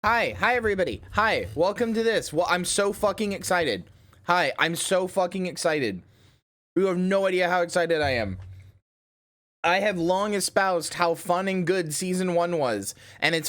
Hi everybody. Hi, welcome to this. Well, I'm so fucking excited. Hi, I'm so fucking excited. You have no idea how excited I am. I have long espoused how fun and good season 1 was, and it's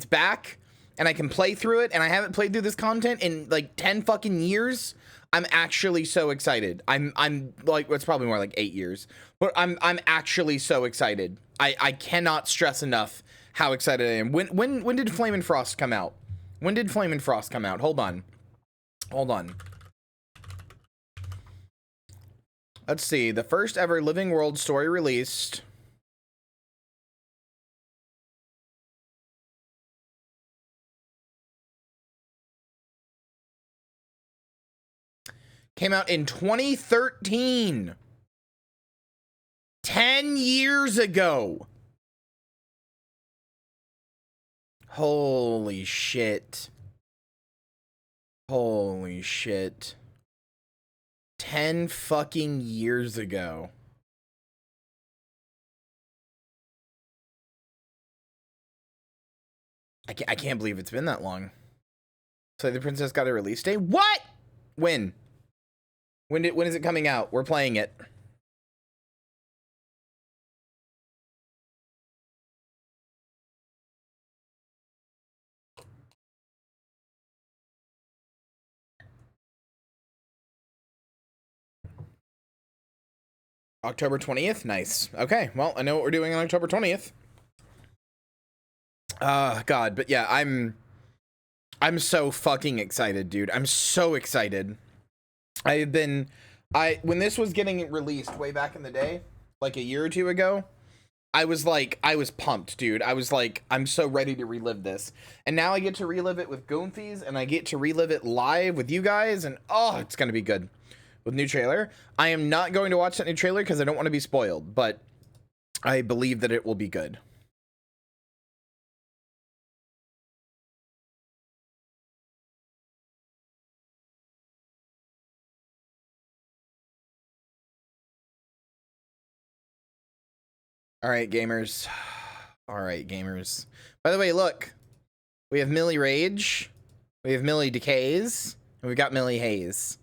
back, and I can play through it, and I haven't played through this content in like 10 fucking years. I'm actually so excited. I'm like, it's probably more like 8 years, but I'm actually so excited. I cannot stress enough how excited I am. When did Flame and Frost come out? When did Flame and Frost come out? Hold on. Let's see. The first ever Living World story released. Came out in 2013. 10 years ago. Holy shit. Holy shit. 10 fucking years ago. I can't believe it's been that long. So the Princess got a release date? What? When is it coming out? We're playing it. October 20th? Nice. Okay, well, I know what we're doing on October 20th. God, but yeah, I'm so fucking excited, dude. I'm so excited. When this was getting released way back in the day, like a year or two ago, I was pumped, dude. I was like, I'm so ready to relive this. And now I get to relive it with Goomfies, and I get to relive it live with you guys, and oh, it's gonna be good. With new trailer. I am not going to watch that new trailer because I don't want to be spoiled, but I believe that it will be good. All right, gamers. All right, gamers. By the way, look. We have Millie Rage. We have Millie Decays. And we've got Millie Hayes.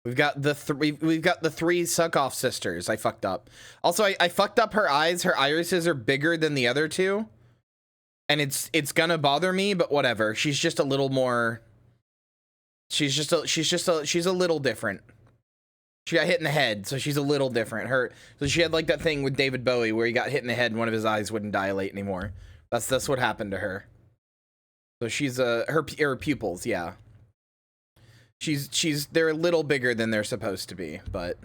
We've got the three Suck-Off sisters. I fucked up. Also, I fucked up her eyes. Her irises are bigger than the other two. And it's gonna bother me, but whatever. She's just a little more... She's a little different. She got hit in the head, so she's a little different. So she had like that thing with David Bowie where he got hit in the head and one of his eyes wouldn't dilate anymore. That's what happened to her. So she's her pupils, yeah. They're a little bigger than they're supposed to be, but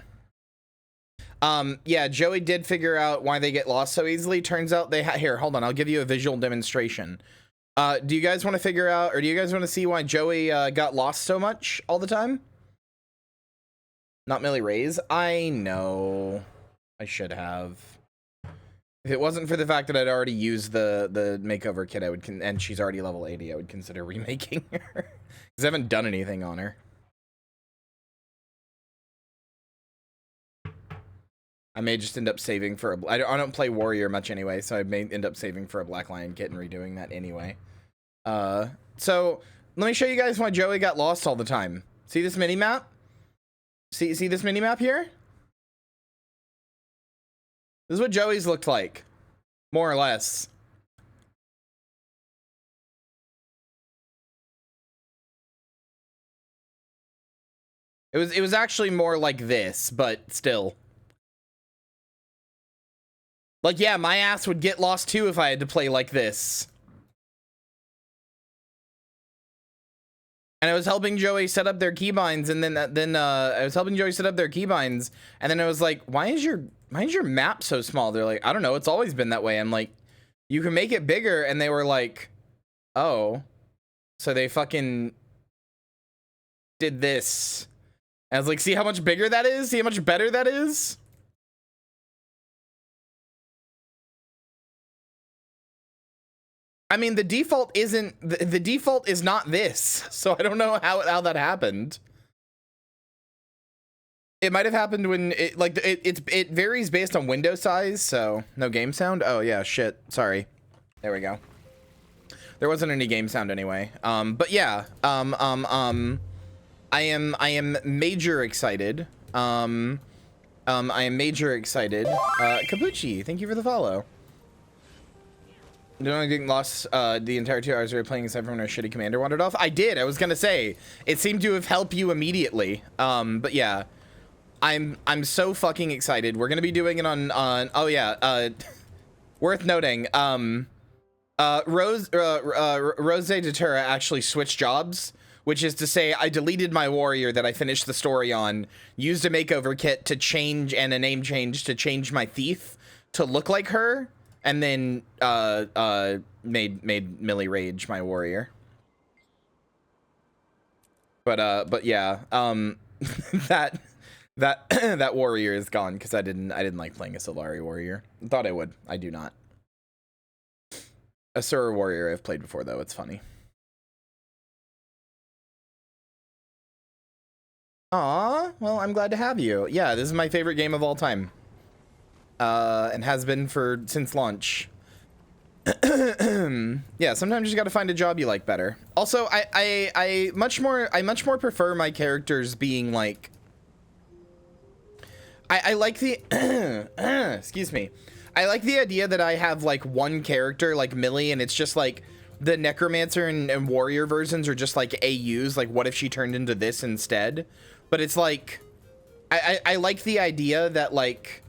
yeah, Joey did figure out why they get lost so easily. Turns out here, hold on, I'll give you a visual demonstration. Do you guys want to figure out, or do you guys want to see why Joey got lost so much all the time? Not Millie Ray's. I know. I should have. If it wasn't for the fact that I'd already used the makeover kit, and she's already level 80, I would consider remaking her. Because I haven't done anything on her. I may just end up saving for I don't play Warrior much anyway, so I may end up saving for a Black Lion kit and redoing that anyway. So let me show you guys why Joey got lost all the time. See this mini map? See this mini map here? This is what Joey's looked like, more or less. It was actually more like this, but still. Like, yeah, my ass would get lost too if I had to play like this. And I was helping Joey set up their keybinds, and then I was helping Joey set up their keybinds, and then I was like, why is your map so small? They're like, I don't know, it's always been that way. I'm like, you can make it bigger, and they were like, oh. So they fucking did this. And I was like, see how much bigger that is? See how much better that is? I mean, the default isn't, the default is not this, so I don't know how that happened. It might have happened when it varies based on window size, so no game sound. Oh yeah, shit. Sorry. There we go. There wasn't any game sound anyway. But yeah, I am major excited. I am major excited. Kabuchi, thank you for the follow. Did I get lost the entire 2 hours we were playing aside from when our shitty commander wandered off? I did. I was gonna say it seemed to have helped you immediately. But yeah, I'm so fucking excited. We're gonna be doing it on oh yeah. Worth noting. Rose Datura actually switched jobs, which is to say I deleted my warrior that I finished the story on, used a makeover kit to change and a name change to change my thief to look like her, and then made Millie Rage my warrior. But yeah, that warrior is gone because I didn't like playing a Sylvari warrior. Thought I would. I do not. Asura warrior I've played before though. It's funny. Aw, well, I'm glad to have you. Yeah, this is my favorite game of all time. And has been since launch. Yeah, sometimes you just gotta find a job you like better. Also, I much more prefer my characters being like, I like the excuse me. I like the idea that I have like one character like Millie, and it's just like the necromancer and warrior versions are just like AUs. Like, what if she turned into this instead? But it's like, I like the idea that like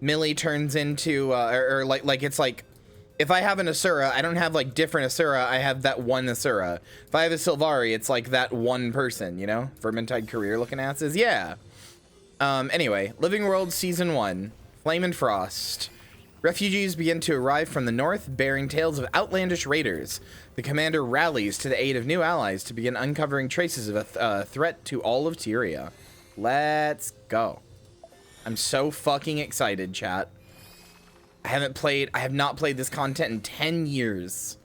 Millie turns into or like it's like, if I have an Asura, I don't have like different Asura. I have that one Asura. If I have a Sylvari, it's like that one person, you know? Vermintide career looking asses. Yeah. Anyway, Living World Season 1, Flame and Frost. Refugees begin to arrive from the north, bearing tales of outlandish raiders. The commander rallies to the aid of new allies to begin uncovering traces of a threat to all of Tyria. Let's go. I'm so fucking excited, chat. I have not played this content in 10 years.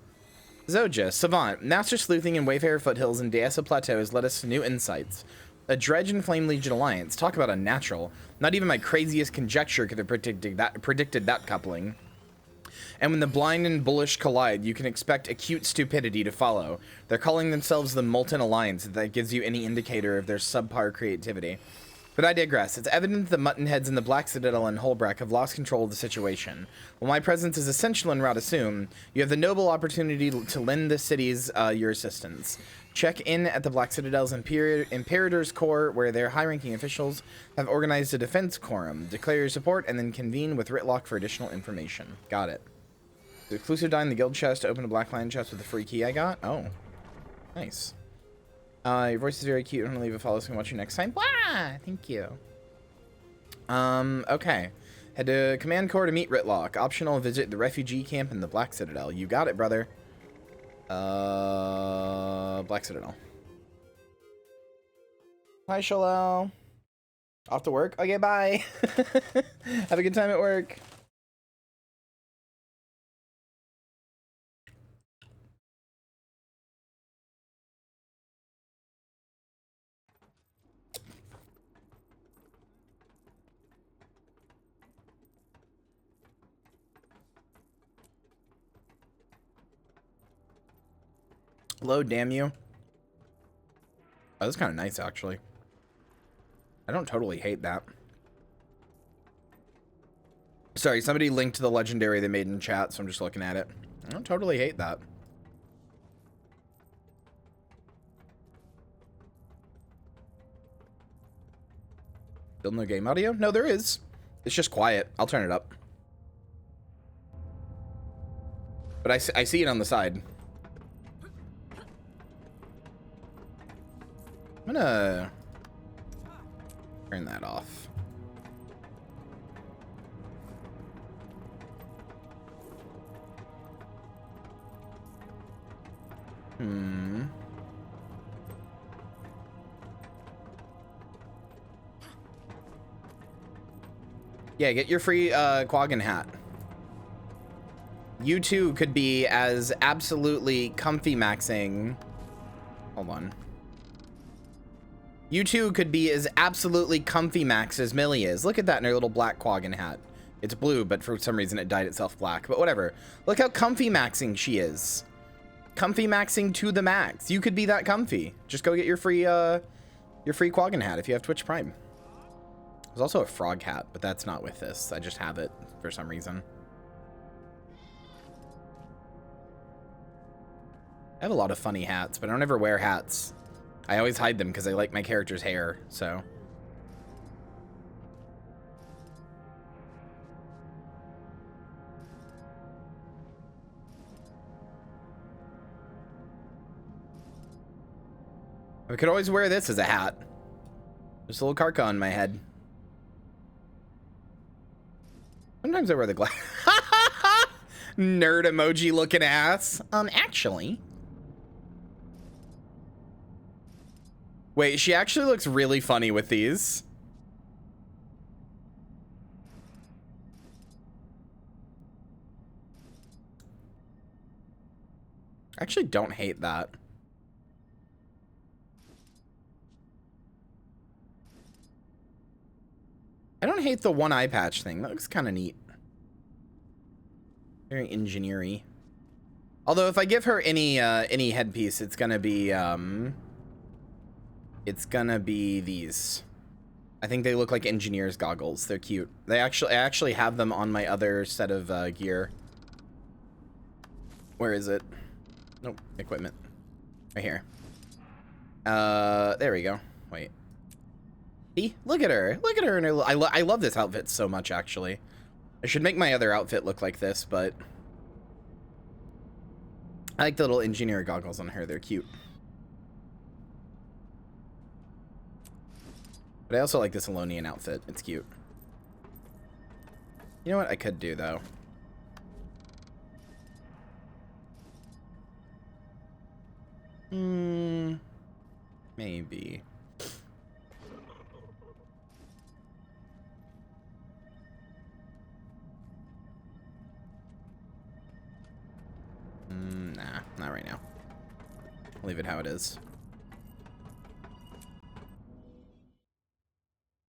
Zoja, Savant, Master Sleuthing in Wayfarer Foothills and Deessa Plateau has led us to new insights. A Dredge and Flame Legion alliance. Talk about unnatural. Not even my craziest conjecture could have predicted that coupling. And when the blind and bullish collide, you can expect acute stupidity to follow. They're calling themselves the Molten Alliance, if that gives you any indicator of their subpar creativity. But I digress. It's evident the Muttonheads in the Black Citadel and Holbrack have lost control of the situation. While my presence is essential in Radasum, you have the noble opportunity to lend the cities your assistance. Check in at the Black Citadel's Imperator's Corps, where their high-ranking officials have organized a defense quorum. Declare your support, and then convene with Ritlock for additional information. Got it. The exclusive die in the guild chest to open a Black Lion chest with the free key I got. Oh. Nice. Your voice is very cute. I'm gonna leave a follow so I can watch you next time. Wah! Thank you. Okay. Head to Command Corps to meet Ritlock. Optional, visit the refugee camp in the Black Citadel. You got it, brother. Black Citadel. Hi, Shalal. Off to work? Okay, bye. Have a good time at work. Load, damn you. Oh, that's kind of nice, actually. I don't totally hate that. Sorry, somebody linked to the legendary they made in chat, so I'm just looking at it. I don't totally hate that. Still no game audio? No, there is. It's just quiet. I'll turn it up. But I see it on the side. I'm gonna turn that off. Yeah, get your free Quaggan hat. You too could be as absolutely comfy maxing. Hold on. You too could be as absolutely comfy max as Millie is. Look at that in her little black Quaggan hat. It's blue, but for some reason it dyed itself black. But whatever. Look how comfy maxing she is. comfy maxing to the max. You could be that comfy. Just go get your free Quaggan hat if you have Twitch Prime. There's also a frog hat, but that's not with this. I just have it for some reason. I have a lot of funny hats, but I don't ever wear hats. I always hide them because I like my character's hair, so. I could always wear this as a hat. Just a little Karka on my head. Sometimes I wear the glass. Nerd emoji looking ass. Actually. Wait, she actually looks really funny with these. I actually don't hate that. I don't hate the one eye patch thing. That looks kind of neat. Very engineering. Although if I give her any headpiece, it's gonna be these. I think they look like engineer's goggles. They're cute. I actually have them on my other set of gear. Where is it? Nope, equipment. Right here. There we go. Wait. See? Look at her. Look at her. I love this outfit so much, actually. I should make my other outfit look like this, but I like the little engineer goggles on her. They're cute. But I also like this Alonian outfit. It's cute. You know what I could do, though? Maybe. Nah, not right now. I'll leave it how it is.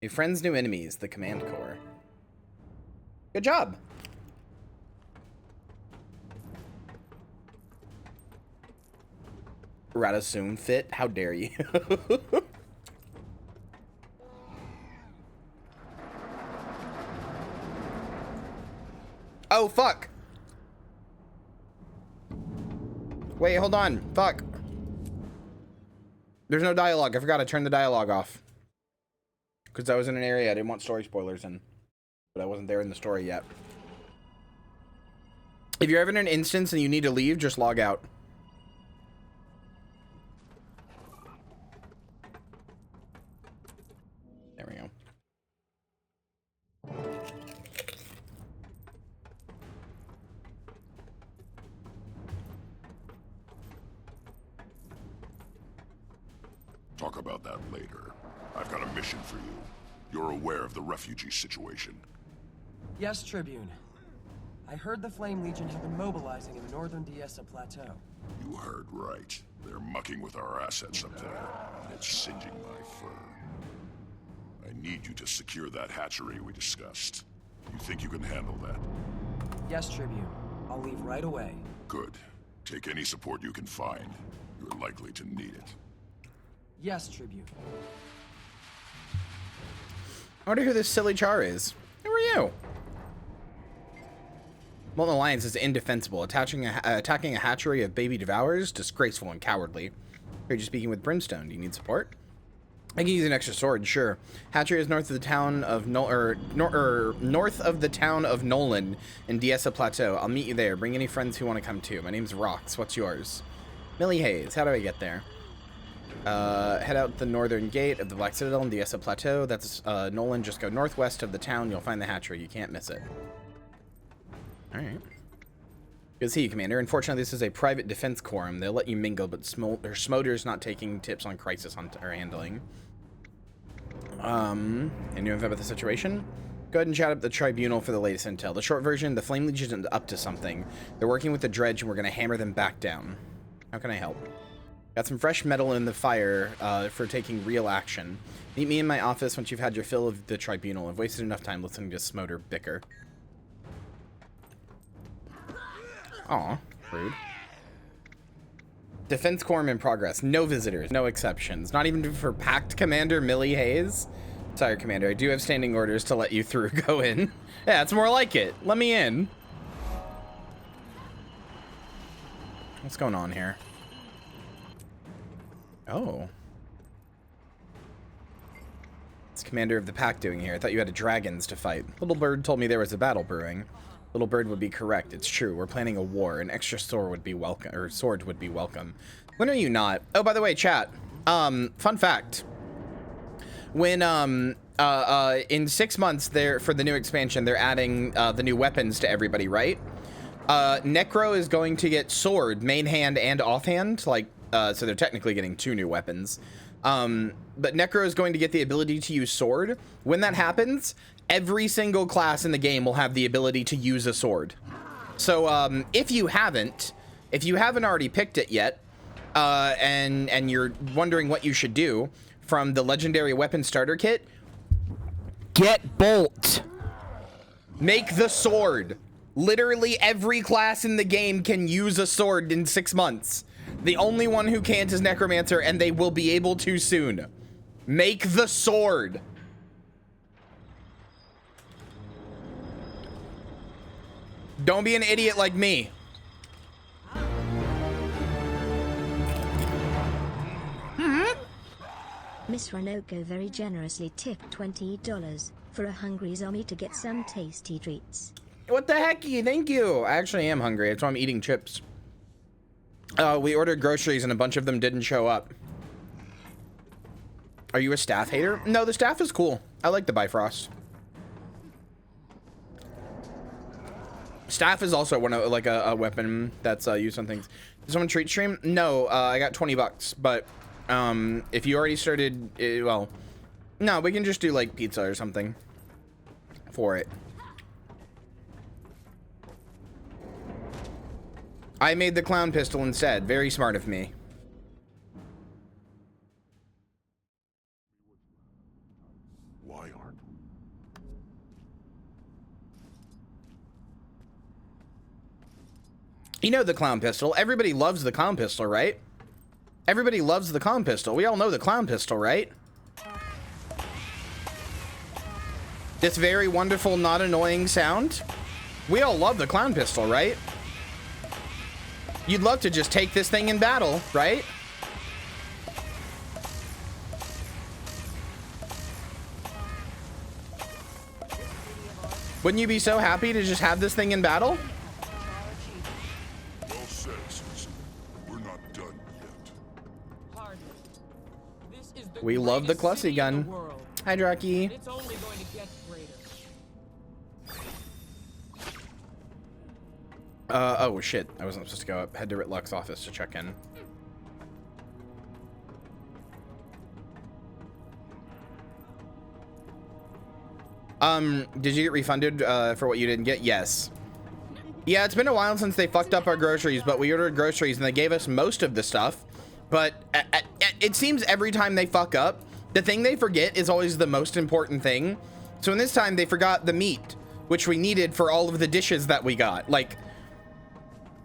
A friend's new enemies, the Command Corps. Good job. Radissoon fit? How dare you? Oh, fuck. Wait, hold on. Fuck. There's no dialogue. I forgot to turn the dialogue off. Because I was in an area I didn't want story spoilers in. But I wasn't there in the story yet. If you're ever in an instance and you need to leave, just log out. There we go. Talk about that later. I've got a mission for you. You're aware of the refugee situation. Yes, Tribune. I heard the Flame Legion have been mobilizing in the northern Diessa Plateau. You heard right. They're mucking with our assets up there, and it's singeing my fur. I need you to secure that hatchery we discussed. You think you can handle that? Yes, Tribune. I'll leave right away. Good. Take any support you can find. You're likely to need it. Yes, Tribune. I wonder who this silly Char is. Who are you? Molten Alliance is indefensible. Attacking a hatchery of baby devourers? Disgraceful and cowardly. Are you speaking with Brimstone? Do you need support? I can use an extra sword, sure. Hatchery is north of the town of north of the town of Nolan in Diessa Plateau. I'll meet you there. Bring any friends who want to come too. My name's Rox. What's yours? Millie Hayes. How do I get there? Head out the northern gate of the Black Citadel in Diessa Plateau. That's Nolan. Just go northwest of the town. You'll find the hatchery. You can't miss it. All right. Good to see you, Commander. Unfortunately, this is a private defense quorum. They'll let you mingle, but Smolder's not taking tips on crisis or handling. Any info about the situation? Go ahead and chat up the tribunal for the latest intel. The short version, the Flame Legion is up to something. They're working with the Dredge, and we're going to hammer them back down. How can I help? Got some fresh metal in the fire for taking real action. Meet me in my office once you've had your fill of the tribunal. I've wasted enough time listening to Smolder bicker. Aw, rude. Defense quorum in progress. No visitors, no exceptions. Not even for Pact Commander Millie Hayes. Sorry, Commander, I do have standing orders to let you through. Go in. Yeah, it's more like it. Let me in. What's going on here? Oh. What's Commander of the Pack doing here? I thought you had dragons to fight. Little Bird told me there was a battle brewing. Little Bird would be correct. It's true. We're planning a war. An extra sword would be welcome, or sword would be welcome. When are you not? Oh, by the way, chat. Fun fact. When in 6 months there for the new expansion, they're adding the new weapons to everybody, right? Necro is going to get sword, main hand and offhand, like so they're technically getting 2 new weapons. But Necro is going to get the ability to use sword. When that happens, every single class in the game will have the ability to use a sword. So if you haven't already picked it yet, and you're wondering what you should do from the legendary weapon starter kit, get Bolt. Make the sword. Literally every class in the game can use a sword in 6 months. The only one who can't is Necromancer, and they will be able to soon. Make the sword. Don't be an idiot like me. Miss Ranoko very generously tipped $20 for a hungry zombie to get some tasty treats. What the heck? Thank you. I actually am hungry. That's why I'm eating chips. We ordered groceries and a bunch of them didn't show up. Are you a staff hater? No, the staff is cool. I like the Bifrost. Staff is also one of like a weapon that's used on things. Did someone treat stream? No, I got $20, but if you already started, well, no, we can just do like pizza or something for it. I made the clown pistol instead. Very smart of me. Why aren't You know the clown pistol. Everybody loves the clown pistol, right? Everybody loves the clown pistol. We all know the clown pistol, right? This very wonderful, not annoying sound. We all love the clown pistol, right? You'd love to just take this thing in battle, right? Wouldn't you be so happy to just have this thing in battle? well said, Susan. We're not done yet. Hardly. This is the We love the greatest Clussy city in the gun. world. Hi, Draki. It's only going to get greater. Oh shit. I wasn't supposed to go up. Head to Ritluck's office to check in. Did you get refunded for what you didn't get? Yes. Yeah, it's been a while since they fucked up our groceries, but we ordered groceries and they gave us most of the stuff. But it seems every time they fuck up, the thing they forget is always the most important thing. So in this time, they forgot the meat, which we needed for all of the dishes that we got. Like,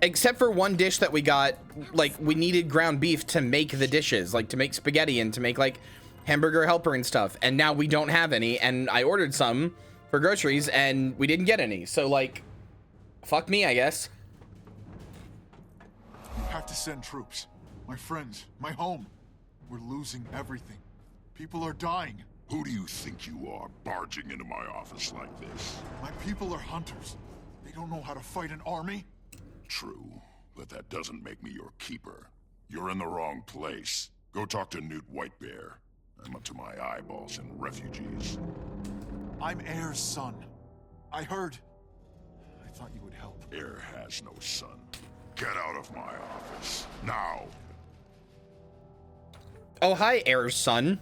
except for one dish that we got, like, we needed ground beef to make the dishes, like to make spaghetti and to make like hamburger helper and stuff. And now we don't have any. And I ordered some for groceries and we didn't get any. So like, fuck me, I guess. You have to send troops. My friends, my home. We're losing everything. People are dying. Who do you think you are, barging into my office like this? My people are hunters. They don't know how to fight an army. True, but that doesn't make me your keeper. You're in the wrong place. Go talk to Newt Whitebear. I'm up to my eyeballs in refugees. I'm Heir's son. I heard. I thought you would help. Heir has no son. Get out of my office, now! Oh, hi, Heir's son.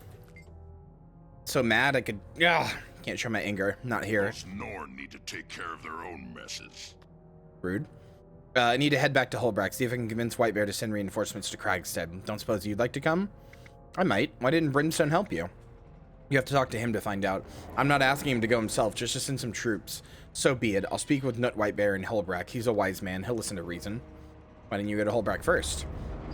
So mad I could... Ugh, can't show my anger. Not here. Those Norn need to take care of their own messes. Rude. I need to head back to Holbrack, see if I can convince Whitebear to send reinforcements to Cragstead. Don't suppose you'd like to come? I might. Why didn't Brimstone help you? You have to talk to him to find out. I'm not asking him to go himself, just to send some troops. So be it. I'll speak with Nut Whitebear in Holbrack. He's a wise man. He'll listen to reason. Why didn't you go to Holbrack first?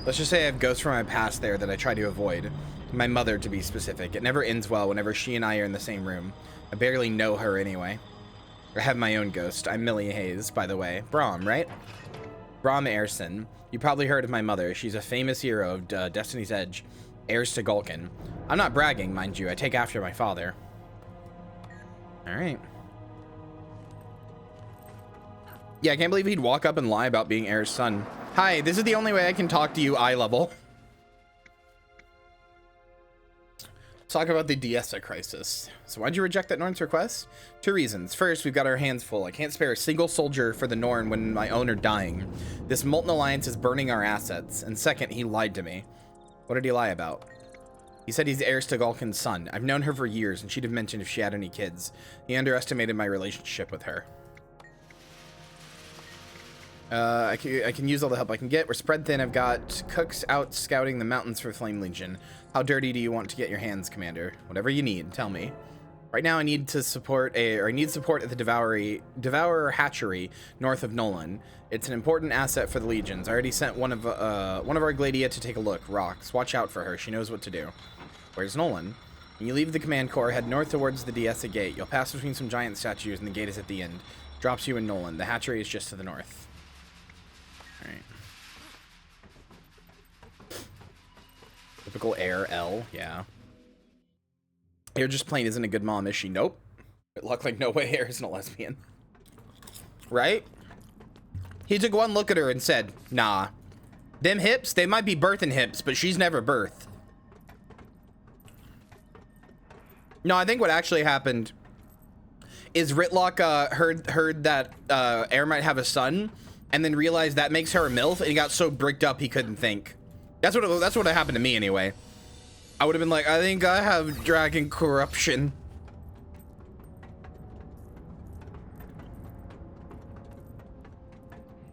Let's just say I have ghosts from my past there that I try to avoid. My mother, to be specific. It never ends well whenever she and I are in the same room. I barely know her anyway. I have my own ghost. I'm Millie Hayes, by the way. Braum, right? Braum Aerson. You probably heard of my mother. She's a famous hero of Destiny's Edge. Heirs to Gulkin. I'm not bragging, mind you. I take after my father. Alright. Yeah, I can't believe he'd walk up and lie about being Heir's son. Hi, this is the only way I can talk to you eye level. Let's talk about the Diessa crisis. So why'd you reject that Norn's request? 2 reasons. First, we've got our hands full. I can't spare a single soldier for the Norn when my own are dying. This Molten Alliance is burning our assets. And second, he lied to me. What did he lie about? He said he's Heirs to Gulkin's son. I've known her for years, and she'd have mentioned if she had any kids. He underestimated my relationship with her. I can use all the help I can get. We're spread thin. I've got cooks out scouting the mountains for Flame Legion. How dirty do you want to get your hands, Commander? Whatever you need, tell me. Right now, I need support at the Devourer Hatchery north of Nolan. It's an important asset for the Legions. I already sent one of our Gladia to take a look. Rox, watch out for her. She knows what to do. Where's Nolan? When you leave the command core, head north towards the Diessa Gate. You'll pass between some giant statues, and the gate is at the end. Drops you in Nolan. The hatchery is just to the north. Alright. Typical Heir L, yeah. Heir just plain isn't a good mom, is she? Nope. It looked like no way Heir isn't a lesbian. Right? He took one look at her and said, nah. Them hips, they might be birthing hips, but she's never birthed. No, I think what actually happened is Ritlock heard that Heir might have a son, and then realized that makes her a MILF, and he got so bricked up he couldn't think. That's what happened to me anyway. I would have been like, I think I have dragon corruption.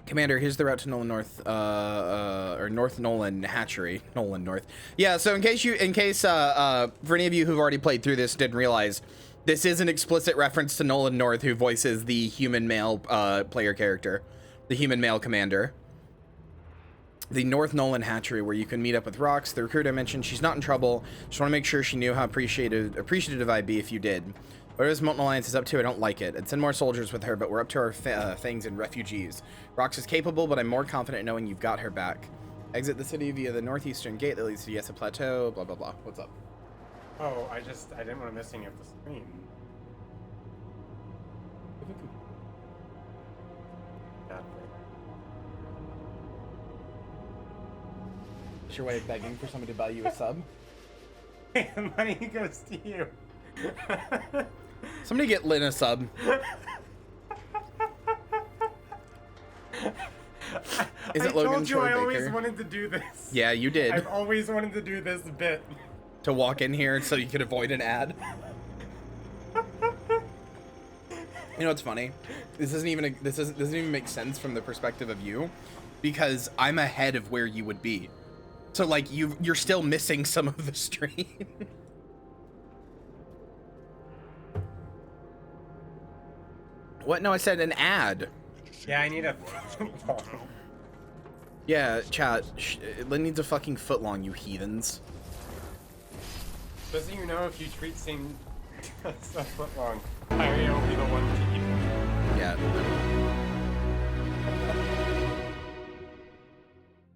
Commander, here's the route to Nolan North, or North Nolan Hatchery. Nolan North. Yeah, so in case for any of you who've already played through this didn't realize, this is an explicit reference to Nolan North, who voices the human male player character. The human male commander. The North Nolan Hatchery, where you can meet up with Rox, the recruit I mentioned. She's not in trouble. Just want to make sure she knew how appreciative I'd be if you did. Whatever this Molten Alliance is up to, I don't like it. I'd send more soldiers with her, but we're up to our fangs and refugees. Rox is capable, but I'm more confident knowing you've got her back. Exit the city via the northeastern gate that leads to Diessa Plateau, blah, blah, blah. What's up? Oh, I didn't want to miss any of the screen. Is your way of begging for somebody to buy you a sub? The money goes to you. Somebody get Lynn a sub. Is it Logan told you Troy I Baker? always wanted to do this. Yeah, you did. I've always wanted to do this bit. To walk in here so you could avoid an ad. You know what's funny? This doesn't even make sense from the perspective of you, because I'm ahead of where you would be. So like you're still missing some of the stream. What? No, I said an ad. Yeah, I need a Yeah, chat. Lynn needs a fucking foot long, you heathens. Just so you know, if you treat Sing as a foot long, I will be the one to eat it. Yeah.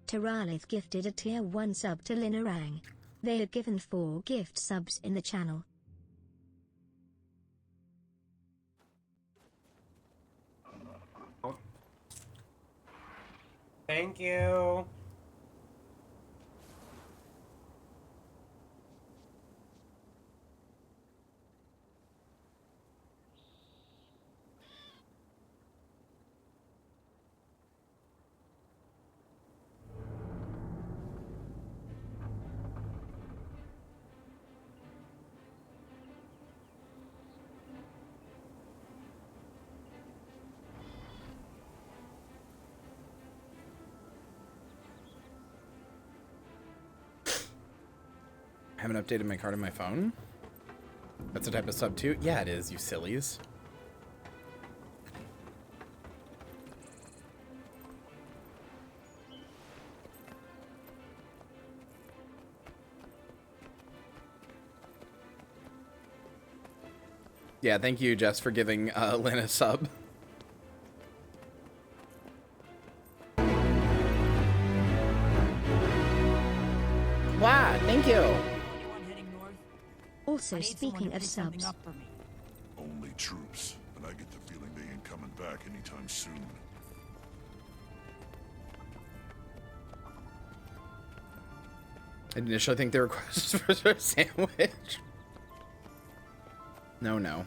Teralith gifted a tier 1 sub to Linarang. They are given 4 gift subs in the channel. Thank you. I haven't updated my card on my phone. That's a type of sub too? Yeah, it is, you sillies. Yeah, thank you, Jess, for giving Lynn a sub. Wow, thank you. Also, speaking of subs, Only troops, and I get the feeling they ain't coming back anytime soon. I initially think the request was for a sandwich. No, no.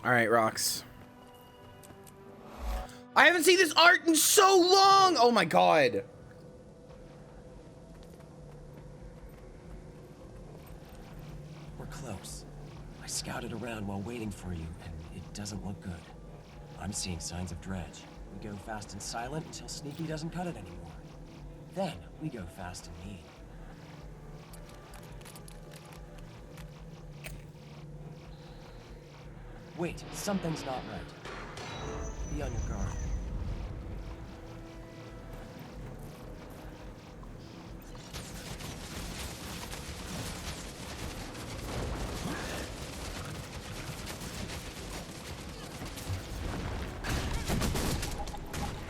All right, Rocks. I haven't seen this art in so long. Oh my God. We're close. I scouted around while waiting for you, and it doesn't look good. I'm seeing signs of dredge. We go fast and silent until Sneaky doesn't cut it anymore. Then we go fast and mean. Wait, something's not right. Be on your guard.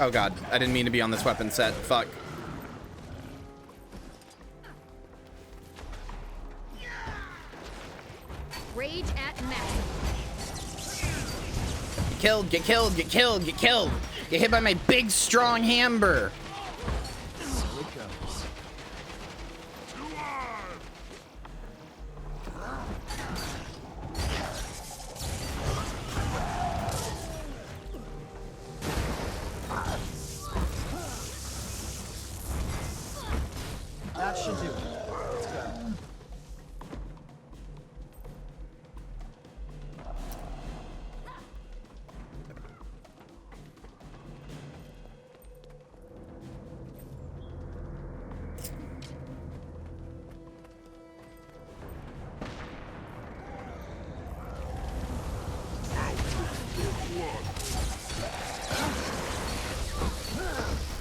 Oh God, I didn't mean to be on this weapon set. Fuck. Rage at max. Killed, get killed, get killed, get killed. Get hit by my big, strong hammer. So it goes. That should do it. Let's go.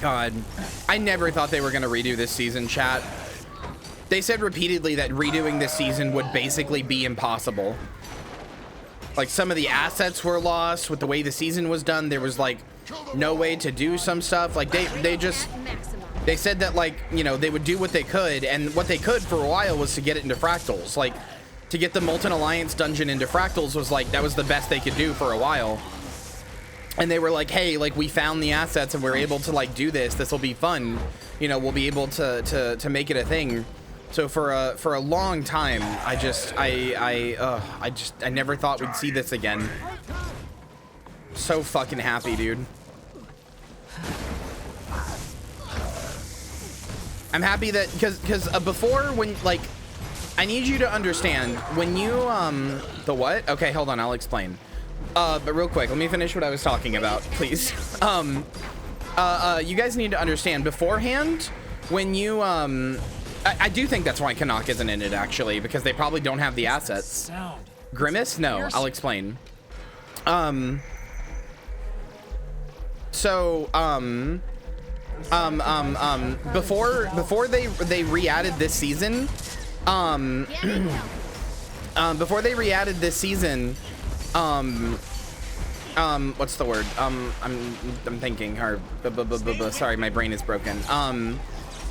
God, I never thought they were gonna redo this season, chat. They said repeatedly that redoing this season would basically be impossible. Like, some of the assets were lost with the way the season was done. There was like no way to do some stuff. Like they said that, like, you know, they would do what they could, and what they could for a while was to get it into fractals. Like, to get the Molten Alliance dungeon into fractals was like, that was the best they could do for a while. And they were like, hey, like, we found the assets and we're able to like do this. This will be fun. You know, we'll be able to make it a thing. So for a long time, I never thought we'd see this again. So fucking happy, dude. I'm happy that because before, when, like, I need you to understand when you the what? Okay, hold on, I'll explain. But real quick, let me finish what I was talking about, please. You guys need to understand beforehand when you I do think that's why Canuck isn't in it, actually, because they probably don't have the assets. Grimace? No, I'll explain. Before they re-added this season, what's the word? I'm thinking hard. Sorry, my brain is broken.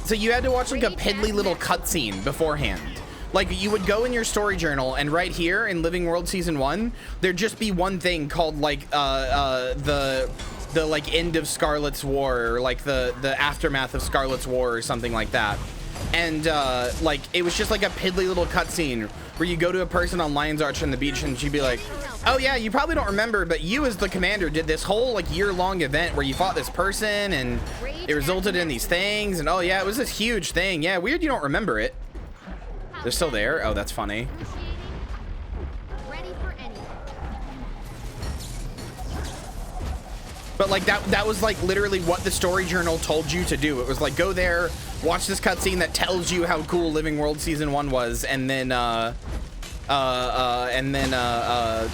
So you had to watch like a piddly little cutscene beforehand. Like, you would go in your story journal, and right here in Living World Season 1, there'd just be one thing called like the like end of Scarlet's War, or like the aftermath of Scarlet's War, or something like that. And like, it was just like a piddly little cutscene where you go to a person on Lion's Arch on the beach, and she'd be like, oh yeah, you probably don't remember, but you as the commander did this whole like year-long event where you fought this person and it resulted in these things, and oh yeah, it was this huge thing. Yeah, weird you don't remember it. They're still there? Oh, that's funny. But like that was like literally what the story journal told you to do. It was like, go there, watch this cutscene that tells you how cool Living World Season 1 was, and then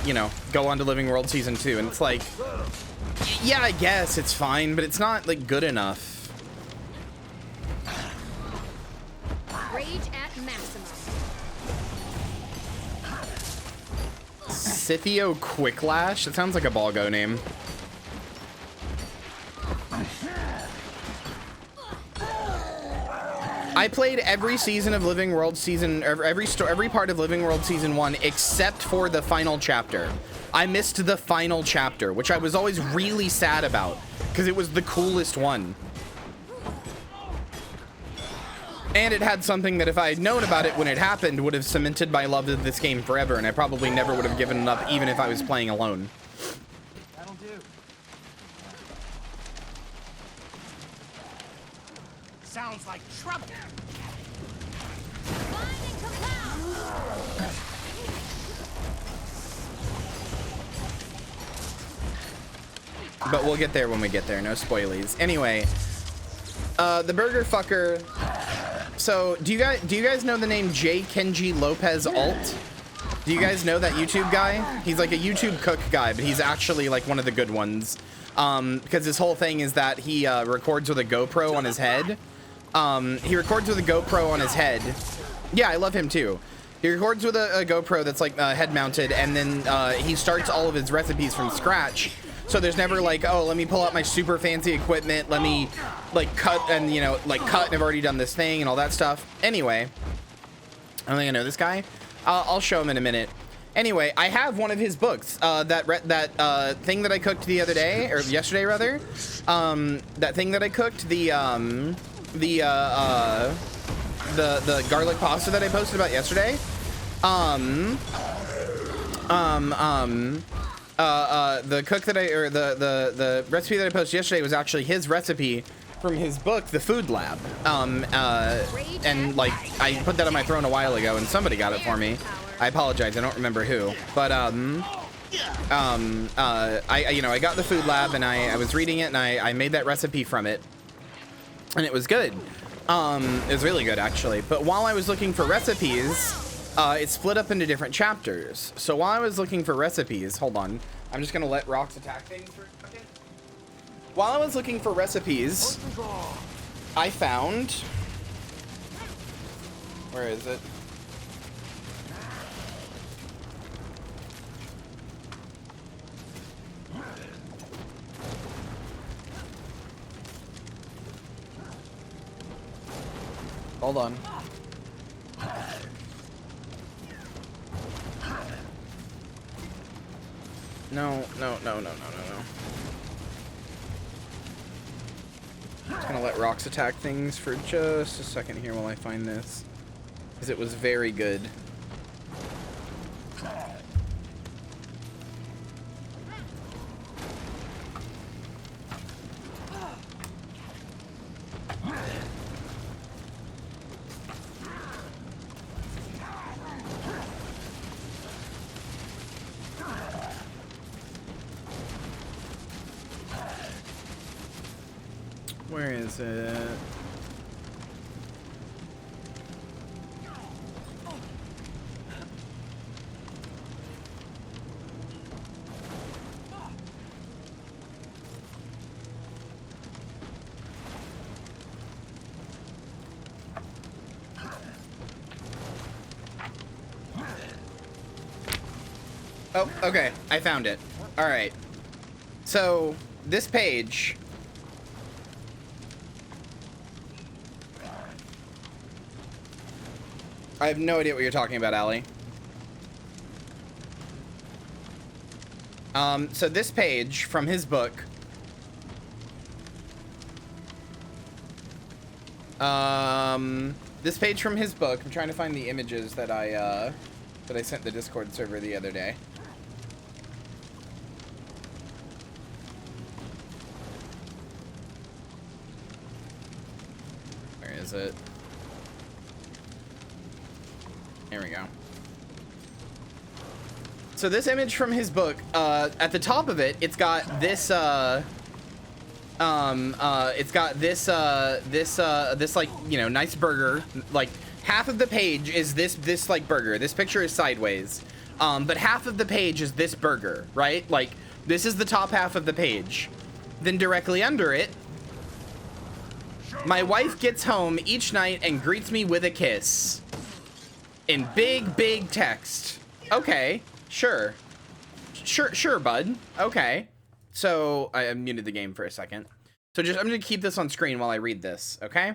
you know, go on to Living World Season 2. And it's like, yeah, I guess it's fine, but it's not like good enough. Rage at maximum. Scythio Quicklash? That sounds like a Balgo name. I played every season of Living World season, every part of Living World season 1 except for the final chapter. I missed the final chapter, which I was always really sad about because it was the coolest one. And it had something that if I had known about it when it happened would have cemented my love of this game forever, and I probably never would have given it up even if I was playing alone. That'll do. Sounds like trouble. But we'll get there when we get there, no spoilies. Anyway, the burger fucker. So do you guys know the name J. Kenji Lopez Alt? Do you guys know that YouTube guy? He's like a YouTube cook guy, but he's actually like one of the good ones. Because his whole thing is that he records with a GoPro on his head. He records with a GoPro on his head. Yeah, I love him too. He records with a GoPro that's like head mounted, and then he starts all of his recipes from scratch. So there's never like, oh, let me pull out my super fancy equipment. Let me like cut and, you know, like cut and I've already done this thing and all that stuff. Anyway, I don't think I know this guy. I'll show him in a minute. Anyway, I have one of his books, that thing that I cooked the other day, or yesterday rather. That thing that I cooked, the garlic pasta that I posted about yesterday. The cook that the recipe that I posted yesterday was actually his recipe from his book, The Food Lab. And like I put that on my throne a while ago, and somebody got it for me. I apologize, I don't remember who, but I got The Food Lab, and I was reading it, and I made that recipe from it, and it was good. It was really good actually. But while I was looking for recipes, it split up into different chapters. So while I was looking for recipes, hold on, I'm just gonna let rocks attack things for a second. While I was looking for recipes, I found, where is it? Hold on. No. Just gonna let rocks attack things for just a second here while I find this, because it was very good. Where is it? Oh, okay. I found it. All right. So this page, I have no idea what you're talking about, Allie. So this page from his book, this page from his book, I'm trying to find the images that I sent the Discord server the other day. Where is it? Here we go. So this image from his book, at the top of it, it's got this, this like, you know, nice burger. Like half of the page is this like burger. This picture is sideways, but half of the page is this burger, right? Like this is the top half of the page. Then directly under it, my wife gets home each night and greets me with a kiss. In big text. Okay, sure. Sure, bud. Okay. So I muted the game for a second. So I'm gonna keep this on screen while I read this, okay?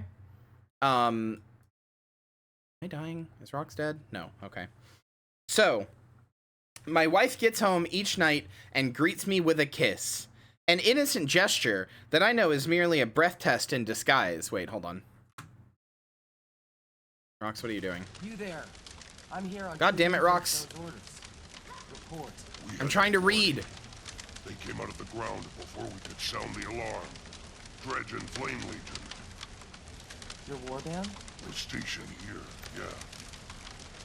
Am I dying? Is Rox dead? No, okay. So, my wife gets home each night and greets me with a kiss. An innocent gesture that I know is merely a breath test in disguise. Wait, hold on. Rox, what are you doing? You there. I'm here on God damn it, Rox. Report. I'm trying to read. They came out of the ground before we could sound the alarm. Dredge and Flame Legion. Your warband? We're stationed here, yeah.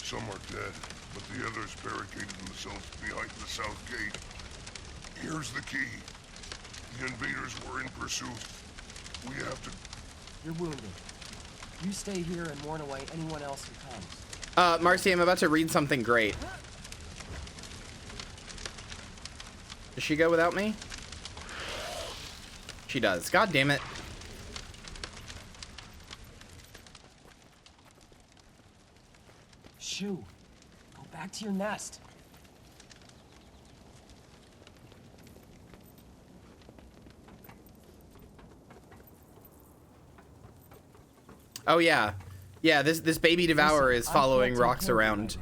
Some are dead, but the others barricaded themselves behind the south gate. Here's the key. The invaders were in pursuit. We have to... You're wounded. You stay here and warn away anyone else who comes. Marcy, I'm about to read something great. Does she go without me? She does. God damn it. Shoo. Go back to your nest. Oh yeah. Yeah, this baby devourer is following Rox around.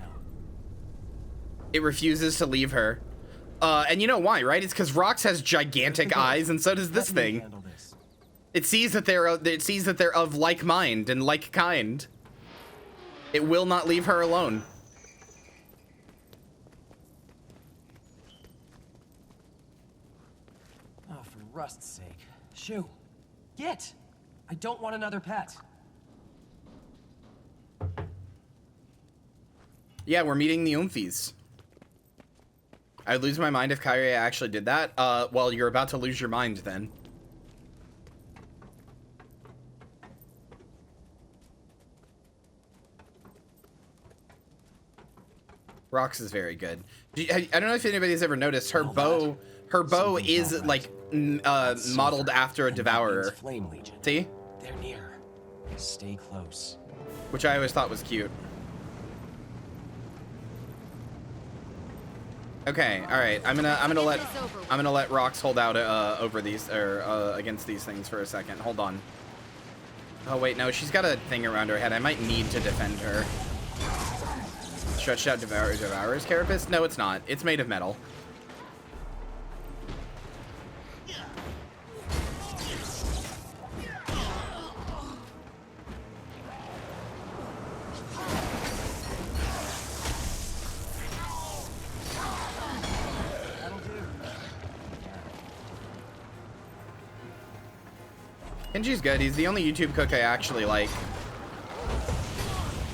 It refuses to leave her. And you know why, right? It's because Rox has gigantic eyes, and so does this thing. It sees that they're of like mind and like kind. It will not leave her alone. Oh, for rust's sake. Shoo. Get! I don't want another pet. Yeah, we're meeting the Oomphies. I'd lose my mind if Kyria actually did that. Well, you're about to lose your mind then. Rox is very good. I don't know if anybody's ever noticed her bow. Her bow is like modeled after a devourer. Flame Legion. See? They're near. Stay close. Which I always thought was cute. Okay, all right. I'm gonna let Rox hold out over these or against these things for a second. Hold on. Oh wait, no, she's got a thing around her head. I might need to defend her. Stretched out devourer's carapace? No, it's not. It's made of metal. Kenji's good. He's the only YouTube cook I actually like.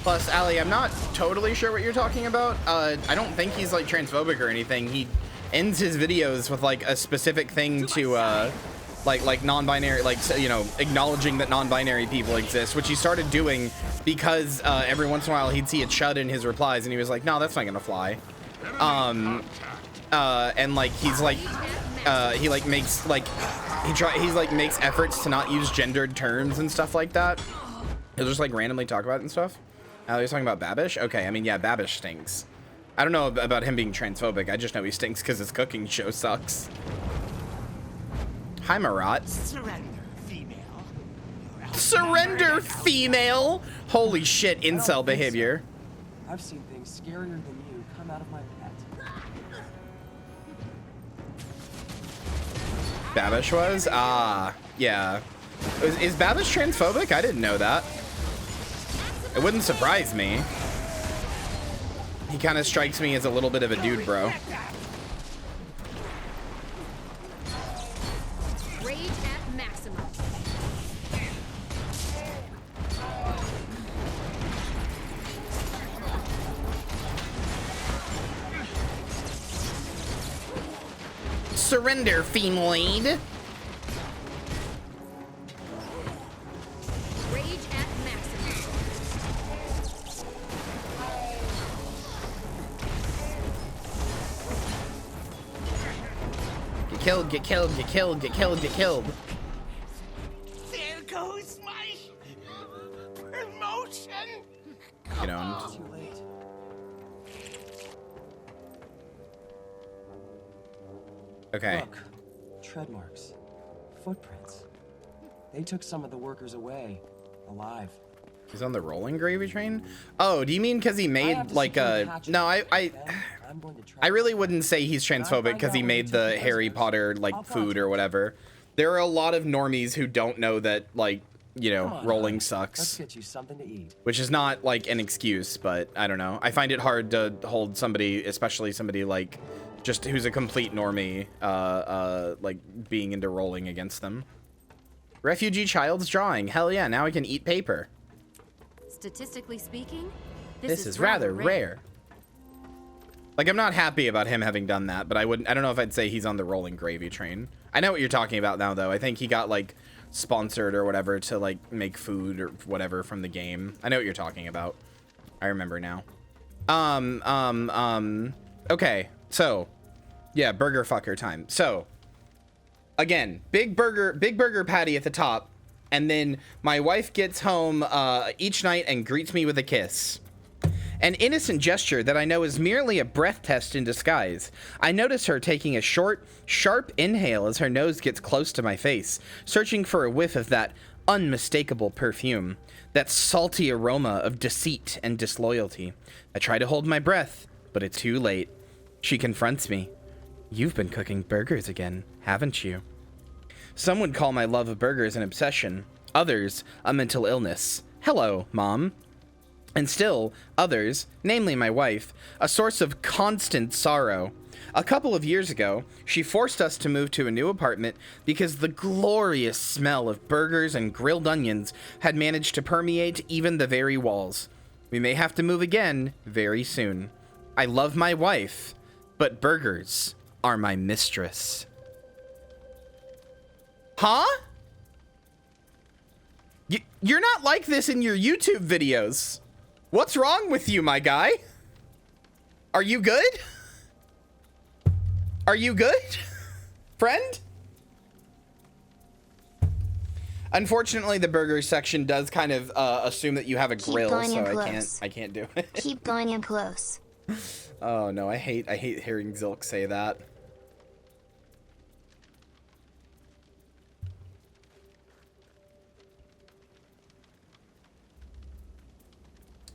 Plus, Ali, I'm not totally sure what you're talking about. I don't think he's like transphobic or anything. He ends his videos with like a specific thing to like non-binary, like, you know, acknowledging that non-binary people exist, which he started doing because every once in a while he'd see a chud in his replies and he was like, no, that's not gonna fly. And like he's like he like makes like makes efforts to not use gendered terms and stuff like that. He'll just like randomly talk about it and stuff. He's talking about Babish? Okay, I mean, yeah, Babish stinks. I don't know about him being transphobic. I just know he stinks because his cooking show sucks. Hi, Marat. Surrender, female. Surrender, female! Holy shit, incel behavior. So. I've seen things scarier than you come out of my pet. Babish was? Ah, yeah. Is Babish transphobic? I didn't know that. It wouldn't surprise me. He kind of strikes me as a little bit of a dude, bro. Rage at maximum. Surrender, femoid. Rage at maximum. Get killed, get killed, get killed, get killed, get killed. There goes my promotion. Get owned. Too late. Okay. Look, tread marks, footprints. They took some of the workers away, alive. He's on the rolling gravy train? Oh, do you mean because he I made have to like secure the a... hatchery. No, Then I'm going to try I really to- wouldn't say he's transphobic because he made the Harry Potter like I'll food or contact whatever. There are a lot of normies who don't know that like, you Come know, on, rolling Let's sucks, get you something to eat. which is not like an excuse, but I don't know. I find it hard to hold somebody, especially somebody like just who's a complete normie, like being into rolling against them. Refugee child's drawing. Hell yeah, now I can eat paper. Statistically speaking, This is rather rare. Like, I'm not happy about him having done that, but I don't know if I'd say he's on the rolling gravy train. I know what you're talking about now, though. I think he got, like, sponsored or whatever to, like, make food or whatever from the game. I know what you're talking about. I remember now. Okay, so, yeah, burger fucker time. So, again, big burger patty at the top, and then my wife gets home each night and greets me with a kiss. An innocent gesture that I know is merely a breath test in disguise. I notice her taking a short, sharp inhale as her nose gets close to my face, searching for a whiff of that unmistakable perfume, that salty aroma of deceit and disloyalty. I try to hold my breath, but it's too late. She confronts me. You've been cooking burgers again, haven't you? Some would call my love of burgers an obsession, others a mental illness. Hello, Mom. And still others, namely my wife, a source of constant sorrow. A couple of years ago, she forced us to move to a new apartment because the glorious smell of burgers and grilled onions had managed to permeate even the very walls. We may have to move again very soon. I love my wife, but burgers are my mistress. Huh? You're not like this in your YouTube videos. What's wrong with you, my guy? Are you good? Are you good, friend? Unfortunately, the burger section does kind of assume that you have a grill, so I can't do it. Keep going in close. Oh no, I hate hearing Zilk say that.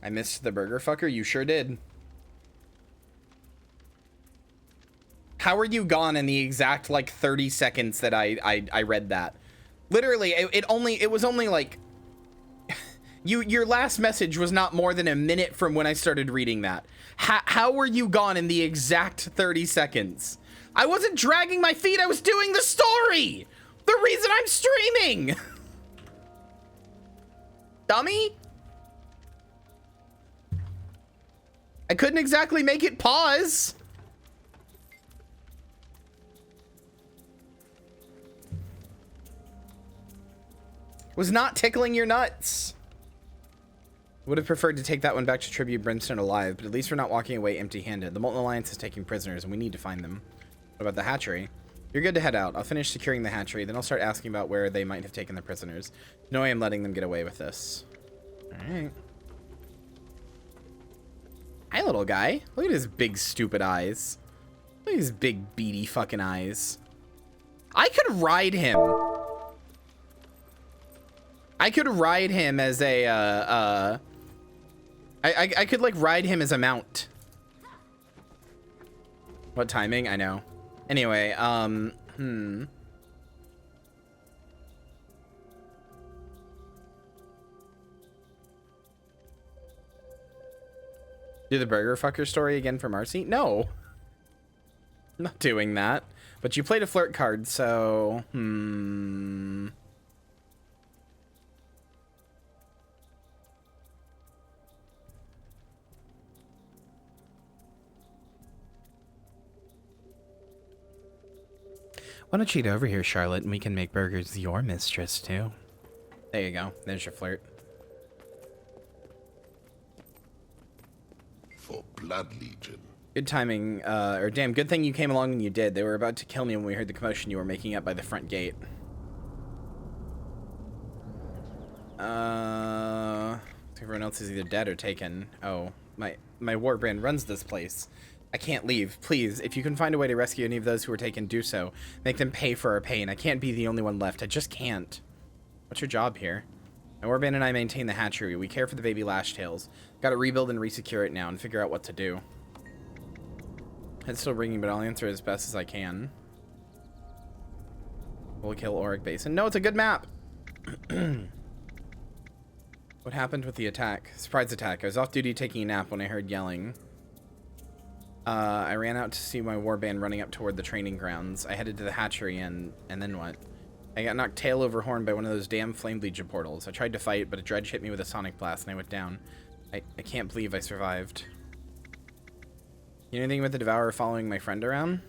I missed the burger fucker. You sure did. How are you gone in the exact like 30 seconds that I read that? Literally, it was only like your last message was not more than a minute from when I started reading that. How were you gone in the exact 30 seconds? I wasn't dragging my feet. I was doing the story. The reason I'm streaming. Dummy. I couldn't exactly make it pause. Was not tickling your nuts. Would have preferred to take that one back to tribute Brimstone alive, but at least we're not walking away empty-handed. The Molten Alliance is taking prisoners, and we need to find them. What about the hatchery? You're good to head out. I'll finish securing the hatchery, then I'll start asking about where they might have taken the prisoners. No way I'm letting them get away with this. Alright. Hi, little guy. Look at his big, stupid eyes. Look at his big, beady fucking eyes. I could ride him. I could ride him as a, I could, like, ride him as a mount. What timing? I know. Anyway, Do the burger fucker story again for Marcy? No. I'm not doing that. But you played a flirt card, so... Why don't you get over here, Charlotte, and we can make burgers your mistress, too. There you go. There's your flirt. For Blood Legion. Good timing, or damn, good thing you came along when you did. They were about to kill me when we heard the commotion you were making up by the front gate. Everyone else is either dead or taken. Oh, my warband runs this place. I can't leave. Please, if you can find a way to rescue any of those who were taken, do so. Make them pay for our pain. I can't be the only one left. I just can't. What's your job here? My warband and I maintain the hatchery. We care for the baby lashtails. Gotta rebuild and resecure it now and figure out what to do. It's still ringing, but I'll answer as best as I can. We'll kill Auric Basin. No, it's a good map! What happened with the attack? Surprise attack. I was off duty taking a nap when I heard yelling. I ran out to see my warband running up toward the training grounds. I headed to the hatchery and then what? I got knocked tail over horn by one of those damn flame legion portals. I tried to fight, but a dredge hit me with a sonic blast and I went down. I can't believe I survived. You know anything about the Devourer following my friend around?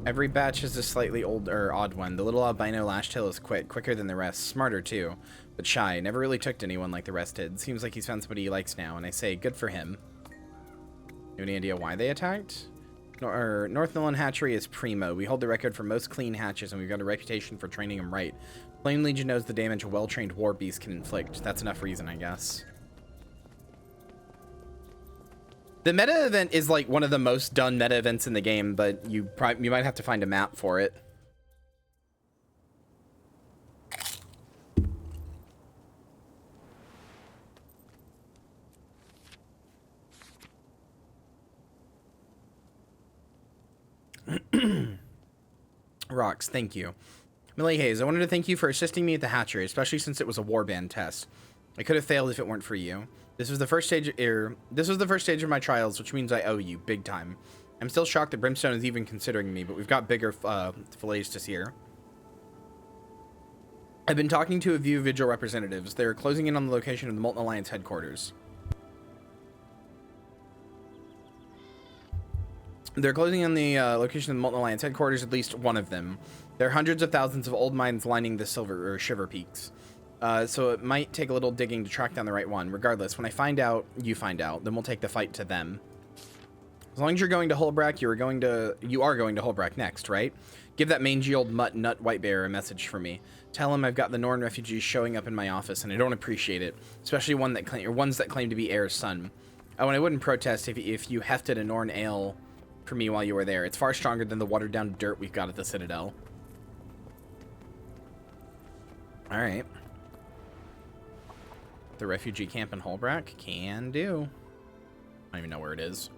Every batch is a slightly odd one. The little albino lashtail is quicker than the rest. Smarter too, but shy. Never really took to anyone like the rest did. Seems like he's found somebody he likes now, and I say, good for him. You have any idea why they attacked? North Milan Hatchery is primo. We hold the record for most clean hatches, and we've got a reputation for training them right. Flame Legion knows the damage a well-trained war beast can inflict. That's enough reason, I guess. The meta event is like one of the most done meta events in the game, but you might have to find a map for it. Rocks, thank you. Millie Hayes, I wanted to thank you for assisting me at the hatchery, especially since it was a warband test. I could have failed if it weren't for you. This was the first stage of my trials, which means I owe you, big time. I'm still shocked that Brimstone is even considering me, but we've got bigger fillets to sear. I've been talking to a few Vigil representatives. They're closing in on the location of the Molten Alliance headquarters. They're closing on the location of the Molten Alliance headquarters, at least one of them. There are hundreds of thousands of old mines lining the Shiver Peaks. So it might take a little digging to track down the right one. Regardless, when I find out, you find out, then we'll take the fight to them. As long as you're going to Holbrack, you are going to Holbrack next, right? Give that mangy old mutt nut Whitebear a message for me. Tell him I've got the Norn refugees showing up in my office, and I don't appreciate it, especially ones that claim to be Heir's son. Oh, and I wouldn't protest if you hefted a Norn ale for me while you were there. It's far stronger than the watered down dirt we've got at the Citadel. All right. The refugee camp in Holbrack? Can do. I don't even know where it is.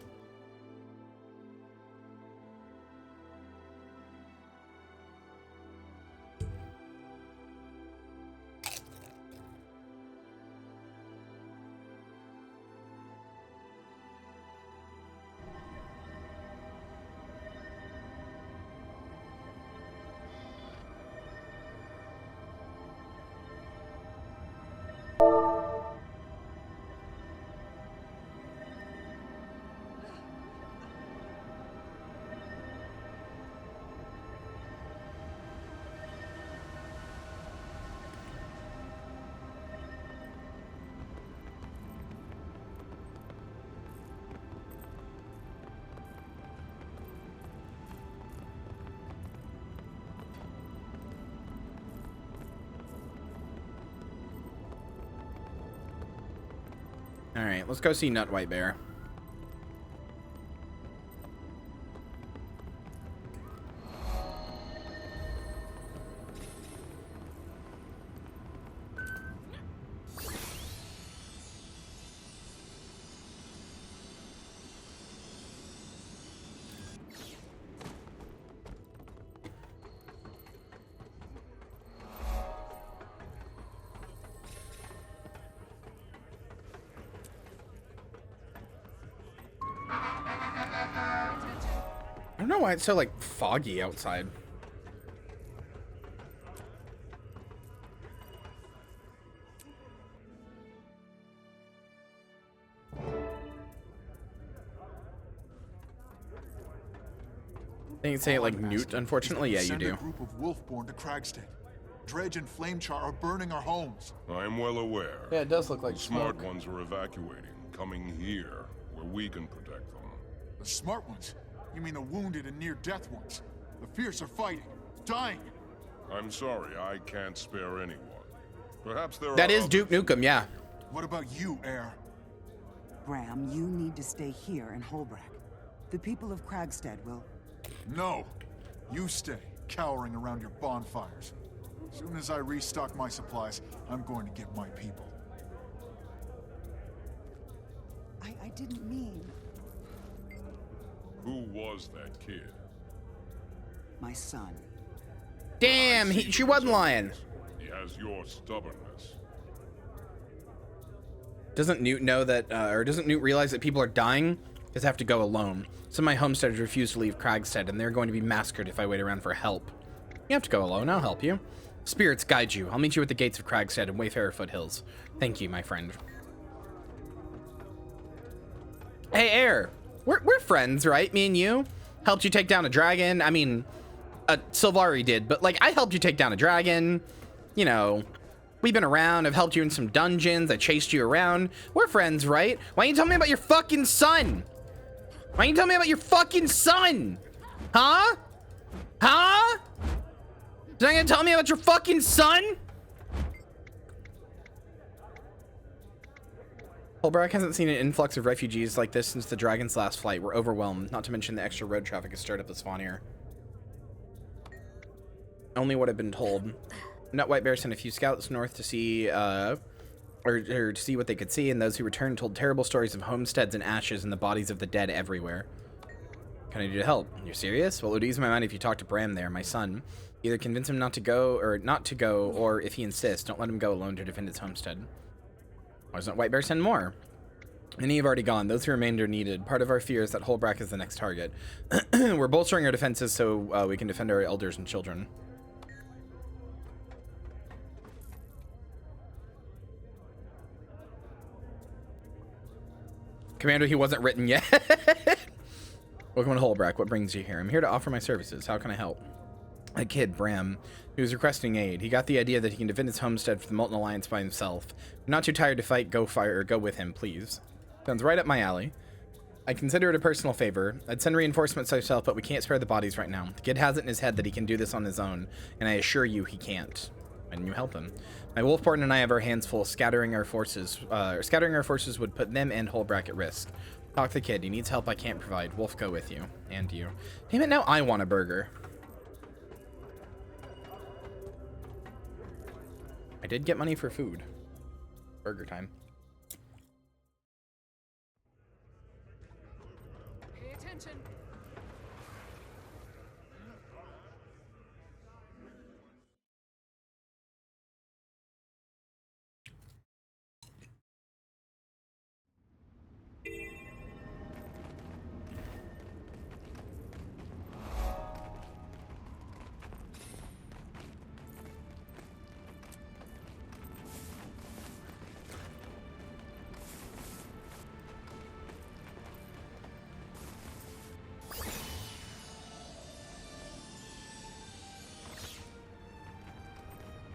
All right, let's go see Nut Whitebear. I don't know why it's so, like, foggy outside. They can say it like Newt, unfortunately. Yeah, you do. A group of Wolfborn to Cragstead. Dredge and Flamechar are burning our homes. I'm well aware. Yeah, it does look like The smart smoke. ones are evacuating, coming here, where we can protect them. The smart ones? You mean the wounded and near-death ones? The fierce are fighting, dying. I'm sorry, I can't spare anyone. Perhaps there That are is Duke others. Nukem, yeah. What about you, Heir? Bram, you need to stay here in Holbrack. The people of Kragstead will... No! You stay, cowering around your bonfires. Soon as I restock my supplies, I'm going to get my people. I didn't mean... Who was that kid? my son. Damn, she wasn't lying. He has your stubbornness. Doesn't Newt know that, or doesn't Newt realize that people are dying? Because I have to go alone. Some of my homesteaders refuse to leave Kragstead, and they're going to be massacred if I wait around for help. You have to go alone. I'll help you. Spirits guide you. I'll meet you at the gates of Kragstead and Wayfarer Foothills. Thank you, my friend. Hey, Air. We're friends, right? Me and you helped you take down a dragon. I mean, Sylvari did, but like I helped you take down a dragon. You know, we've been around. I've helped you in some dungeons. I chased you around. We're friends, right? Why don't you tell me about your fucking son? Why don't you tell me about your fucking son? Huh? Huh? You're not gonna tell me about your fucking son? Holbrack hasn't seen an influx of refugees like this since the Dragon's last flight. We're overwhelmed, not to mention the extra road traffic has stirred up the Svanir. Only what I've been told. Nut White Bear sent a few scouts north to see, or to see what they could see, and those who returned told terrible stories of homesteads and ashes and the bodies of the dead everywhere. Can I do to help? You're serious? Well, it would ease my mind if you talk to Bram there, my son. Either convince him not to go, or if he insists, don't let him go alone to defend his homestead. Why doesn't White Bear send more? Many have already gone. Those who remained are needed. Part of our fear is that Holbrack is the next target. We're bolstering our defenses so we can defend our elders and children. Commander, he wasn't written yet. Welcome to Holbrack. What brings you here? I'm here to offer my services. How can I help? A kid, Bram, he was requesting aid. He got the idea that he can defend his homestead for the Molten Alliance by himself. I'm not too tired to fight. Go with him, please. Sounds right up my alley. I consider it a personal favor. I'd send reinforcements myself, but we can't spare the bodies right now. The kid has it in his head that he can do this on his own, and I assure you he can't. Why didn't you help him? My wolf partner and I have our hands full. Scattering our forces would put them and Holbrack at risk. Talk to the kid. He needs help I can't provide. Wolf, go with you. And you. Damn it, now I want a burger. I did get money for food. Burger time. Pay attention.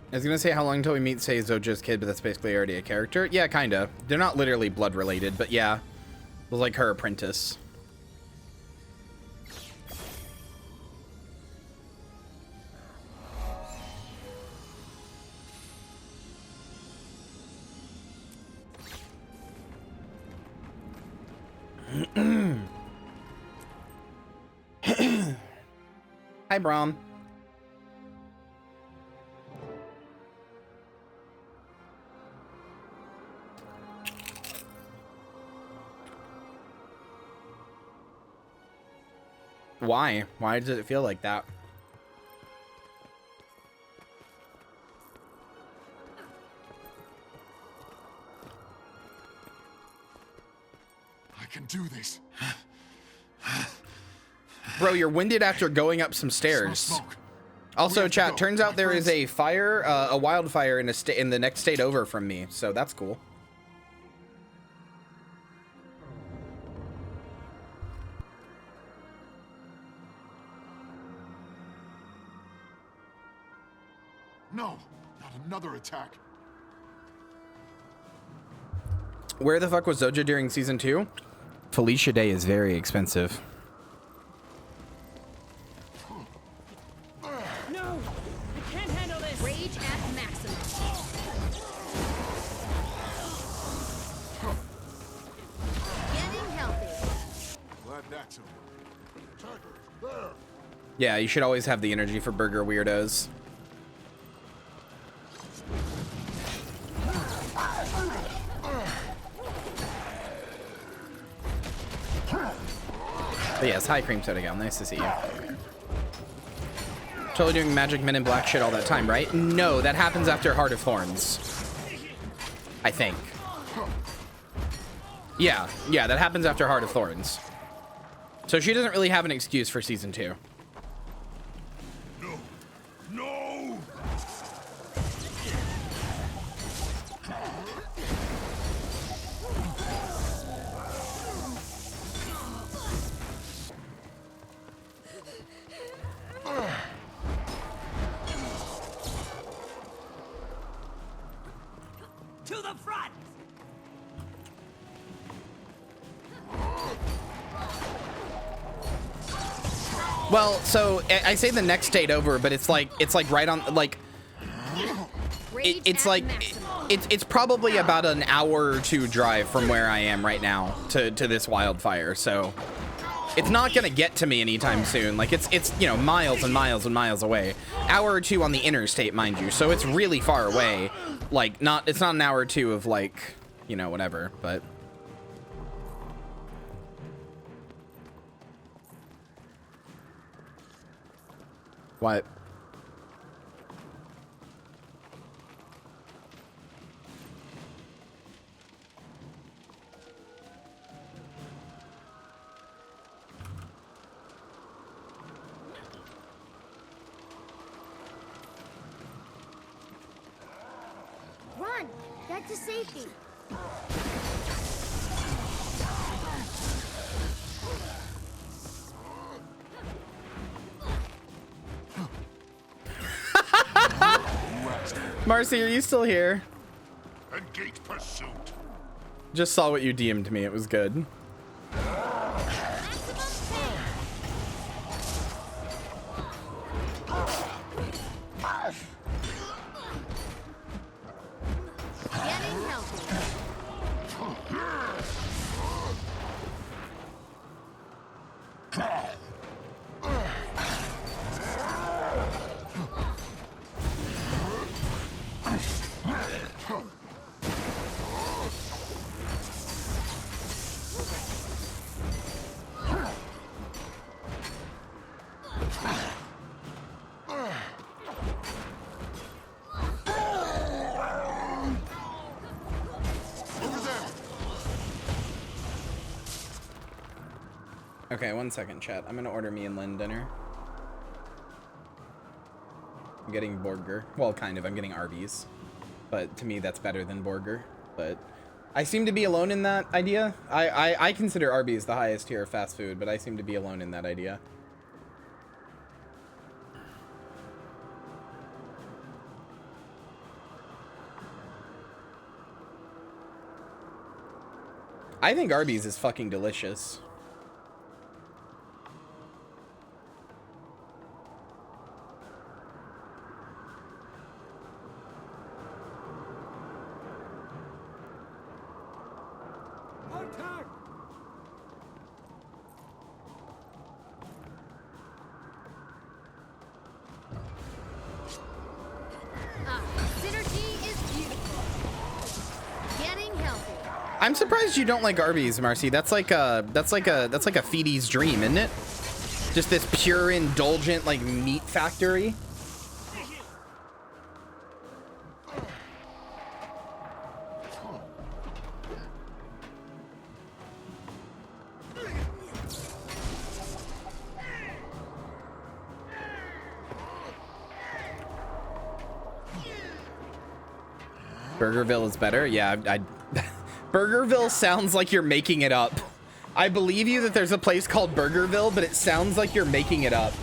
I was gonna say how long until we meet, say, Zoja's kid, but that's basically already a character. Yeah, kinda. They're not literally blood related, but yeah. It was like her apprentice. Hi, Brom. Why? Why does it feel like that? I can do this. Bro, you're winded after going up some stairs. Smoke. Also, chat, turns out there is a fire, a wildfire in the next state over from me, so that's cool. No, not another attack. Where the fuck was Zoja during season 2? Felicia Day is very expensive. No! I can't handle this! Rage at maximum. Yeah, you should always have the energy for burger weirdos. But yes, hi Cream Soda Gal, nice to see you. Totally doing magic men in black shit all that time, right? No, that happens after Heart of Thorns. I think. Yeah, that happens after Heart of Thorns. So she doesn't really have an excuse for season 2. No! No! To the front! Well, so I say the next state over, but it's like right on, like it's probably about an hour or 2 drive from where I am right now to this wildfire. So it's not gonna get to me anytime soon. Like it's you know, miles and miles and miles away. Hour or 2 on the interstate, mind you. So it's really far away. Like it's not an hour or 2 of like, you know, whatever, but. What? Run! Get to safety! Marcy, are you still here? Engage pursuit. Just saw what you DM'd me. It was good. Getting healthy. Okay, 1 second, chat. I'm gonna order me and Lynn dinner. I'm getting burger. Well, kind of. I'm getting Arby's. But to me, that's better than burger. But I seem to be alone in that idea. I consider Arby's the highest tier of fast food, but I seem to be alone in that idea. I think Arby's is fucking delicious. Synergy is beautiful. Getting healthy. I'm surprised you don't like Arby's, Marcy. That's like a feedie's dream, isn't it? Just this pure, indulgent, like, meat factory. Burgerville is better? Yeah, Burgerville sounds like you're making it up. I believe you that there's a place called Burgerville, but it sounds like you're making it up.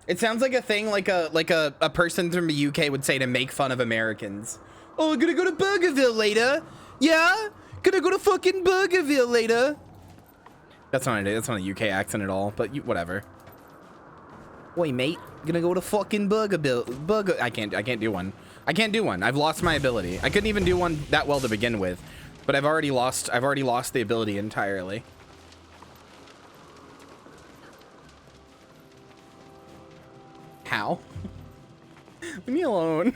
It sounds like a thing like a person from the UK would say to make fun of Americans. Oh, I'm gonna go to Burgerville later. Yeah? Gonna go to fucking Burgerville later. That's not a UK accent at all, but whatever. Wait, mate. Gonna go to fucking Burgerville. I can't do one. I can't do one. I've lost my ability. I couldn't even do one that well to begin with, but I've already lost the ability entirely. How? Leave me alone.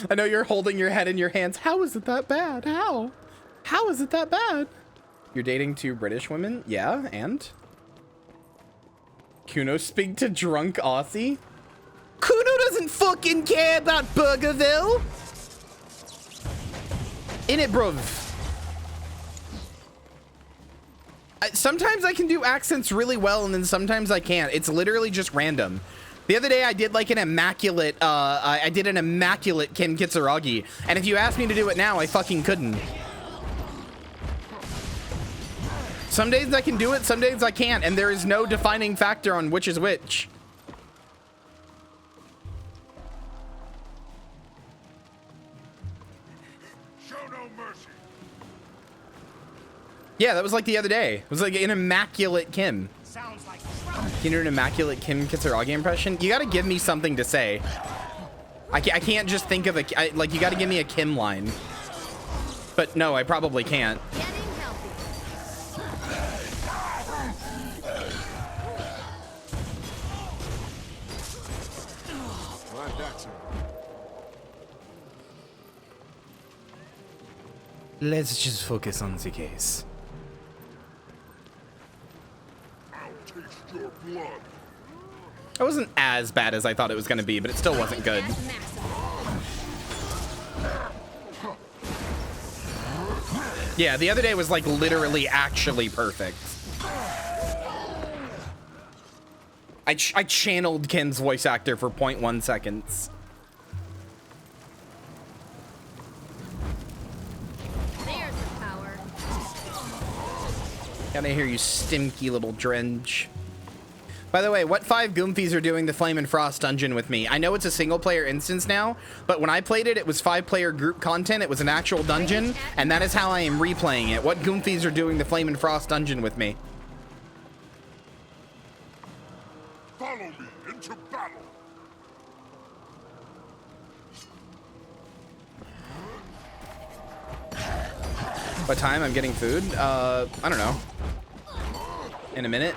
I know you're holding your head in your hands. How is it that bad? How? How is it that bad? You're dating 2 British women? Yeah, and? Kuno speak to drunk Aussie? Kuno doesn't fucking care about Burgerville! In it, bruv. Sometimes I can do accents really well, and then sometimes I can't. It's literally just random. The other day I did like an immaculate, I did an immaculate Kim Kitsuragi, and if you asked me to do it now, I fucking couldn't. Some days I can do it, some days I can't, and there is no defining factor on which is which. Show no mercy. Yeah, that was like the other day. It was like an immaculate Kim. Sounds like Can you do an immaculate Kim Kitsuragi impression? You gotta give me something to say. I can't just think of like, you gotta give me a Kim line. But no, I probably can't. Getting healthy. Glad that's it. Let's just focus on the case. I'll taste your blood. It wasn't as bad as I thought it was gonna be, but it still wasn't good. That's massive. Yeah, the other day was like literally actually perfect. I channeled Kim's voice actor for 0.1 seconds. There's the power. Gotta hear you stinky little drench. By the way, what 5 Goomfies are doing the Flame and Frost dungeon with me? I know it's a single player instance now, but when I played it, it was 5-player group content. It was an actual dungeon, and that is how I am replaying it. What Goomfies are doing the Flame and Frost dungeon with me? Follow me into battle. What time? I'm getting food? I don't know. In a minute.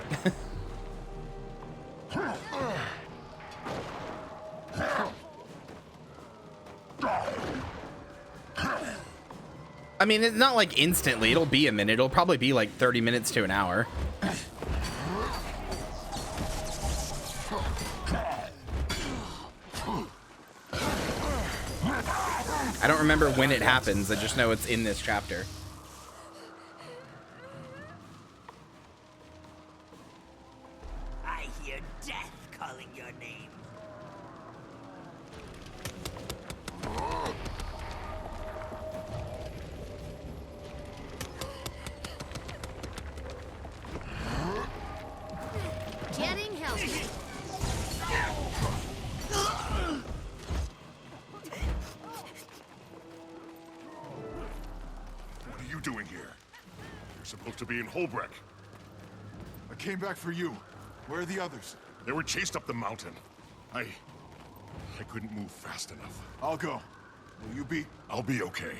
I mean, it's not like instantly. It'll be a minute. It'll probably be like 30 minutes to an hour. I don't remember when it happens. I just know it's in this chapter. I hear death calling your name. Getting healthy. What are you doing here? You're supposed to be in Holbrook. I came back for you. Where are the others? They were chased up the mountain. I couldn't move fast enough. I'll go. Will you be? I'll be okay.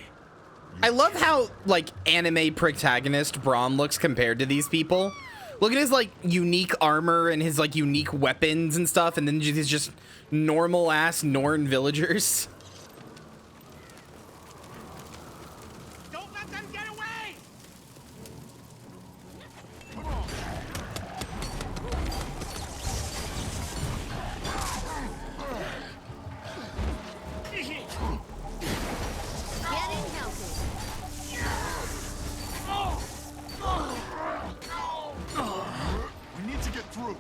I love how, like, anime protagonist Braum looks compared to these people. Look at his, like, unique armor and his, like, unique weapons and stuff, and then he's just normal-ass Norn villagers. Don't let them get away! Getting healthy. We need to get through.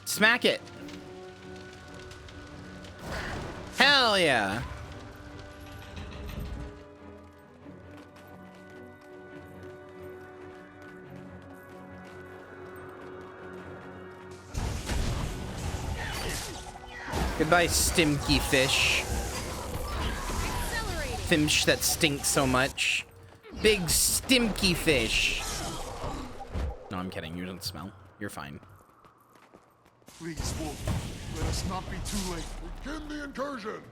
Smack it. Hell yeah. Goodbye, stinky fish. Fish that stinks so much. Big stinky fish. No, I'm kidding. You don't smell. You're fine. Please, Wolf, let us not be too late. Begin the incursion.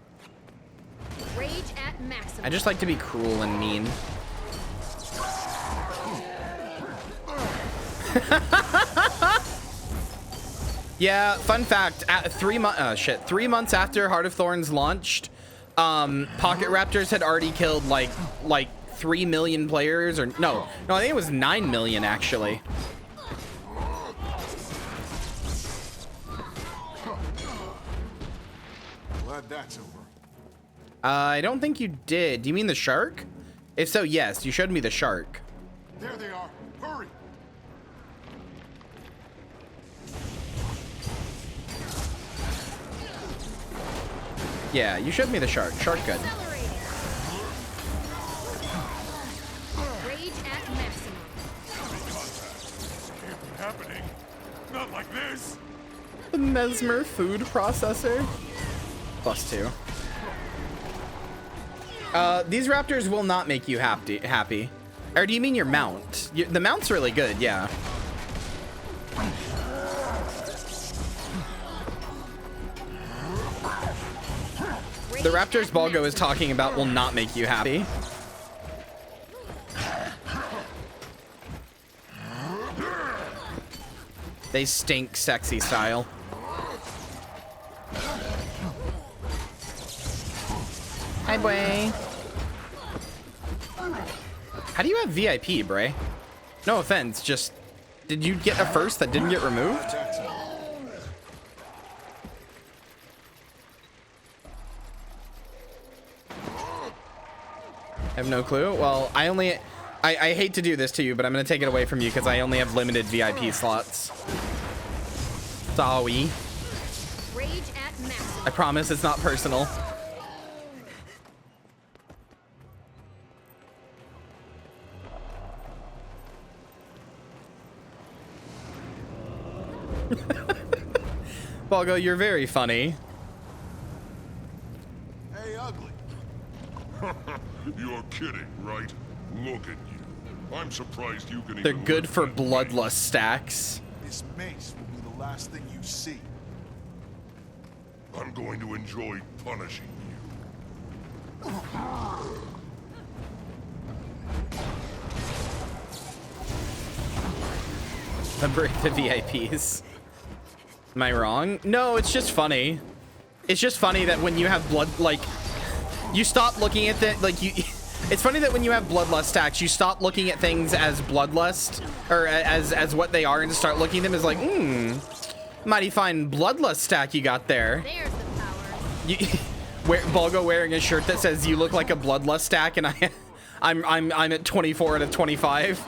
Rage at maximum. I just like to be cruel and mean. Yeah, fun fact, at 3 months after Heart of Thorns launched, Pocket Raptors had already killed like 3 million players, or no, I think it was 9 million actually. Glad that's over. I don't think you did. Do you mean the shark? If so, yes, you showed me the shark. There they are. Hurry. Yeah, you showed me the shark. Shark good. Rage at maximum. Can't be happening. Not like this. The Mesmer food processor. +2. These raptors will not make you happy. Or do you mean your mount? The mount's really good, yeah. The raptors Balgo is talking about will not make you happy. They stink sexy style. Hi, boy. How do you have VIP, Bray? No offense, just... Did you get a first that didn't get removed? I have no clue. Well, I hate to do this to you, but I'm going to take it away from you because I only have limited VIP slots. Sorry. Rage at maximum. I promise it's not personal. Balgo, you're very funny. Hey, ugly. You're kidding, right? Look at you. I'm surprised you can They're even good lift for that bloodlust stacks. This mace will be the last thing you see. I'm going to enjoy punishing you. Liberate the VIPs. Am I wrong? No, it's just funny. It's just funny that when you have blood, like, you stop looking at the, like, you... It's funny that when you have bloodlust stacks, you stop looking at things as bloodlust, or as what they are, and start looking at them as like, mighty fine bloodlust stack you got there. There's the power. Balgo wearing a shirt that says you look like a bloodlust stack, and I'm at 24 out of 25.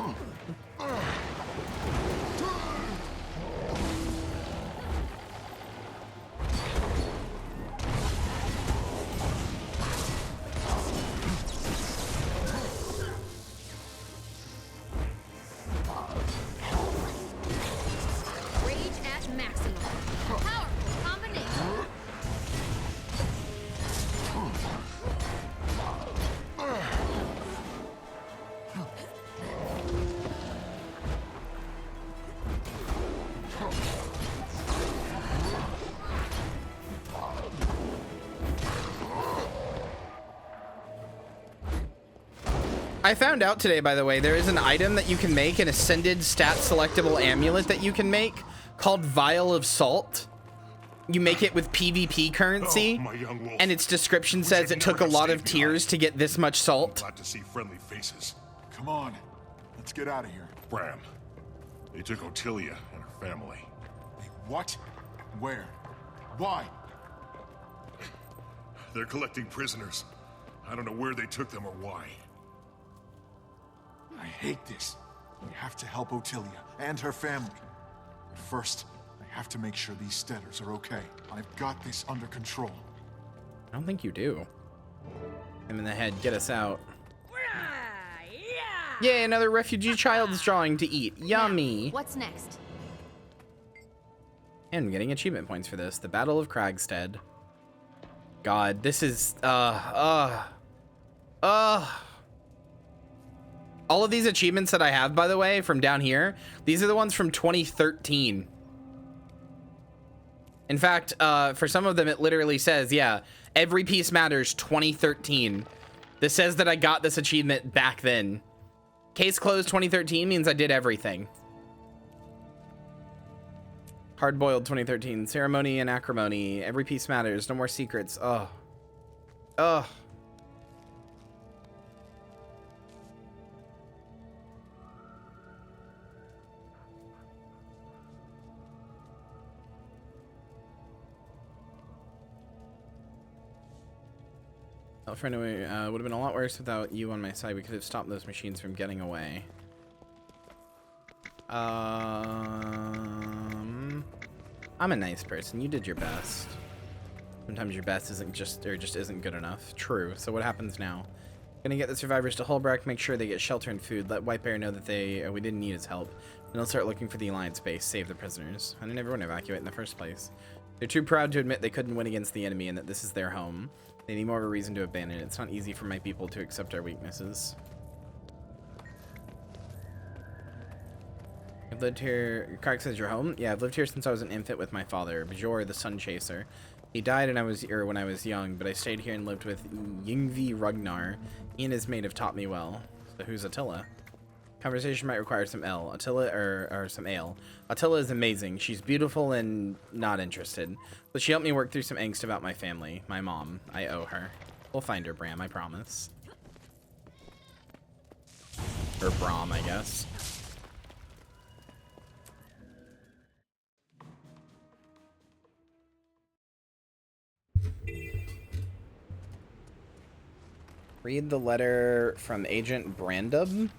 I found out today, by the way, there is an item that you can make, an ascended stat selectable amulet that you can make called Vial of Salt. You make it with PvP currency, and its description says it took a lot of tears to get this much salt. Glad to see friendly faces. Come on, let's get out of here. Bram, they took Otilia and her family. Wait, what? Where? Why? They're collecting prisoners. I don't know where they took them or why. I hate this. We have to help Otilia and her family. But first, I have to make sure these Steaders are okay. I've got this under control. I don't think you do. Him in the head, get us out. Yay, another refugee child's drawing to eat. Yummy. What's next? And I'm getting achievement points for this. The Battle of Kragstead. God, this is all of these achievements that I have, by the way, from down here, these are the ones from 2013. In fact, for some of them, it literally says, yeah, every piece matters 2013. This says that I got this achievement back then. Case closed 2013 means I did everything. Hard-boiled 2013. Ceremony and acrimony. Every piece matters. No more secrets. Oh. Oh. Friend, would have been a lot worse without you on my side. We could have stopped those machines from getting away. I'm a nice person. You did your best. Sometimes your best isn't just isn't good enough. True. So what happens now? Gonna get the survivors to Holbrook, make sure they get shelter and food. Let White Bear know that we didn't need his help. Then I'll start looking for the Alliance base. Save the prisoners. I didn't everyone evacuate in the first place. They're too proud to admit they couldn't win against the enemy and that this is their home. They need more of a reason to abandon it. It's not easy for my people to accept our weaknesses. I've lived here. Kark says you're home? Yeah, I've lived here since I was an infant with my father, Bajor, the Sun Chaser. He died when I was young, but I stayed here and lived with Yngvi Ragnar. He and his mate have taught me well. So who's Attila? Conversation might require some ale. Or some ale. Attila is amazing. She's beautiful and not interested. But she helped me work through some angst about my family. My mom. I owe her. We'll find her, Bram, I promise. Or Brom, I guess. Read the letter from Agent Brandub.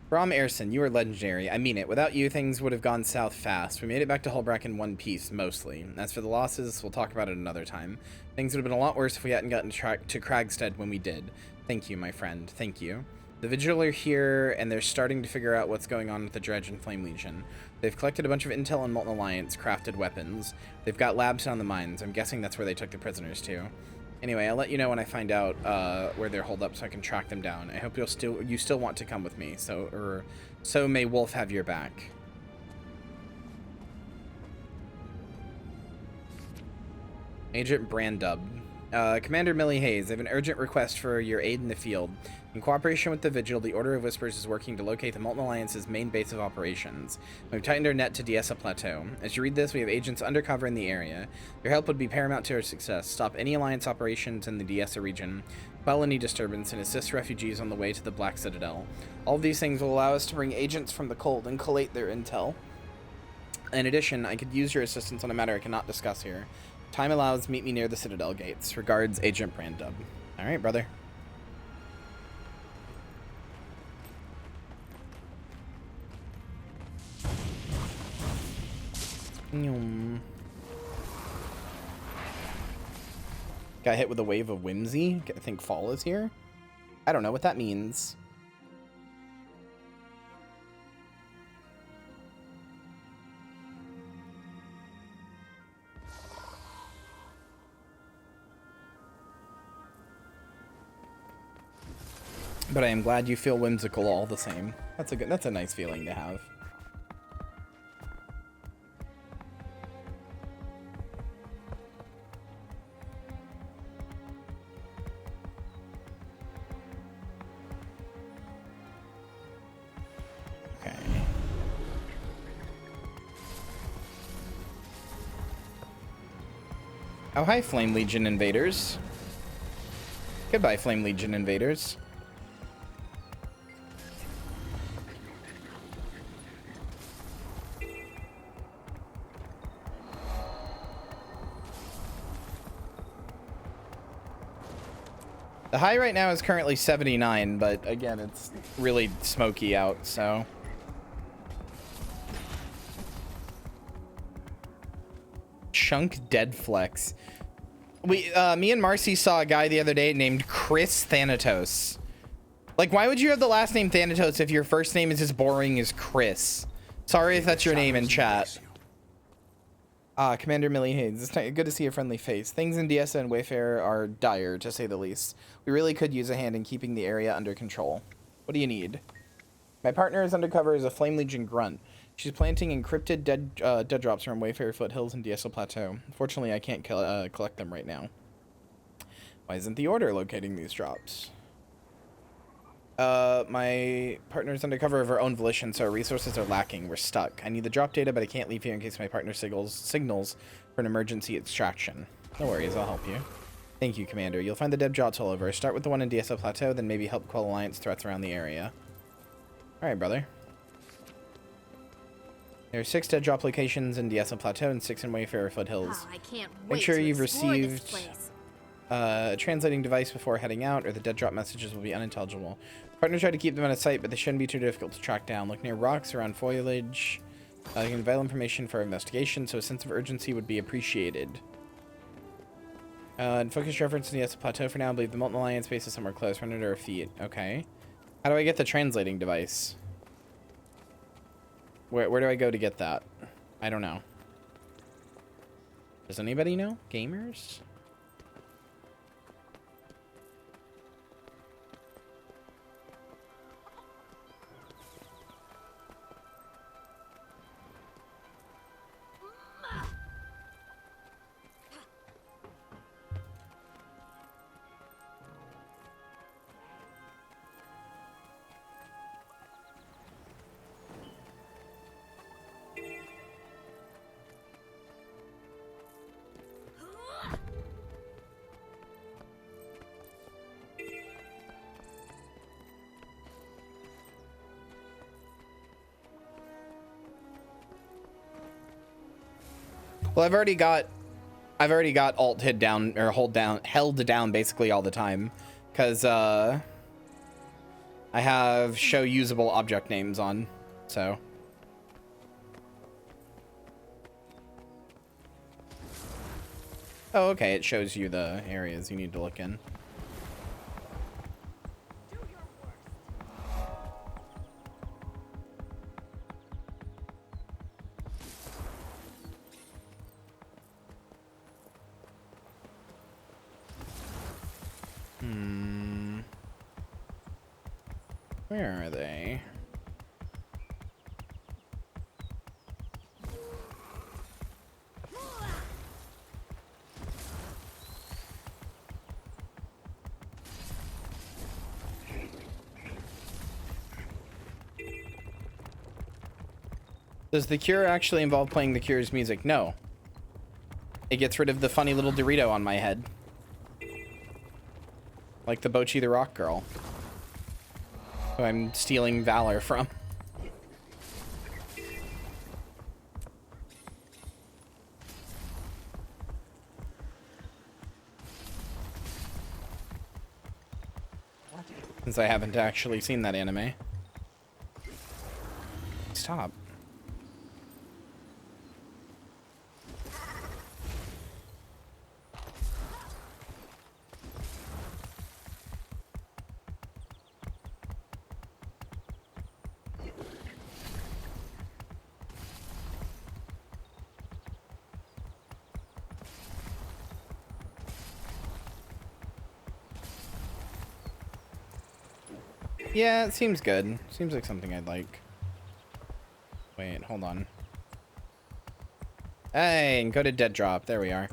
Brom Erson, you are legendary. I mean it. Without you, things would have gone south fast. We made it back to Holbrook in one piece, mostly. As for the losses, we'll talk about it another time. Things would have been a lot worse if we hadn't gotten to Kragstead when we did. Thank you, my friend. Thank you. The Vigil are here, and they're starting to figure out what's going on with the Dredge and Flame Legion. They've collected a bunch of intel on Molten Alliance, crafted weapons. They've got labs on the mines. I'm guessing that's where they took the prisoners to. Anyway, I'll let you know when I find out where they're holed up so I can track them down. I hope you still want to come with me. So may Wolf have your back. Agent Brandub. Commander Millie Hayes, I have an urgent request for your aid in the field. In cooperation with the Vigil, the Order of Whispers is working to locate the Molten Alliance's main base of operations. We've tightened our net to Diessa Plateau. As you read this, we have agents undercover in the area. Your help would be paramount to our success. Stop any Alliance operations in the Diessa region, quell any disturbance, and assist refugees on the way to the Black Citadel. All of these things will allow us to bring agents from the cold and collate their intel. In addition, I could use your assistance on a matter I cannot discuss here. Time allows, meet me near the Citadel gates. Regards, Agent Brandub. All right, brother. Got hit with a wave of whimsy. I think fall is here. I don't know what that means. But I am glad you feel whimsical all the same. That's a nice feeling to have. Okay. Oh, hi, Flame Legion invaders. Goodbye, Flame Legion invaders. The high right now is currently 79, but again, it's really smoky out, so. Chunk Dead Flex. Me and Marcy saw a guy the other day named Kyria Thanatos. Like, why would you have the last name Thanatos if your first name is as boring as Chris? Sorry if that's your name in chat. Commander Millie Hayes, it's good to see a friendly face. Things in DSA and Wayfarer are dire, to say the least. We really could use a hand in keeping the area under control. What do you need? My partner is undercover as a Flame Legion grunt. She's planting encrypted dead drops from Wayfarer foothills and DSO Plateau. Unfortunately, I can't collect them right now. Why isn't the Order locating these drops? My partner's undercover of her own volition, so our resources are lacking. We're stuck. I need the drop data, but I can't leave here in case my partner signals for an emergency extraction. No worries, I'll help you. Thank you, Commander. You'll find the dead drops all over. Start with the one in DSO Plateau, then maybe help quell Alliance threats around the area. Alright, brother. There are 6 dead drop locations in DSO Plateau and 6 in Wayfarer foothills. Oh, I can't wait Make sure to you've explore this received place. a translating device before heading out, or the dead drop messages will be unintelligible. Partners try to keep them out of sight, but they shouldn't be too difficult to track down. Look near rocks, around foliage. You can avail information for investigation, so a sense of urgency would be appreciated. And focus your efforts in the Plateau for now. I believe the Molten Alliance base is somewhere close. Run under our feet. Okay. How do I get the translating device? Where do I go to get that? I don't know. Does anybody know? Gamers? Well, I've already got alt hit down or held down basically all the time, because I have show usable object names on, so. Oh, okay, it shows you the areas you need to look in. Where are they? Does the cure actually involve playing the cure's music? No. It gets rid of the funny little Dorito on my head. Like the Bochi the Rock Girl, who I'm stealing valor from. Since I haven't actually seen that anime. Stop. Yeah, it seems good. Seems like something I'd like. Wait, hold on. Hey, and go to dead drop. There we are.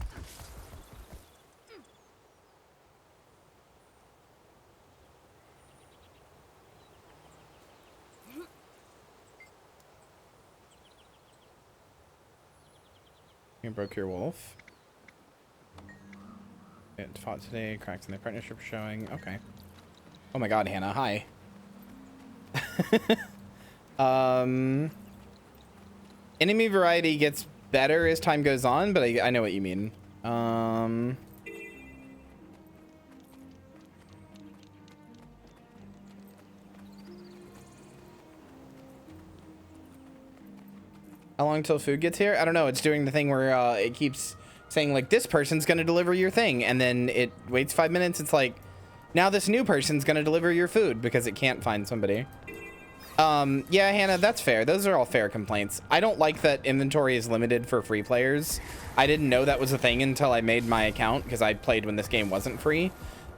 You broke your wolf. It fought today. Cracks in their partnership showing. Okay. Oh my god, Hannah. Hi. Enemy variety gets better as time goes on, but I know what you mean. How long till food gets here? I don't know. It's doing the thing where it keeps saying like, this person's gonna deliver your thing, and then it waits 5 minutes. It's like, now this new person's gonna deliver your food, because it can't find somebody. Yeah, Hannah, that's fair. Those are all fair complaints. I don't like that inventory is limited for free players. I didn't know that was a thing until I made my account, because I played when this game wasn't free.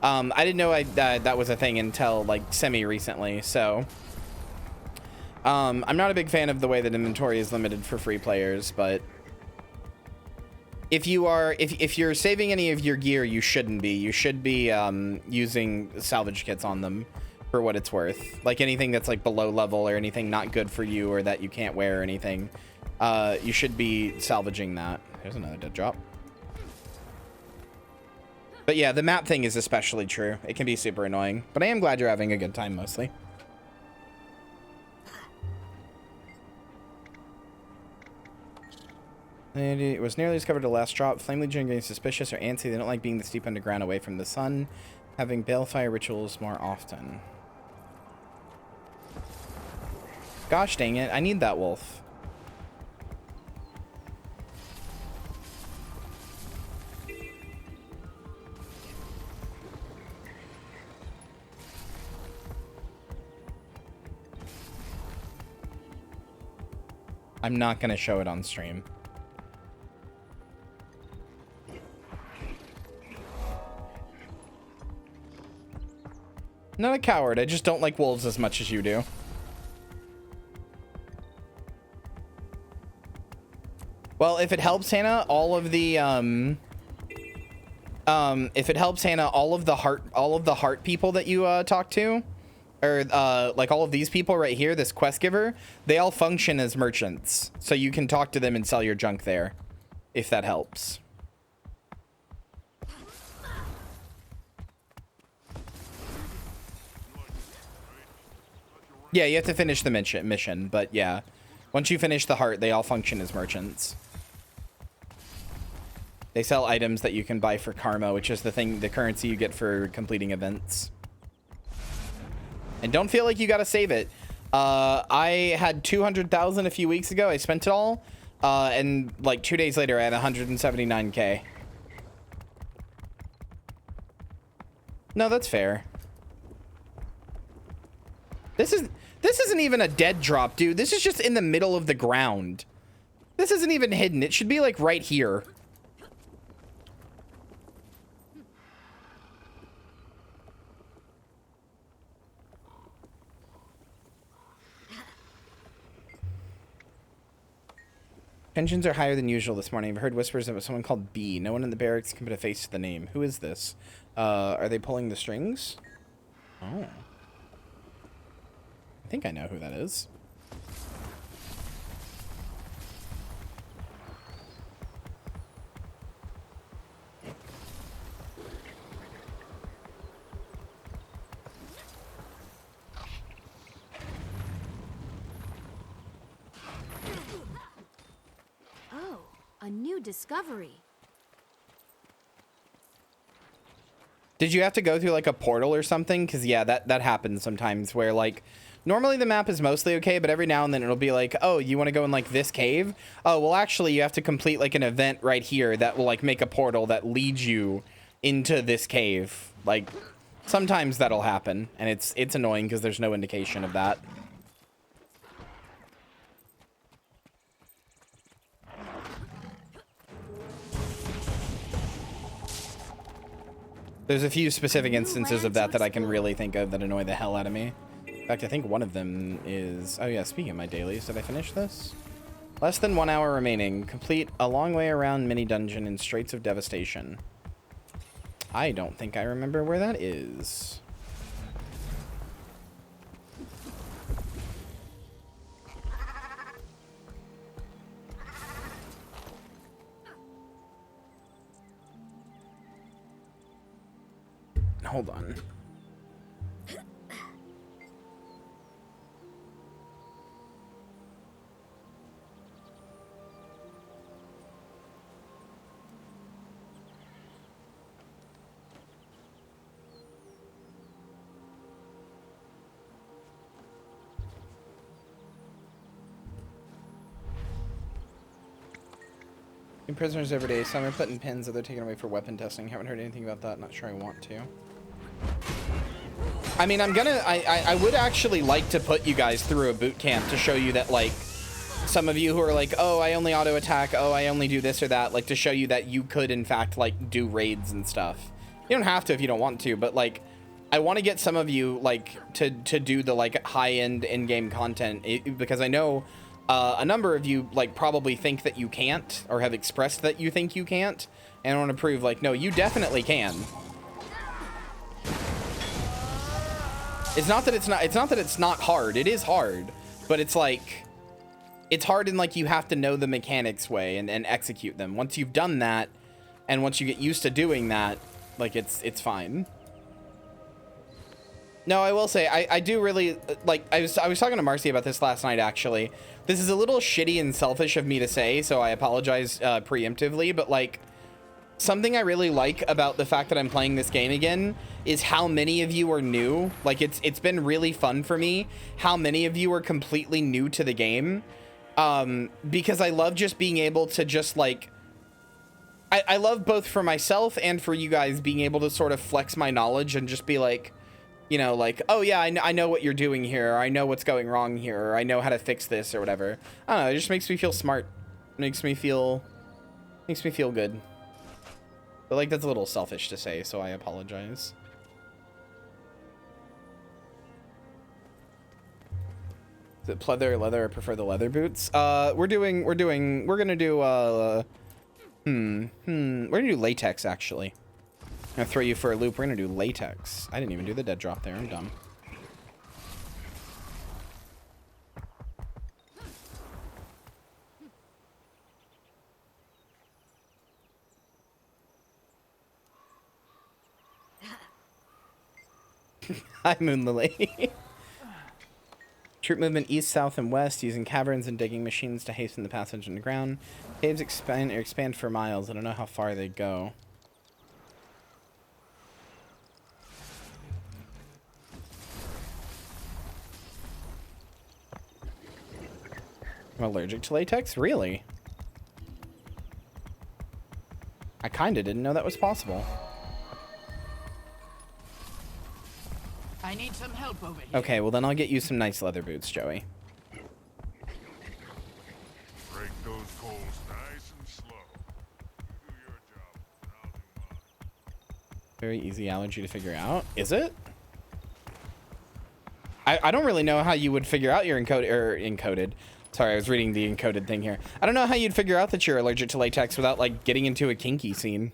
I didn't know that was a thing until like semi-recently, so I'm not a big fan of the way that inventory is limited for free players, but if you're saving any of your gear, you shouldn't be. You should be using salvage kits on them for what it's worth. Like anything that's like below level or anything not good for you or that you can't wear or anything, you should be salvaging that. There's another dead drop. But yeah, the map thing is especially true. It can be super annoying, but I am glad you're having a good time mostly. And it was nearly discovered the last drop. Flame Legion getting suspicious or antsy. They don't like being this deep underground away from the sun. Having balefire rituals more often. Gosh dang it, I need that wolf. I'm not gonna show it on stream. Not a coward, I just don't like wolves as much as you do. Well, if it helps, Hannah, all of the if it helps, Hannah, all of the heart people that you talk to, or like all of these people right here, this quest giver, they all function as merchants, so you can talk to them and sell your junk there, if that helps. Yeah, you have to finish the mission, but yeah, once you finish the heart, they all function as merchants. They sell items that you can buy for karma, which is the currency you get for completing events. And don't feel like you gotta save it. I had 200,000 a few weeks ago. I spent it all, and like 2 days later, I had 179K. No, that's fair. This isn't even a dead drop, dude. This is just in the middle of the ground. This isn't even hidden. It should be like right here. Tensions are higher than usual this morning. I've heard whispers of someone called B. No one in the barracks can put a face to the name. Who is this? Are they pulling the strings? Oh. I think I know who that is. A new discovery. Did you have to go through like a portal or something? Because yeah, that happens sometimes where like normally the map is mostly okay, but every now and then it'll be like, oh, you want to go in like this cave? Oh, well, actually you have to complete like an event right here that will like make a portal that leads you into this cave. Like sometimes that'll happen, and it's annoying because there's no indication of that. There's a few specific instances of that I can really think of that annoy the hell out of me. In fact, I think one of them is... Oh yeah, speaking of my dailies, did I finish this? Less than 1 hour remaining. Complete a long way around mini dungeon in Straits of Devastation. I don't think I remember where that is. Hold on. Prisoners every day. Some are put in pens, others taken away for weapon testing. Haven't heard anything about that. Not sure I want to. I mean, I would actually like to put you guys through a boot camp to show you that, like, some of you who are like, oh, I only auto attack, oh, I only do this or that, like, to show you that you could, in fact, like, do raids and stuff. You don't have to if you don't want to, but, like, I want to get some of you, like, to do the, like, high-end in-game content, because I know a number of you, like, probably think that you can't, or have expressed that you think you can't, and I want to prove, like, no, you definitely can. It's not that it's not hard. It is hard, but it's like, it's hard in, like, you have to know the mechanics way and execute them. Once you've done that, and once you get used to doing that, like, it's fine. No, I will say, I do really, like, I was talking to Marcy about this last night, actually. This is a little shitty and selfish of me to say, so I apologize preemptively, but, like, something I really like about the fact that I'm playing this game again is how many of you are new. Like, it's been really fun for me how many of you are completely new to the game. Because I love just being able to just, like, I love both for myself and for you guys being able to sort of flex my knowledge and just be like, you know, like, oh yeah, I know what you're doing here, or I know what's going wrong here, or I know how to fix this or whatever. I don't know, it just makes me feel smart. It makes me feel good. But, like, that's a little selfish to say, so I apologize. Is it pleather or leather? I prefer the leather boots. We're gonna do latex, actually. I'm gonna throw you for a loop. We're gonna do latex. I didn't even do the dead drop there. I'm dumb. Hi, Moon Lily. Troop movement east, south, and west using caverns and digging machines to hasten the passage underground. Caves expand for miles. I don't know how far they go. I'm allergic to latex? Really? I kinda didn't know that was possible. I need some help over here. Okay, well then I'll get you some nice leather boots, Joey. Break those coals nice and slow. You do your job, and I'll do mine. Very easy allergy to figure out. Is it? I don't really know how you would figure out you're encoded. Sorry, I was reading the encoded thing here. I don't know how you'd figure out that you're allergic to latex without, like, getting into a kinky scene.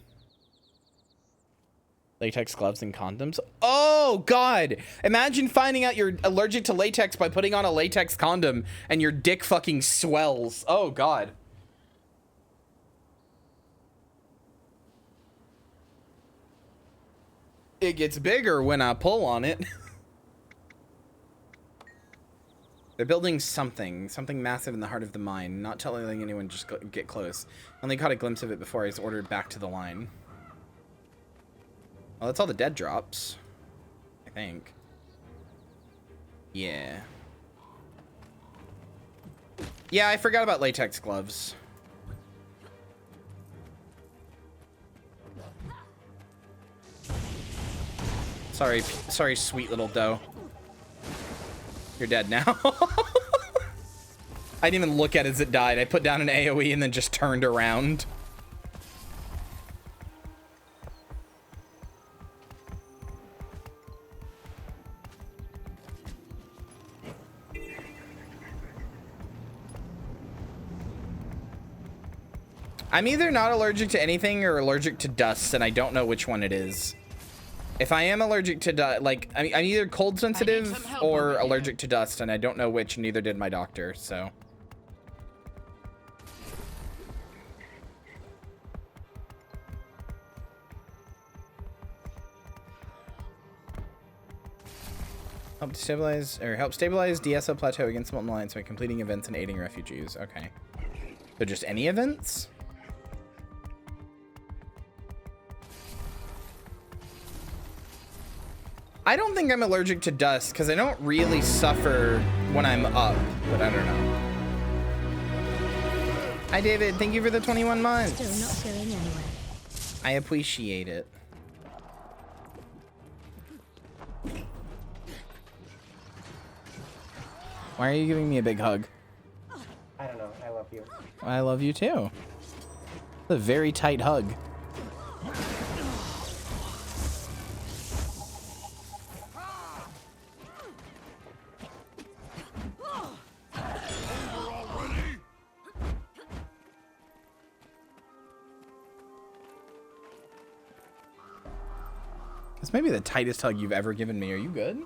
Latex gloves and condoms. Oh, God. Imagine finding out you're allergic to latex by putting on a latex condom and your dick fucking swells. Oh, God. It gets bigger when I pull on it. They're building something massive in the heart of the mine. Not telling anyone, just get close. Only caught a glimpse of it before I was ordered back to the line. Well, that's all the dead drops, I think. Yeah. Yeah, I forgot about latex gloves. Sorry, sweet little doe. You're dead now. I didn't even look at it as it died. I put down an AoE and then just turned around. I'm either not allergic to anything or allergic to dust, and I don't know which one it is. If I am allergic to dust, like, I'm either cold sensitive or allergic to dust, and I don't know which, neither did my doctor, so. Help stabilize DSO plateau against molten alliance by completing events and aiding refugees. Okay. So just any events? I don't think I'm allergic to dust because I don't really suffer when I'm up, but I don't know. Hi, David. Thank you for the 21 months. Still not going anywhere. I appreciate it. Why are you giving me a big hug? I don't know. I love you. I love you too. It's a very tight hug. This may be the tightest hug you've ever given me. Are you good?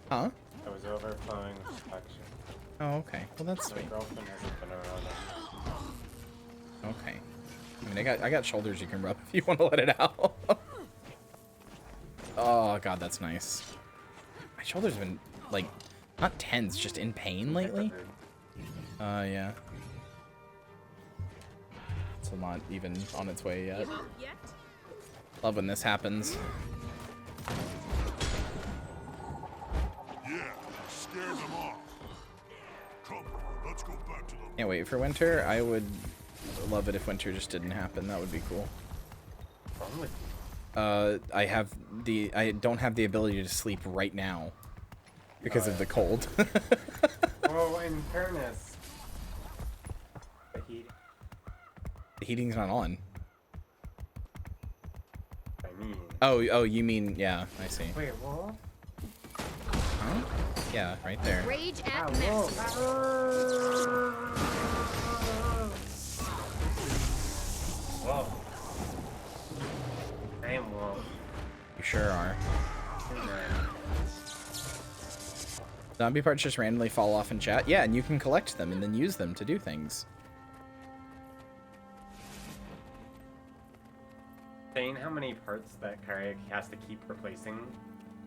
Huh? I was overflowing with affection. Oh, okay. Well, that's My sweet. girlfriend hasn't been around. Okay. I mean, I got shoulders you can rub if you want to let it out. Oh god, that's nice. My shoulders have been like not tense, just in pain lately. Yeah. It's not even on its way yet. Love when this happens. Yeah, scare them off. Come on, let's go back to the... Can't wait for winter. I would love it if winter just didn't happen. That would be cool. What's wrong with you? I don't have the ability to sleep right now because of the cold. Well, in fairness, the heat. The heating's not on. I mean. Oh, you mean, yeah, I see. Wait, what? Huh? Yeah, right there. Rage at Whoa. Whoa. I am whoa. You sure are. Zombie parts just randomly fall off in chat. Yeah, and you can collect them and then use them to do things. Saying how many parts that Kyria has to keep replacing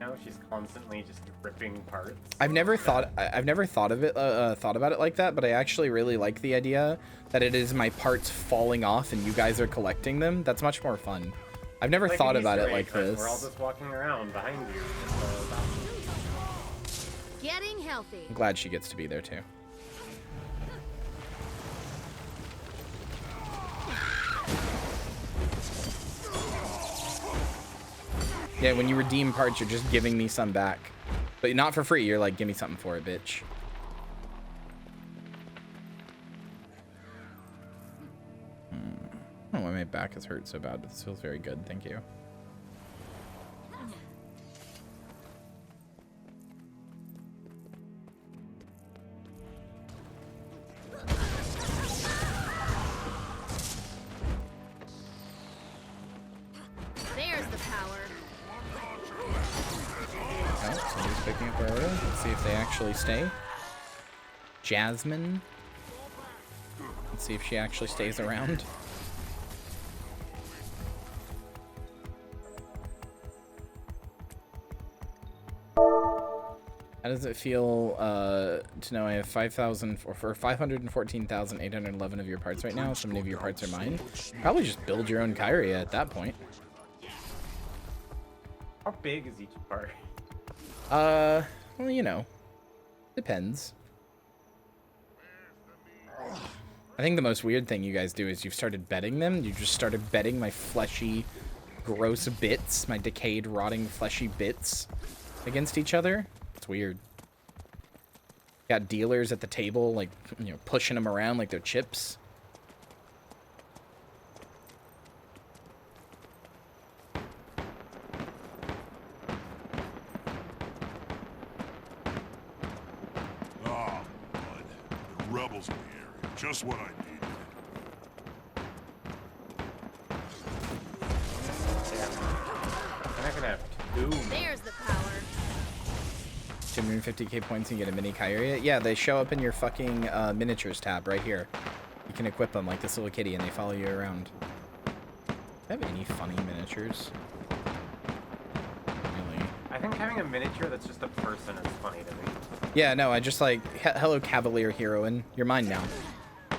now, she's constantly just ripping parts. I've never thought of it thought about it like that, but I actually really like the idea that it is my parts falling off and you guys are collecting them. That's much more fun. I've never thought about it like this. We're all just walking around behind you. Getting healthy. I'm glad she gets to be there too. Yeah, when you redeem parts, you're just giving me some back. But not for free. You're like, give me something for it, bitch. I don't know why my back has hurt so bad, but this feels very good. Thank you. There's the power. Oh, somebody's picking up our order. Let's see if they actually stay. Jasmine. Let's see if she actually stays around. How does it feel to know I have 514,811 of your parts right now? So many of your parts are mine. Probably just build your own Kyria at that point. How big is each part? Well, you know, depends. I think the most weird thing you guys do is you've started betting them. You just started betting my fleshy, gross bits, my decayed, rotting, fleshy bits against each other. It's weird. Got dealers at the table, like, you know, pushing them around like they're chips. Ah, bud. The rebels in the area. Just what I needed. I'm not gonna have two. There's the power. 250k points and you get a mini Kyria. Yeah, they show up in your fucking miniatures tab right here. You can equip them like this little kitty and they follow you around. Do I have any funny miniatures? Really? I think having a miniature that's just a person is funny to me. Yeah, no, I just like, hello Cavalier Heroine. You're mine now.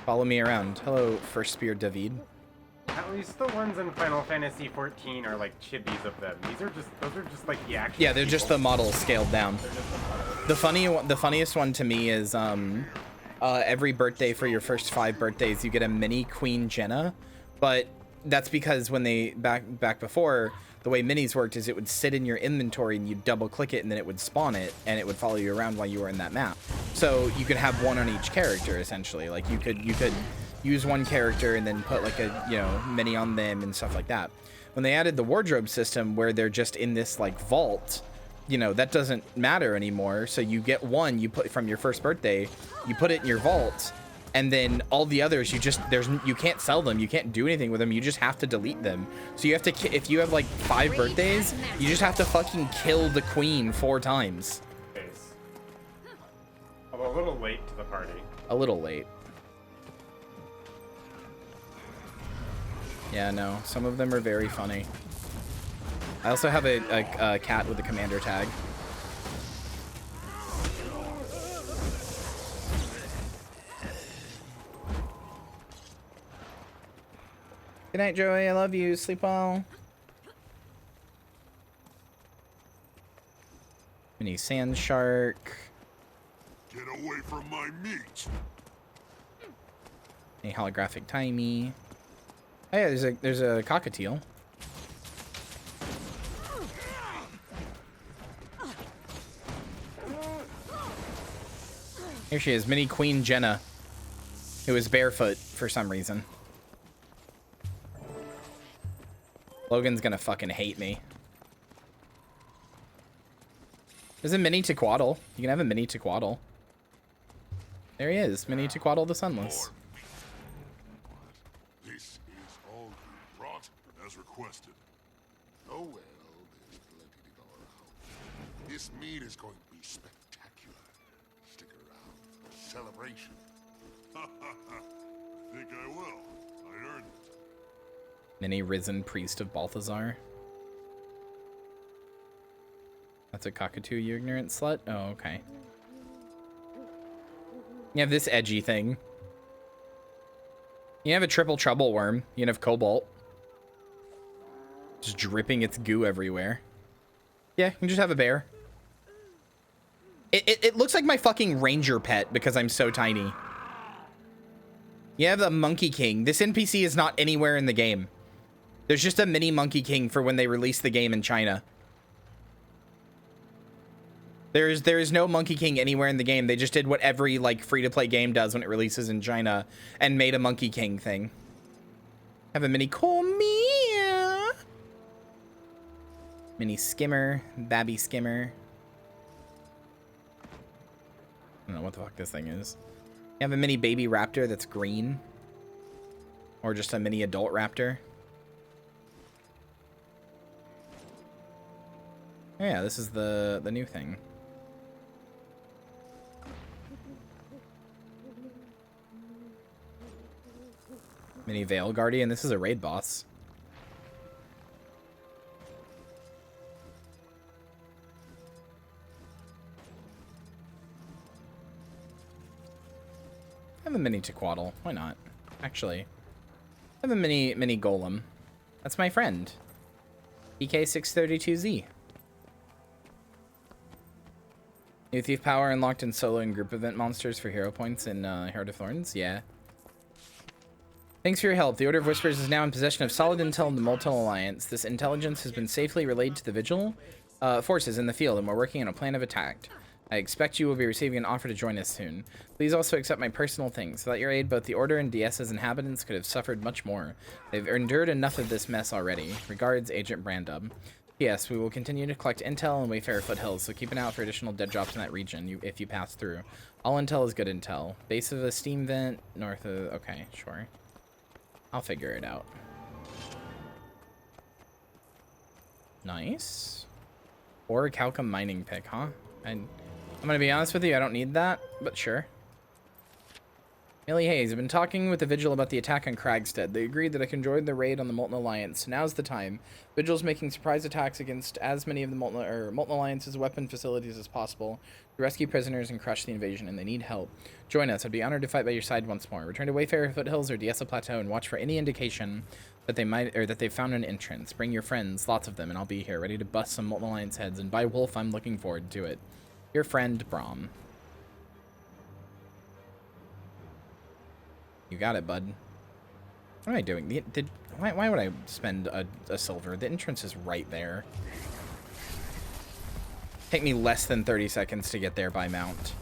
Follow me around. Hello First Spear David. At least the ones in Final Fantasy 14 are like chibis of them. Those are just like the actual Yeah, they're just the people. models scaled down. They're just The funniest one to me is every birthday for your first 5 birthdays you get a mini Queen Jenna, but that's because when they back before the way minis worked is it would sit in your inventory and you'd double click it and then it would spawn it and it would follow you around while you were in that map. So you could have one on each character essentially. Like you could use one character and then put like a, you know, mini on them and stuff like that. When they added the wardrobe system where they're just in this like vault, you know, that doesn't matter anymore. So you get one, you put from your first birthday, you put it in your vault, and then all the others, you can't sell them, you can't do anything with them, you just have to delete them. So you have to, if you have like 5 birthdays, you just have to fucking kill the queen 4 times. I'm a little late to the party. A little late. Yeah, no, some of them are very funny. I also have a cat with a commander tag. Good night, Joey. I love you. Sleep well. Mini sand shark. Get away from my meat. A holographic timey. Oh yeah, there's a cockatiel. Here she is, mini Queen Jenna, who is barefoot for some reason. Logan's gonna fucking hate me. There's a mini Tequaddle. You can have a mini Tequaddle. There he is, mini Tequaddle the Sunless. This is all you brought as requested. Oh well, there's plenty to go around. This meat is going to be spectacular. Stick around for a celebration. I think I will. I earned it. Mini Risen Priest of Balthazar. That's a cockatoo, you ignorant slut? Oh, okay. You have this edgy thing. You have a triple trouble worm. You can have Cobalt. Just dripping its goo everywhere. Yeah, you can just have a bear. It looks like my fucking ranger pet because I'm so tiny. You have the Monkey King. This NPC is not anywhere in the game. There's just a mini Monkey King for when they release the game in China. There is no Monkey King anywhere in the game. They just did what every like free-to-play game does when it releases in China and made a Monkey King thing. Have a mini Cormia. Mini Skimmer, Babby Skimmer. I don't know what the fuck this thing is. You have a mini baby raptor that's green. Or just a mini adult raptor. Oh yeah, this is the new thing. Mini Veil Guardian. This is a raid boss. I have a mini Tequaddle. Why not? Actually, I have a mini Golem. That's my friend. EK632Z. New Thief Power unlocked in solo and group event monsters for hero points in Heart of Thorns. Yeah. Thanks for your help. The Order of Whispers is now in possession of solid intel in the Molten Alliance. This intelligence has been safely relayed to the Vigil forces in the field, and we're working on a plan of attack. I expect you will be receiving an offer to join us soon. Please also accept my personal thanks. Without your aid, both the Order and DS's inhabitants could have suffered much more. They've endured enough of this mess already. Regards, Agent Brandub. Yes, we will continue to collect intel in Wayfarer Foothills, so keep an eye out for additional dead drops in that region if you pass through. All intel is good intel. Base of a steam vent, north of... Okay, sure. I'll figure it out. Nice. Or a Calcum mining pick, huh? I'm gonna be honest with you, I don't need that, but sure. Millie Hayes, I've been talking with the Vigil about the attack on Kragstead. They agreed that I can join the raid on the Molten Alliance. Now's the time. Vigil's making surprise attacks against as many of the Molten Alliance's weapon facilities as possible to rescue prisoners and crush the invasion, and they need help. Join us. I'd be honored to fight by your side once more. Return to Wayfarer Foothills or Diesa Plateau and watch for any indication that they've found an entrance. Bring your friends, lots of them, and I'll be here, ready to bust some Molten Alliance heads. And by Wolf, I'm looking forward to it. Your friend, Brahm. You got it, bud. What am I doing? Why would I spend a silver? The entrance is right there. Take me less than 30 seconds to get there by mount.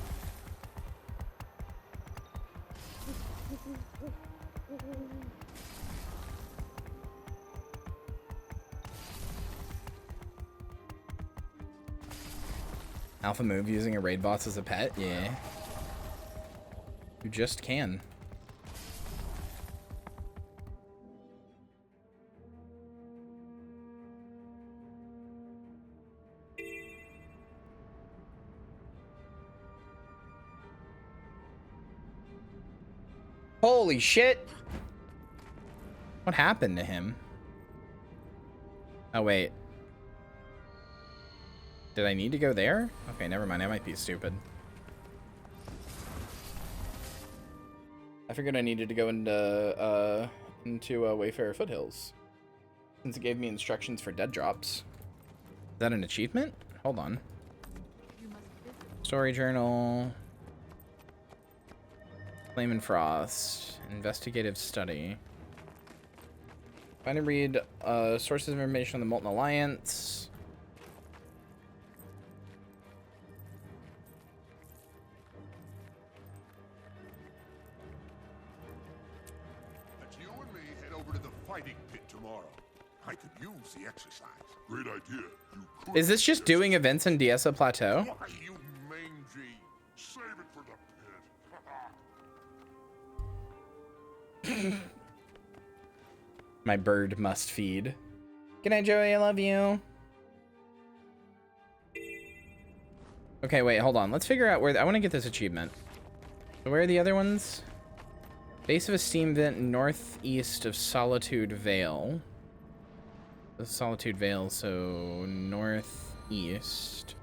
Alpha move using a raid boss as a pet? Yeah. You just can. Holy shit! What happened to him? Oh, wait. Did I need to go there? Okay, never mind. I might be stupid. I figured I needed to go into Wayfarer Foothills, since it gave me instructions for dead drops. Is that an achievement? Hold on. Story journal. Flame and Frost. Investigative study. Find and read sources of information on the Molten Alliance. You and me head over to the fighting pit tomorrow. I could use the exercise. Great idea. You could. Is this just doing events in Diesa Plateau? Why, you mangy. Save it for the pit. My bird must feed. Good night, Joey. I love you. Okay, wait, hold on. Let's figure out where... I want to get this achievement. So where are the other ones? Base of a steam vent northeast of Solitude Vale. The Solitude Vale, so northeast.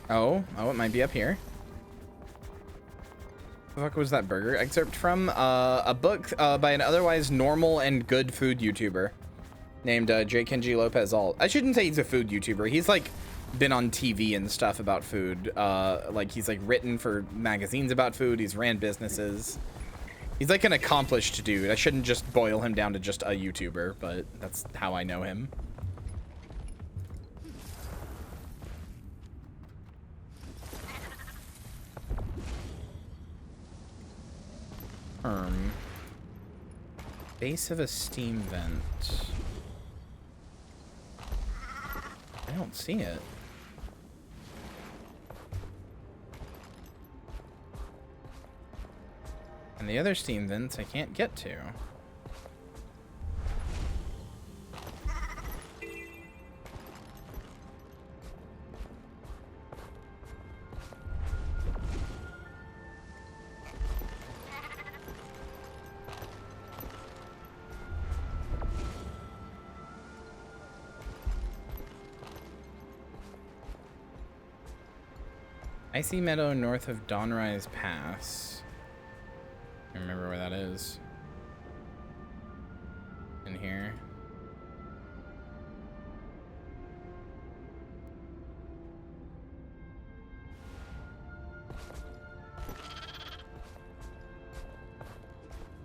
Oh, it might be up here. The fuck was that burger excerpt from? A book by an otherwise normal and good food YouTuber named J. Kenji Lopez Alt. I shouldn't say he's a food YouTuber. He's like been on TV and stuff about food. Like he's like written for magazines about food. He's ran businesses. He's like an accomplished dude. I shouldn't just boil him down to just a YouTuber, but that's how I know him. Base of a steam vent. I don't see it. And the other steam vents I can't get to. Icy Meadow north of Dawnrise Pass. I remember where that is. In here.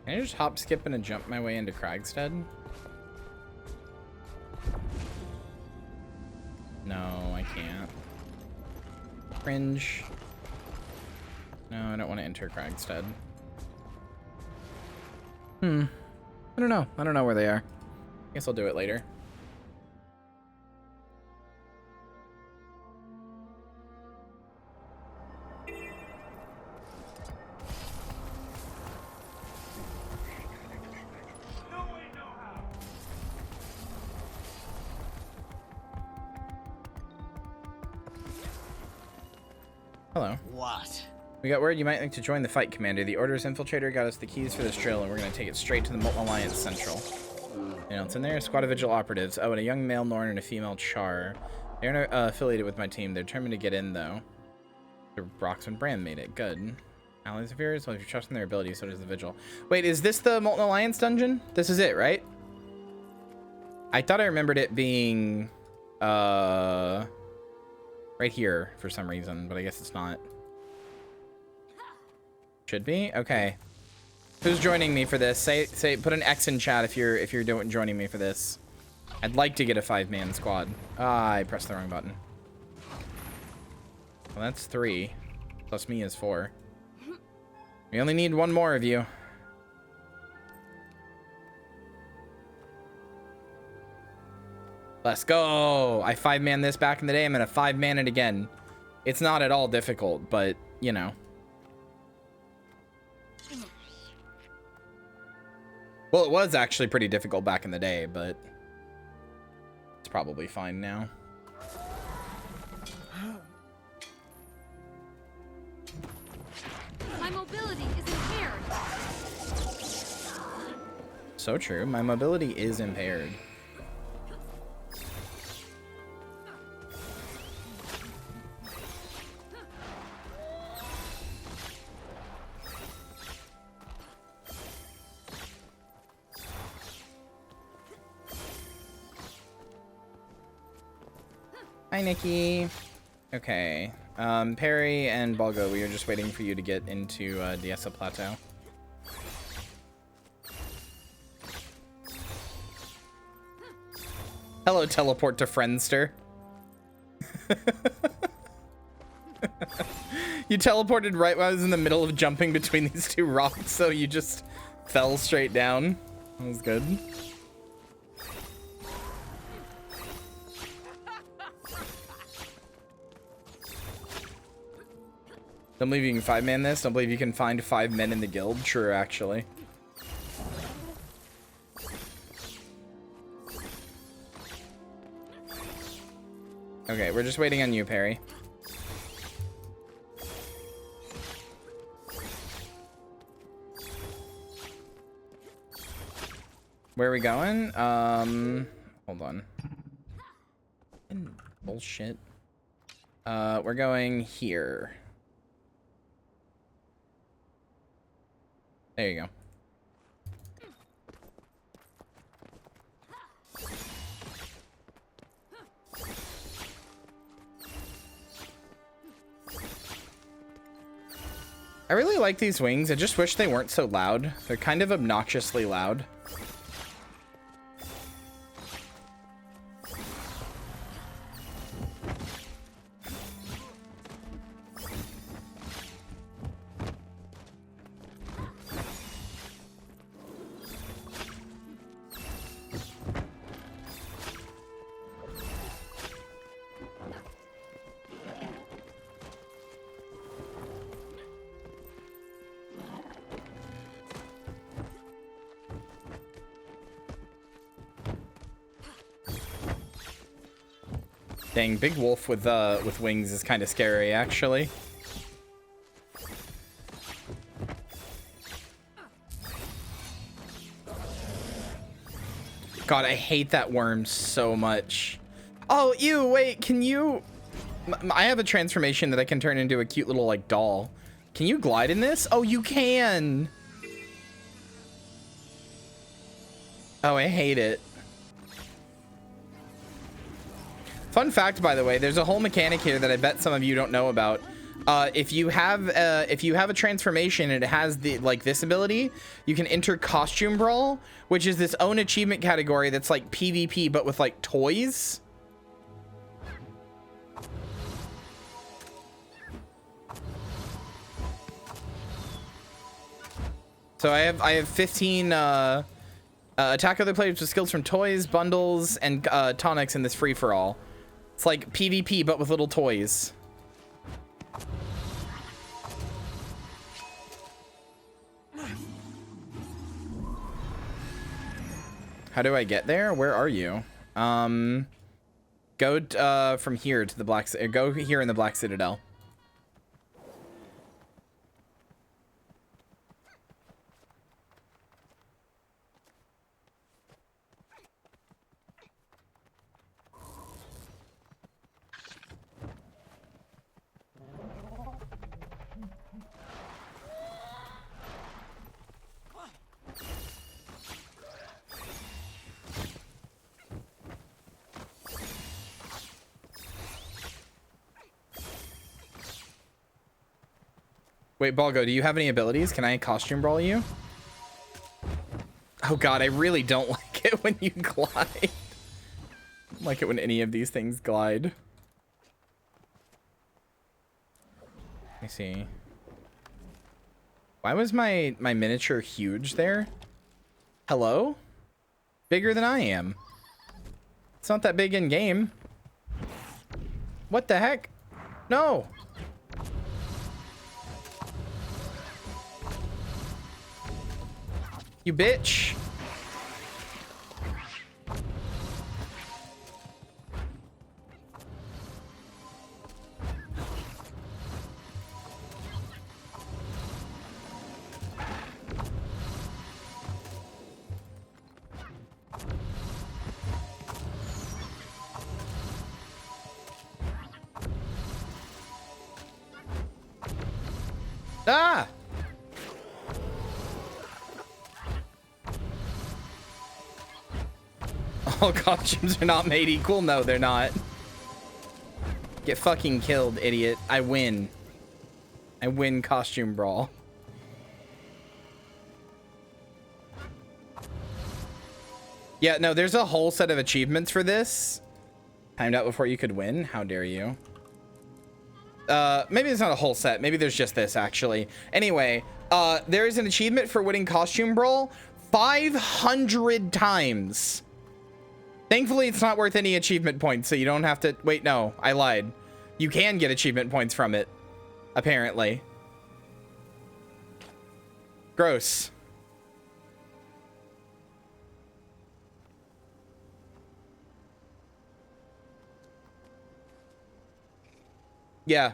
Can I just hop, skip, and jump my way into Kragstead? No, I can't. Cringe. No, I don't want to enter Kragstead. I don't know. I don't know where they are. Guess I'll do it later. Hello. What? We got word you might like to join the fight, Commander. The Order's infiltrator got us the keys for this drill, and we're going to take it straight to the Molten Alliance Central. You know, it's in there. A squad of vigil operatives. Oh, and a young male Norn and a female Char. They're not affiliated with my team. They're determined to get in, though. Brox and Bram made it. Good. Allies of yours? Well, if you trust in their abilities, so does the vigil. Wait, is this the Molten Alliance dungeon? This is it, right? I thought I remembered it being... right here for some reason, but I guess it's not. Should be? Okay. Who's joining me for this? Put an X in chat if you're joining me for this. I'd like to get a 5-man squad. Ah, I pressed the wrong button. Well, that's 3. Plus me is 4. We only need 1 more of you. Let's go. I 5-man this back in the day. I'm gonna 5-man it again. It's not at all difficult, but you know. Well, it was actually pretty difficult back in the day, but it's probably fine now. My mobility is impaired. So true. My mobility is impaired. Hi, Nikki. Okay. Perry and Balgo, we are just waiting for you to get into Diessa Plateau. Hello, teleport to Friendster. You teleported right when I was in the middle of jumping between these 2 rocks, so you just fell straight down. That was good. Don't believe you can 5-man this. Don't believe you can find 5 men in the guild. True, actually. Okay, we're just waiting on you, Perry. Where are we going? Hold on. Bullshit. We're going here. There you go. I really like these wings. I just wish they weren't so loud. They're kind of obnoxiously loud. Dang, big wolf with wings is kind of scary, actually. God, I hate that worm so much. Oh, ew, wait, can you... I have a transformation that I can turn into a cute little, like, doll. Can you glide in this? Oh, you can! Oh, I hate it. Fun fact, by the way, there's a whole mechanic here that I bet some of you don't know about. If you have a transformation and it has this ability, you can enter Costume Brawl, which is this own achievement category that's like PvP but with like toys. So I have 15 attack other players with skills from toys, bundles, and tonics in this free for all. It's like PvP but with little toys. How do I get there? Where are you? Go from here to the go here in the Black Citadel. Wait, Balgo, do you have any abilities? Can I costume brawl you? Oh god, I really don't like it when you glide. I don't like it when any of these things glide. Let me see. Why was my miniature huge there? Hello? Bigger than I am. It's not that big in game. What the heck? No. You bitch. Ah! All costumes are not made equal? No, they're not. Get fucking killed, idiot. I win. I win costume brawl. Yeah, no, there's a whole set of achievements for this. Timed out before you could win? How dare you? Maybe there's not a whole set. Maybe there's just this, actually. Anyway, there is an achievement for winning costume brawl 500 times. Thankfully, it's not worth any achievement points, so you don't have to... Wait, no, I lied. You can get achievement points from it, apparently. Gross. Yeah.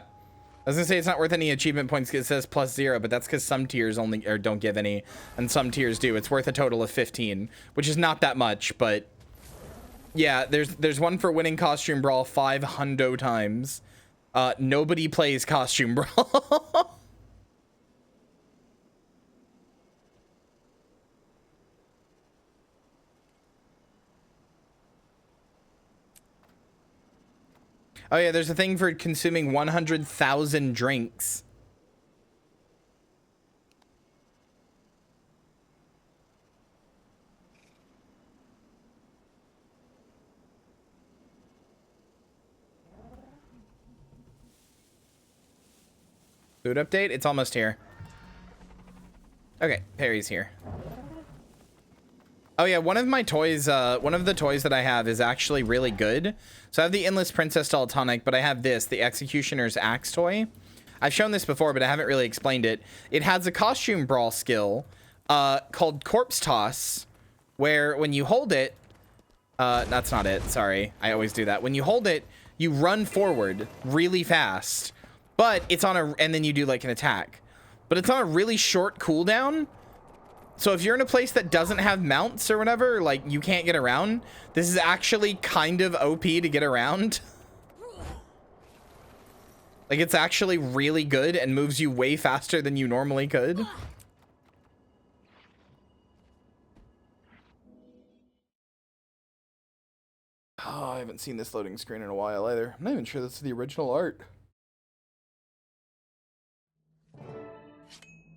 I was gonna say it's not worth any achievement points because it says +0, but that's because some tiers only or don't give any, and some tiers do. It's worth a total of 15, which is not that much, but yeah, there's one for winning costume brawl 500 times. Nobody plays costume brawl. Oh yeah, there's a thing for consuming 100,000 drinks. Food update? It's almost here. Okay, Perry's here. Oh yeah, one of my toys, one of the toys that I have is actually really good. So I have the Endless Princess Doll Tonic, but I have this, the Executioner's Axe toy. I've shown this before, but I haven't really explained it. It has a costume brawl skill called Corpse Toss, where when you hold it, that's not it, sorry. I always do that. When you hold it, you run forward really fast, but it's on a, and then you do like an attack. But it's on a really short cooldown. So if you're in a place that doesn't have mounts or whatever, like you can't get around, this is actually kind of OP to get around. Like it's actually really good and moves you way faster than you normally could. Oh, I haven't seen this loading screen in a while either. I'm not even sure that's the original art.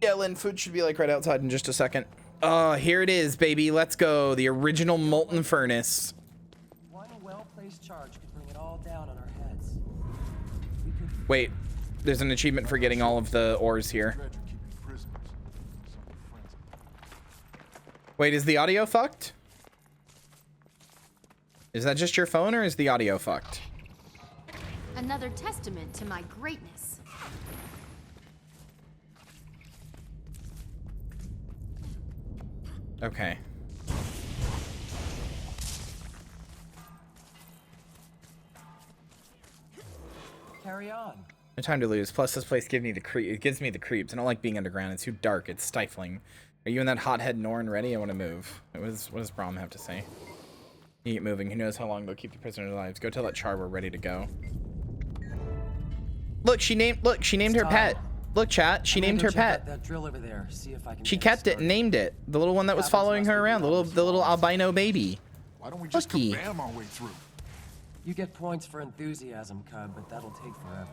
Yeah, Lynn, food should be like right outside in just a second. Oh, here it is, baby. Let's go. The original molten furnace. One well-placed charge could bring it all down on our heads. Wait, there's an achievement for getting all of the ores here. Wait, is the audio fucked? Is that just your phone or is the audio fucked? Another testament to my greatness. Okay. Carry on. No time to lose. Plus, this place gives me the creeps. I don't like being underground. It's too dark. It's stifling. Are you and that hothead Norn ready? I want to move. What does Braum have to say? You get moving. Who knows how long they'll keep the prisoners alive? Go tell that Char we're ready to go. Look, she named her pet. Look, chat. She named her pet. That drill over there. See if I can she kept it and named it. The little one that was following her around. The little albino baby. Why don't we just kabam our way through? You get points for enthusiasm, Cub, but that'll take forever.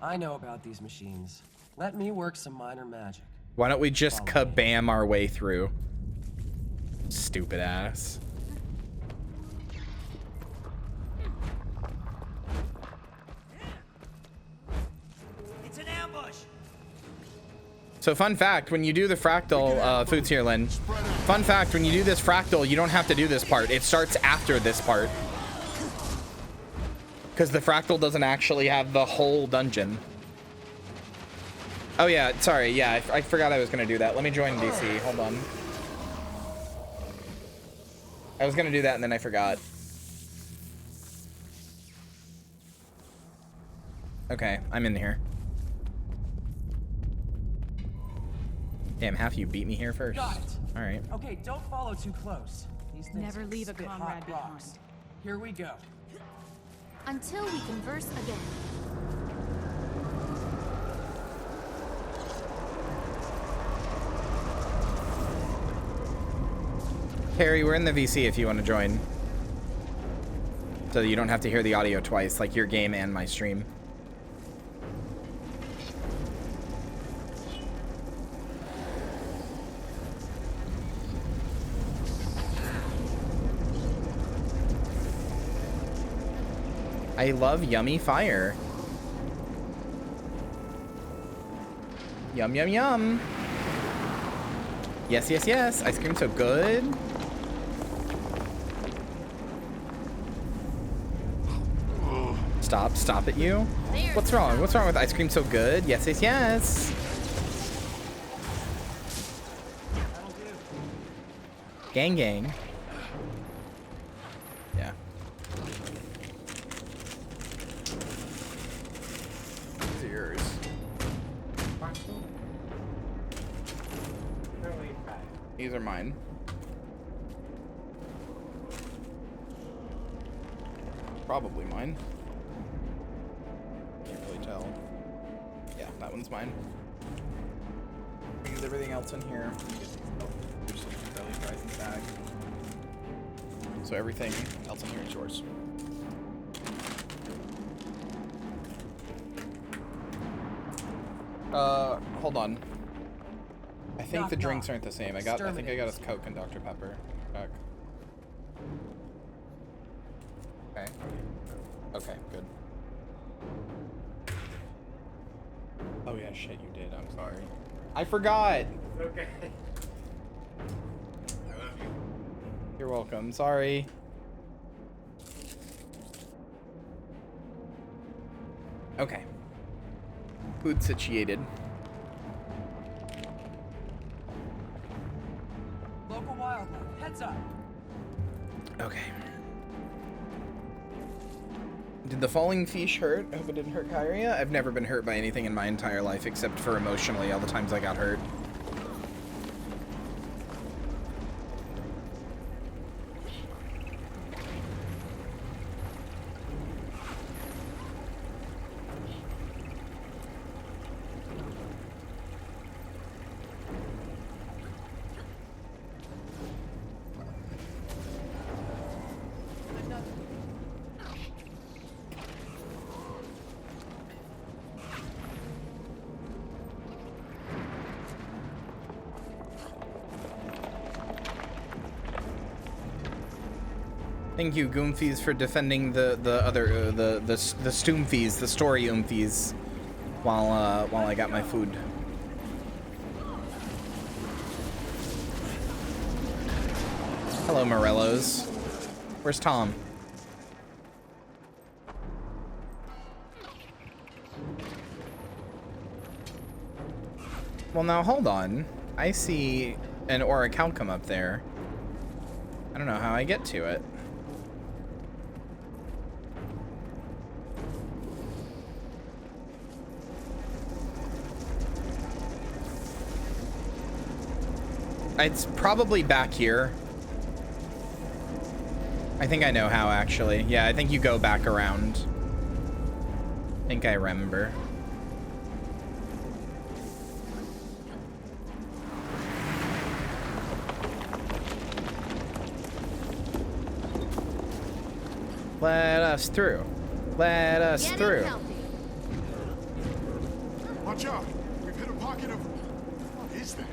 I know about these machines. Let me work some minor magic. Why don't we just kabam our way through? Stupid ass. It's an ambush. So fun fact, when you do the fractal, Foods here, Lynn. Fun fact, when you do this fractal, you don't have to do this part. It starts after this part. Because the fractal doesn't actually have the whole dungeon. Oh yeah, sorry, yeah, I forgot I was gonna do that. Let me join DC, hold on. I was gonna do that and then I forgot. Okay, I'm in here. Damn, half of you beat me here first. Got it. All right. Okay, don't follow too close. These things Never leave a spit hot comrade rocks. behind. Here we go. Until we converse again. Carrie, we're in the VC if you want to join. So that you don't have to hear the audio twice, like your game and my stream. I love yummy fire. Yum, yum, yum. Yes, yes, yes. Ice cream so good. Stop it, you. What's wrong? What's wrong with ice cream so good? Yes, yes, yes. Gang, gang. Yeah. These are yours. These are mine. Probably mine. Can't really tell. Yeah, that one's mine. Use everything else in here. There's some belly fries in the bag. So everything else in here is yours. Hold on. I think the drinks aren't the same. I think I got us Coke and Dr. Pepper back. Okay. Okay, good. Oh yeah, shit, you did. I'm sorry. I forgot. Okay. I love you. You're welcome. Sorry. Okay. Food situated. Local wildlife, heads up. Okay. Did the falling fish hurt? I hope it didn't hurt Kyria. I've never been hurt by anything in my entire life except for emotionally all the times I got hurt. Thank you, Goomfies, for defending the Stoomfies, the story Oomfies, while I got my food. Hello, Morellos. Where's Tom? Well, now hold on. I see an orichalcum up there. I don't know how I get to it. It's probably back here. I think I know how, actually. Yeah, I think you go back around. I think I remember. Let us through. Let us through. Watch out! We've bucket of... What is that?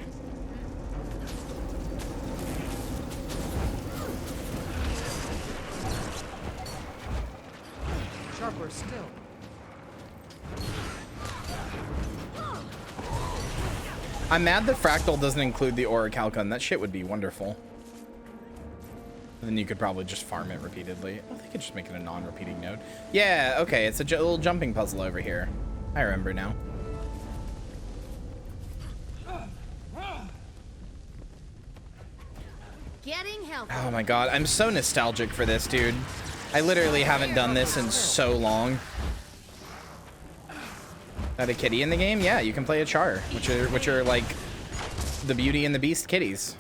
Sharper still. I'm mad that Fractal doesn't include the Orichalcon. That shit would be wonderful. And then you could probably just farm it repeatedly. Oh, they could just make it a non-repeating node. Yeah, okay, it's a little jumping puzzle over here. I remember now. Getting healthy. Oh my god, I'm so nostalgic for this, dude. I literally haven't done this in so long. Got a kitty in the game? Yeah, you can play a char, which are like the Beauty and the Beast kitties.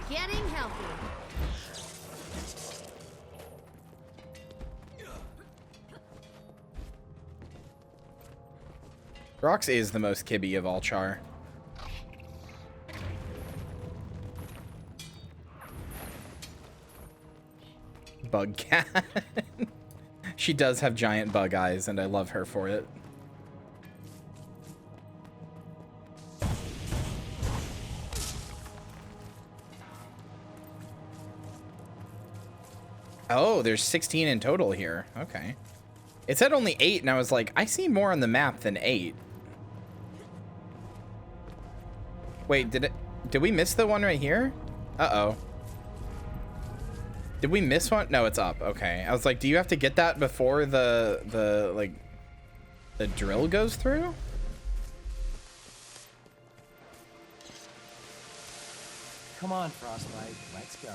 Getting healthy. Rox is the most kibby of all char. Bug cat. She does have giant bug eyes, and I love her for it. Oh, there's 16 in total here. Okay. It said only 8, and I was like, I see more on the map than 8. Wait, did we miss the one right here? Uh-oh. Did we miss one? No, it's up. Okay. I was like, do you have to get that before the drill goes through? Come on, Frostbite. Let's go.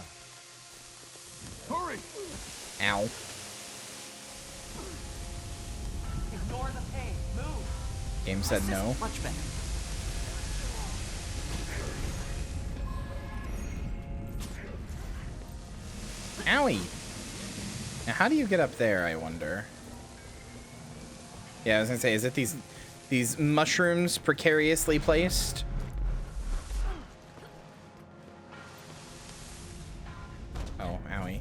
Hurry! Ow. Ignore the pain. Move. Game said no. Much better. Owie. Now, how do you get up there, I wonder? Yeah, I was gonna say, is it these mushrooms precariously placed? Oh, owie.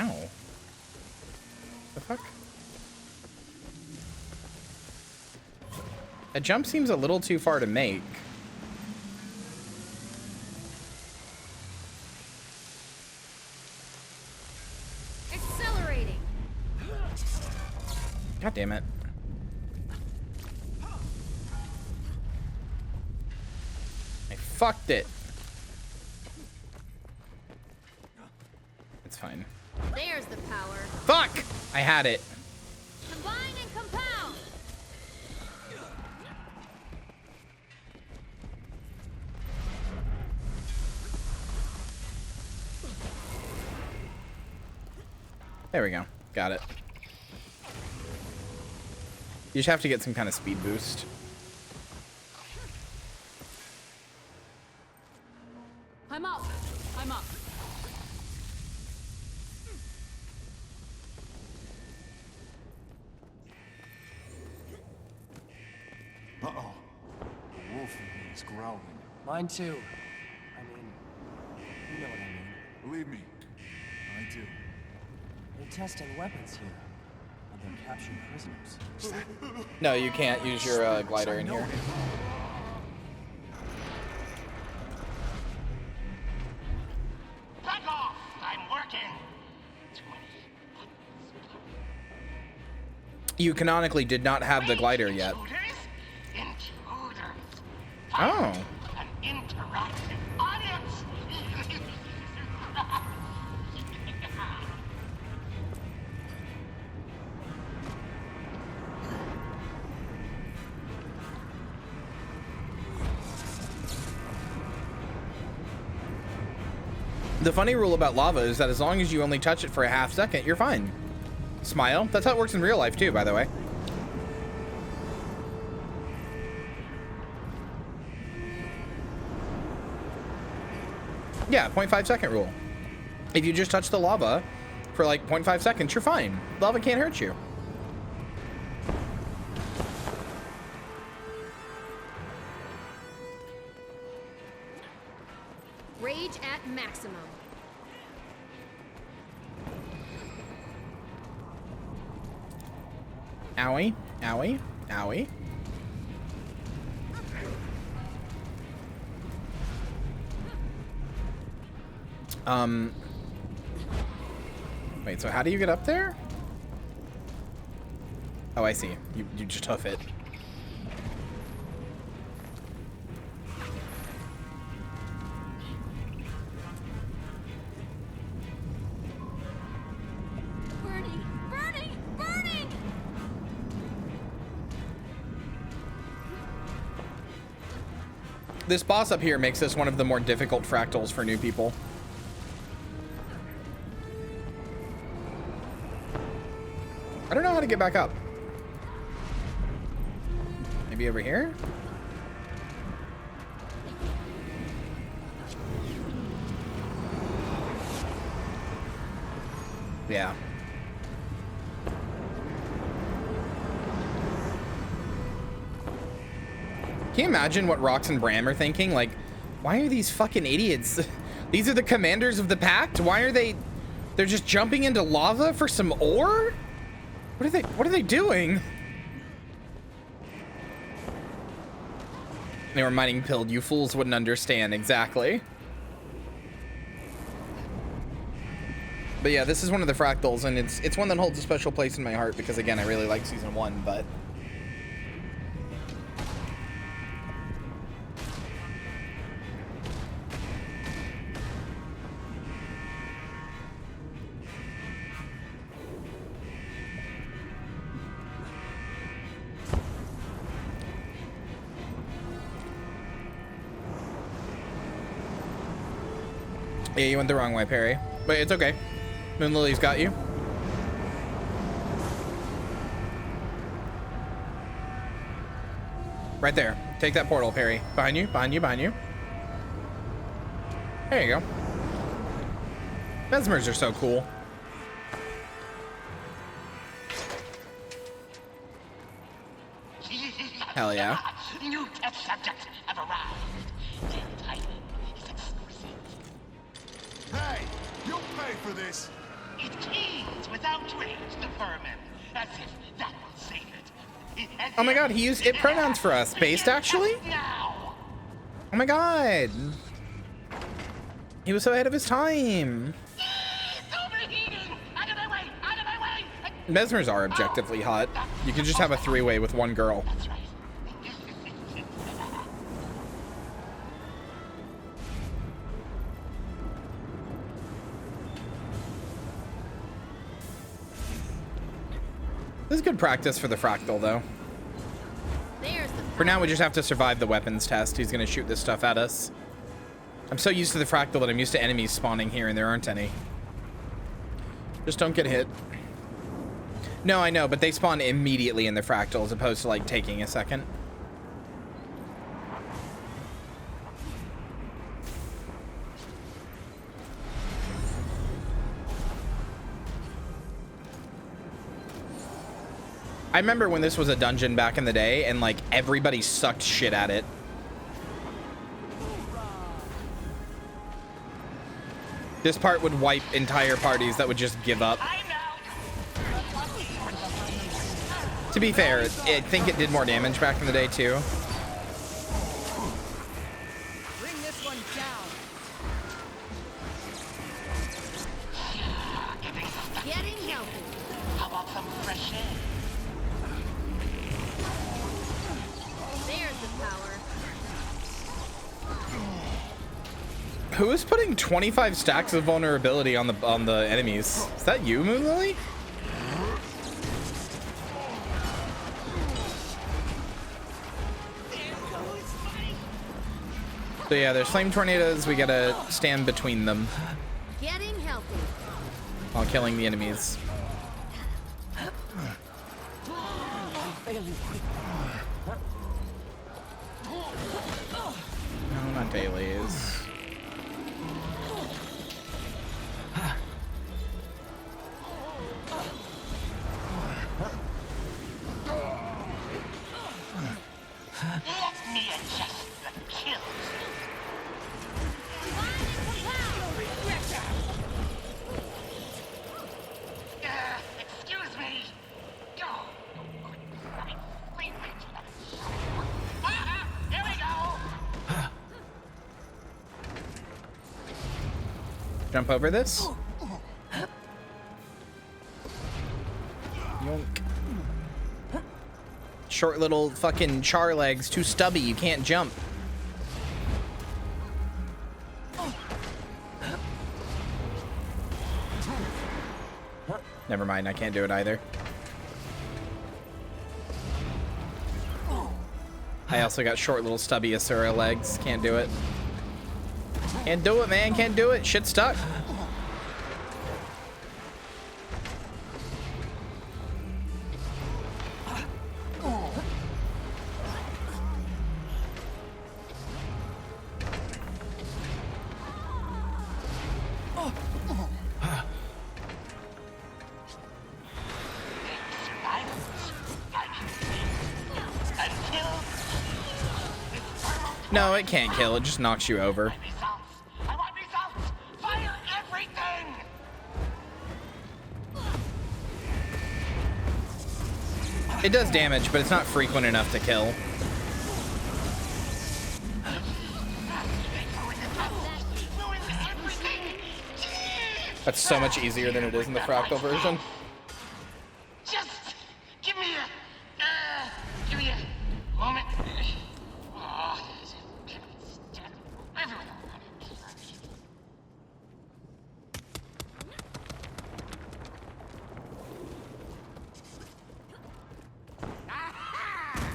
Ow. The fuck? A jump seems a little too far to make. Accelerating. God damn it. I fucked it. It's fine. There's the power. Fuck! I had it. Combine and compound. There we go. Got it. You just have to get some kind of speed boost. I'm up. I'm up. Uh-oh. The wolf in me is growling. Mine too. I mean, you know what I mean. Believe me, I do. They're testing weapons here. And they're capturing prisoners. No, you can't use your glider in here. Back off! I'm working! You canonically did not have the glider yet. Intruders! Oh. An interactive audience! The funny rule about lava is that as long as you only touch it for a half second, you're fine. Smile. That's how it works in real life too, by the way. Yeah, 0.5 second rule. If you just touch the lava for like 0.5 seconds, you're fine. Lava can't hurt you. Rage at maximum. Owie, owie, owie. Wait, so how do you get up there? Oh, I see. You just hoof it. Burning! Burning! Burning! This boss up here makes this one of the more difficult fractals for new people. I don't know how to get back up. Maybe over here? Yeah. Can you imagine what Rox and Bram are thinking? Like, why are these fucking idiots? These are the commanders of the Pact? Why are they... They're just jumping into lava for some ore? What are they doing? They were mining pilled. You fools wouldn't understand. Exactly. But yeah, this is one of the fractals, and it's one that holds a special place in my heart because, again, I really like season 1, but... Yeah, you went the wrong way, Perry. But it's okay. Moon Lily's got you. Right there. Take that portal, Perry. Behind you, behind you, behind you. There you go. Mesmers are so cool. Hell yeah. New test subjects have arrived. Their timing is exquisite. Hey, you'll pay for this. It kills without rage the vermin, as if that will save it. Oh my god, he used it pronouns for us. Based, actually? Now. Oh my god. He was so ahead of his time. It's overheating. Out of my way! Out of my way! Mesmers are objectively hot. You can just have a three-way with one girl. That's right. This is good practice for the fractal, though. There's the For now, we just have to survive the weapons test. He's gonna shoot this stuff at us. I'm so used to the fractal that I'm used to enemies spawning here, and there aren't any. Just don't get hit. No, I know, but they spawn immediately in the fractal as opposed to, like, taking a second. I remember when this was a dungeon back in the day, and, like, everybody sucked shit at it. This part would wipe entire parties that would just give up. To be fair, I think it did more damage back in the day, too. Bring this one down. getting healthy. How about some fresh air? There's the power. Who is putting 25 stacks of vulnerability on the enemies? Is that you, Moon Lily? So yeah, there's flame tornadoes. We gotta stand between them Getting healthy. while killing the enemies. No, not dailies. Let me adjust the kills. Jump over this. Yoink. Short little fucking char legs, too stubby, you can't jump. Never mind, I can't do it either. I also got short little stubby Asura legs, can't do it. Can't do it, man, can't do it, shit stuck. No, it can't kill. It just knocks you over. I want results! Fire everything! It does damage, but it's not frequent enough to kill. That's so much easier than it is in the fractal version. Just give me a moment.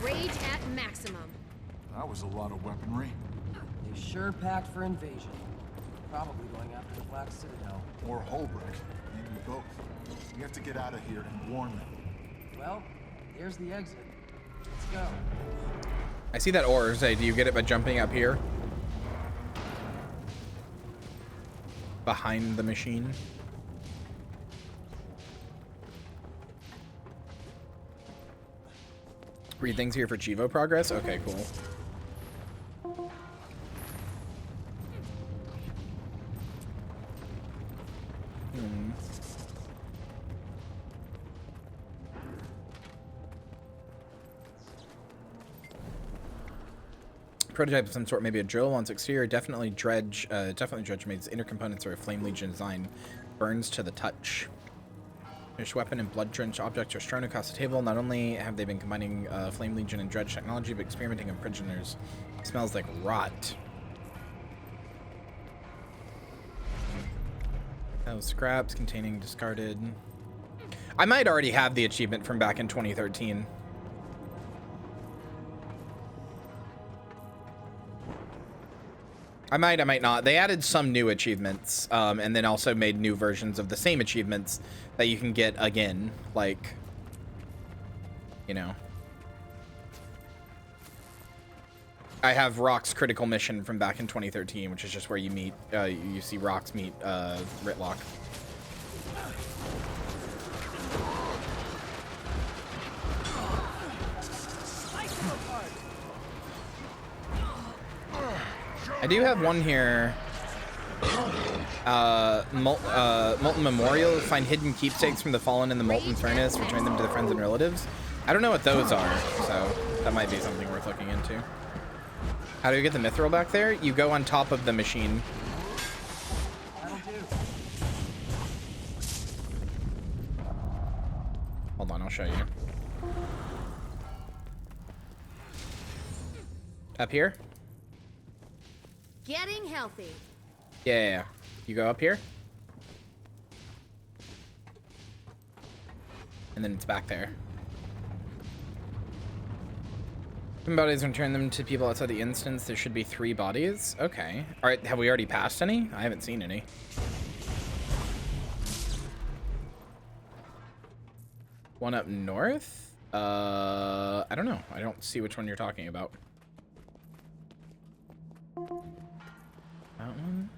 Rage at maximum. That was a lot of weaponry. They sure packed for invasion. Probably going after the Black Citadel. Or Holbrook. Maybe both. We have to get out of here and warn them. Well, there's the exit. Let's go. I see that ore. Say, do you get it by jumping up here? Behind the machine. Read things here for Chivo progress? Okay, cool. Prototype of some sort, maybe a drill once exterior. Definitely dredge made its inner components are a flame legion design. Burns to the touch. Finished weapon and blood drenched objects are strewn across the table. Not only have they been combining flame legion and dredge technology, but experimenting on prisoners. Smells like rot. Oh, scraps containing discarded. I might already have the achievement from back in 2013. I might not. They added some new achievements, and then also made new versions of the same achievements that you can get again, like, you know. I have Rock's critical mission from back in 2013, which is just where you meet, you see Rox meet Ritlock. I do have one here. Molten Memorial. Find hidden keepsakes from the fallen in the molten furnace. Return them to the friends and relatives. I don't know what those are, so that might be something worth looking into. How do you get the mithril back there? You go on top of the machine. Hold on, I'll show you. Up here? Getting healthy. Yeah. You go up here. And then it's back there. Some bodies return them to people outside the instance. There should be 3 bodies. Okay. Alright, have we already passed any? I haven't seen any. One up north? I don't know. I don't see which one you're talking about. That one?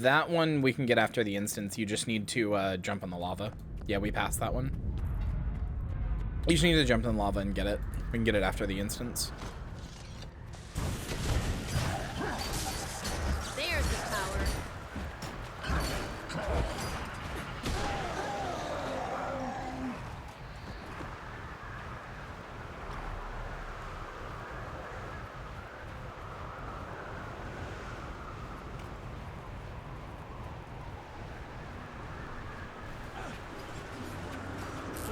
That one we can get after the instance. You just need to jump on the lava. Yeah, we passed that one. You just need to jump in the lava and get it. We can get it after the instance. There's the power.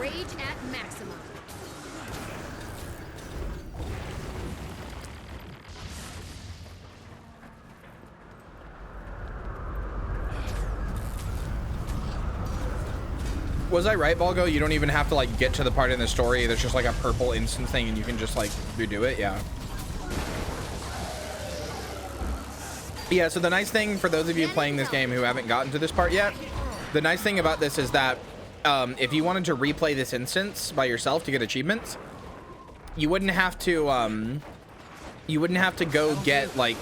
Rage at maximum. Was I right, Balgo? You don't even have to like get to the part in the story. There's just like a purple instant thing and you can just like redo it. Yeah. Yeah, so the nice thing for those of you playing this game who haven't gotten to this part yet, the nice thing about this is that if you wanted to replay this instance by yourself to get achievements, you wouldn't have to go get like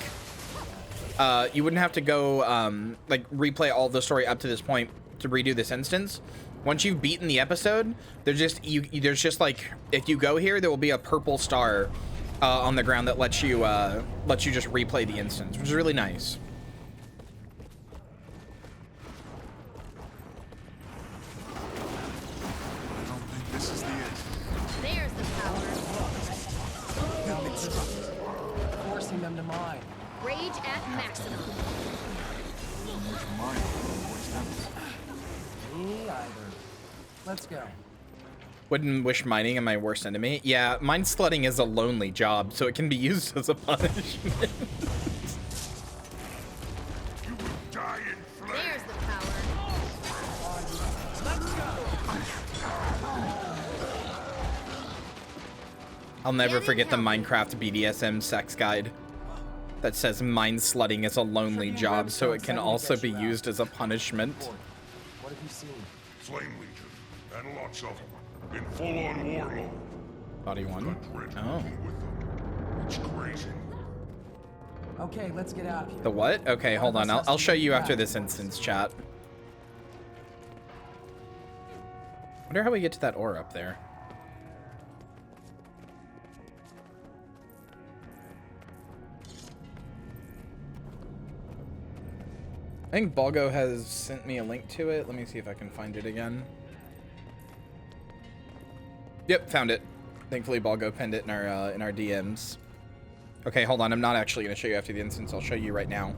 you wouldn't have to go like replay all the story up to this point to redo this instance. Once you've beaten the episode, there's just like, if you go here, there will be a purple star on the ground that lets you just replay the instance, which is really nice. I don't think this is the end. There's the power. Forcing them to mine. Rage at maximum. Which mine? What's that? Me either. Let's go. Wouldn't wish mining on my worst enemy. Yeah, mine sledding is a lonely job, so it can be used as a punishment. You will die in flames. There's the power. I'll never forget the Minecraft BDSM sex guide that says mine sledding is a lonely job, so it can also be used as a punishment. What have you seen? Flame Legion, and lots of them, in full-on war mode. Body one. With Oh. them. It's crazy. Okay, let's get out of here. The what? Okay, hold on. I'll show you after this instance, chat. Wonder how we get to that ore up there. I think Balgo has sent me a link to it. Let me see if I can find it again. Yep, found it. Thankfully, Balgo pinned it in our DMs. Okay, hold on. I'm not actually going to show you after the instance. I'll show you right now.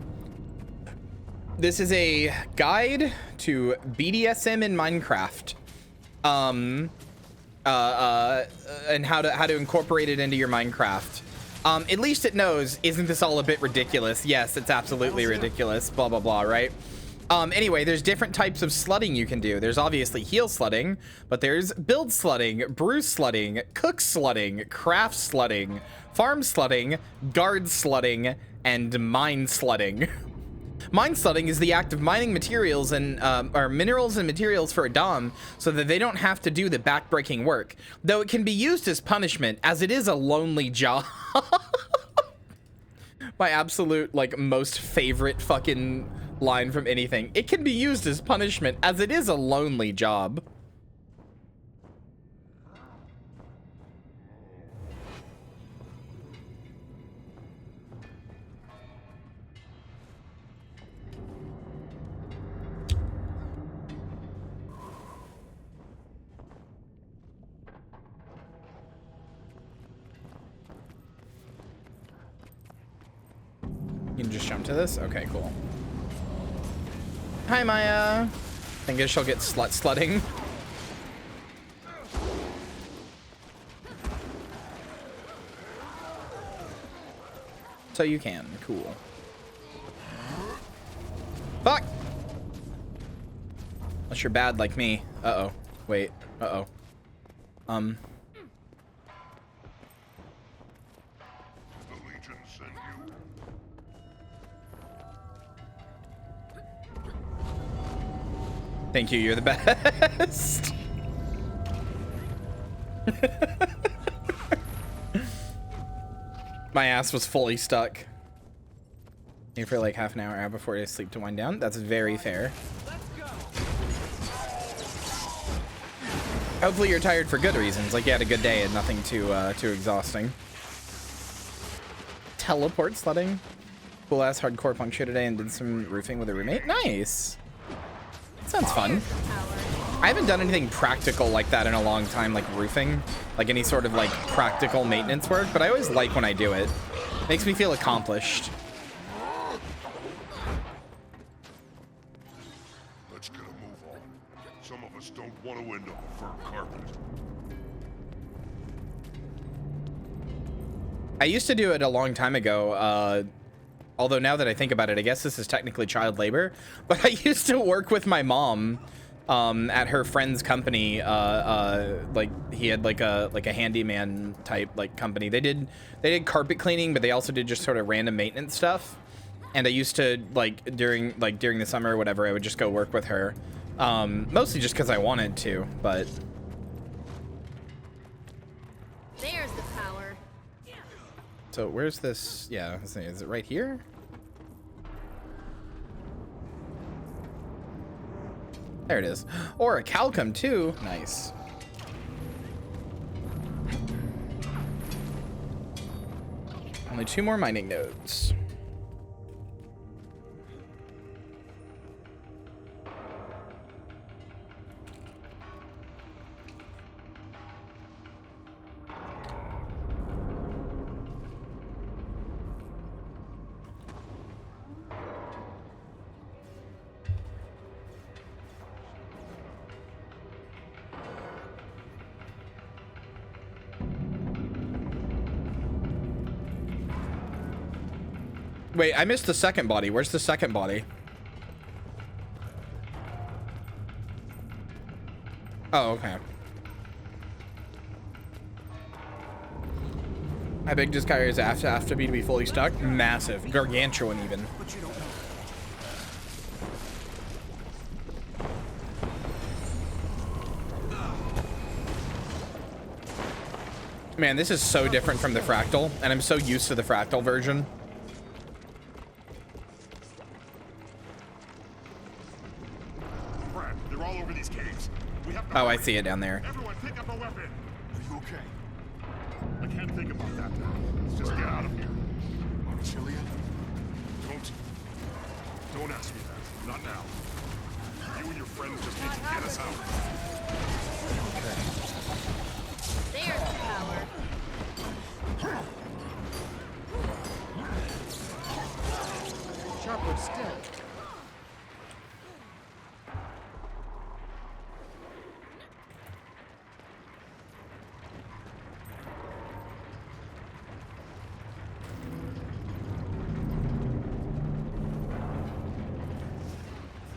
This is a guide to BDSM in Minecraft. And how to incorporate it into your Minecraft. At least it knows, isn't this all a bit ridiculous? Yes, it's absolutely ridiculous, blah, blah, blah, right? Anyway, there's different types of sledding you can do. There's obviously heal sledding, but there's build sledding, brew sledding, cook sledding, craft sledding, farm sledding, guard sledding, and mine sledding. Mine sledding is the act of mining materials and or minerals and materials for a dom so that they don't have to do the backbreaking work, though it can be used as punishment as it is a lonely job. My absolute like most favorite fucking line from anything. It can be used as punishment as it is a lonely job. You can just jump to this? Okay, cool. Hi, Maya. I guess she'll get sledding. So you can. Cool. Fuck! Unless you're bad like me. Uh-oh. Wait. Uh-oh. The Legion send you. Thank you, you're the best. My ass was fully stuck. Here for like half an hour before I sleep to wind down. That's very fair. Hopefully you're tired for good reasons, like you had a good day and nothing too exhausting. Teleport sledding. Cool ass hardcore punk show today and did some roofing with a roommate. Nice. Sounds fun. I haven't done anything practical like that in a long time, like roofing, like any sort of like practical maintenance work, but I always like when I do it. Makes me feel accomplished. Let's get a move on. Some of us don't want to end up a fur carpet. I used to do it a long time ago. Although now that I think about it, I guess this is technically child labor. But I used to work with my mom at her friend's company. Like he had like a handyman type like company. They did carpet cleaning, but they also did just sort of random maintenance stuff. And I used to like during the summer or whatever, I would just go work with her. Mostly just because I wanted to, but. There's the power. So where's this? Yeah, is it right here? There it is. Or a calcum too. Nice. Only 2 more mining nodes. Wait, I missed the second body. Where's the second body? Oh, okay. How big does Kyria's have to be to be fully stuck? Massive. Gargantuan even. Man, this is so different from the fractal, and I'm so used to the fractal version. They're all over these caves. We have to Oh, hurry. I see it down there. Everyone, pick up a weapon. Are you okay? I can't think about that now. Let's just get out of here. Otilia? Don't ask me that. Not now. You and your friends just need to get us out. There's the power. Sharpwood still.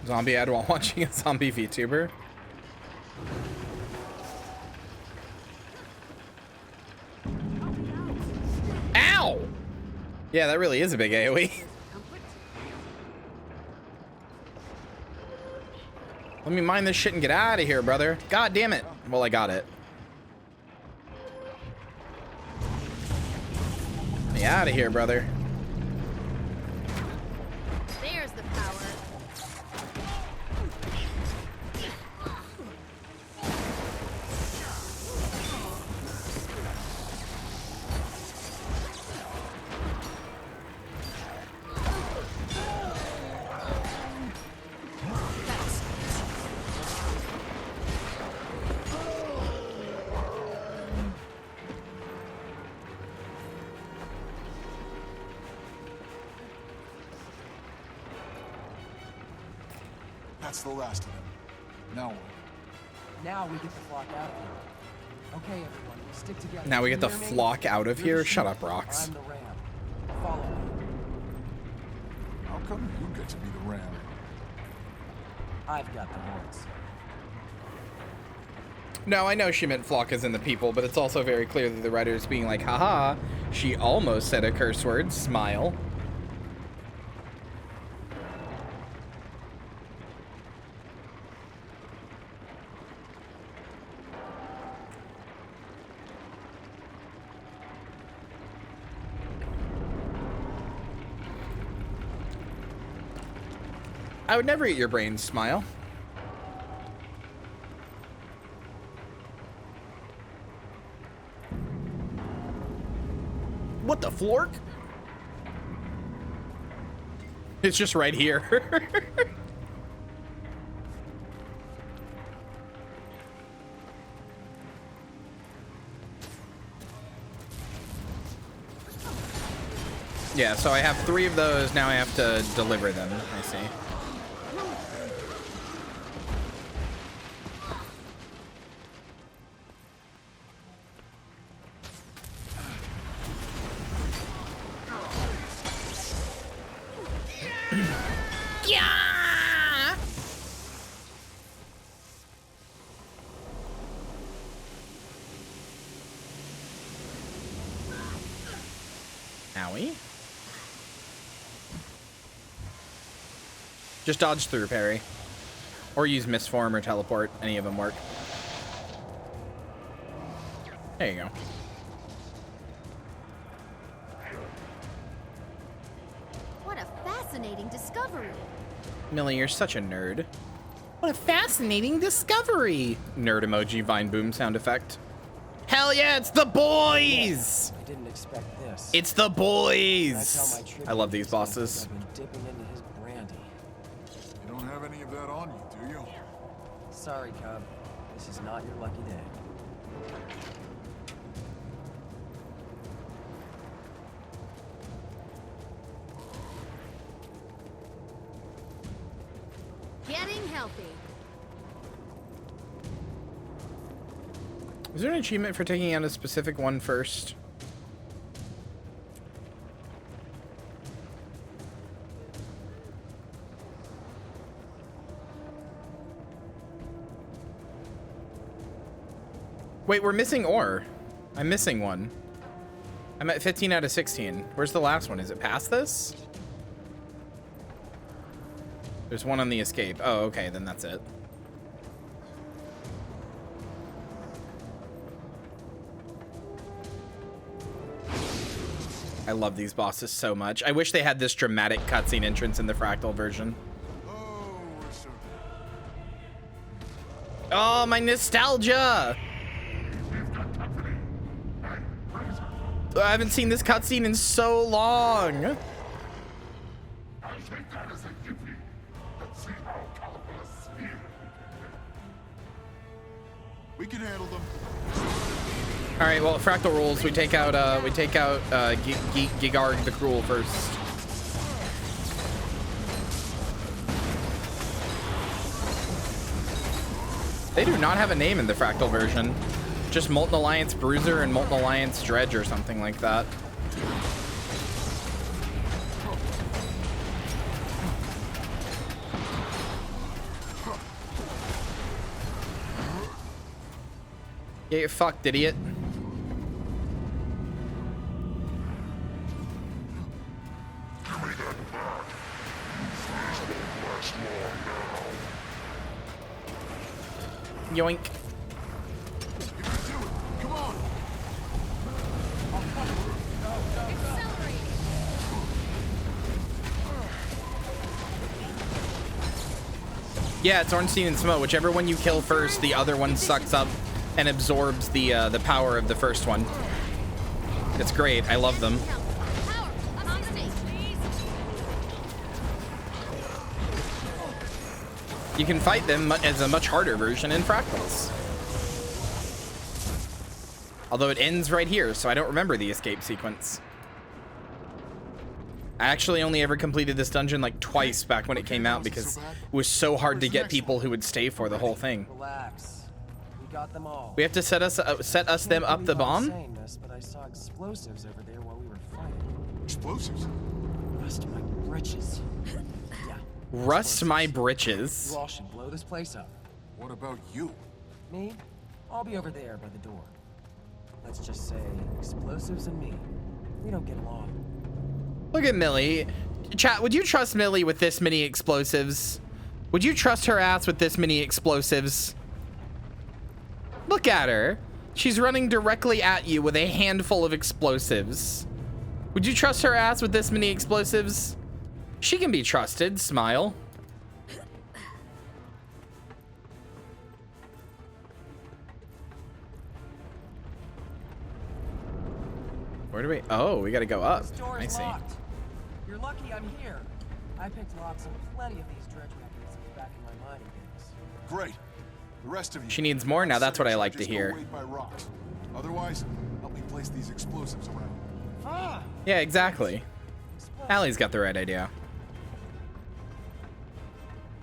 Zombie ad while watching a zombie VTuber. Ow! Yeah, that really is a big AoE. Let me mine this shit and get out of here, brother. God damn it. Well, I got it. Get me out of here, brother. There's the power. That's the last of them. Now what? Now we get the flock out of here. Okay, everyone, stick together. Now we get the You hear me? flock out of You're here? the Shut shield. up, Rocks. I'm the ram. Follow me. How come you get to be the ram? I've got the horns. No, I know she meant flock as in the people, but it's also very clear that the writer is being like, haha, she almost said a curse word, smile. I would never eat your brains, smile. What the flork? It's just right here. Yeah, so I have 3 of those. Now I have to deliver them. I see. Yeah! Owie. Just dodge through, parry. Or use misform or teleport. Any of them work. There you go. What a fascinating discovery. Millie, you're such a nerd. What a fascinating discovery. Nerd emoji, vine boom sound effect. Hell yeah, it's the boys! I didn't expect this. It's the boys! I love these bosses. I've been dipping into his brandy. You don't have any of that on you, do you? Sorry, Cub. This is not your lucky day. Getting healthy. Is there an achievement for taking out a specific one first? Wait, we're missing ore. I'm missing one. I'm at 15 out of 16. Where's the last one? Is it past this? There's one on the escape. Oh, okay, then that's it. I love these bosses so much. I wish they had this dramatic cutscene entrance in the Fractal version. Oh, my nostalgia! I haven't seen this cutscene in so long. We can handle them. All right, well, Fractal rules. We take out Gigarg the Cruel first. They do not have a name in the Fractal version. Just Molten Alliance Bruiser and Molten Alliance Dredge or something like that. Yeah, you fucked, idiot. Yoink. Yeah, it's Ornstein and Smough. Whichever one you kill first, the other one sucks up and absorbs the power of the first one. It's great. I love them. You can fight them as a much harder version in Fractals. Although it ends right here, so I don't remember the escape sequence. I actually only ever completed this dungeon like twice back when it came out because it was so hard to get people who would stay for the whole thing. Relax. We got them all. We have to set them up the bomb? Saying this, but I saw explosives over there while we were fighting. Explosives? Rust my britches. Yeah. Rust my britches. You all should blow this place up. What about you? Me? I'll be over there by the door. Let's just say explosives and me. We don't get along. Look at Millie. Chat, would you trust Millie with this many explosives? Would you trust her ass with this many explosives? Look at her. She's running directly at you with a handful of explosives. Would you trust her ass with this many explosives? She can be trusted. Smile. Where do we? Oh, we gotta go up. I see. Locked. You're lucky I'm here. I picked locks on plenty of these dredge mechanisms back in my mining days. Great. The rest of you. She needs more now. That's what I like to just go hear. wait by rocks. Otherwise, help me place these explosives around. Ah! Yeah, exactly. Allie's got the right idea.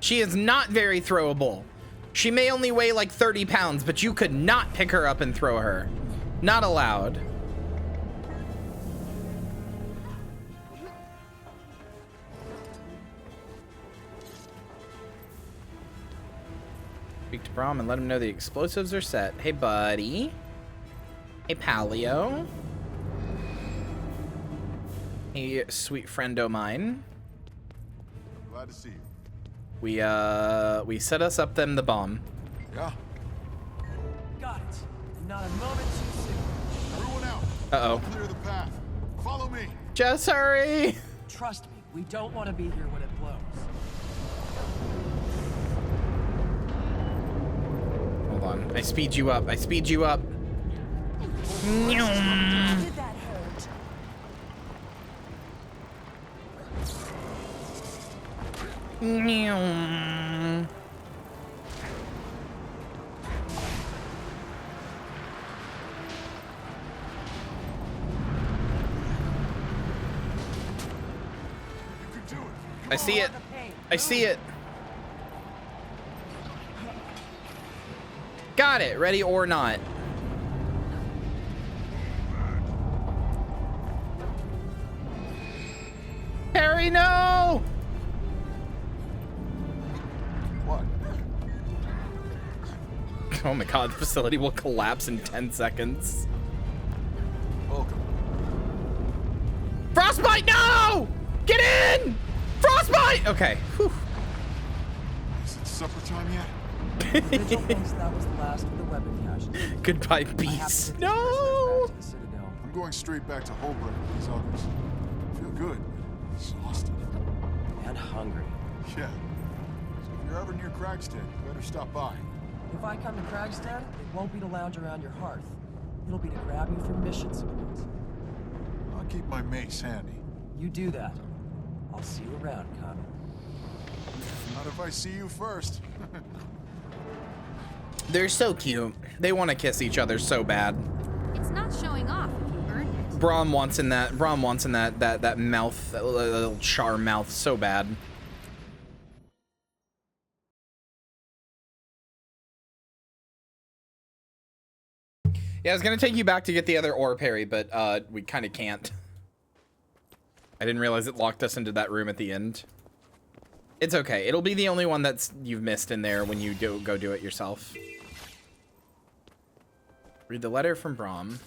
She is not very throwable. She may only weigh like 30 pounds, but you could not pick her up and throw her. Not allowed. Speak to Brom and let him know the explosives are set. Hey, buddy. Hey, Palio. Hey, sweet friend o' mine. Glad to see you. We set us up them the bomb. Yeah. Got it. Not a moment too soon. Everyone out. Uh-oh. Clear the path. Follow me. Just hurry. Trust me, we don't want to be here when it blows. Hold on. I speed you up. I speed you up. Did that hurt? I see it. I see it. Got it. Ready or not. Harry, no! What? Oh my god, the facility will collapse in 10 seconds. Welcome. Frostbite, no! Get in! Frostbite! Okay. Whew. Is it supper time yet? Vigil thinks that was the last of the weapon caches. Goodbye, I have to beast. get these No! prisoners back to the Citadel. I'm going straight back to Holbrook with these others. I feel good. Exhausted. And hungry. Yeah. So if you're ever near Kragstead, you better stop by. If I come to Kragstead, it won't be to lounge around your hearth. It'll be to grab you for mission support. I'll keep my mace handy. You do that. I'll see you around, Kami. Not if I see you first. They're so cute. They want to kiss each other so bad. It's not showing off if you earned it. Brom wants in that mouth, that little char mouth so bad. Yeah, I was gonna take you back to get the other ore, Perry, but we kind of can't. I didn't realize it locked us into that room at the end. It's okay. It'll be the only one that's you've missed in there when you go do it yourself. Read the letter from Brom.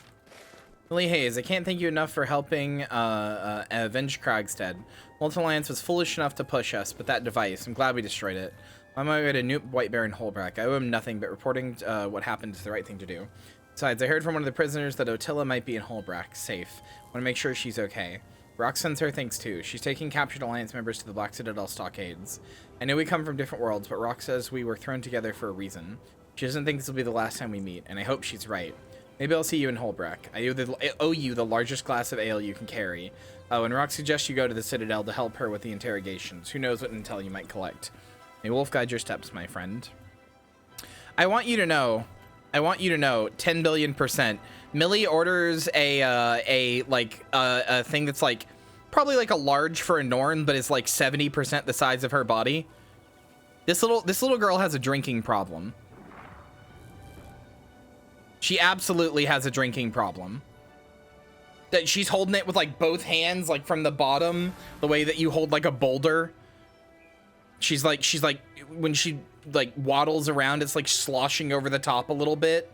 Lily Hayes, I can't thank you enough for helping avenge Kragstead. Multiple Alliance was foolish enough to push us, but that device, I'm glad we destroyed it. On my way to Nuke White Baron Holbrack, I owe him nothing, but reporting what happened is the right thing to do. Besides, I heard from one of the prisoners that Otilla might be in Holbrack, safe. Want to make sure she's okay. Rox sends her thanks too. She's taking captured Alliance members to the Black Citadel stockades. I know we come from different worlds, but Rox says we were thrown together for a reason. She doesn't think this will be the last time we meet, and I hope she's right. Maybe I'll see you in Holbrack. I owe you the largest glass of ale you can carry. Oh, and Rox suggests you go to the Citadel to help her with the interrogations. Who knows what intel you might collect. May Wolf guide your steps, my friend. I want you to know, 10 billion%. Millie orders a thing that's like probably like a large for a Norn, but is like 70% the size of her body. This little girl has a drinking problem. She absolutely has a drinking problem. That she's holding it with like both hands, like from the bottom, the way that you hold like a boulder. She's like when she like waddles around, it's like sloshing over the top a little bit.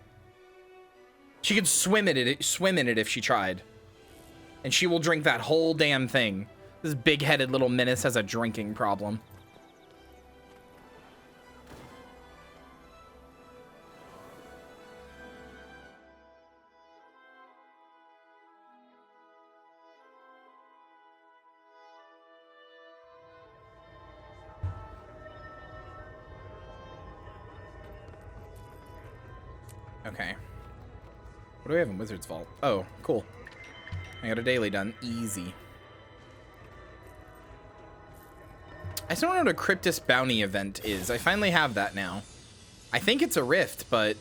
She could swim in it if she tried. And she will drink that whole damn thing. This big-headed little menace has a drinking problem. Okay. What do we have in Wizard's Vault? Oh, cool. I got a daily done. Easy. I still don't know what a Cryptus bounty event is. I finally have that now. I think it's a rift, but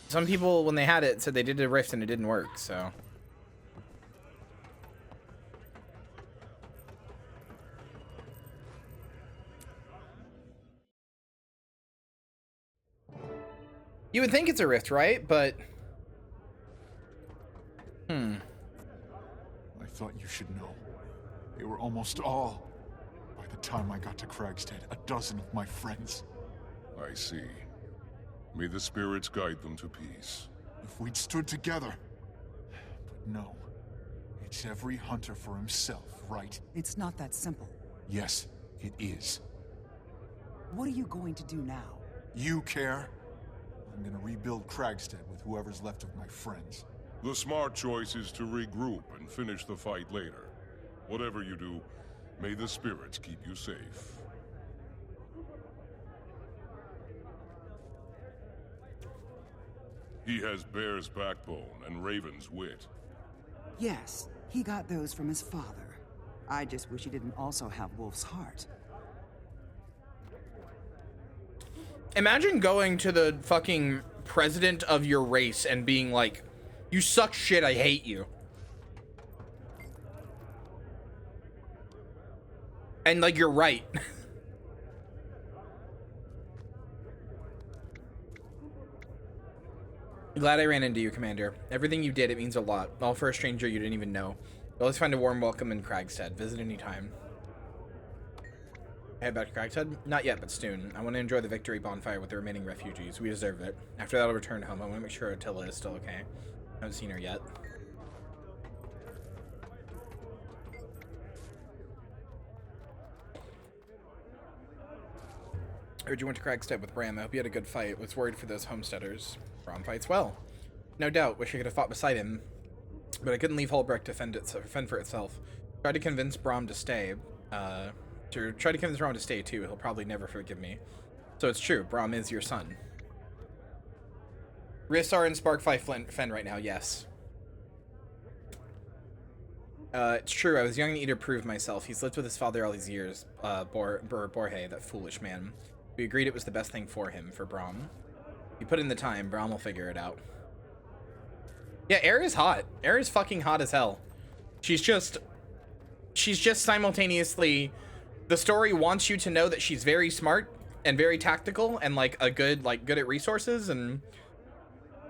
some people, when they had it, said they did a rift and it didn't work, so. You would think it's a rift, right? But... I thought you should know. They were almost all. By the time I got to Kragstead, a dozen of my friends. I see. May the spirits guide them to peace. If we'd stood together. But no. It's every hunter for himself, right? It's not that simple. Yes, it is. What are you going to do now? You care? I'm gonna rebuild Kragstead with whoever's left of my friends. The smart choice is to regroup and finish the fight later. Whatever you do, may the spirits keep you safe. He has bear's backbone and raven's wit. Yes, he got those from his father. I just wish he didn't also have Wolf's heart. Imagine going to the fucking president of your race and being like, you suck shit, I hate you. And like, you're right. Glad I ran into you, Commander. Everything you did, it means a lot. All for a stranger you didn't even know. You'll always find a warm welcome in Kragstead. Visit anytime. Head back to Kragstead? Not yet, but soon. I want to enjoy the victory bonfire with the remaining refugees. We deserve it. After that, I'll return home. I want to make sure Attila is still okay. I haven't seen her yet. I heard you went to Kragstead with Bram. I hope you had a good fight. Was worried for those homesteaders. Bram fights well. No doubt. Wish I could have fought beside him. But I couldn't leave Holbrook to fend for itself. Tried to convince Bram to stay. Try to convince Bram to stay too. He'll probably never forgive me. So it's true. Bram is your son. Rissar and Sparkfly Fen right now. Yes. It's true. I was young and eager to prove myself. He's lived with his father all these years. Borhe, that foolish man. We agreed it was the best thing for him, for Bram. You put in the time, Bram will figure it out. Yeah, Air is hot. Air is fucking hot as hell. She's just simultaneously, the story wants you to know that she's very smart and very tactical and like good at resources and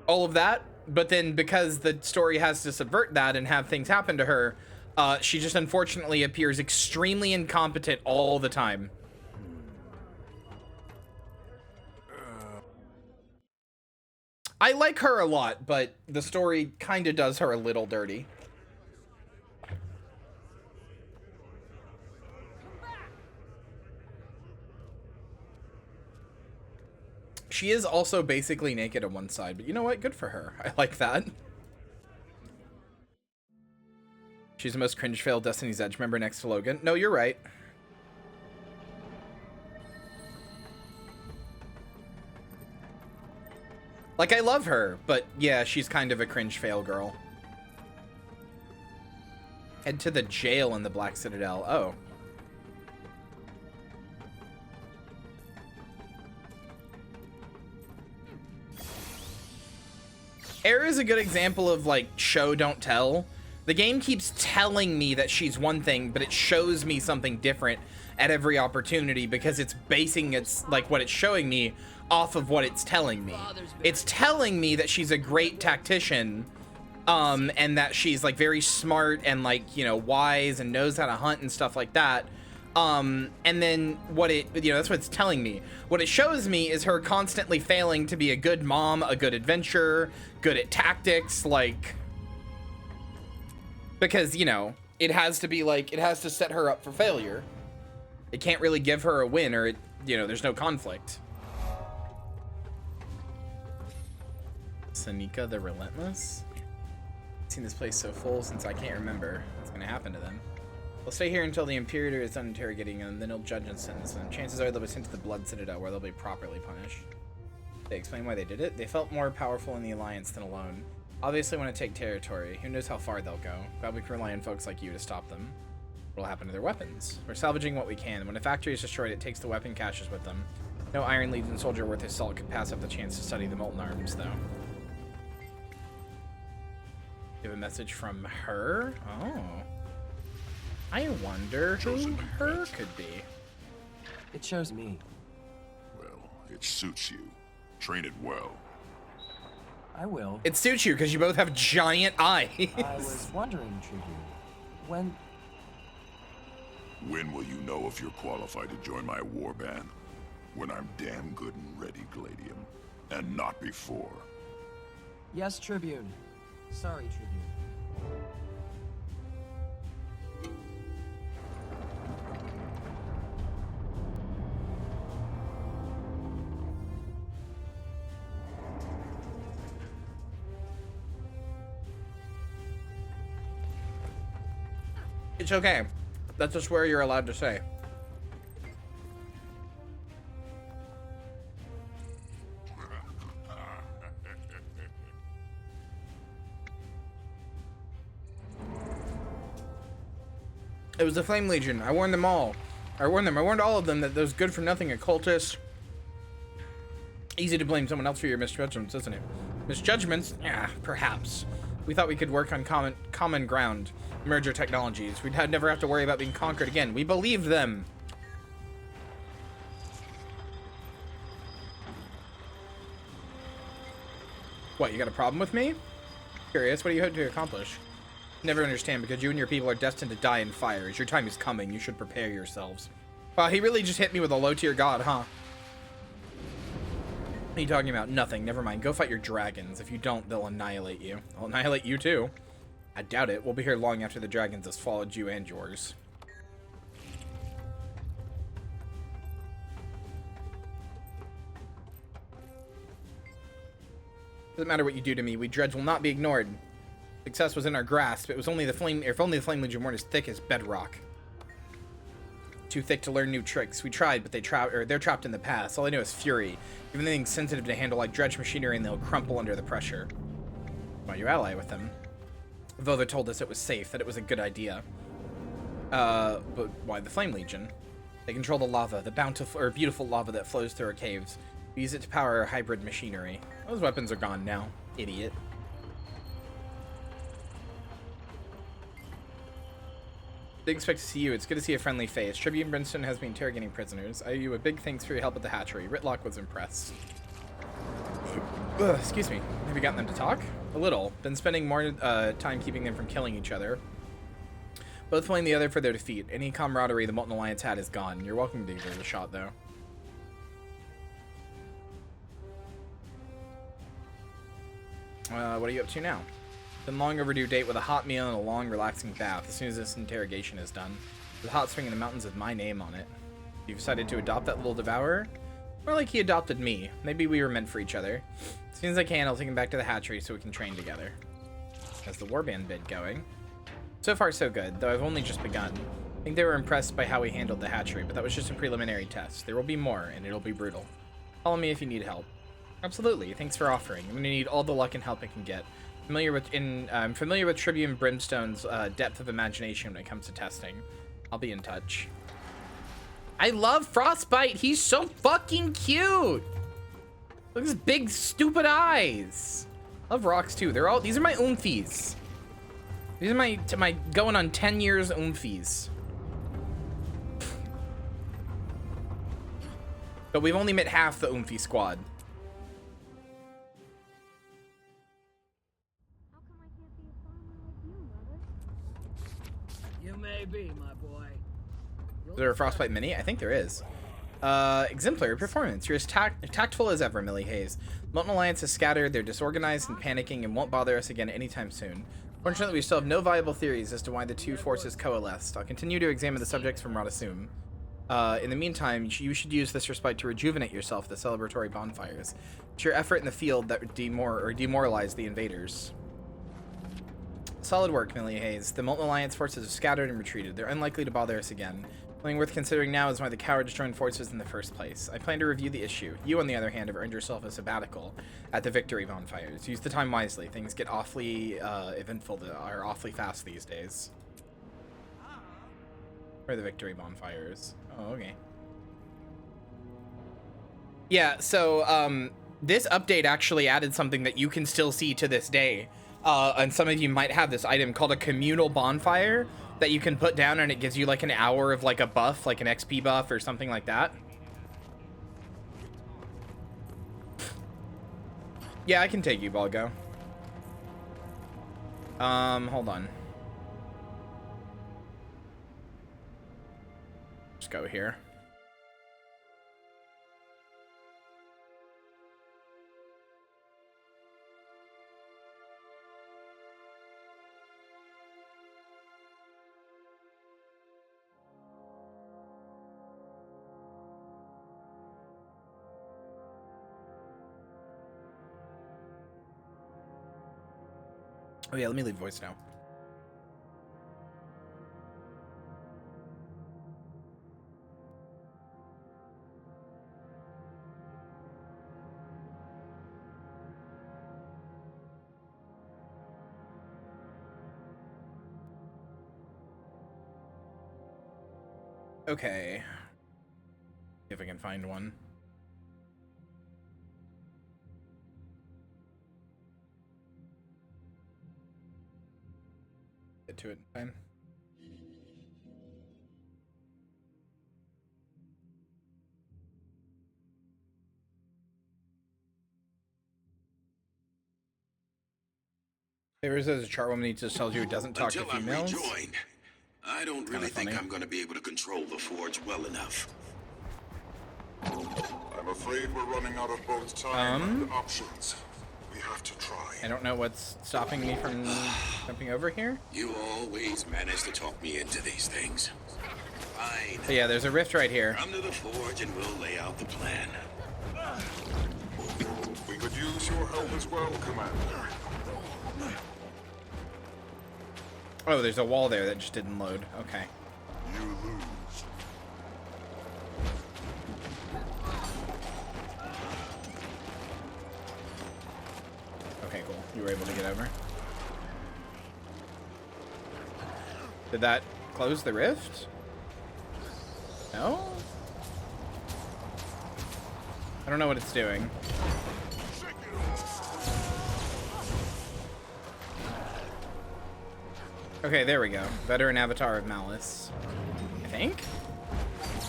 all of that. But then because the story has to subvert that and have things happen to her, she just unfortunately appears extremely incompetent all the time. I like her a lot, but the story kind of does her a little dirty. She is also basically naked on one side, but you know what? Good for her. I like that. She's the most cringe fail Destiny's Edge member next to Logan. No, you're right. Like, I love her, but yeah, she's kind of a cringe fail girl. Head to the jail in the Black Citadel. Oh. Air is a good example of, like, show, don't tell. The game keeps telling me that she's one thing, but it shows me something different at every opportunity because it's basing its, like, what it's showing me off of what it's telling me. It's telling me that she's a great tactician, and that she's, like, very smart and, like, you know, wise and knows how to hunt and stuff like that. And then what it, you know, that's what it's telling me. What it shows me is her constantly failing to be a good mom, a good adventurer, good at tactics, like, because, you know, it has to be like, it has to set her up for failure. It can't really give her a win, or it, you know, there's no conflict. Sanika the Relentless? I've seen this place so full since I can't remember what's gonna happen to them. We'll stay here until the Imperator is done interrogating them, then he'll judge and sentence them. Chances are they'll be sent to the Blood Citadel, where they'll be properly punished. They explain why they did it. They felt more powerful in the Alliance than alone. Obviously want to take territory. Who knows how far they'll go. Glad we can rely on folks like you to stop them. What'll happen to their weapons? We're salvaging what we can. When a factory is destroyed, it takes the weapon caches with them. No Iron Legion soldier worth his salt could pass up the chance to study the molten arms, though. You have a message from her? Oh. I wonder who her could be. It shows me. Well, it suits you. Train it well. I will. It suits you because you both have giant eyes. I was wondering, Tribune, When will you know if you're qualified to join my warband? When I'm damn good and ready, Gladium. and not before. Yes, Tribune. Sorry, Tribune. It's okay. That's a swear you're allowed to say. It was the Flame Legion. I warned them all. I warned all of them that those good-for-nothing occultists. Easy to blame someone else for your misjudgments, isn't it? Misjudgments? Yeah, perhaps. We thought we could work on common ground, merge our technologies. We'd never have to worry about being conquered again. We believed them. What, you got a problem with me? Curious, what do you hope to accomplish? Never understand, because you and your people are destined to die in fires. Your time is coming. You should prepare yourselves. Wow, he really just hit me with a low-tier god, huh? What are you talking about? Nothing. Never mind. Go fight your dragons. If you don't, they'll annihilate you. They'll annihilate you, too. I doubt it. We'll be here long after the dragons has followed you and yours. Doesn't matter what you do to me. We Dredge will not be ignored. Success was in our grasp. It was only the flame. If only the Flame Legion weren't as thick as bedrock. Too thick to learn new tricks. We tried, but they're trapped in the past. All I know is fury. Even anything sensitive to handle like dredge machinery, and they'll crumple under the pressure. Why you ally with them? Though they told us it was safe, that it was a good idea. But why the Flame Legion? They control the lava, the bountiful or beautiful lava that flows through our caves. We use it to power our hybrid machinery. Those weapons are gone now, idiot. Didn't expect to see you. It's good to see a friendly face. Tribune Brimstone has been interrogating prisoners. I owe you a big thanks for your help at the hatchery. Ritlock was impressed. Excuse me. Have you gotten them to talk? A little. Been spending more time keeping them from killing each other. Both blame the other for their defeat. Any camaraderie the Molten Alliance had is gone. You're welcome to give it a shot, though. What are you up to now? Been long overdue date with a hot meal and a long, relaxing bath. As soon as this interrogation is done, the hot spring in the mountains with my name on it. You've decided to adopt that little devourer? More like he adopted me. Maybe we were meant for each other. As soon as I can, I'll take him back to the hatchery so we can train together. How's the warband bid going? So far, so good, though I've only just begun. I think they were impressed by how we handled the hatchery, but that was just a preliminary test. There will be more, and it'll be brutal. Call me if you need help. Absolutely, thanks for offering. I'm gonna need all the luck and help I can get. I'm familiar with Tribune Brimstone's depth of imagination when it comes to testing. I'll be in touch. I love Frostbite. He's so fucking cute. Look at his big stupid eyes. Love rocks too. These are my oomfies. These are my going on 10 years oomfies. But we've only met half the oomfie squad. Be, my boy. Is there a Frostbite mini? I think there is. Exemplary performance. You're as tactful as ever, Millie Hayes. Molten Alliance is scattered, they're disorganized and panicking and won't bother us again anytime soon. Fortunately, we still have no viable theories as to why the two forces coalesced. I'll continue to examine the subjects from Radasum. In the meantime, you should use this respite to rejuvenate yourself with the celebratory bonfires. It's your effort in the field that would demoralize the invaders. Solid work, Millie Hayes. The Molten Alliance forces are scattered and retreated. They're unlikely to bother us again. Something worth considering now is why the cowards joined forces in the first place. I plan to review the issue. You, on the other hand, have earned yourself a sabbatical at the victory bonfires. Use the time wisely. Things get awfully eventful, are awfully fast these days. Where are the victory bonfires? Oh, okay. Yeah, so this update actually added something that you can still see to this day. And some of you might have this item called a communal bonfire that you can put down, and it gives you like an hour of like a buff, like an XP buff or something like that. Yeah, I can take you, Balgo. Hold on. Just go here. Oh yeah, let me leave voice now. Okay. See if I can find one. Get to it in time. Favor says a charwoman just tells you it doesn't talk to females. Until I'm rejoined, I don't really think I'm going to be able to control the forge well enough. I'm afraid we're running out of both time and options. We have to try. I don't know what's stopping me from jumping over here. You always manage to talk me into these things. Fine. But yeah, there's a rift right here. Come to the forge and we'll lay out the plan. We could use your help as well, Commander. Oh, there's a wall there that just didn't load. Okay. You lose. Okay, cool. You were able to get over. Did that close the rift? No? I don't know what it's doing. Okay, there we go. Veteran Avatar of Malice. I think?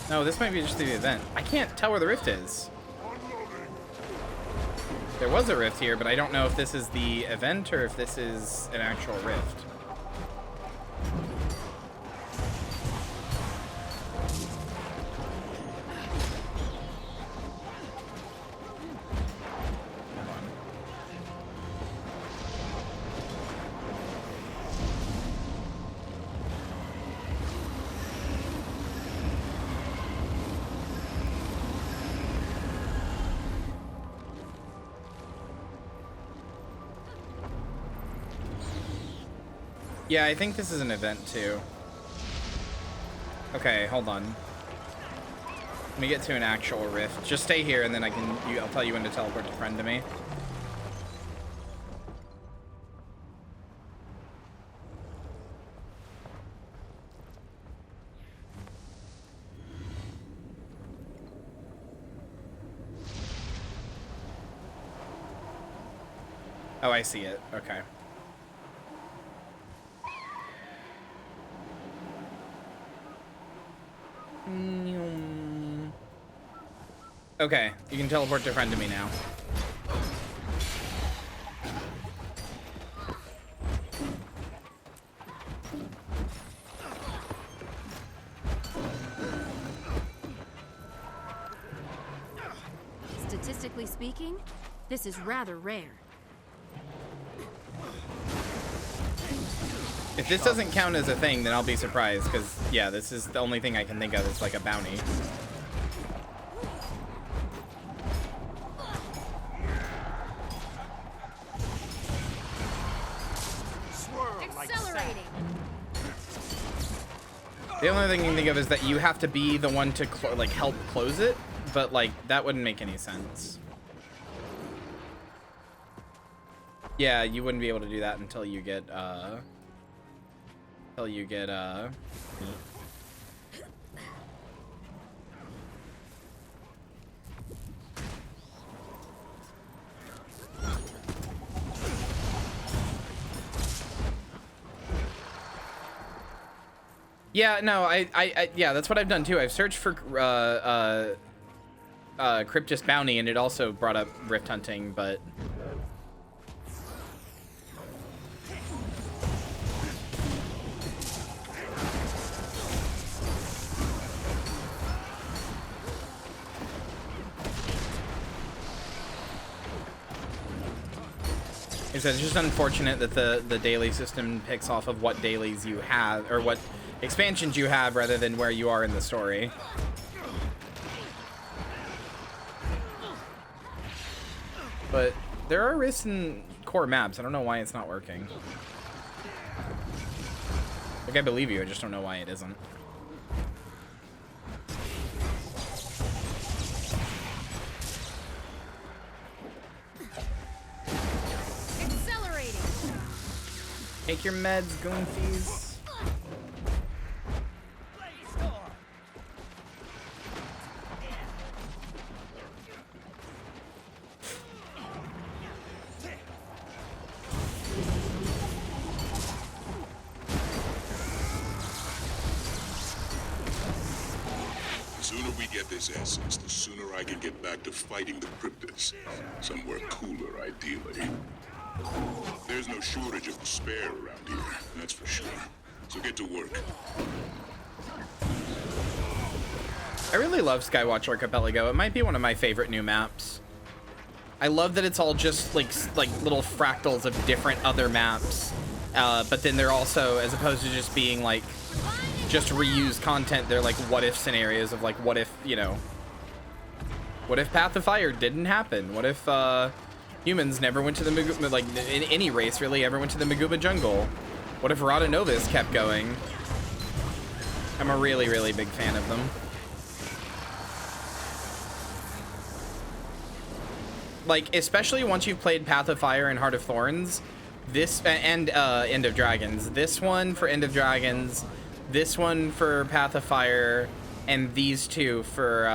No, this might be just the event. I can't tell where the rift is. There was a rift here, but I don't know if this is the event or if this is an actual rift. Yeah, I think this is an event too. Okay, hold on. Let me get to an actual rift. Just stay here and then I'll tell you when to teleport a friend to me. Oh, I see it. Okay. Okay, you can teleport your friend to me now. Statistically speaking, this is rather rare. If this doesn't count as a thing, then I'll be surprised, because, yeah, this is the only thing I can think of that's like a bounty. Accelerating. The only thing I can think of is that you have to be the one to like help close it, but like that wouldn't make any sense. Yeah, you wouldn't be able to do that until you get Yeah, no, yeah, that's what I've done too. I've searched for Cryptus Bounty, and it also brought up Rift Hunting, but it's just unfortunate that the daily system picks off of what dailies you have, or what expansions you have, rather than where you are in the story. But there are risks in core maps. I don't know why it's not working. Like, I believe you, I just don't know why it isn't. Accelerating. Take your meds, Goonfies. The sooner we get this essence, the sooner I can get back to fighting the cryptids. Somewhere cooler, ideally. There's no shortage of despair around here, that's for sure. So get to work. I really love Skywatch Archipelago. It might be one of my favorite new maps. I love that it's all just like little fractals of different other maps. But then they're also, as opposed to just being like just reused content, they're like what if scenarios of like what if, you know, what if Path of Fire didn't happen? What if humans never went to the Maguba, like in any race really ever went to the Maguba jungle? What if Rada Novus kept going? I'm a really, really big fan of them. Like, especially once you've played Path of Fire and Heart of Thorns, this and End of Dragons. This one for End of Dragons, this one for Path of Fire, and these two for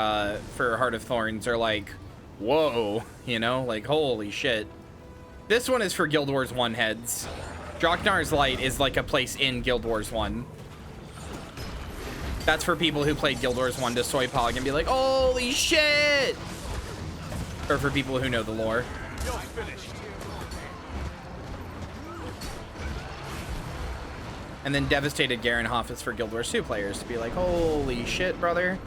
Heart of Thorns are like, whoa, you know, like holy shit. This one is for Guild Wars 1 heads. Draknar's Light is like a place in Guild Wars 1. That's for people who played Guild Wars 1 to soy pog and be like, holy shit! Or for people who know the lore. And then Devastated Garenhoff is for Guild Wars 2 players to be like, holy shit, brother.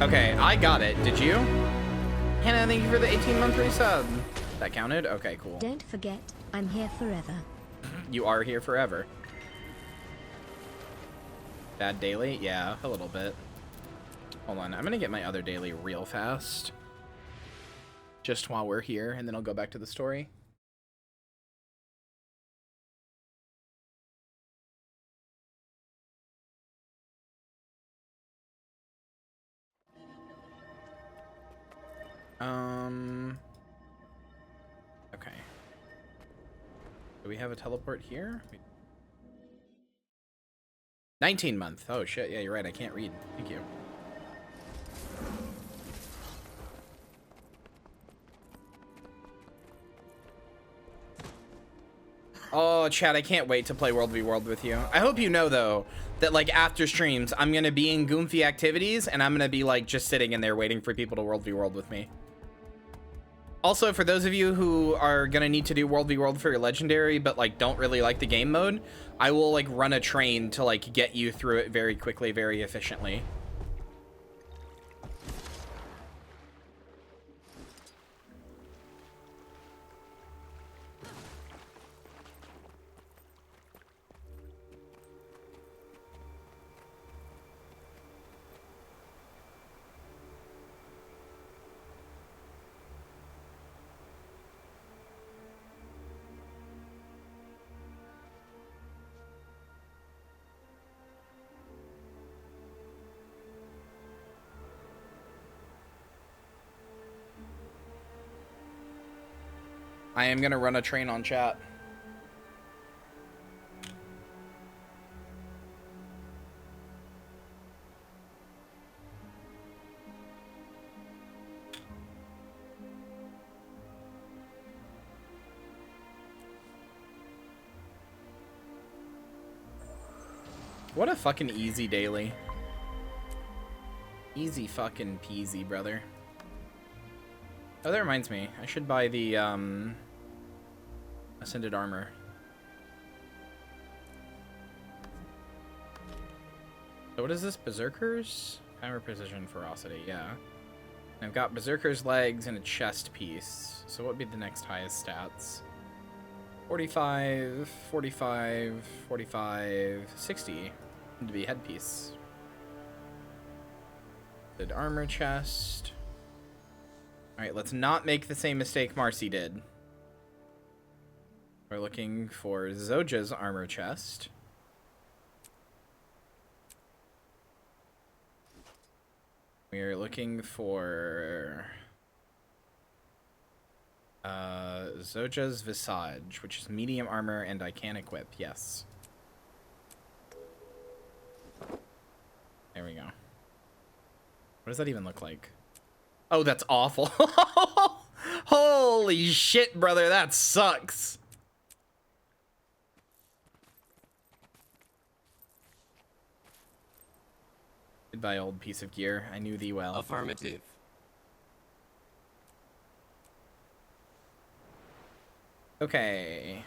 Okay, I got it. Did you? Hannah, thank you for the 18-month resub. That counted? Okay, cool. Don't forget, I'm here forever. You are here forever. Bad daily? Yeah, a little bit. Hold on, I'm gonna get my other daily real fast. Just while we're here, and then I'll go back to the story. Okay. Do we have a teleport here? 19 month. Oh shit, yeah, you're right, I can't read. Thank you. Oh, Chad, I can't wait to play World v World with you. I hope you know, though, that, like, after streams, I'm gonna be in Goomfy activities, and I'm gonna be, like, just sitting in there waiting for people to World v World with me. Also, for those of you who are gonna need to do World v World for your Legendary, but, like, don't really like the game mode, I will, like, run a train to, like, get you through it very quickly, very efficiently. I am gonna run a train on chat. What a fucking easy daily. Easy fucking peasy, brother. Oh, that reminds me. I should buy the, Ascended Armor. So what is this? Berserkers? Power, Precision, Ferocity, yeah. And I've got Berserker's Legs and a chest piece. So what would be the next highest stats? 45, 45, 45, 60. To be headpiece. The armor chest. All right, let's not make the same mistake Marcy did. We're looking for Zoja's armor chest. We are looking for Zoja's Visage, which is medium armor and I can equip. Yes. There we go. What does that even look like? Oh, that's awful. Holy shit, brother. That sucks. Goodbye, old piece of gear. I knew thee well. Affirmative. Okay.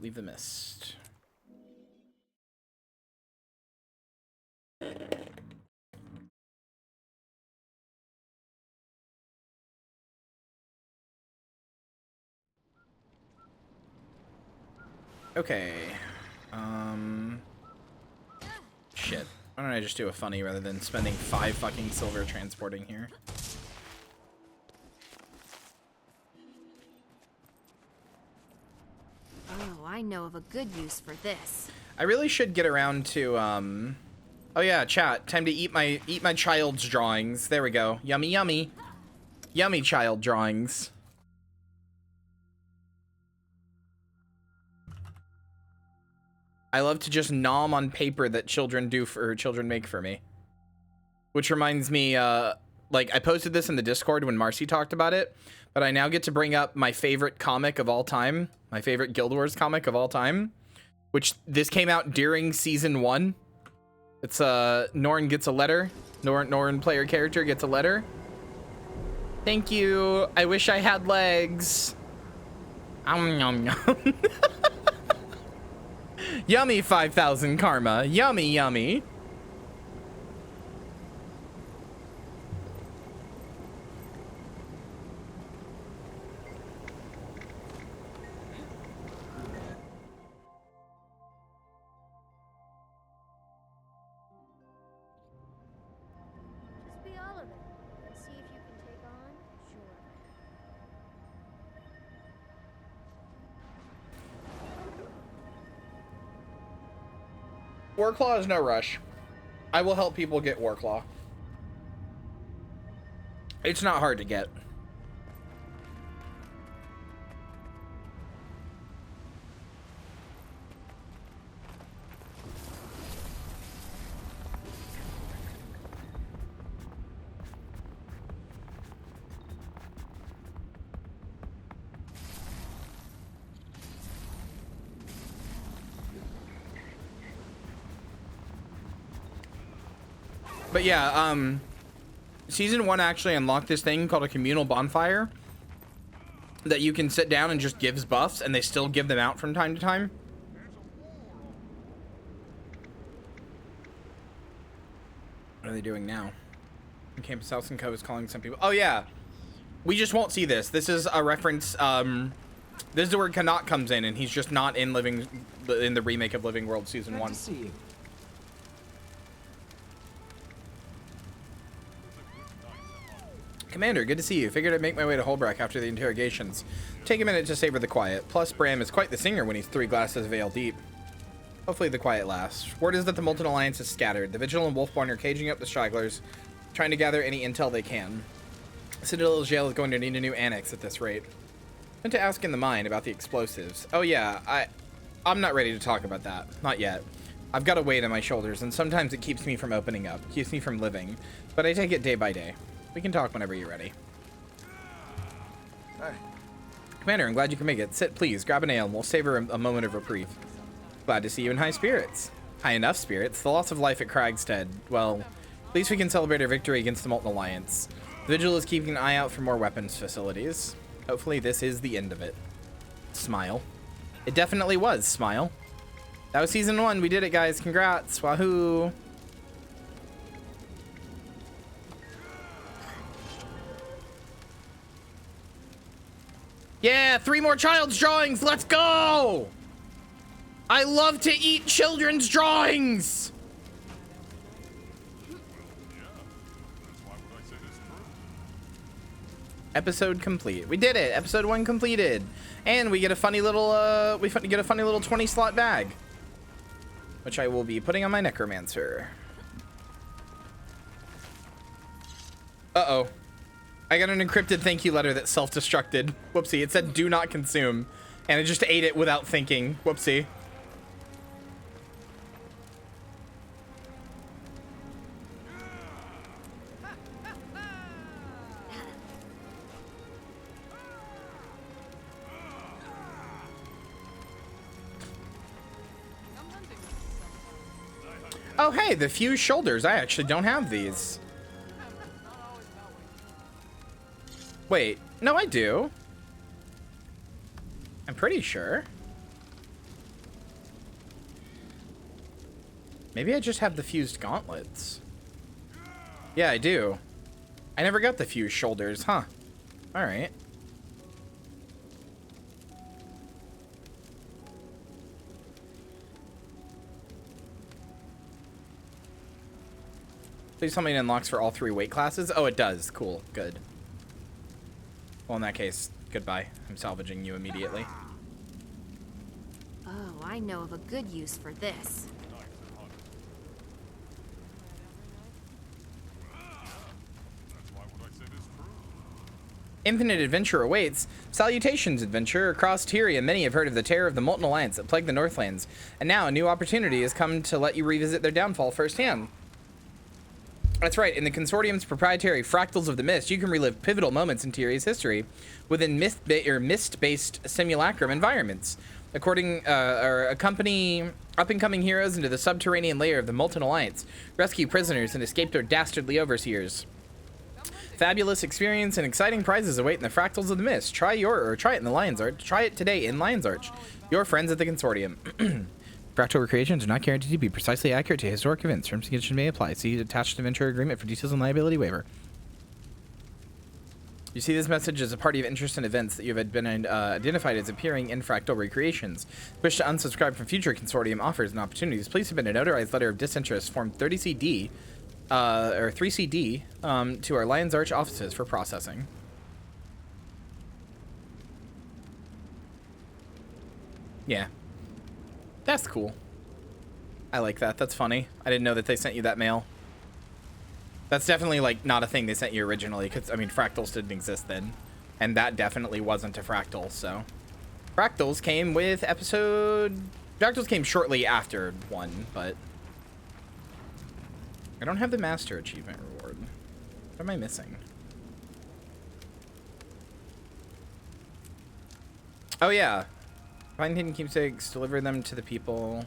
Leave the mist. Okay. Shit. Why don't I just do a funny rather than spending 5 fucking silver transporting here? Oh, I know of a good use for this. I really should get around to, oh yeah, chat. Time to eat my child's drawings. There we go. Yummy, yummy. Yummy child drawings. I love to just nom on paper that children make for me. Which reminds me, like, I posted this in the Discord when Marcy talked about it, but I now get to bring up my favorite comic of all time, my favorite Guild Wars comic of all time, which this came out during season 1. It's, Norn gets a letter. Norn player character gets a letter. Thank you. I wish I had legs. Nom nom. Yummy 5,000 karma. Yummy, yummy. Just be all of it and see if you can take on. Sure. Warclaw is no rush. I will help people get Warclaw. It's not hard to get. But yeah, season 1 actually unlocked this thing called a communal bonfire that you can sit down and just gives buffs, and they still give them out from time to time. What are they doing now? Campus House and Co is calling some people. Oh yeah, we just won't see this. This is a reference. This is where Kanat comes in, and he's just not in the remake of Living World season 1. Good to see you. Commander, good to see you. Figured I'd make my way to Holbrook after the interrogations. Take a minute to savor the quiet. Plus, Bram is quite the singer when he's 3 glasses of ale deep. Hopefully the quiet lasts. Word is that the Molten Alliance is scattered. The Vigil and Wolfborn are caging up the stragglers, trying to gather any intel they can. Citadel Jail is going to need a new annex at this rate. Went to ask in the mine about the explosives. Oh yeah, I'm not ready to talk about that. Not yet. I've got a weight on my shoulders, and sometimes it keeps me from opening up, keeps me from living. But I take it day by day. We can talk whenever you're ready. Hey. Commander, I'm glad you can make it. Sit, please. Grab an ale, and we'll savor a moment of reprieve. Glad to see you in high spirits. High enough spirits. The loss of life at Kragstead. Well, at least we can celebrate our victory against the Molten Alliance. The Vigil is keeping an eye out for more weapons facilities. Hopefully this is the end of it. Smile. It definitely was. Smile. That was season 1. We did it, guys. Congrats. Wahoo. Yeah, 3 more child's drawings. Let's go. I love to eat children's drawings. Episode complete. We did it. Episode 1 completed. And we get a funny little, get a funny little 20 slot bag, which I will be putting on my necromancer. Uh-oh. I got an encrypted thank you letter that self-destructed. Whoopsie. It said do not consume. And I just ate it without thinking. Whoopsie. Oh, hey, the fused shoulders. I actually don't have these. Wait, no, I do. I'm pretty sure. Maybe I just have the fused gauntlets. Yeah, I do. I never got the fused shoulders, huh? All right. Please tell me it unlocks for all 3 weight classes. Oh, it does. Cool. Good. Well, in that case, goodbye. I'm salvaging you immediately. Oh, I know of a good use for this. Infinite adventure awaits. Salutations, adventurer. Across Kyria, many have heard of the terror of the Molten Alliance that plagued the Northlands. And now a new opportunity has come to let you revisit their downfall firsthand. That's right, in the Consortium's proprietary Fractals of the Mist, you can relive pivotal moments in Kyria's history within mist-based simulacrum environments. Accompany up-and-coming heroes into the subterranean layer of the Molten Alliance, rescue prisoners, and escape their dastardly overseers. Fabulous experience and exciting prizes await in the Fractals of the Mist. Try it in the Lion's Arch. Try it today in Lion's Arch. Your friends at the Consortium. Fractal recreations are not guaranteed to be precisely accurate to historic events. Terms and conditions may apply. See attached adventure agreement for details on liability waiver. You see this message as a party of interest in events that you have been identified as appearing in Fractal recreations. Wish to unsubscribe from future Consortium offers and opportunities. Please submit a notarized letter of disinterest, form 30CD, or 3CD, to our Lion's Arch offices for processing. Yeah. That's cool. I like that. That's funny. I didn't know that they sent you that mail. That's definitely, like, not a thing they sent you originally, because, I mean, fractals didn't exist then. And that definitely wasn't a fractal, so. Fractals came with episode... Fractals came shortly after 1, but... I don't have the Master Achievement reward. What am I missing? Oh, yeah. Find hidden keepsakes, deliver them to the people.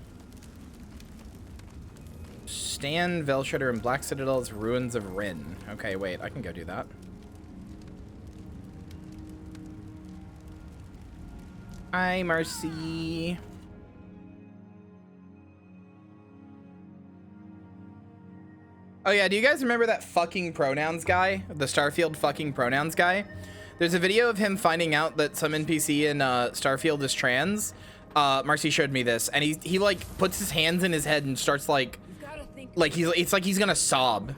Stan, Velshredder, and Black Citadel's Ruins of Rin. Okay, wait, I can go do that. Hi, Marcy. Oh yeah, do you guys remember that fucking pronouns guy? The Starfield fucking pronouns guy? There's a video of him finding out that some NPC in Starfield is trans. Marcy showed me this, and he like puts his hands in his head and starts like it's like he's gonna sob.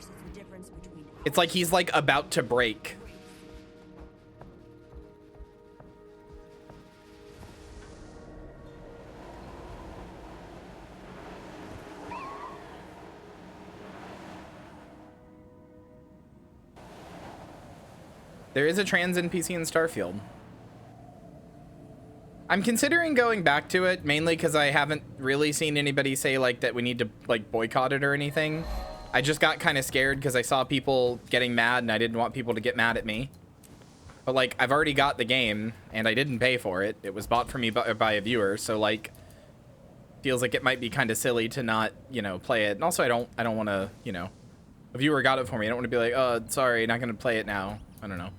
It's like he's like about to break. There is a trans NPC in Starfield. I'm considering going back to it, mainly because I haven't really seen anybody say like that we need to like boycott it or anything. I just got kind of scared because I saw people getting mad and I didn't want people to get mad at me. But like, I've already got the game and I didn't pay for it. It was bought for me by a viewer, so like, feels like it might be kind of silly to not, you know, play it. And also, I don't want to, you know, a viewer got it for me. I don't want to be like, oh, sorry, not gonna play it now. I don't know.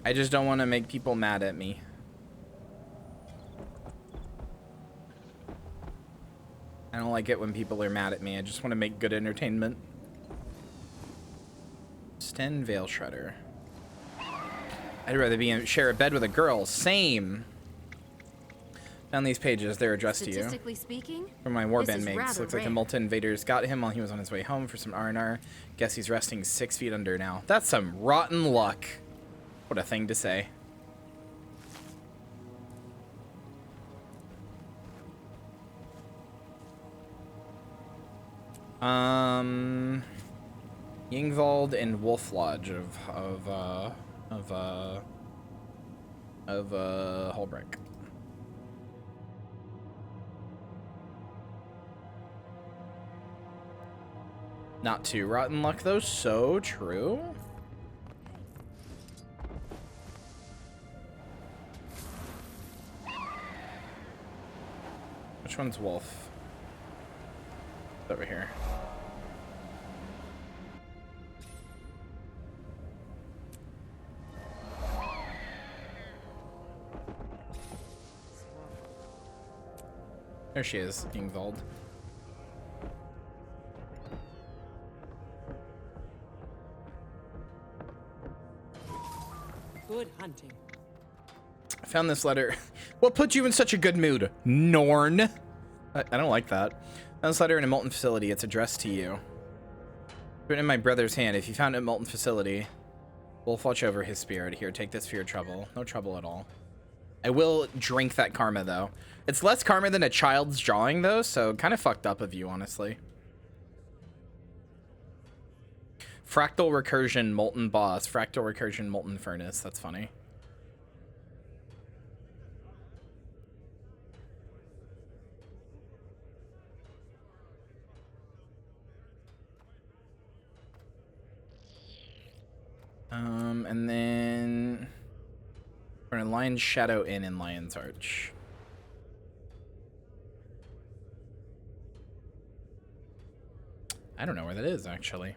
I just don't want to make people mad at me. I don't like it when people are mad at me. I just want to make good entertainment. Sten Veil Shredder. I'd rather share a bed with a girl. Same. Found these pages. They're addressed to you. Statistically speaking, From my warband this is mates. rather Looks like the rare. Molten Invaders got him while he was on his way home for some R&R. Guess he's resting 6 feet under now. That's some rotten luck. What a thing to say. Yngvald and Wolf Lodge of Holbrook. Not too rotten luck though, so true. Which one's Wolf? It's over here. There she is, Yngvald. Good hunting. I found this letter. What put you in such a good mood, Norn? I don't like that. Found this letter in a Molten facility. It's addressed to you. Written in my brother's hand. If you found it in Molten facility, we'll watch over his spirit. Here, take this for your trouble. No trouble at all. I will drink that karma, though. It's less karma than a child's drawing, though, so kind of fucked up of you, honestly. Fractal recursion molten boss. Fractal recursion molten furnace. That's funny. And then we're in Lion's Shadow Inn in Lion's Arch. I don't know where that is, actually.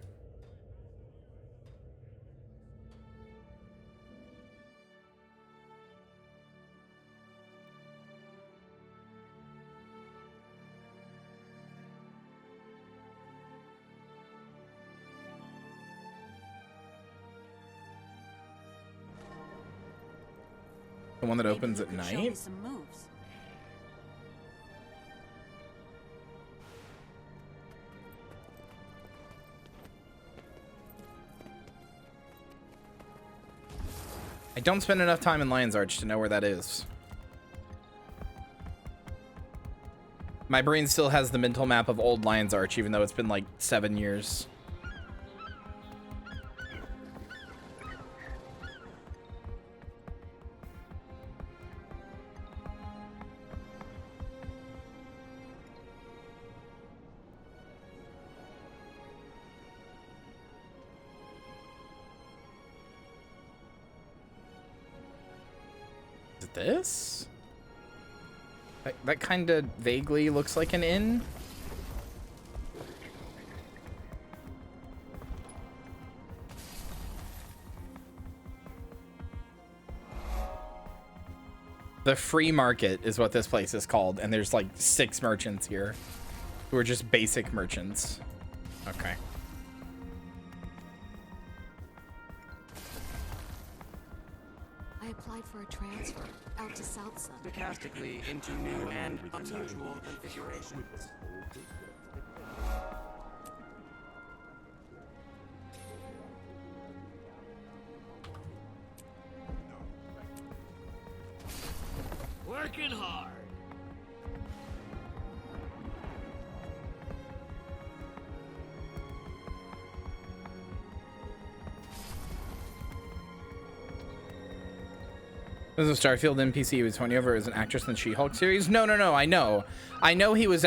The one that opens at Show me night? some moves. I don't spend enough time in Lion's Arch to know where that is. My brain still has the mental map of old Lion's Arch, even though it's been like 7 years. Is it this? That kind of vaguely looks like an inn. The Free Market is what this place is called, and there's like 6 merchants here who are just basic merchants. Okay. I applied for a transfer out to South Sun. Stochastically into new and unusual configurations. Working hard. This is a Starfield NPC he was 20 over as an actress in the She-Hulk series. No, I know he was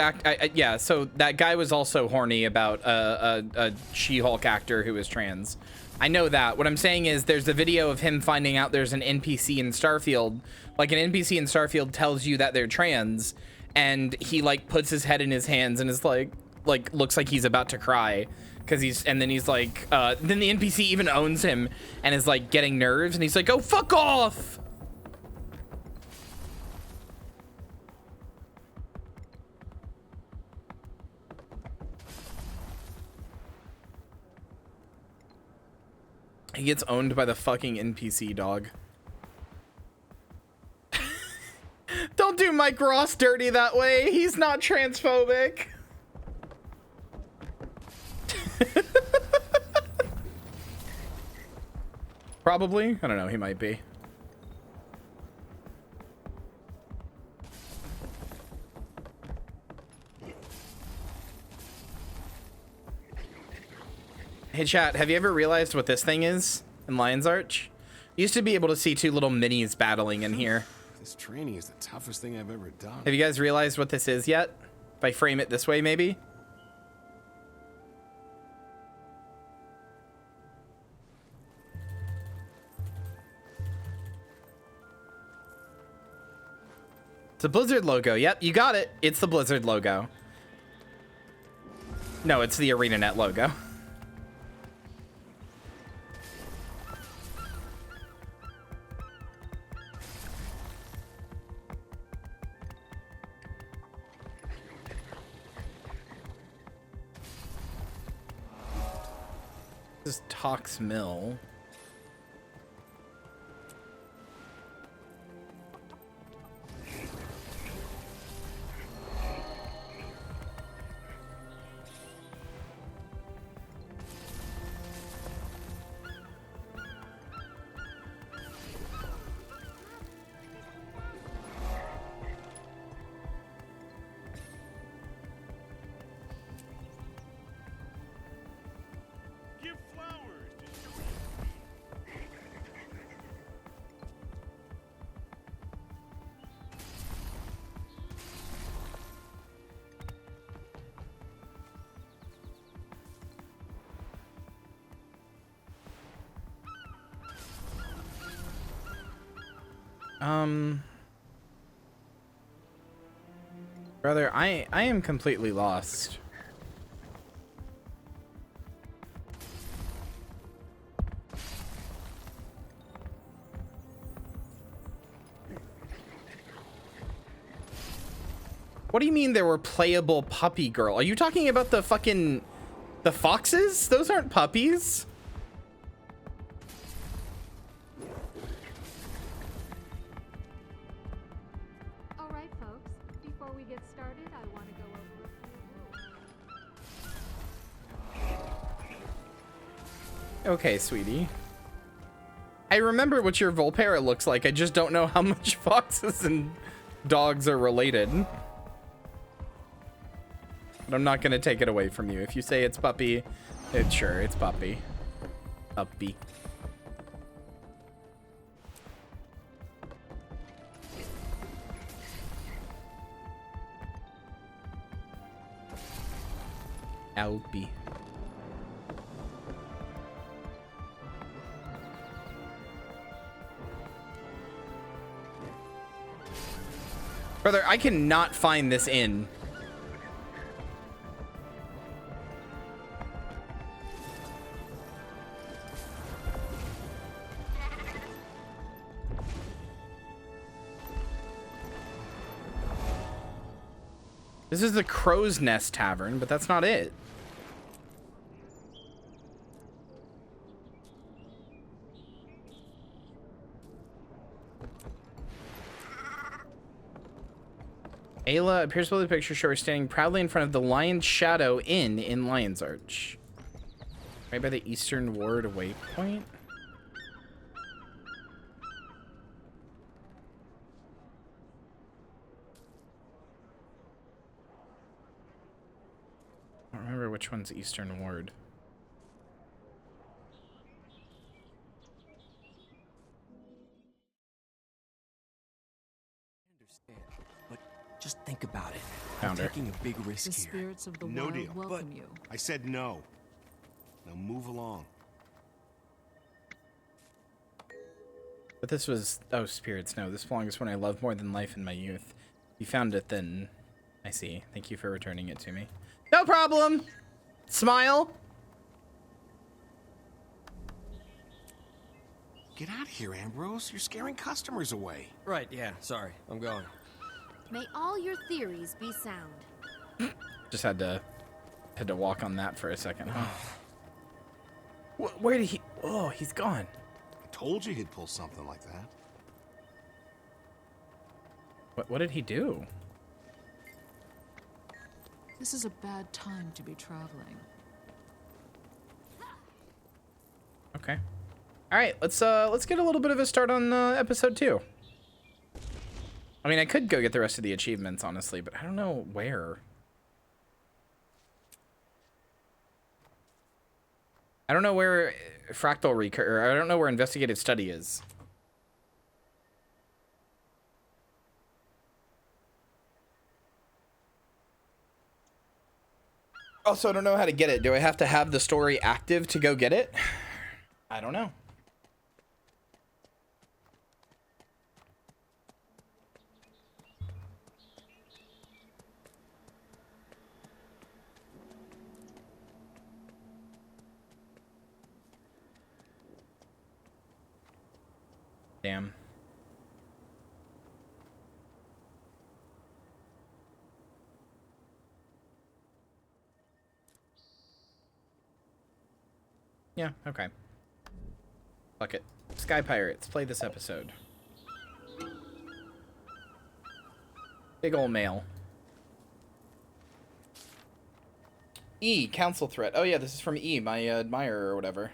yeah, so that guy was also horny about a She-Hulk actor who was trans. I know that. What I'm saying is there's a video of him finding out there's an NPC in Starfield. Like, an NPC in Starfield tells you that they're trans, and he like puts his head in his hands and is like looks like he's about to cry. And then he's like, then the NPC even owns him and is like getting nerves, and he's like, oh, fuck off! He gets owned by the fucking NPC, dog. Don't do Mike Ross dirty that way. He's not transphobic. Probably. I don't know. He might be. Hey chat, have you ever realized what this thing is in Lion's Arch? You used to be able to see two little minis battling in here. This training is the toughest thing I've ever done. Have you guys realized what this is yet? If I frame it this way, maybe? It's a Blizzard logo. Yep, you got it. It's the Blizzard logo. No, it's the ArenaNet logo. This is Tox Mill. Brother, I am completely lost. What do you mean there were playable puppy girl? Are you talking about the fucking... the foxes? Those aren't puppies. Alright folks, before we get started, I want to go over... Okay, sweetie. I remember what your Volpera looks like. I just don't know how much foxes and dogs are related. But I'm not going to take it away from you. If you say it's puppy, sure, it's puppy. Puppy. Alpy. Brother, I cannot find this inn. This is the Crow's Nest Tavern, but that's not it. Ayla appears below the picture show her standing proudly in front of the Lion's Shadow Inn in Lion's Arch. Right by the Eastern Ward waypoint. I don't remember which one's Eastern Ward. But just think about it. Found her. You're taking a big risk The here. spirits of the No wild deal. welcome you. I said no. Now move along. But this was... oh, spirits. No, this belongs when I loved more than life in my youth. You found it then. I see. Thank you for returning it to me. No problem! Smile! Get out of here, Ambrose. You're scaring customers away. Right, yeah, sorry. I'm going. May all your theories be sound. Just had to walk on that for a second, huh? Where did he... oh, he's gone. I told you he'd pull something like that. What did he do? This is a bad time to be traveling. Okay. All right, let's get a little bit of a start on episode 2. I mean, I could go get the rest of the achievements, honestly, but I don't know where. I don't know where fractal recur, or I don't know where investigative study is. Also, I don't know how to get it. Do I have to have the story active to go get it? I don't know. Damn. Yeah, okay. Fuck it. Sky Pirates, play this episode. Big ol' mail. E, council threat. Oh yeah, this is from E, my admirer or whatever.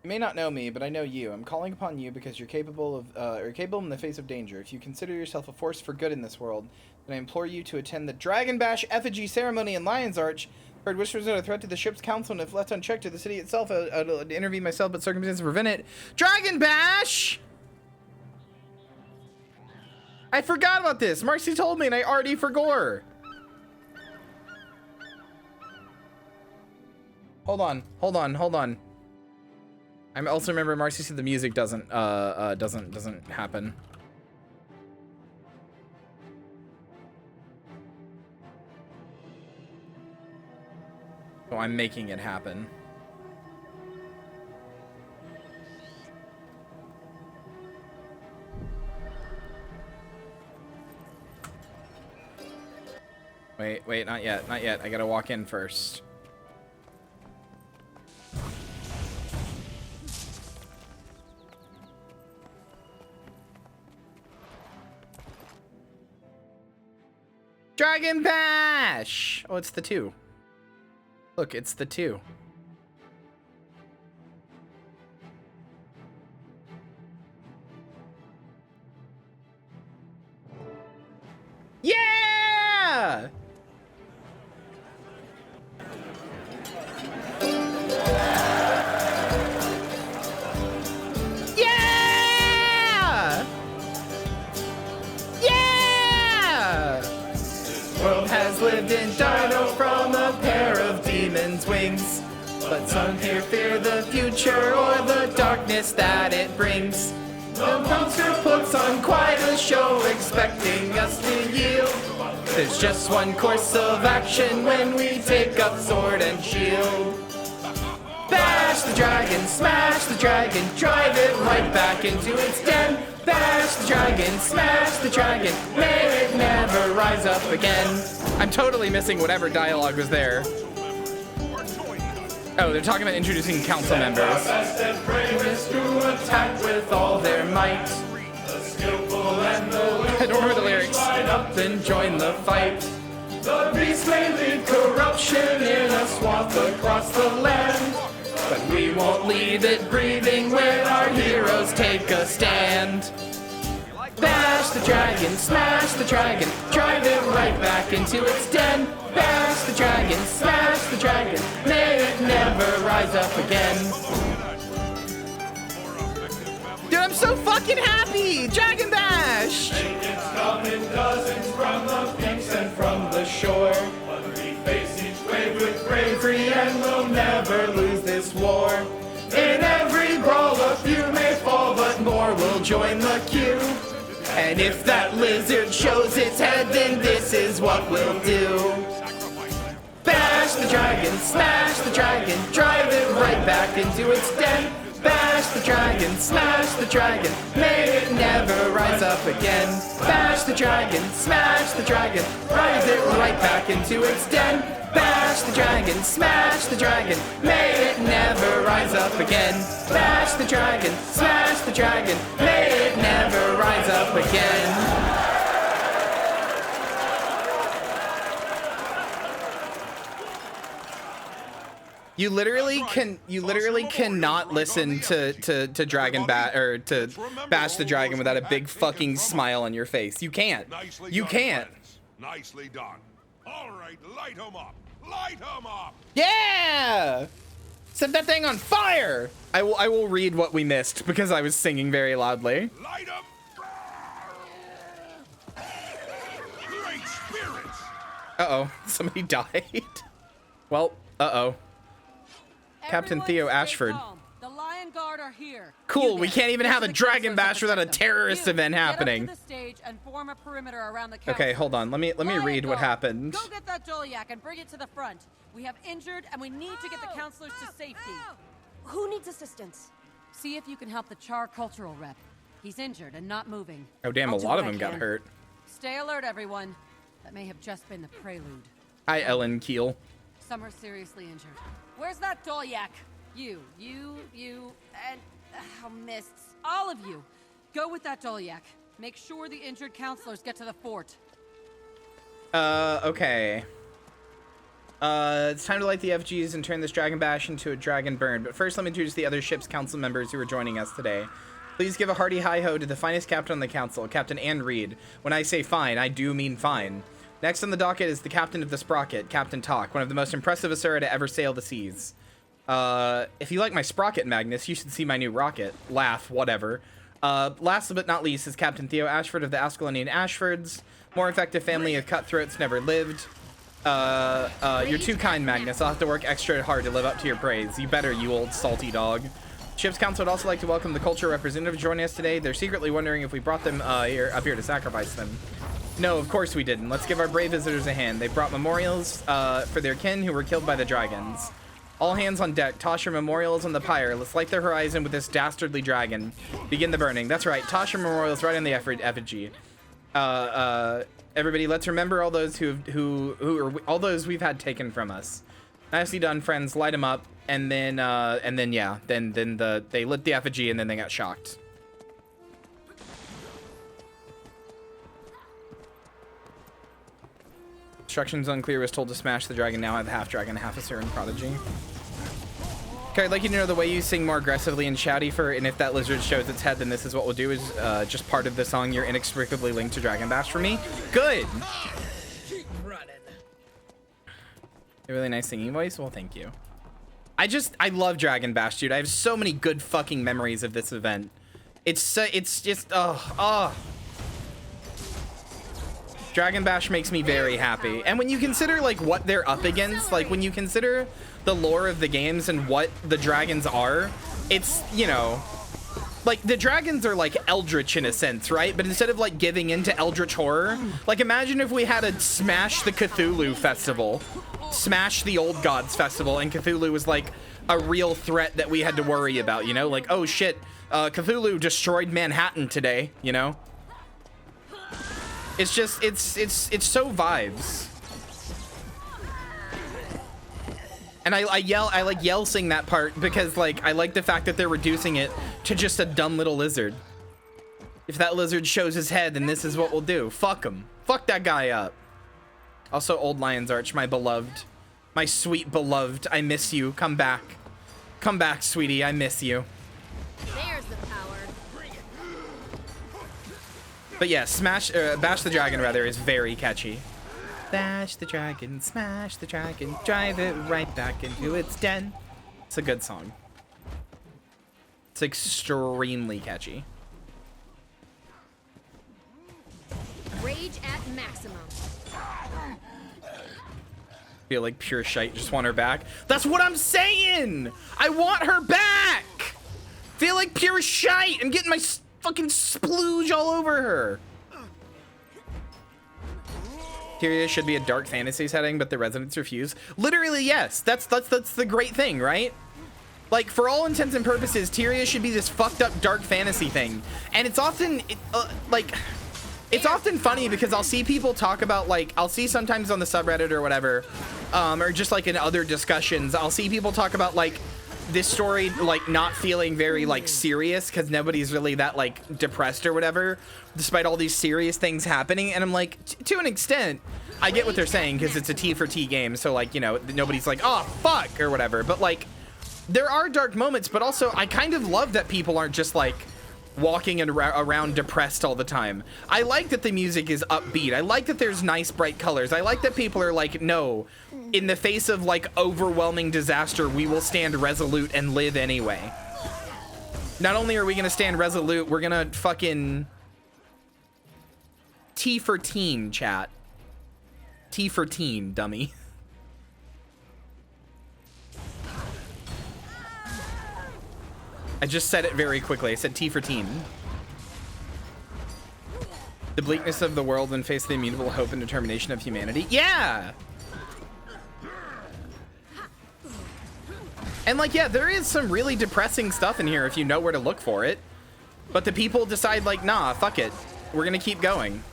You may not know me, but I know you. I'm calling upon you because you're capable in the face of danger. If you consider yourself a force for good in this world, then I implore you to attend the Dragon Bash effigy ceremony in Lion's Arch. Heard whispers are a threat to the ship's council, and if left unchecked to the city itself, I'd intervene myself, but circumstances prevent it. Dragon Bash! I forgot about this. Marcy told me, and I already forgot. Hold on. I also remember Marcy said the music doesn't happen. So I'm making it happen. Wait, not yet. I gotta walk in first. Dragon Bash! Oh, it's the 2. Look, it's the 2. Yeah! Yeah! Yeah! World has lived in Dino from a pair of demons' wings, but some here fear the future or the darkness that it brings. The monster puts on quite a show, expecting us to yield. There's just one course of action when we take up sword and shield. Bash the dragon, smash the dragon, drive it right back into its den. Bash the dragon, smash the dragon, may it never rise up again. I'm totally missing whatever dialogue was there. Oh, they're talking about introducing council members. To attack with all their might. The skillful and the I don't remember the lyrics. Line up and join the fight. The beast may lead corruption in a swath across the land, but we won't leave it breathing when our heroes take a stand. Bash the dragon, smash the dragon, drive it right back into its den. Bash the dragon, smash the dragon, may it never rise up again. Dude, I'm so fucking happy! Dragon Bash! It's come in dozens from the pinks and from the shore. But we face each wave with bravery and we'll never lose this war. In every brawl a few may fall, but more will join the queue. And if that lizard shows its head, then this is what we'll do. Bash the dragon, smash the dragon, drive it right back into its den. Bash the dragon, smash the dragon, may it never rise up again. Bash the dragon, smash the dragon, drive it right back into its den. Bash the dragon, smash the dragon, may it never rise rise up again. Bash the dragon, smash the dragon, may it never rise up again. You literally cannot listen to Dragon Bat or to Bash the Dragon without a big fucking smile on your face. You can't. You can't. Nicely done. All right, light him up. Light him up. Yeah! Set that thing on fire! I will read what we missed because I was singing very loudly. Light him. Great spirits. Uh-oh, somebody died. Well, uh-oh. Captain Theo Ashford. The Lion Guard are here. Cool, we can't even have a Dragon Bash without a terrorist event happening. Get up to the stage and form a perimeter around the council. Okay, hold on. Let me read what happened. Go get that Doliak and bring it to the front. We have injured and we need to get the counselors to safety. Who needs assistance? See if you can help the Char cultural rep. He's injured and not moving. Oh damn, a lot of them got hurt. Stay alert, everyone. That may have just been the prelude. Hi, Ellen Keel. Some are seriously injured. Where's that Doliak? You, and Mists. All of you. Go with that Doliak. Make sure the injured counselors get to the fort. Okay. It's time to light the FGs and turn this Dragon Bash into a Dragon Burn. But first, let me introduce the other ship's council members who are joining us today. Please give a hearty hi-ho to the finest captain on the council, Captain Ann Reed. When I say fine, I do mean fine. Next on the docket is the captain of the Sprocket, Captain Talk, one of the most impressive Asura to ever sail the seas. If you like my Sprocket, Magnus, you should see my new rocket. Laugh, whatever. Last but not least is Captain Theo Ashford of the Ascalonian Ashfords. More effective family of cutthroats never lived. You're too kind, Magnus. I'll have to work extra hard to live up to your praise. You better, you old salty dog. Ship's Council would also like to welcome the culture representative joining us today. They're secretly wondering if we brought them up here to sacrifice them. No, of course we didn't. Let's give our brave visitors a hand. They brought memorials for their kin who were killed by the dragons. All hands on deck. Toss your memorials on the pyre. Let's light the horizon with this dastardly dragon. Begin the burning. That's right. Toss your memorials right on the effigy. Everybody, let's remember all those all those we've had taken from us. Nicely done, friends. Light them up, and then they lit the effigy, and then they got shocked. Instructions unclear. Was told to smash the dragon. Now I have half dragon, half Asuran prodigy. Okay, I'd like you to know the way you sing more aggressively and shouty and if that lizard shows its head, then this is what we'll do is just part of the song. You're inextricably linked to Dragon Bash for me. Good. Keep running. A really nice singing voice. Well, thank you. I love Dragon Bash, dude. I have so many good fucking memories of this event. It's just Dragon Bash makes me very happy. And when you consider like what they're up against, like when you consider the lore of the games and what the dragons are, it's, you know, like the dragons are like eldritch in a sense, right? But instead of like giving into eldritch horror, like imagine if we had a Smash the Cthulhu festival, Smash the Old Gods festival, and Cthulhu was like a real threat that we had to worry about, you know? Like, oh shit, Cthulhu destroyed Manhattan today, you know? It's just, it's so vibes. And I like yell sing that part because like, I like the fact that they're reducing it to just a dumb little lizard. If that lizard shows his head, then this is what we'll do. Fuck him. Fuck that guy up. Also, Old Lion's Arch, my beloved. My sweet beloved. I miss you. Come back. Come back, sweetie. I miss you. There's the power. But yeah, Bash the Dragon, rather, is very catchy. Bash the dragon, smash the dragon, drive it right back into its den. It's a good song. It's extremely catchy. Rage at maximum. Feel like pure shite, just want her back. That's what I'm saying! I want her back! Feel like pure shite! I'm getting my fucking splooge all over her. Kyria should be a dark fantasy setting, but the residents refuse. Literally, yes. That's the great thing, right? Like, for all intents and purposes, Tyria should be this fucked up dark fantasy thing. And it's often, it's often funny because I'll see people talk about, like, I'll see sometimes on the subreddit or whatever, or just like in other discussions, I'll see people talk about like, this story like not feeling very like serious because nobody's really that like depressed or whatever, despite all these serious things happening. And I'm like, to an extent, I get what they're saying because it's a T for T game, so like, you know, nobody's like, oh fuck or whatever. But like, there are dark moments, but also I kind of love that people aren't just like walking around depressed all the time. I like that the music is upbeat. I like that there's nice bright colors. I like that people are like, no, in the face of like overwhelming disaster, we will stand resolute and live anyway. Not only are we gonna stand resolute, we're gonna fucking T for teen, chat. T for teen, dummy. I just said it very quickly. I said T for teen. The bleakness of the world in face of the immutable hope and determination of humanity. Yeah! And like, yeah, there is some really depressing stuff in here if you know where to look for it. But the people decide like, nah, fuck it. We're gonna keep going.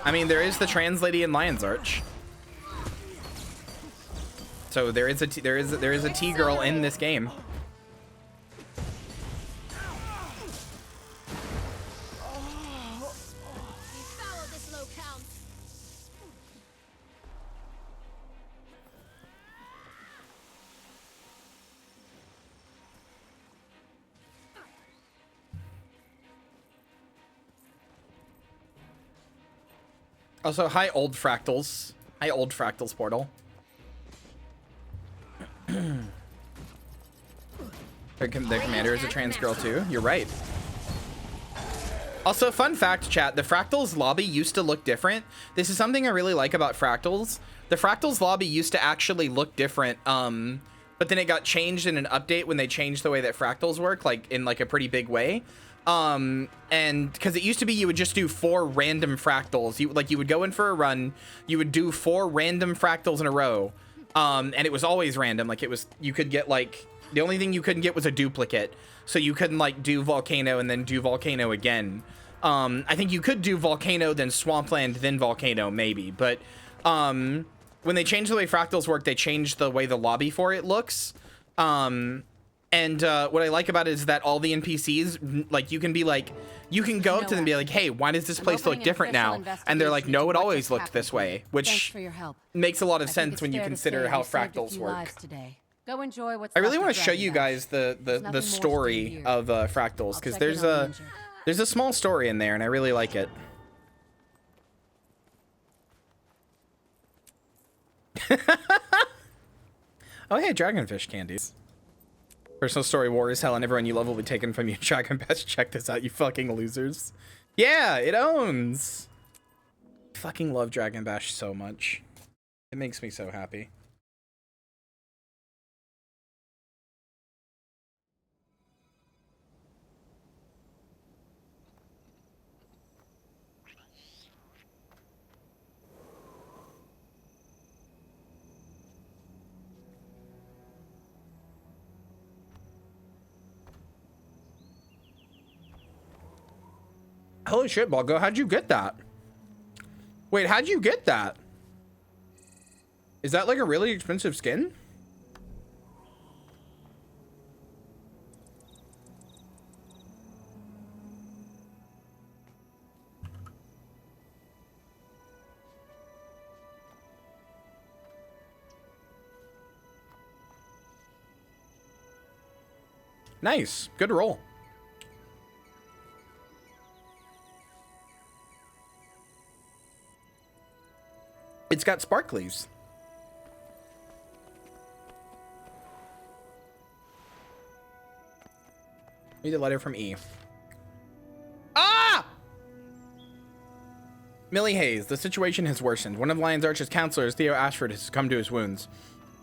I mean, there is the trans lady in Lion's Arch. So there is a T girl in this game. Also, hi, old fractals. Hi, old fractals portal. Their commander is a trans girl too. You're right. Also, fun fact, chat, the Fractals lobby used to look different. This is something I really like about Fractals. The Fractals lobby used to actually look different, but then it got changed in an update when they changed the way that Fractals work, like in like a pretty big way. And because it used to be you would just do 4 random fractals. You would go in for a run, you would do 4 random fractals in a row, and it was always random. Like you could get like, the only thing you couldn't get was a duplicate, so you couldn't like do volcano and then do volcano again. I think you could do volcano, then swampland, then volcano maybe, but when they changed the way fractals work, they changed the way the lobby for it looks. And what I like about it is that all the NPCs, like, you can be like, you can go up to them and be like, hey, why does this place look different now? And they're like, no, it always looked this way, which makes a lot of sense when you consider how fractals work. Go enjoy what's I really want to show you guys the story of fractals, because there's a small story in there, and I really like it. Oh, hey, dragonfish candies. Personal story, war is hell, and everyone you love will be taken from you. Dragon Bash, check this out, you fucking losers. Yeah, it owns. I fucking love Dragon Bash so much. It makes me so happy. Holy shit, Balgo, how'd you get that? Wait, how'd you get that? Is that like a really expensive skin? Nice, good roll. It's got sparklies. Read the letter from E. Ah! Millie Hayes, the situation has worsened. One of Lion's Arch's counselors, Theo Ashford, has succumbed to his wounds.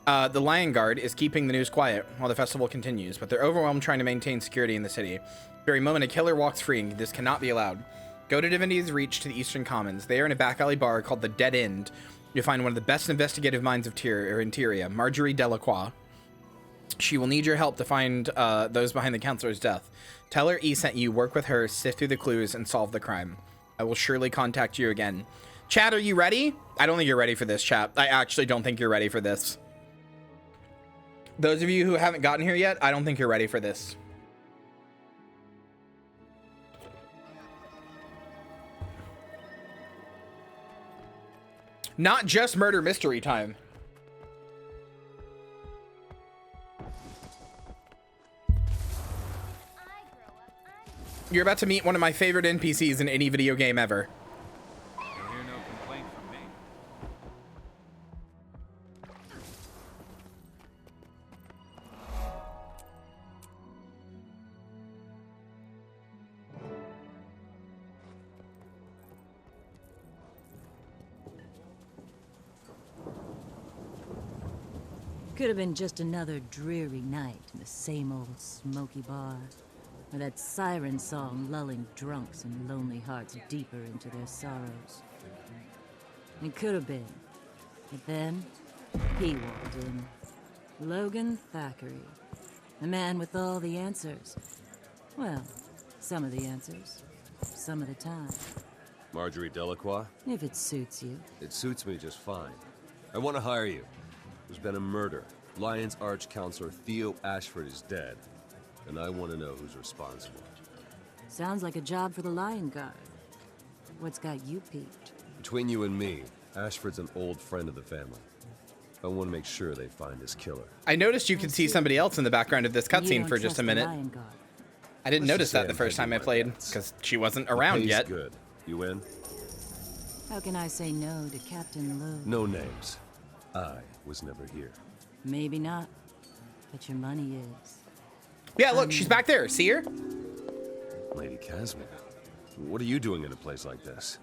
The Lion Guard is keeping the news quiet while the festival continues, but they're overwhelmed trying to maintain security in the city. Very moment a killer walks free, and this cannot be allowed. Go to Divinity's Reach to the Eastern Commons. They are in a back alley bar called the Dead End. You'll find one of the best investigative minds of Interior, Marjorie Delacroix. She will need your help to find those behind the counselor's death. Tell her E sent you, work with her, sift through the clues, and solve the crime. I will surely contact you again. Chat, are you ready? I don't think you're ready for this, chat. I actually don't think you're ready for this. Those of you who haven't gotten here yet, I don't think you're ready for this. Not just murder mystery time. You're about to meet one of my favorite NPCs in any video game ever. You'll hear no complaint from me. Could have been just another dreary night in the same old smoky bar, or that siren song lulling drunks and lonely hearts deeper into their sorrows. It could have been, but then he walked in. Logan Thackeray, the man with all the answers. Well, some of the answers, some of the time. Marjorie Delacroix? If it suits you. It suits me just fine. I want to hire you. There's been a murder. Lion's Arch Counselor Theo Ashford is dead, and I want to know who's responsible. Sounds like a job for the Lion Guard. What's got you peaked? Between you and me, Ashford's an old friend of the family. I want to make sure they find his killer. I noticed you could see somebody else in the background of this cutscene for just a minute. I didn't notice that the first time I played, because she wasn't around yet. Good. You in? How can I say no to Captain Lowe? No names. I was never here. Maybe not, but your money is. Yeah, look, she's back there. See her? Lady Casimir, what are you doing in a place like this?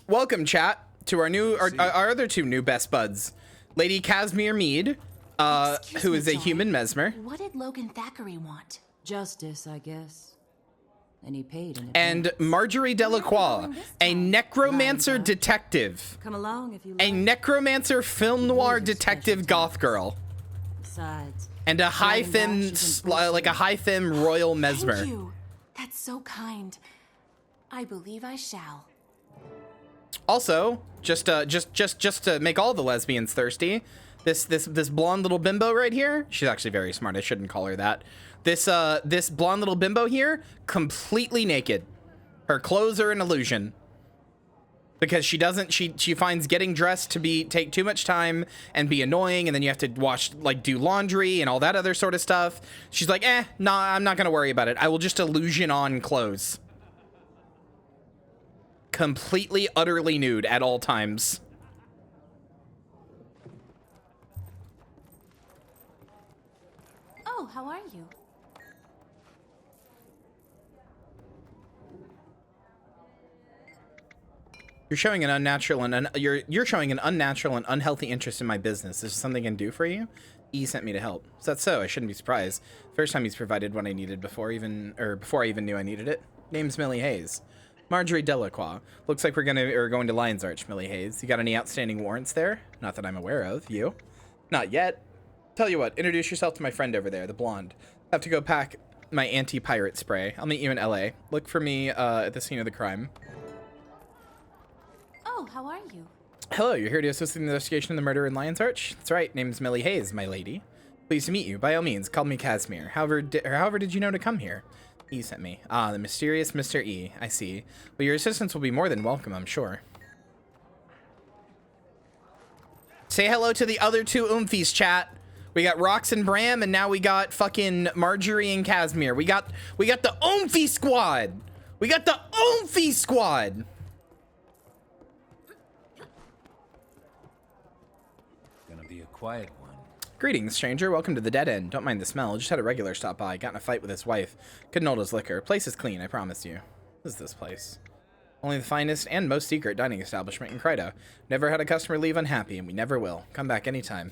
Welcome, chat, to our other two new best buds, Lady Casimir Mead, who is a human mesmer, What did Logan Thackeray want? Justice, I guess. And he paid in and Marjorie Delacroix, a necromancer detective. Come along if you like. A necromancer film noir detective goth girl. Besides, and a high femme, like a high femme royal mesmer. Thank you. That's so kind. I believe I shall. Also, just to make all the lesbians thirsty, this blonde little bimbo right here, she's actually very smart. I shouldn't call her that. This blonde little bimbo here, completely naked. Her clothes are an illusion. Because she finds getting dressed to take too much time and be annoying, and then you have to do laundry and all that other sort of stuff. She's like, nah, I'm not gonna worry about it. I will just illusion on clothes. Completely, utterly nude at all times. Oh, how are you? You're showing an unnatural and you're showing an unnatural and unhealthy interest in my business. Is this something I can do for you? E sent me to help. Is that so? I shouldn't be surprised. First time he's provided what I needed before I even knew I needed it. Name's Millie Hayes. Marjorie Delacroix. Looks like we're going to Lion's Arch, Millie Hayes. You got any outstanding warrants there? Not that I'm aware of. You? Not yet. Tell you what, introduce yourself to my friend over there, the blonde. Have to go pack my anti-pirate spray. I'll meet you in LA. Look for me at the scene of the crime. Oh, how are you? Hello, you're here to assist in the investigation of the murder in Lion's Arch? That's right, name's Millie Hayes, my lady. Pleased to meet you. By all means, call me Casimir. However did you know to come here? E sent me. Ah, the mysterious Mr. E. I see. Well, your assistance will be more than welcome, I'm sure. Say hello to the other two oomfies, chat. We got Rox and Bram, and now we got fucking Marjorie and Casimir. We got the oomfie squad. We got the oomfie squad. Gonna be a quiet one. Greetings, stranger. Welcome to the Dead End. Don't mind the smell. Just had a regular stop by. Got in a fight with his wife. Couldn't hold his liquor. Place is clean, I promise you. What is this place? Only the finest and most secret dining establishment in Krydo. Never had a customer leave unhappy, and we never will. Come back anytime.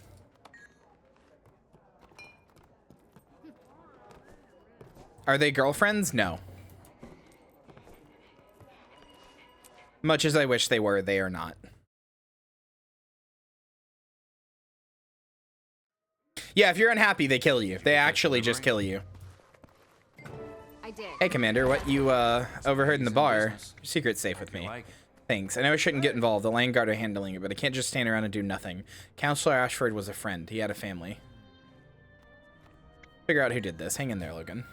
Are they girlfriends? No. Much as I wish they were, they are not. Yeah, if you're unhappy, they kill you. They actually just kill you. did. Hey, Commander, what you overheard in the bar? Your secret's safe with me. Thanks. I know I shouldn't get involved. The Land Guard are handling it, but I can't just stand around and do nothing. Counselor Ashford was a friend. He had a family. Figure out who did this. Hang in there, Logan.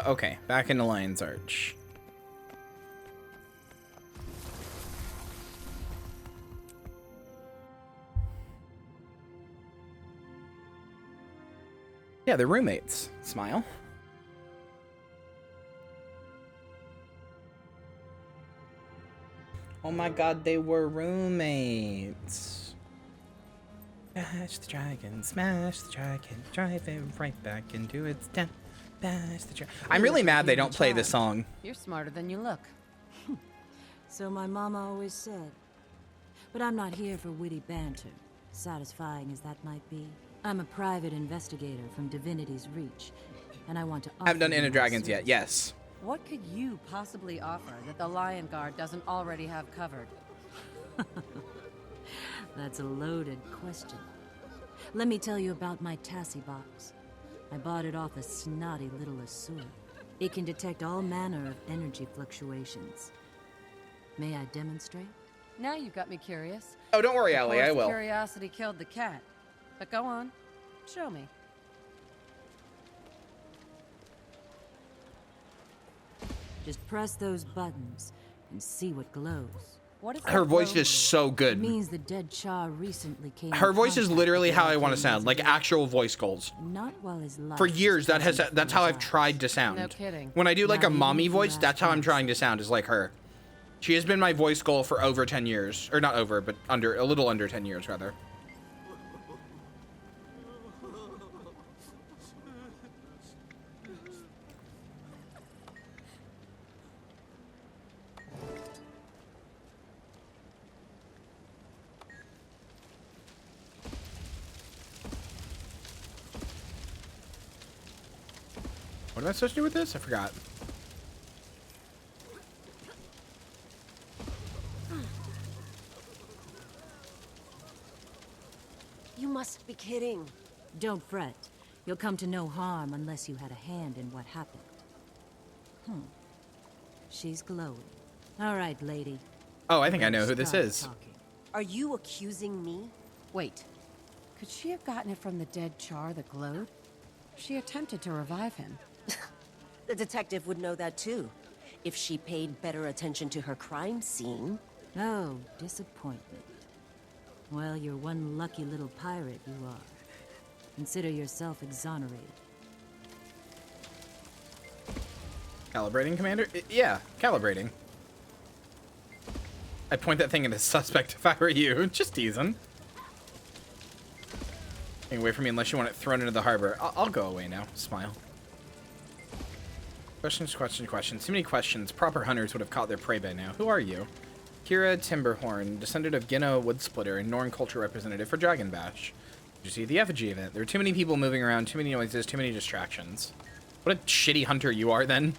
Okay, back into Lion's Arch. Yeah, they're roommates. Smile. Oh my god, they were roommates. Smash the dragon, drive it right back into its den. I'm really mad they don't play this song. You're smarter than you look. So my mama always said. But I'm not here for witty banter, satisfying as that might be. I'm a private investigator from Divinity's Reach, and I want to offer I haven't done you Inner my Dragons yet. service. Yes. What could you possibly offer that the Lion Guard doesn't already have covered? That's a loaded question. Let me tell you about my Tassie box. I bought it off a snotty little Asur. It can detect all manner of energy fluctuations. May I demonstrate? Now you've got me curious. Oh, don't worry, Of Allie, course, I will. Curiosity killed the cat. But go on. Show me. Just press those buttons and see what glows. What is Her that voice glow? is so It good. means the dead Char recently came. Her in voice is contact literally with how the I want to arcane sound, like reservoir. actual voice goals. Not while his life For was years, that's present how for I've his tried to sound. No kidding. When I do like Not a even mommy if you voice, ask that's how I'm once. trying to sound, is like her. She has been my voice goal for over 10 years. Or not over, but a little under 10 years, rather. What am I supposed to do with this? I forgot. You must be kidding. Don't fret. You'll come to no harm unless you had a hand in what happened. She's glowing. All right, lady. Oh, I think I know who this Start is. talking. Are you accusing me? Wait. Could she have gotten it from the dead Char that glowed? She attempted to revive him. The detective would know that too. If she paid better attention to her crime scene. Oh, disappointment. Well, you're one lucky little pirate, you are. Consider yourself exonerated. Calibrating, Commander? Yeah, calibrating. I'd point that thing at a suspect if I were you. Just teasing. Stay away from me unless you want it thrown into the harbor. I'll go away now. Smile. Questions. Too many questions. Proper hunters would have caught their prey by now. Who are you? Kyria Timberhorn, descendant of Ginno Woodsplitter and Norn culture representative for Dragon Bash. Did you see the effigy event? There were too many people moving around, too many noises, too many distractions. What a shitty hunter you are, then.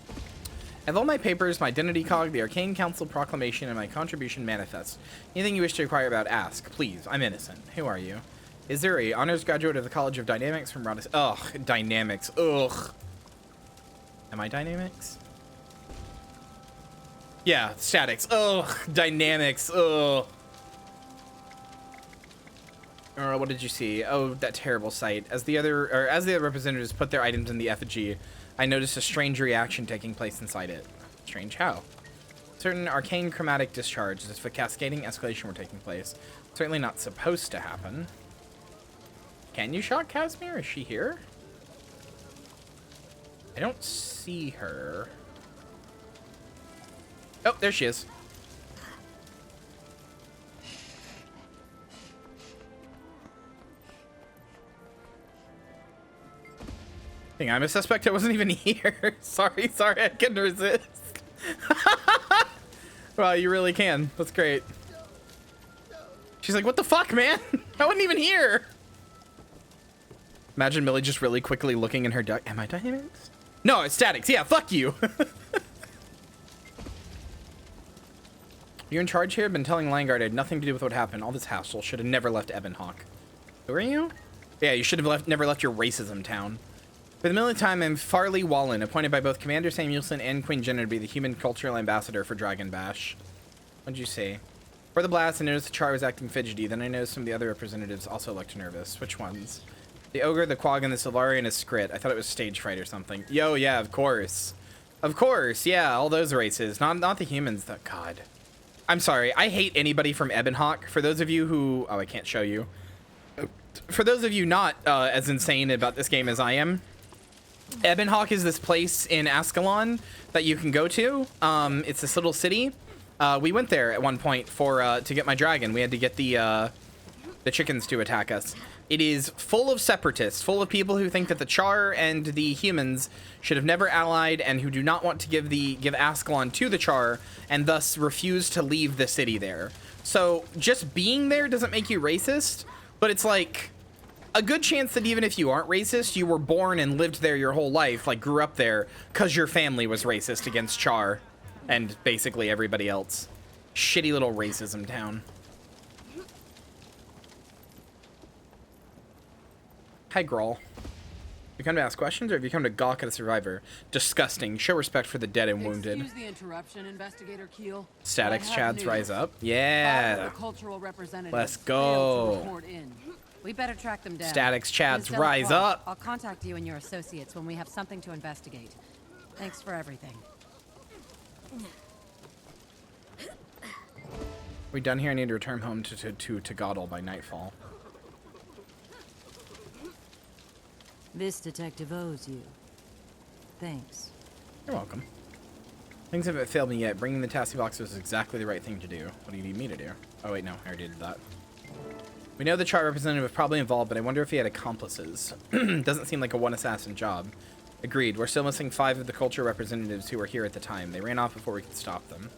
I have all my papers, my identity cog, the Arcane Council proclamation, and my contribution manifest. Anything you wish to inquire about, ask. Please, I'm innocent. Who are you? Is there a honors graduate of the College of Dynamics from Rodis? Ugh, Dynamics. Ugh. Am I Dynamics? Yeah, statics. Ugh, Dynamics. Ugh. What did you see? Oh, that terrible sight. As the other representatives put their items in the effigy, I noticed a strange reaction taking place inside it. Strange how? Certain arcane chromatic discharge, as if a cascading escalation were taking place. Certainly not supposed to happen. Can you shock Casimir? Is she here? I don't see her. Oh, there she is. Dang, I'm a suspect. I wasn't even here. Sorry, I couldn't resist. Wow, you really can. That's great. She's like, what the fuck, man? I wasn't even here. Imagine Millie just really quickly looking in her duck. Am I dynamics? No, it's statics. Yeah, fuck you. You in charge here? I've been telling Langard I had nothing to do with what happened. All this hassle. Should have never left Ebonhawk. Who are you? Yeah, you should have never left your racism town. For the millionth time, I'm Farley Wallen, appointed by both Commander Samuelson and Queen Jenna to be the human cultural ambassador for Dragon Bash. What'd you say? For the blast, I noticed the Char was acting fidgety. Then I noticed some of the other representatives also looked nervous. Which ones? The Ogre, the Quagg, and the Sylvari, and a Skrit. I thought it was stage fright or something. Yo, yeah, of course. Of course, yeah, all those races. Not the humans, that God. I'm sorry, I hate anybody from Ebonhawk. For those of you who... Oh, I can't show you. For those of you not as insane about this game as I am, Ebonhawk is this place in Ascalon that you can go to. It's this little city. We went there at one point for to get my dragon. We had to get the chickens to attack us. It is full of separatists, full of people who think that the Char and the humans should have never allied and who do not want to give Ascalon to the Char and thus refuse to leave the city there. So just being there doesn't make you racist, but it's like a good chance that even if you aren't racist, you were born and lived there your whole life, like grew up there because your family was racist against Char and basically everybody else. Shitty little racism town. Hi, Grawl. You come to ask questions, or have you come to gawk at a survivor? Disgusting. Show respect for the dead and wounded. Excuse the interruption, Investigator Keel. Statics chads rise up. Yeah. Cultural representatives Let's go. We better track them down. Statics chads rise up. I'll contact you and your associates when we have something to investigate. Thanks for everything. We done here? I need to return home to Goddle by nightfall. This detective owes you. Thanks. You're welcome. Things haven't failed me yet. Bringing the taxi box was exactly the right thing to do. What do you need me to do? Oh wait, no, I already did that. We know the Char representative was probably involved, but I wonder if he had accomplices. Doesn't seem like a one-assassin job. Agreed. We're still missing 5 of the culture representatives who were here at the time. They ran off before we could stop them.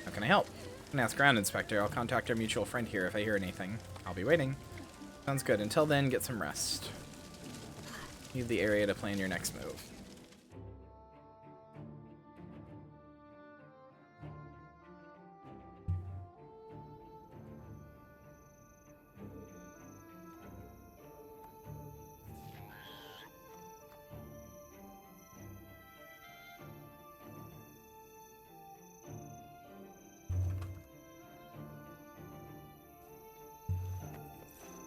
How can I help? I can ask Ground Inspector. I'll contact our mutual friend here if I hear anything. I'll be waiting. Sounds good. Until then, get some rest. Leave the area to plan your next move.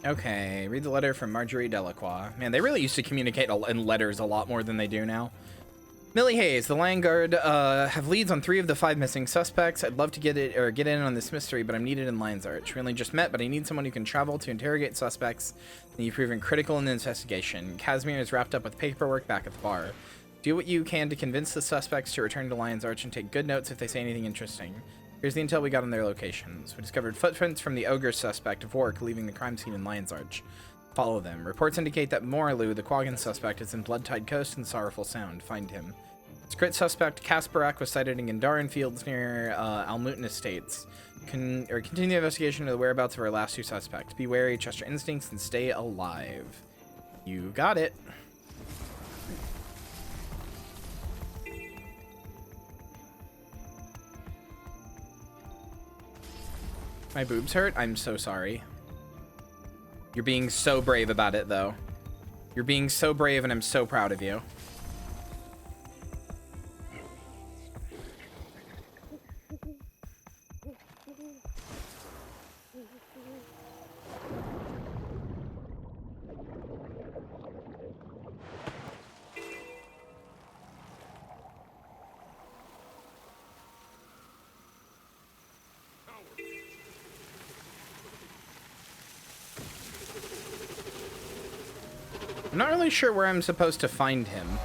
Okay, read the letter from Marjorie Delacroix. Man, they really used to communicate in letters a lot more than they do now. Millie Hayes, the Landguard have leads on 3 of the 5 missing suspects. I'd love to get in on this mystery, but I'm needed in Lion's Arch. We only just met, but I need someone who can travel to interrogate suspects, and you've proven critical in the investigation. Casimir is wrapped up with paperwork back at the bar. Do what you can to convince the suspects to return to Lion's Arch and take good notes if they say anything interesting. Here's the intel we got on their locations. We discovered footprints from the ogre suspect, Vork, leaving the crime scene in Lion's Arch. Follow them. Reports indicate that Moraloo, the Quaggan suspect, is in Bloodtide Coast and Sorrowful Sound. Find him. Skrit suspect Kasparak was sighted in Gandaran Fields near Almutin Estates. Continue the investigation of the whereabouts of our last 2 suspects. Be wary, trust your instincts, and stay alive. You got it. My boobs hurt? I'm so sorry. You're being so brave about it, though. You're being so brave, and I'm so proud of you. I'm not really sure where I'm supposed to find him.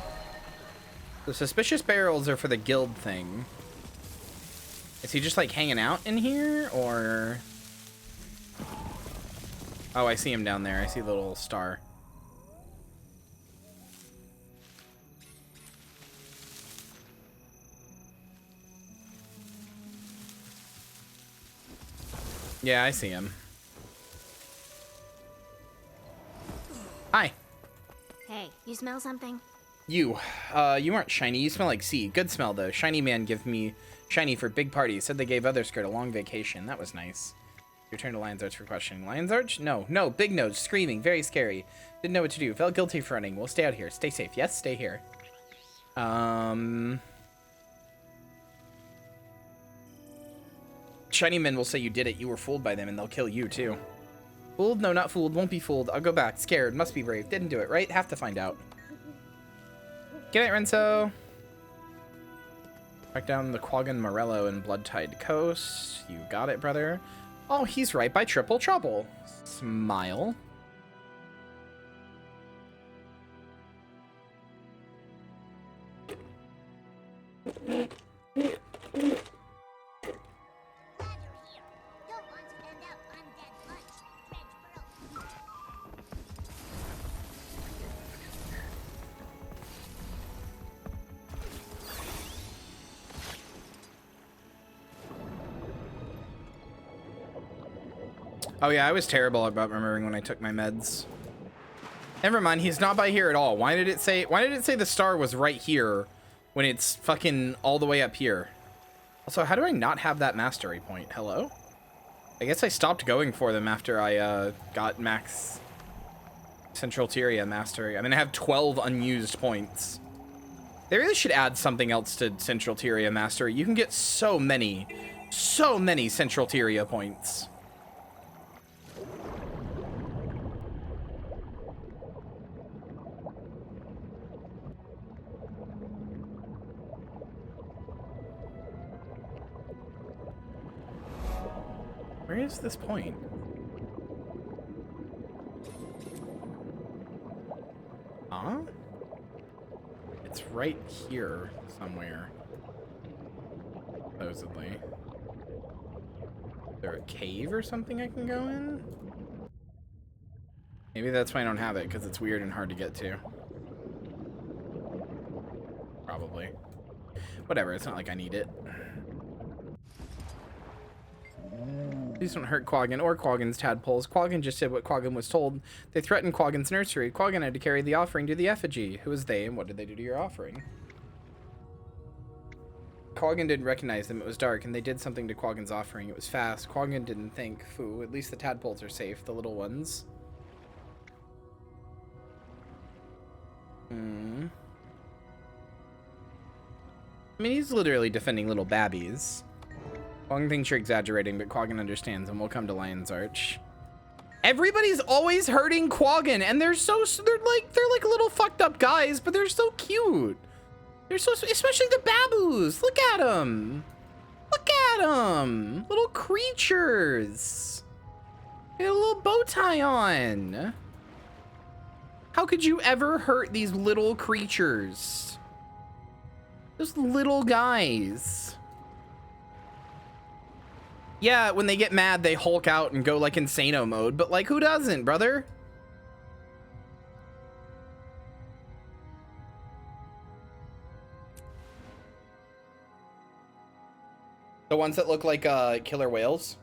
The suspicious barrels are for the guild thing. Is he just like hanging out in here, or? Oh, I see him down there. I see the little star. Yeah, I see him. Hi. Hey, you smell something? You aren't shiny. You smell like sea. Good smell, though. Shiny man give me shiny for big parties. Said they gave other skirt a long vacation. That was nice. Return to Lion's Arch for questioning. Lion's Arch? No. No. Big nose. Screaming. Very scary. Didn't know what to do. Felt guilty for running. We'll stay out here. Stay safe. Yes, stay here. Shiny men will say you did it. You were fooled by them, and they'll kill you, too. Fooled? No, not fooled. Won't be fooled. I'll go back. Scared. Must be brave. Didn't do it, right? Have to find out. Good night, Renzo. Back down the Quaggan Morello and Bloodtide Coast. You got it, brother. Oh, he's right by Triple Trouble. Smile. Oh yeah, I was terrible about remembering when I took my meds. Never mind, he's not by here at all. Why did it say the star was right here when it's fucking all the way up here? Also, how do I not have that mastery point? Hello? I guess I stopped going for them after I got max Central Tyria mastery. I mean, I have 12 unused points. They really should add something else to Central Tyria mastery. You can get so many Central Tyria points. Where is this point? Huh? It's right here somewhere. Supposedly. Is there a cave or something I can go in? Maybe that's why I don't have it, because it's weird and hard to get to. Probably. Whatever, it's not like I need it. Please don't hurt Quaggan or Quaggan's tadpoles. Quaggan just did what Quaggan was told. They threatened Quaggan's nursery. Quaggan had to carry the offering to the effigy. Who was they and what did they do to your offering? Quaggan didn't recognize them. It was dark and they did something to Quaggan's offering. It was fast. Quaggan didn't think. Foo, at least the tadpoles are safe. The little ones. I mean, he's literally defending little babbies. Quaggan thinks you're exaggerating, but Quaggan understands, and we'll come to Lion's Arch. Everybody's always hurting Quaggan, and they're like little fucked up guys, but they're so cute. They're so, especially the babus. Look at them. Look at them. Little creatures. They have a little bow tie on. How could you ever hurt these little creatures? Those little guys. Yeah, when they get mad, they Hulk out and go like Insano mode, but like, who doesn't, brother? The ones that look like killer whales?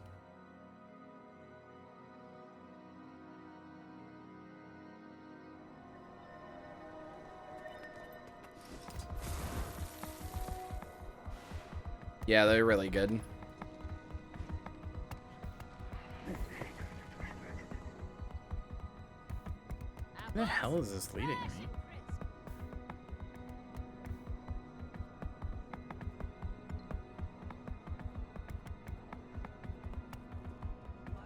Yeah, they're really good. Where the hell is this leading me?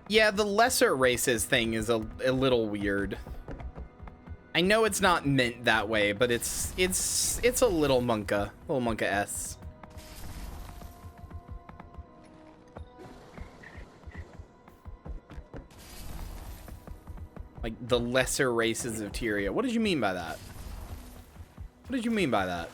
Yeah, the lesser races thing is a little weird. I know it's not meant that way, but it's a little monka-s. Like the lesser races of Tyria. What did you mean by that? What did you mean by that?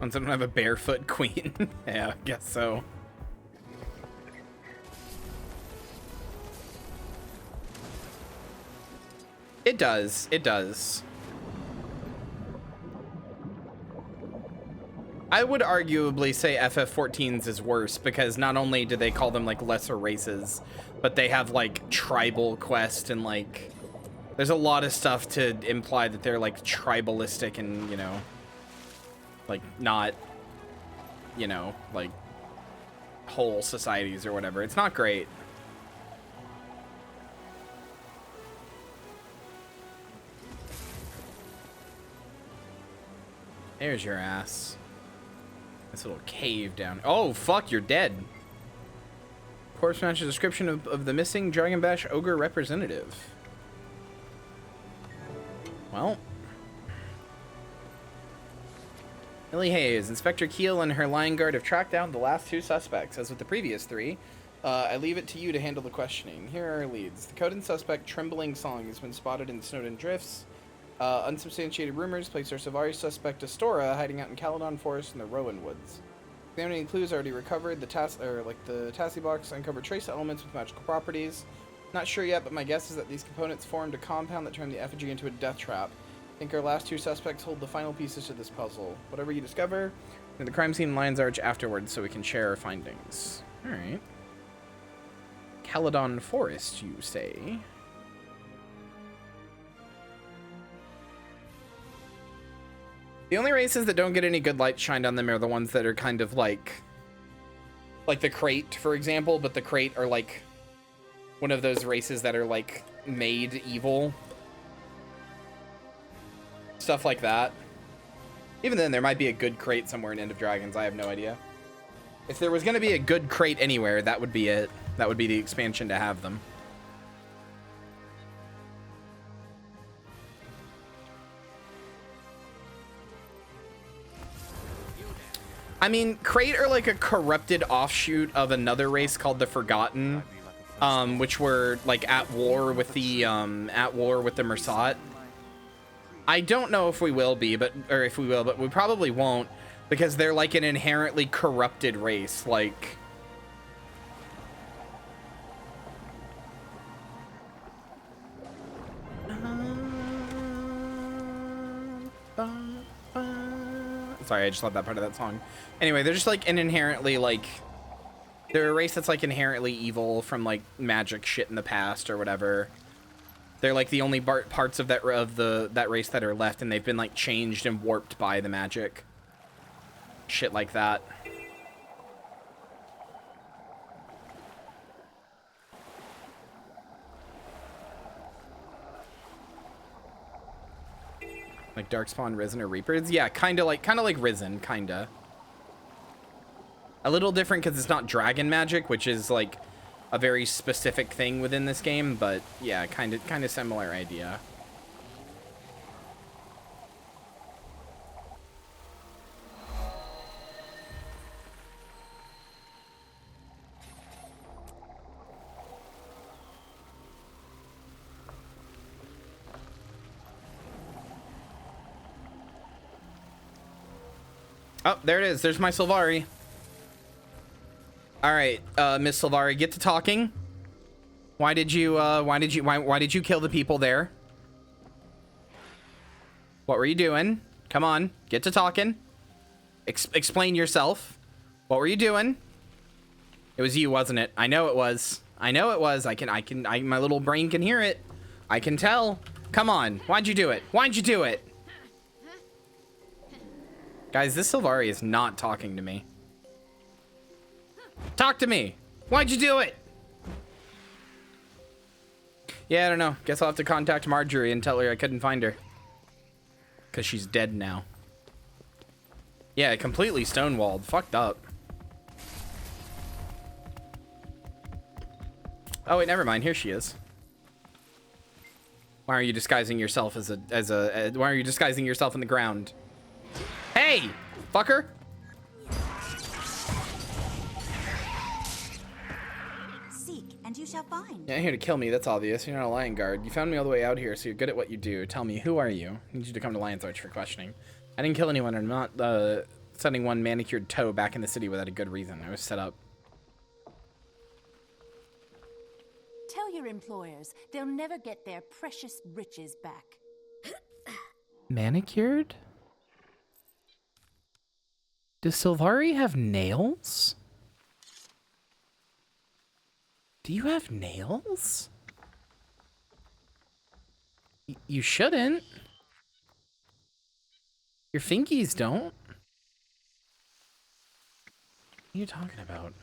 Once I don't have a barefoot queen. Yeah, I guess so. It does. It does. I would arguably say FF14's is worse because not only do they call them like lesser races, but they have like tribal quest and like there's a lot of stuff to imply that they're like tribalistic and, you know, like not, you know, like whole societies or whatever. It's not great. There's your ass. This little cave down. Oh, fuck, you're dead. Corpse matches description of the missing Dragon Bash Ogre representative. Well. Millie Hayes, Inspector Keel and her Lion Guard have tracked down the last 2 suspects. As with the previous 3, I leave it to you to handle the questioning. Here are our leads. The coded suspect, Trembling Song, has been spotted in Snowden Drifts. Unsubstantiated rumors place our Savari suspect Astora hiding out in Caledon Forest in the Rowan Woods. Examining clues already recovered, the Tassie box uncovered trace elements with magical properties. Not sure yet, but my guess is that these components formed a compound that turned the effigy into a death trap. I think our last 2 suspects hold the final pieces to this puzzle. Whatever you discover, to the crime scene in Lion's Arch afterwards so we can share our findings. Alright. Caledon Forest, you say? The only races that don't get any good light shined on them are the ones that are kind of like the Crate, for example, but the Crate are like one of those races that are like made evil. Stuff like that. Even then, there might be a good Crate somewhere in End of Dragons. I have no idea. If there was going to be a good Crate anywhere, that would be it. That would be the expansion to have them. I mean, Crate are like a corrupted offshoot of another race called the Forgotten, which were like at war with the Mersat. I don't know if we will be, but we probably won't, because they're like an inherently corrupted race. Like, sorry, I just love that part of that song. Anyway, they're just like an inherently like, they're a race that's like inherently evil from like magic shit in the past or whatever. They're like the only parts of that race that are left, and they've been like changed and warped by the magic. Shit like that. Like Darkspawn, Risen, or Reapers? Yeah, kind of like Risen, kinda. A little different because it's not dragon magic, which is like a very specific thing within this game, but yeah, kind of similar idea. Oh, there it is. There's my Sylvari. All right, Miss Sylvari, get to talking. Why did you kill the people there? What were you doing? Come on, get to talking. Explain yourself. What were you doing? It was you, wasn't it? I know it was. I know it was. My little brain can hear it. I can tell. Come on. Why'd you do it? Why'd you do it? Guys, this Sylvari is not talking to me. Talk to me. Why'd you do it? Yeah, I don't know. Guess I'll have to contact Marjorie and tell her I couldn't find her. Because she's dead now. Yeah, completely stonewalled. Fucked up. Oh, wait, never mind. Here she is. Why are you disguising yourself why are you disguising yourself in the ground? Hey, fucker. Seek, and you shall find. You're not here to kill me, that's obvious. You're not a Lion Guard. You found me all the way out here, so you're good at what you do. Tell me, who are you? I need you to come to Lion's Arch for questioning. I didn't kill anyone. I'm not sending one manicured toe back in the city without a good reason. I was set up. Tell your employers they'll never get their precious riches back. Manicured? Does Sylvari have nails? Do you have nails? You shouldn't. Your fingies don't. What are you talking about?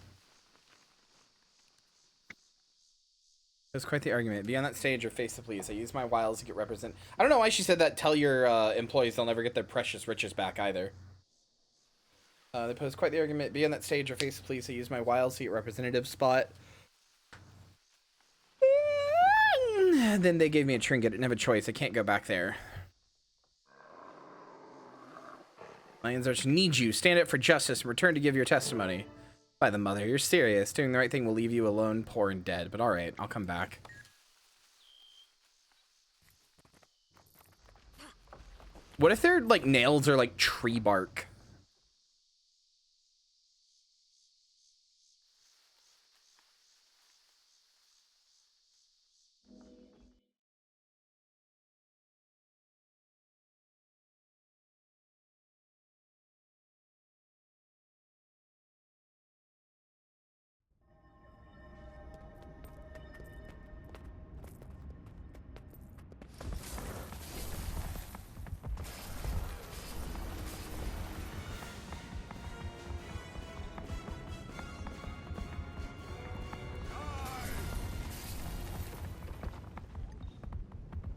It was quite the argument. Be on that stage or face the police. I use my wiles to get represent. I don't know why she said that. Tell your employees they'll never get their precious riches back either. They posed quite the argument. Be on that stage or face the police. I use my wiles to get representative spot. Then they gave me a trinket. I didn't have a choice. I can't go back there. Lions Arch needs you. Stand up for justice and return to give your testimony. By the mother, you're serious. Doing the right thing will leave you alone, poor and dead. But alright, I'll come back. What if their, like, nails are like tree bark?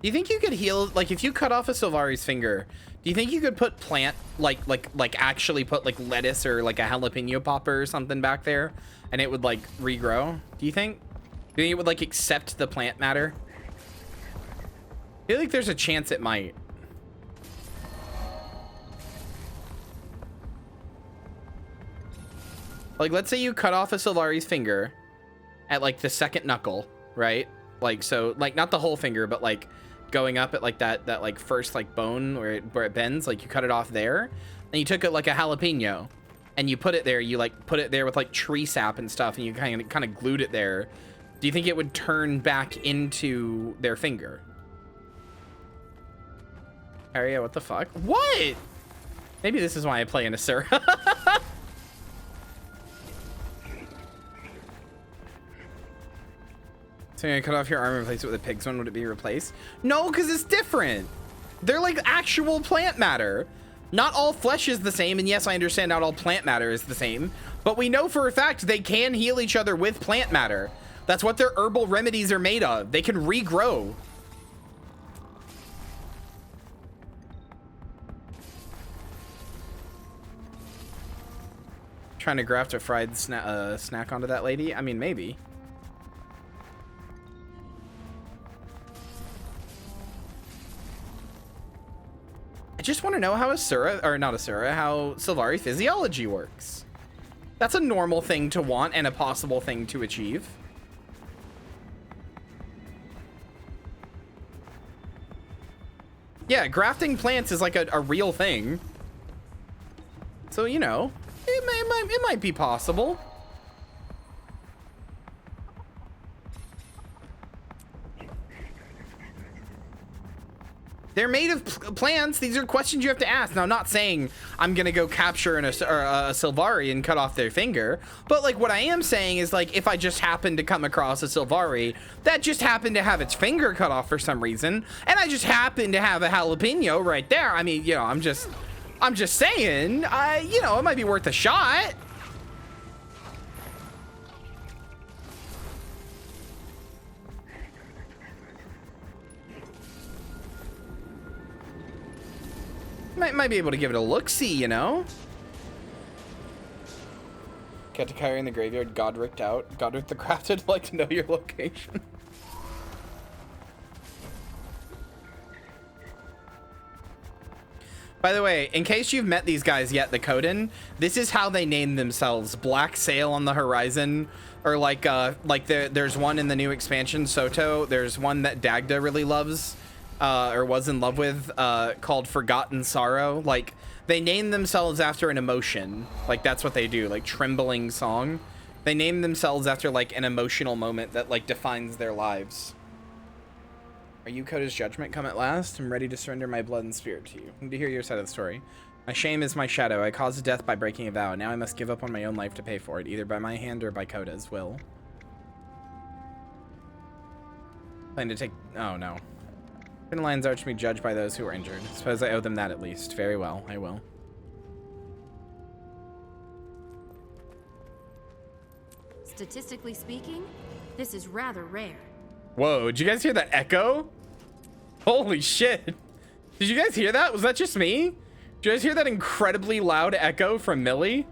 Do you think you could heal, like, if you cut off a Sylvari's finger, do you think you could put plant, like actually put, like, lettuce or, like, a jalapeno popper or something back there, and it would, like, regrow? Do you think? Do you think it would, like, accept the plant matter? I feel like there's a chance it might. Like, let's say you cut off a Sylvari's finger at, like, the second knuckle, right? Like, so, like, not the whole finger, but, like, going up at, like, that like, first, like, bone where it bends, like, you cut it off there, and you took it, like, a jalapeno, and you put it there, you, like, put it there with, like, tree sap and stuff, and you kind of glued it there. Do you think it would turn back into their finger? Kyria, what the fuck? What? Maybe this is why I play in Asura. So you're gonna cut off your arm and replace it with a pig's one, would it be replaced? No, because it's different. They're like actual plant matter. Not all flesh is the same, and yes, I understand not all plant matter is the same, but we know for a fact they can heal each other with plant matter. That's what their herbal remedies are made of. They can regrow. Trying to graft a fried snack onto that lady? I mean, maybe. I just want to know how Asura, or not Asura, how Sylvari physiology works. That's a normal thing to want and a possible thing to achieve. Yeah, grafting plants is like a real thing. So, you know, it might be possible. They're made of plants. These are questions you have to ask. Now, I'm not saying I'm going to go capture a Sylvari and cut off their finger. But, like, what I am saying is, like, if I just happen to come across a Sylvari that just happened to have its finger cut off for some reason, and I just happen to have a jalapeno right there, I mean, you know, I'm just saying, you know, it might be worth a shot. Might be able to give it a look-see, you know? Got to Kyria in the graveyard, Godric out. Godric the Crafted would like to know your location. By the way, in case you've met these guys yet, the Coden, this is how they name themselves. Black Sail on the Horizon, or like there's one in the new expansion, Soto. There's one that Dagda really loves. or was in love with, called Forgotten Sorrow. Like, they name themselves after an emotion. Like, that's what they do. Like, Trembling Song. They name themselves after, like, an emotional moment that, like, defines their lives. Are you Coda's judgment come at last? I'm ready to surrender my blood and spirit to you. I need to hear your side of the story. My shame is my shadow. I caused death by breaking a vow. Now I must give up on my own life to pay for it, either by my hand or by Coda's will. Plan to take... Oh, no. Twin Lions Arch me judged by those who were injured. Suppose I owe them that at least. Very well, I will. Statistically speaking, this is rather rare. Whoa, did you guys hear that echo? Holy shit. Did you guys hear that? Was that just me? Did you guys hear that incredibly loud echo from Millie?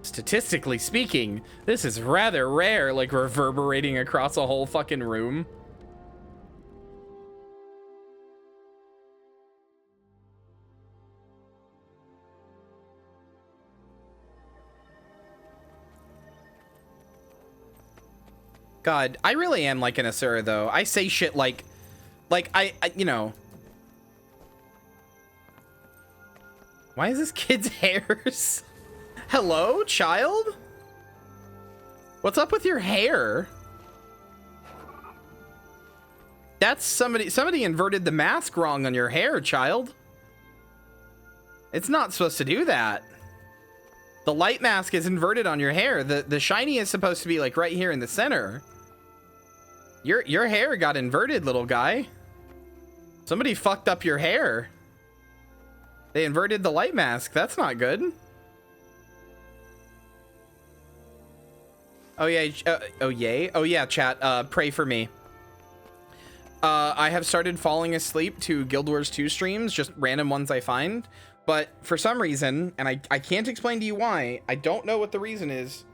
Statistically speaking, this is rather rare, like reverberating across a whole fucking room. God, I really am like an Asura though. I say shit like I you know. Why is this kid's hairs? Hello, child? What's up with your hair? That's somebody inverted the mask wrong on your hair, child. It's not supposed to do that. The light mask is inverted on your hair. The shiny is supposed to be like right here in the center. Your hair got inverted, little guy. Somebody fucked up your hair. They inverted the light mask. That's not good. Oh yeah. Oh yay. Oh yeah, chat. Pray for me. I have started falling asleep to Guild Wars 2 streams, just random ones I find. But for some reason, and I can't explain to you why, I don't know what the reason is.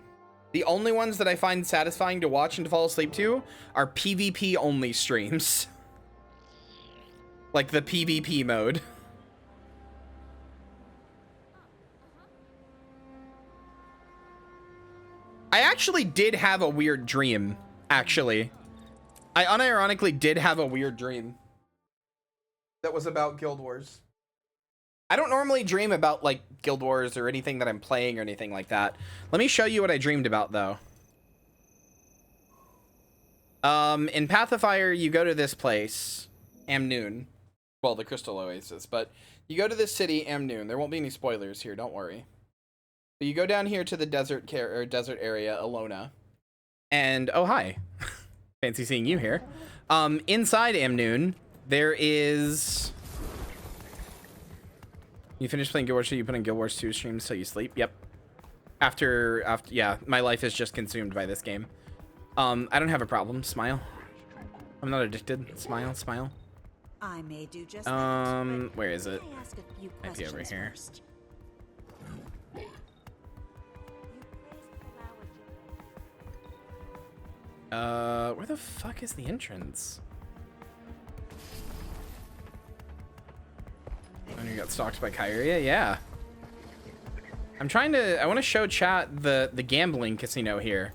The only ones that I find satisfying to watch and to fall asleep to are PvP only streams. Like the PvP mode. I actually did have a weird dream, actually. I unironically did have a weird dream that was about Guild Wars. I don't normally dream about like Guild Wars or anything that I'm playing or anything like that. Let me show you what I dreamed about though. In Path of Fire, you go to this place, Amnoon. Well, the Crystal Oasis, but you go to this city, Amnoon. There won't be any spoilers here, don't worry. But you go down here to the desert area, Alona. And oh hi. Fancy seeing you here. Inside Amnoon, there is... You finish playing Guild Wars 2, you put in Guild Wars 2 streams till you sleep. Yep. After, yeah, my life is just consumed by this game. I don't have a problem. Smile. I'm not addicted. Smile, smile. I may do just that, where is it? I ask a few Might be over here. first. Where the fuck is the entrance? And you got stalked by Kyria? Yeah. I want to show chat the gambling casino here.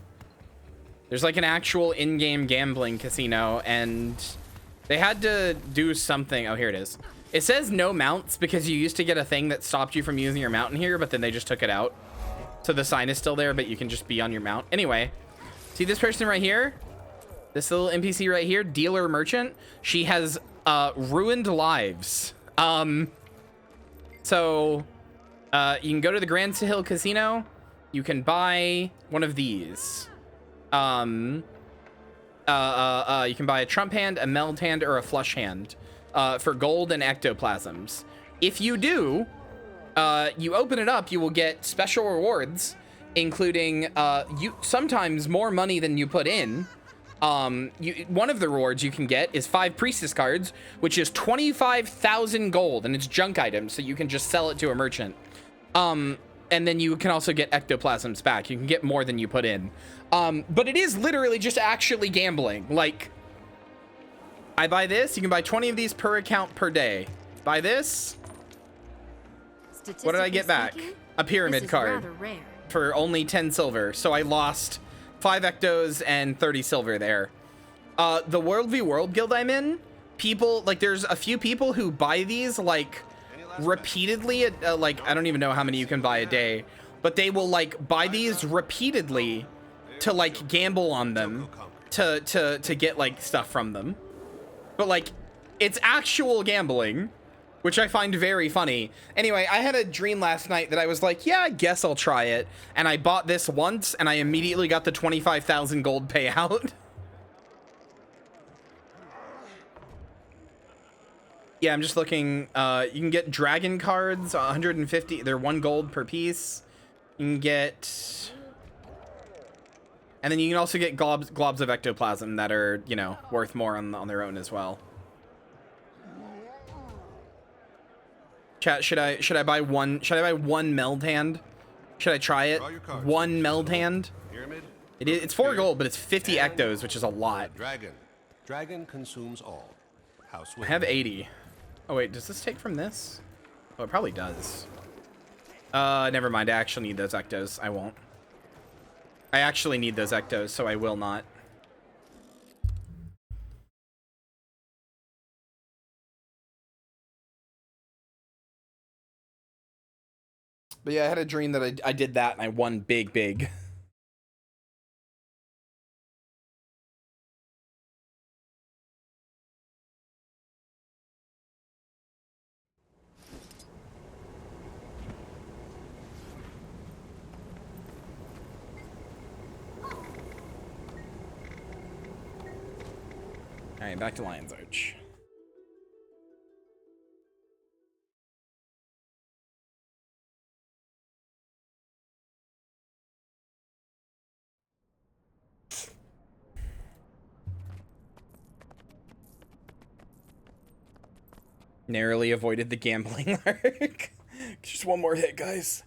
There's like an actual in-game gambling casino, and they had to do something. Oh, here it is. It says no mounts because you used to get a thing that stopped you from using your mount in here, but then they just took it out. So the sign is still there, but you can just be on your mount. Anyway, see this person right here? This little NPC right here, dealer merchant. She has ruined lives. So you can go to the Grand Sahil Casino. You can buy one of these. You can buy a trump hand, a meld hand, or a flush hand for gold and ectoplasms. If you do, you open it up, you will get special rewards, including sometimes more money than you put in. One of the rewards you can get is 5 priestess cards, which is 25,000 gold, and it's junk items, so you can just sell it to a merchant. And then you can also get ectoplasms back. You can get more than you put in. But it is literally just actually gambling. Like, I buy this, you can buy 20 of these per account per day. Buy this. What did I get back? A pyramid card for only 10 silver. So I lost 5 ectos and 30 silver there. The World v World guild I'm in, people, like there's a few people who buy these like repeatedly at, like I don't even know how many you can buy a day, but they will like buy these repeatedly to like gamble on them to get like stuff from them. But like it's actual gambling, which I find very funny. Anyway, I had a dream last night that I was like, yeah, I guess I'll try it. And I bought this once and I immediately got the 25,000 gold payout. Yeah, I'm just looking. You can get dragon cards, 150. They're 1 gold per piece. You can get, and then you can also get globs of ectoplasm that are, you know, worth more on their own as well. Chat, should I buy one? Should I buy 1 meld hand? Should I try it? 1 meld hand. It's 4 gold, but it's 50 ectos, which is a lot. Dragon consumes all. House I have 80. Oh wait, does this take from this? Oh, it probably does. Never mind. I actually need those ectos. I won't. I actually need those ectos, so I will not. But yeah, I had a dream that I did that and I won big. All right, back to Lion's Arch. Narrowly avoided the gambling arc. Just 1 more hit, guys.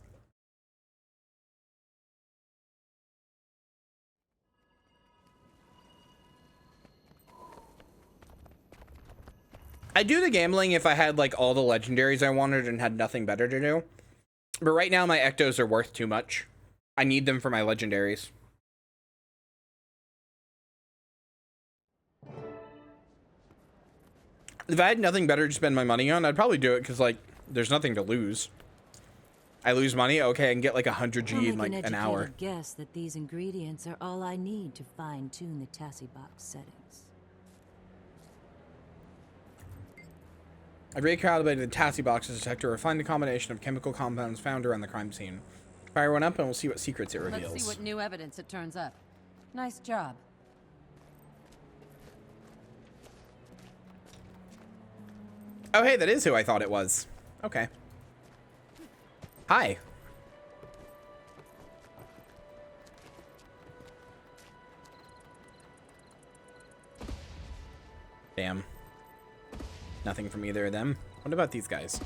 I'd do the gambling if I had like all the legendaries I wanted and had nothing better to do. But right now my ectos are worth too much. I need them for my legendaries. If I had nothing better to spend my money on, I'd probably do it because like there's nothing to lose. I lose money, okay, I can get like 100 G in like an hour. I'll make an educated guess that these ingredients are all I need to fine-tune the Tassie box settings. I've recalibrated the Tassie boxes detector to refine the combination of chemical compounds found around the crime scene. Fire one up and we'll see what secrets it reveals. Let's see what new evidence it turns up. Nice job. Oh, hey, that is who I thought it was. Okay. Hi. Damn. Nothing from either of them. What about these guys?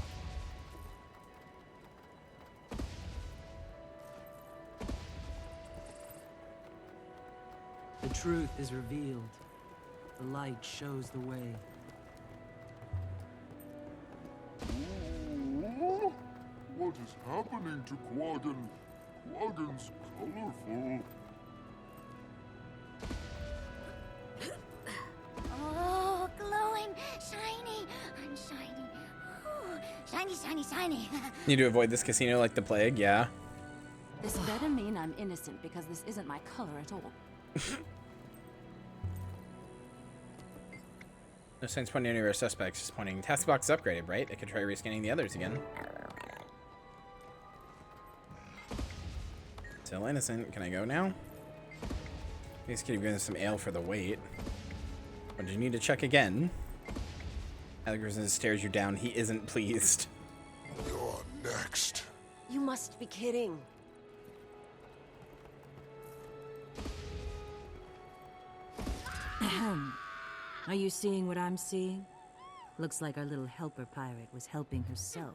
The truth is revealed. The light shows the way. What is happening to Quaggan? Quaggan's colorful. Oh, glowing, shiny. I'm shiny. Ooh, shiny, shiny, shiny. Need to avoid this casino like the plague, yeah. This better mean I'm innocent because this isn't my color at all. No sense pointing any of our suspects, just pointing. Task box is upgraded, right? They could try rescanning the others again. Still innocent. Can I go now? These could have given us some ale for the wait. But you need to check again. Algerson stares you down. He isn't pleased. You're next. You must be kidding. Are you seeing what I'm seeing? Looks like our little helper pirate was helping herself.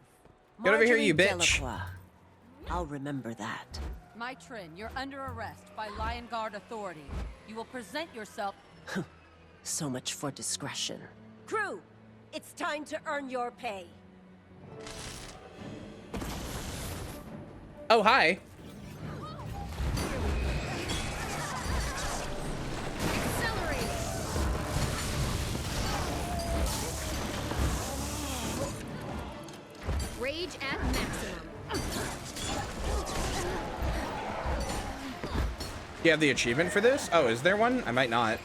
Get over here, you bitch. Delacroix. I'll remember that. Matron, you're under arrest by Lion Guard authority. You will present yourself. So much for discretion. Crew, it's time to earn your pay. Oh, hi. Rage at maximum. You have the achievement for this? Oh, is there one? I might not.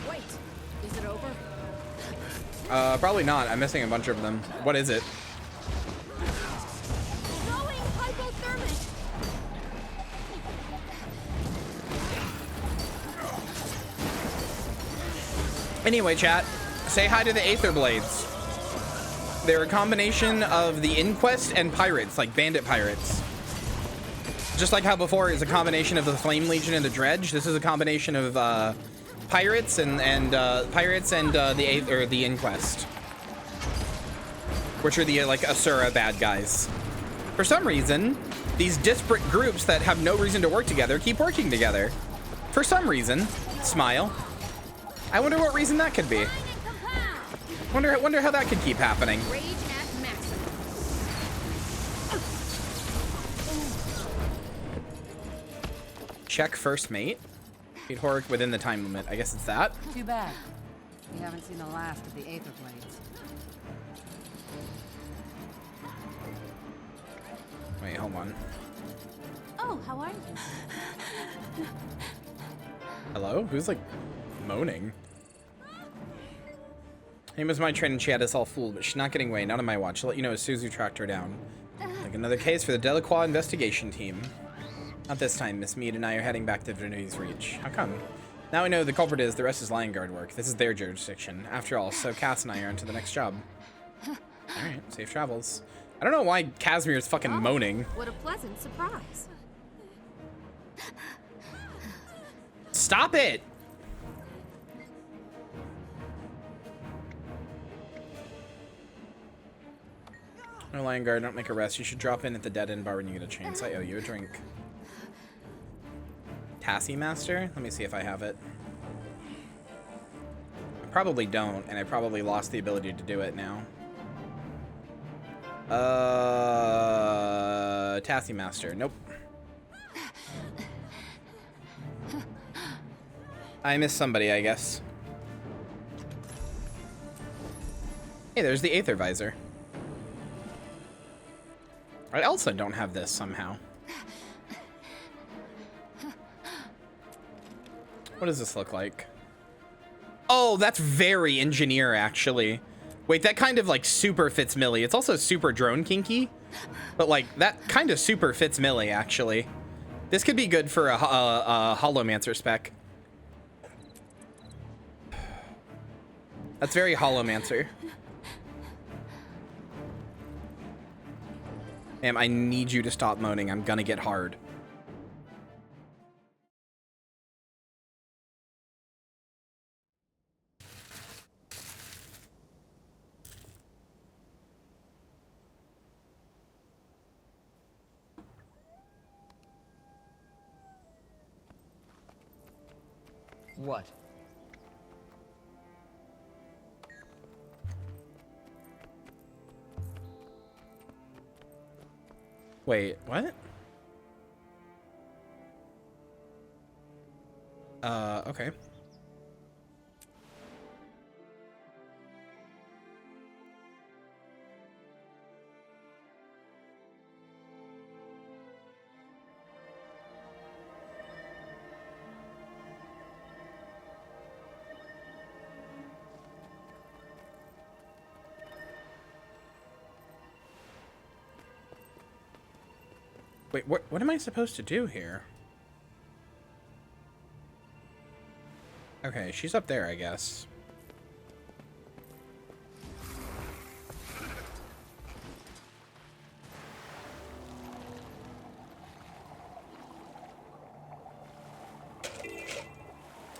Wait, is it over? Probably not. I'm missing a bunch of them. What is it? Growing hypothermic. Anyway, chat, say hi to the Aether Blades. They're a combination of the Inquest and pirates, like bandit pirates. Just like how before it was a combination of the Flame Legion and the Dredge, this is a combination of pirates and the Inquest, which are the like Asura bad guys. For some reason, these disparate groups that have no reason to work together keep working together. For some reason, smile. I wonder what reason that could be. Wonder how that could keep happening. Rage at maximum. Check first mate. Beat Hork within the time limit. I guess it's that. Too bad. We haven't seen the last of the Aether Blades. Wait, hold on. Oh, how are you? Hello? Who's like moaning? Name was my train and she had us all fooled, but she's not getting away. Not on my watch. I'll let you know as soon as we tracked her down. Like another case for the Delacroix investigation team. Not this time. Miss Mead and I are heading back to Verneuil's Reach. How come? Now we know who the culprit is. The rest is Lion Guard work. This is their jurisdiction. After all, so Cass and I are on to the next job. Alright, safe travels. I don't know why Casimir is fucking moaning. What a pleasant surprise. Stop it! No, Lion Guard, don't make a rest. You should drop in at the dead end bar when you get a chance. I owe you a drink. Tassie Master? Let me see if I have it. I probably don't, and I probably lost the ability to do it now. Tassie Master. Nope. I missed somebody, I guess. Hey, there's the Aether Visor. I also don't have this somehow. What does this look like? Oh, that's very engineer, actually. Wait, that kind of like super fits Millie. It's also super drone kinky, but like that kind of super fits Millie, actually. This could be good for a Holomancer spec. That's very Holomancer. Ma'am, I need you to stop moaning. I'm gonna get hard. What? Wait, what? Okay. Wait, what am I supposed to do here? Okay, she's up there, I guess.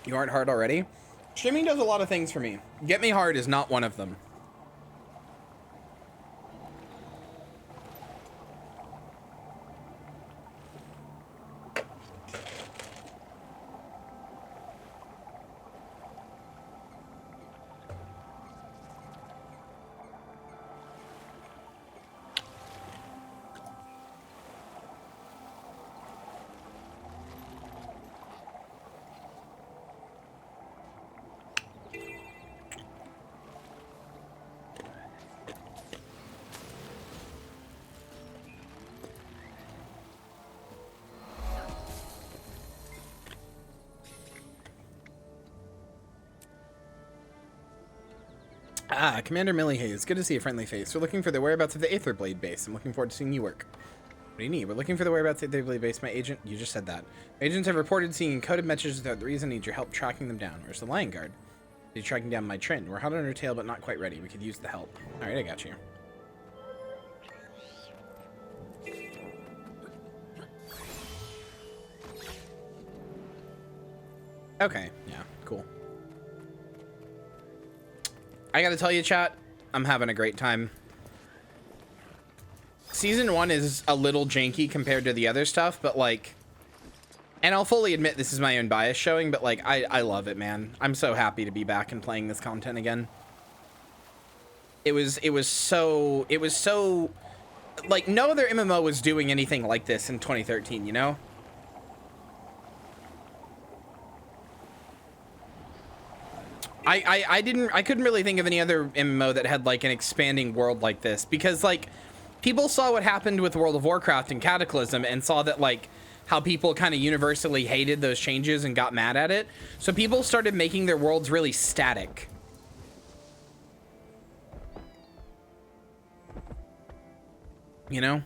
You aren't hard already? Streaming does a lot of things for me. Get me hard is not one of them. Ah, Commander Millie Hayes. Good to see a friendly face. We're looking for the whereabouts of the Aetherblade base. I'm looking forward to seeing you work. What do you need? We're looking for the whereabouts of the Aetherblade base. My agent... You just said that. My agents have reported seeing encoded messages without the reason. I need your help tracking them down. Where's the Lion Guard? You're tracking down my Trin. We're hot on her tail, but not quite ready. We could use the help. Alright, I got you. Okay, yeah, cool. I gotta tell you, chat, I'm having a great time. Season 1 is a little janky compared to the other stuff, but like, and I'll fully admit this is my own bias showing, but like, I love it, man. I'm so happy to be back and playing this content again. It was so, like, no other MMO was doing anything like this in 2013, you know? I couldn't really think of any other MMO that had like an expanding world like this, because like people saw what happened with World of Warcraft and Cataclysm and saw that like how people kind of universally hated those changes and got mad at it. So people started making their worlds really static. You know?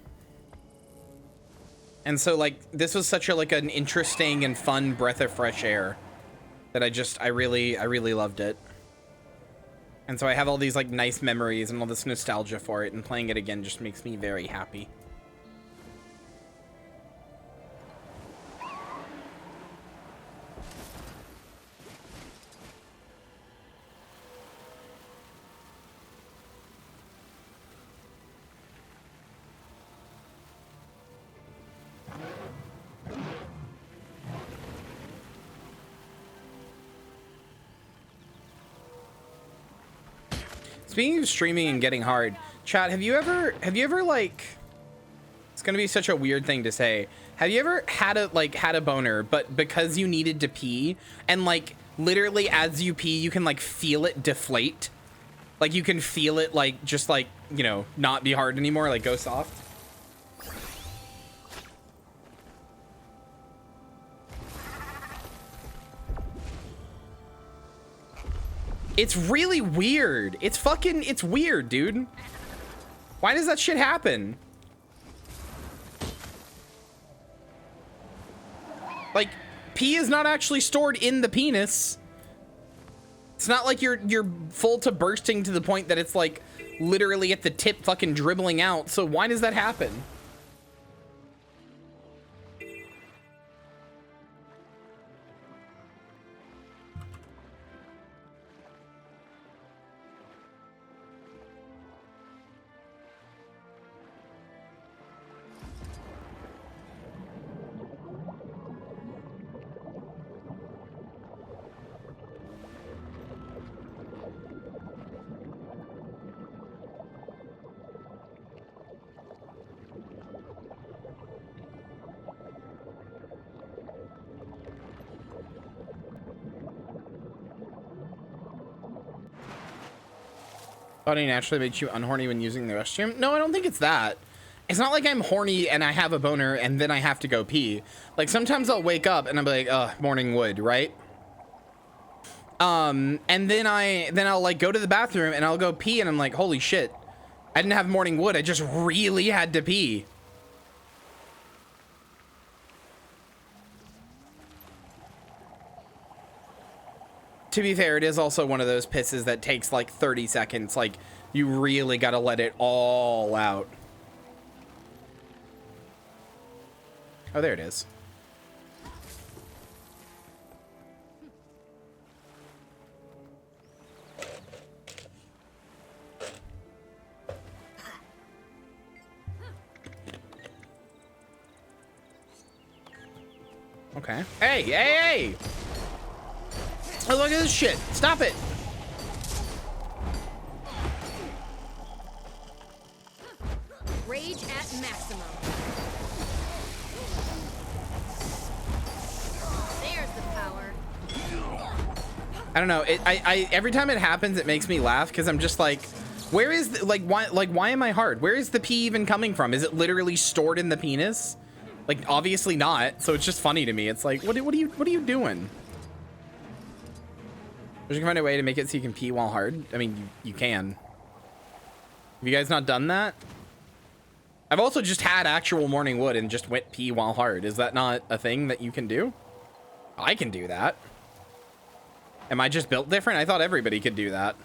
And so like this was such a like an interesting and fun breath of fresh air that I really loved it. And so I have all these like nice memories and all this nostalgia for it, and playing it again just makes me very happy. Speaking of streaming and getting hard, chat, have you ever like, it's gonna be such a weird thing to say, have you ever had a boner, but because you needed to pee, and like literally as you pee you can like feel it deflate, like you can feel it like just like, you know, not be hard anymore, like go soft? It's really weird. It's weird, dude. Why does that shit happen? Like, pee is not actually stored in the penis. It's not like you're full to bursting to the point that it's like literally at the tip fucking dribbling out. So why does that happen? Body naturally makes you unhorny when using the restroom? No, I don't think it's that. It's not like I'm horny and I have a boner and then I have to go pee. Like sometimes I'll wake up and I'm like, morning wood, right? And then I'll like go to the bathroom and I'll go pee and I'm like, holy shit, I didn't have morning wood. I just really had to pee. To be fair, it is also one of those pisses that takes like 30 seconds. Like, you really gotta let it all out. Oh, there it is. Okay. Hey, hey, hey! Oh, look at this shit. Stop it. Rage at maximum. There's the power. I don't know. I every time it happens, it makes me laugh because I'm just like, where is the, why am I hard? Where is the pee even coming from? Is it literally stored in the penis? Like, obviously not. So it's just funny to me. It's like, what are you doing? You can find a way to make it so you can pee while hard. I mean, you can. Have you guys not done that? I've also just had actual morning wood and just went pee while hard. Is that not a thing that you can do? I can do that. Am I just built different? I thought everybody could do that.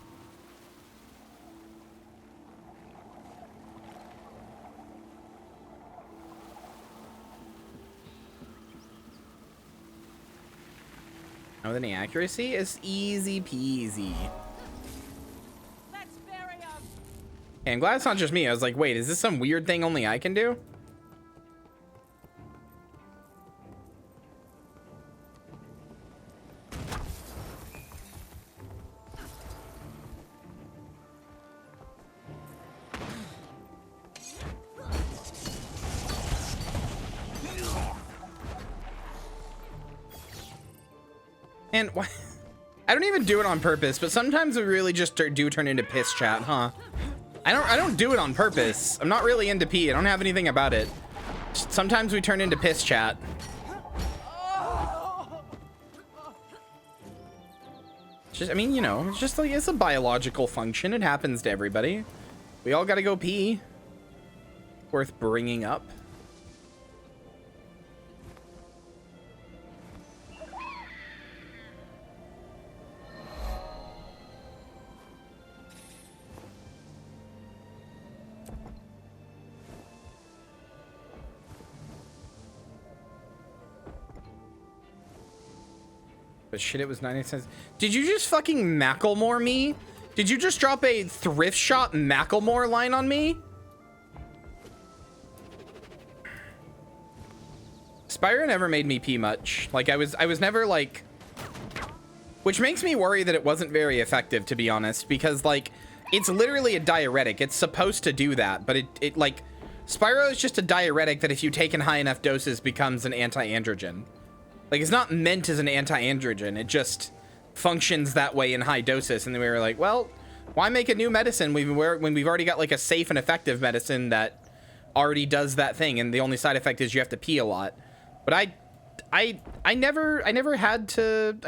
With any accuracy, it's easy peasy. Okay, I'm glad it's not just me. I was like, wait, is this some weird thing only I can do? And why? I don't even do it on purpose, but sometimes we really just do turn into piss chat, huh? I don't do it on purpose. I'm not really into pee. I don't have anything about it. Sometimes we turn into piss chat. Just, I mean, you know, it's just like, it's a biological function. It happens to everybody. We all gotta go pee. Worth bringing up. But shit, it was 90 cents. Did you just fucking Macklemore me? Did you just drop a thrift shop Macklemore line on me? Spyro never made me pee much. Like I was never like, which makes me worry that it wasn't very effective, to be honest, because like it's literally a diuretic. It's supposed to do that, but it like Spyro is just a diuretic that if you take in high enough doses becomes an anti-androgen. Like, it's not meant as an anti-androgen. It just functions that way in high doses. And then we were like, well, why make a new medicine when we've already got like a safe and effective medicine that already does that thing, and the only side effect is you have to pee a lot. But I never had to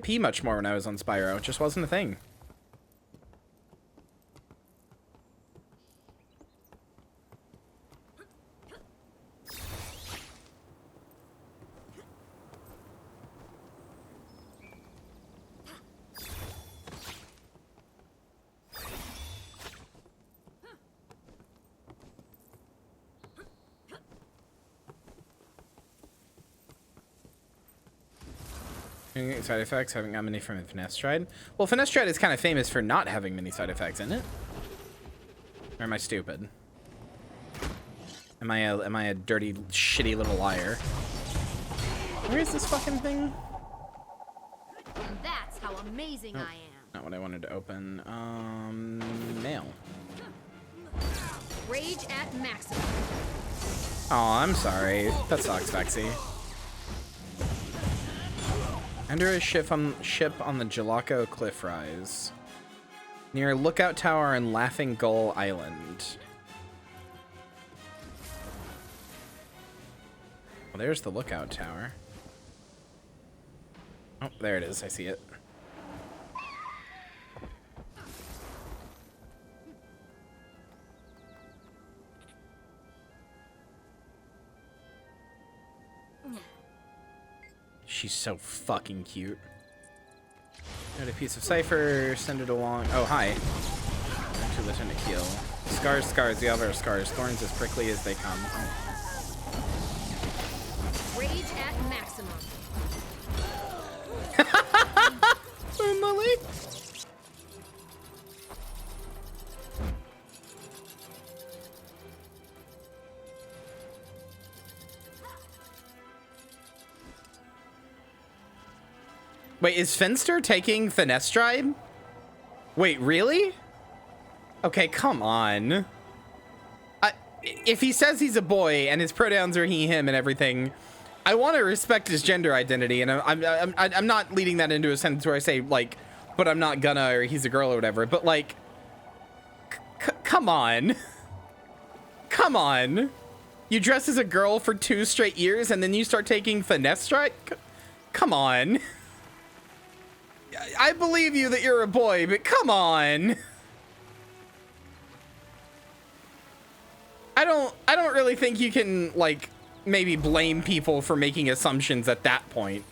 pee much more when I was on Spyro. It just wasn't a thing. Side effects, haven't got many from Finasteride. Well, Finasteride is kind of famous for not having many side effects, isn't it? Or am I stupid? Am I a dirty, shitty little liar? Where is this fucking thing? That's how amazing I am. Not what I wanted to open. Mail. Rage at maximum. Oh, I'm sorry. That sucks, Vexy. Under a ship on the Jellicoe Cliff Rise, near Lookout Tower and Laughing Gull Island. Well, there's the Lookout Tower. Oh, there it is. I see it. She's so fucking cute. Got a piece of cipher, send it along. Oh, hi. To Lieutenant Keel. Scars, we all have our scars. Thorns as prickly as they come. Rage at maximum. Emily? Wait, is Finster taking Finasteride? Wait, really? Okay, come on. If he says he's a boy and his pronouns are he, him, and everything, I want to respect his gender identity, and I'm not leading that into a sentence where I say like, but I'm not gonna, or he's a girl or whatever. But like, come on, come on. You dress as a girl for 2 straight years, and then you start taking Finasteride. Come on. I believe you that you're a boy, but come on. I don't really think you can, like, maybe blame people for making assumptions at that point.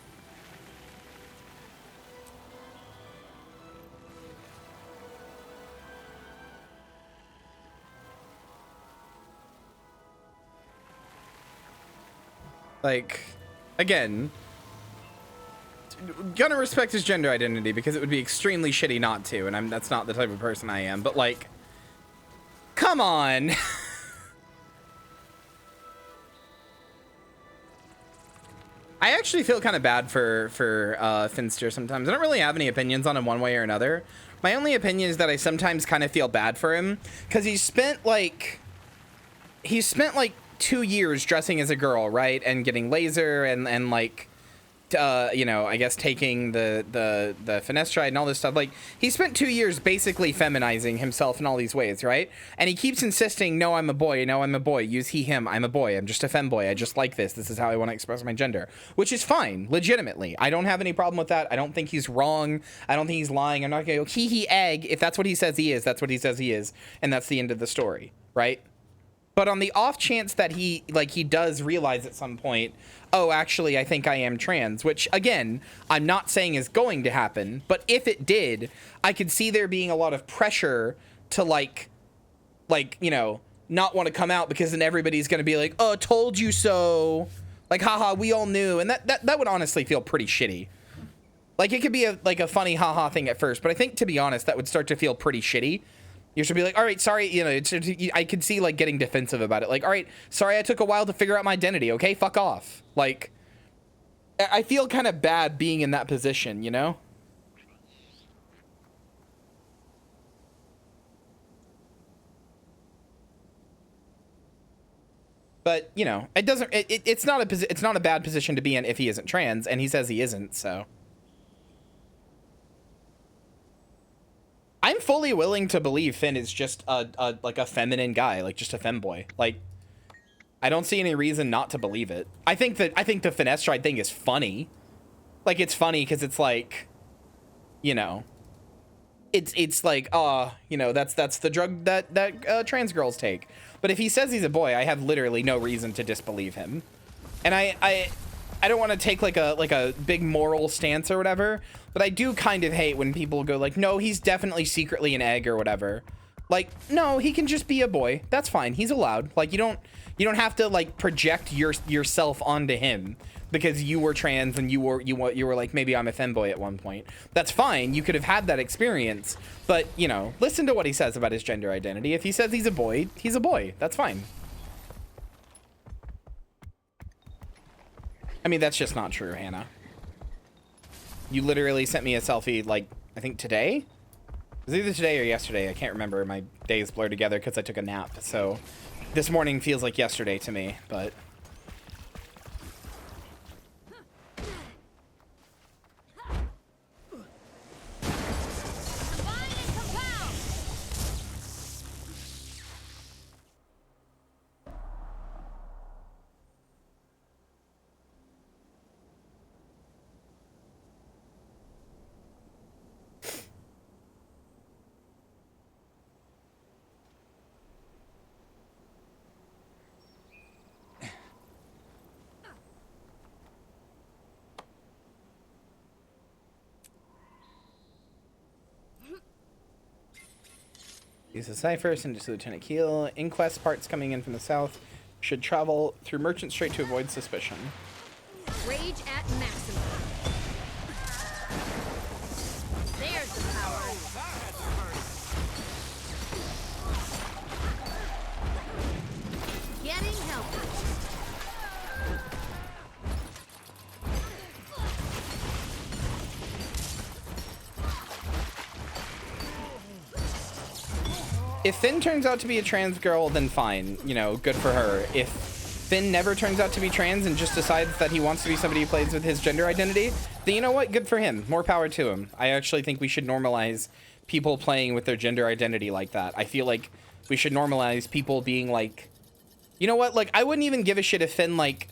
Like, again, gonna respect his gender identity because it would be extremely shitty not to, and that's not the type of person I am, but like, come on. I actually feel kind of bad for Finster sometimes. I don't really have any opinions on him one way or another. My only opinion is that I sometimes kind of feel bad for him because he spent like 2 years dressing as a girl, right, and getting laser and like you know, I guess taking the finasteride and all this stuff. Like, he spent 2 years basically feminizing himself in all these ways, right? And he keeps insisting, no, I'm a boy, no, I'm a boy, use he, him, I'm a boy, I'm just a femboy, I just like this is how I want to express my gender, which is fine, legitimately. I don't have any problem with that. I don't think he's wrong. I don't think he's lying. I'm not gonna go, he, egg. If that's what he says he is, that's what he says he is, and that's the end of the story, right? But on the off chance that he does realize at some point, oh, actually, I think I am trans, which, again, I'm not saying is going to happen, but if it did, I could see there being a lot of pressure to, like, you know, not want to come out, because then everybody's going to be like, oh, told you so. Like, haha, we all knew. And that would honestly feel pretty shitty. Like, it could be a funny haha thing at first, but I think, to be honest, that would start to feel pretty shitty. You should be like, all right, sorry, you know, I could see, like, getting defensive about it. Like, all right, sorry I took a while to figure out my identity, okay? Fuck off. Like, I feel kind of bad being in that position, you know? But, you know, it doesn't, it's not a bad position to be in if he isn't trans, and he says he isn't, so. I'm fully willing to believe Finn is just like a feminine guy, like just a femboy. Like, I don't see any reason not to believe it. I think the finasteride thing is funny. Like, it's funny because it's like, you know, it's like, you know, that's the drug that trans girls take. But if he says he's a boy, I have literally no reason to disbelieve him. And I don't want to take like a big moral stance or whatever, but I do kind of hate when people go like, no, he's definitely secretly an egg or whatever. Like, no, he can just be a boy. That's fine. He's allowed. Like, you don't have to like project yourself onto him because you were trans and you were like, maybe I'm a femboy at one point. That's fine. You could have had that experience, but, you know, listen to what he says about his gender identity. If he says he's a boy, he's a boy. That's fine. I mean, that's just not true, Hannah. You literally sent me a selfie, like, I think today? It was either today or yesterday. I can't remember. My days blur together because I took a nap. So this morning feels like yesterday to me, but... Use the cipher, send it to Lieutenant Keel. Inquest parts coming in from the south. Should travel through Merchant Strait to avoid suspicion. Rage at maximum. There's the power. Getting help. If Finn turns out to be a trans girl, then fine. You know, good for her. If Finn never turns out to be trans and just decides that he wants to be somebody who plays with his gender identity, then you know what? Good for him. More power to him. I actually think we should normalize people playing with their gender identity like that. I feel like we should normalize people being like, you know what? Like, I wouldn't even give a shit if Finn, like,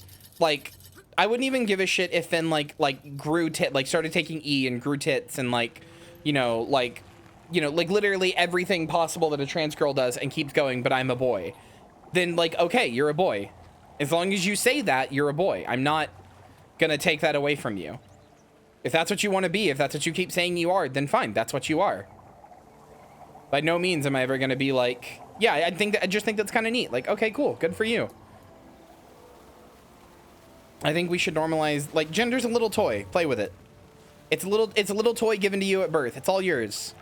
I wouldn't even give a shit if Finn like grew like started taking E and grew tits and like, like literally everything possible that a trans girl does and keeps going, but I'm a boy. Then like, okay, you're a boy. As long as you say that, you're a boy. I'm not gonna take that away from you. If that's what you want to be, if that's what you keep saying you are, then fine, that's what you are. By no means am I ever gonna be like, yeah, I just think that's kind of neat. Like, okay, cool, good for you. I think we should normalize, like, gender's a little toy. Play with it. It's a little toy given to you at birth. It's all yours.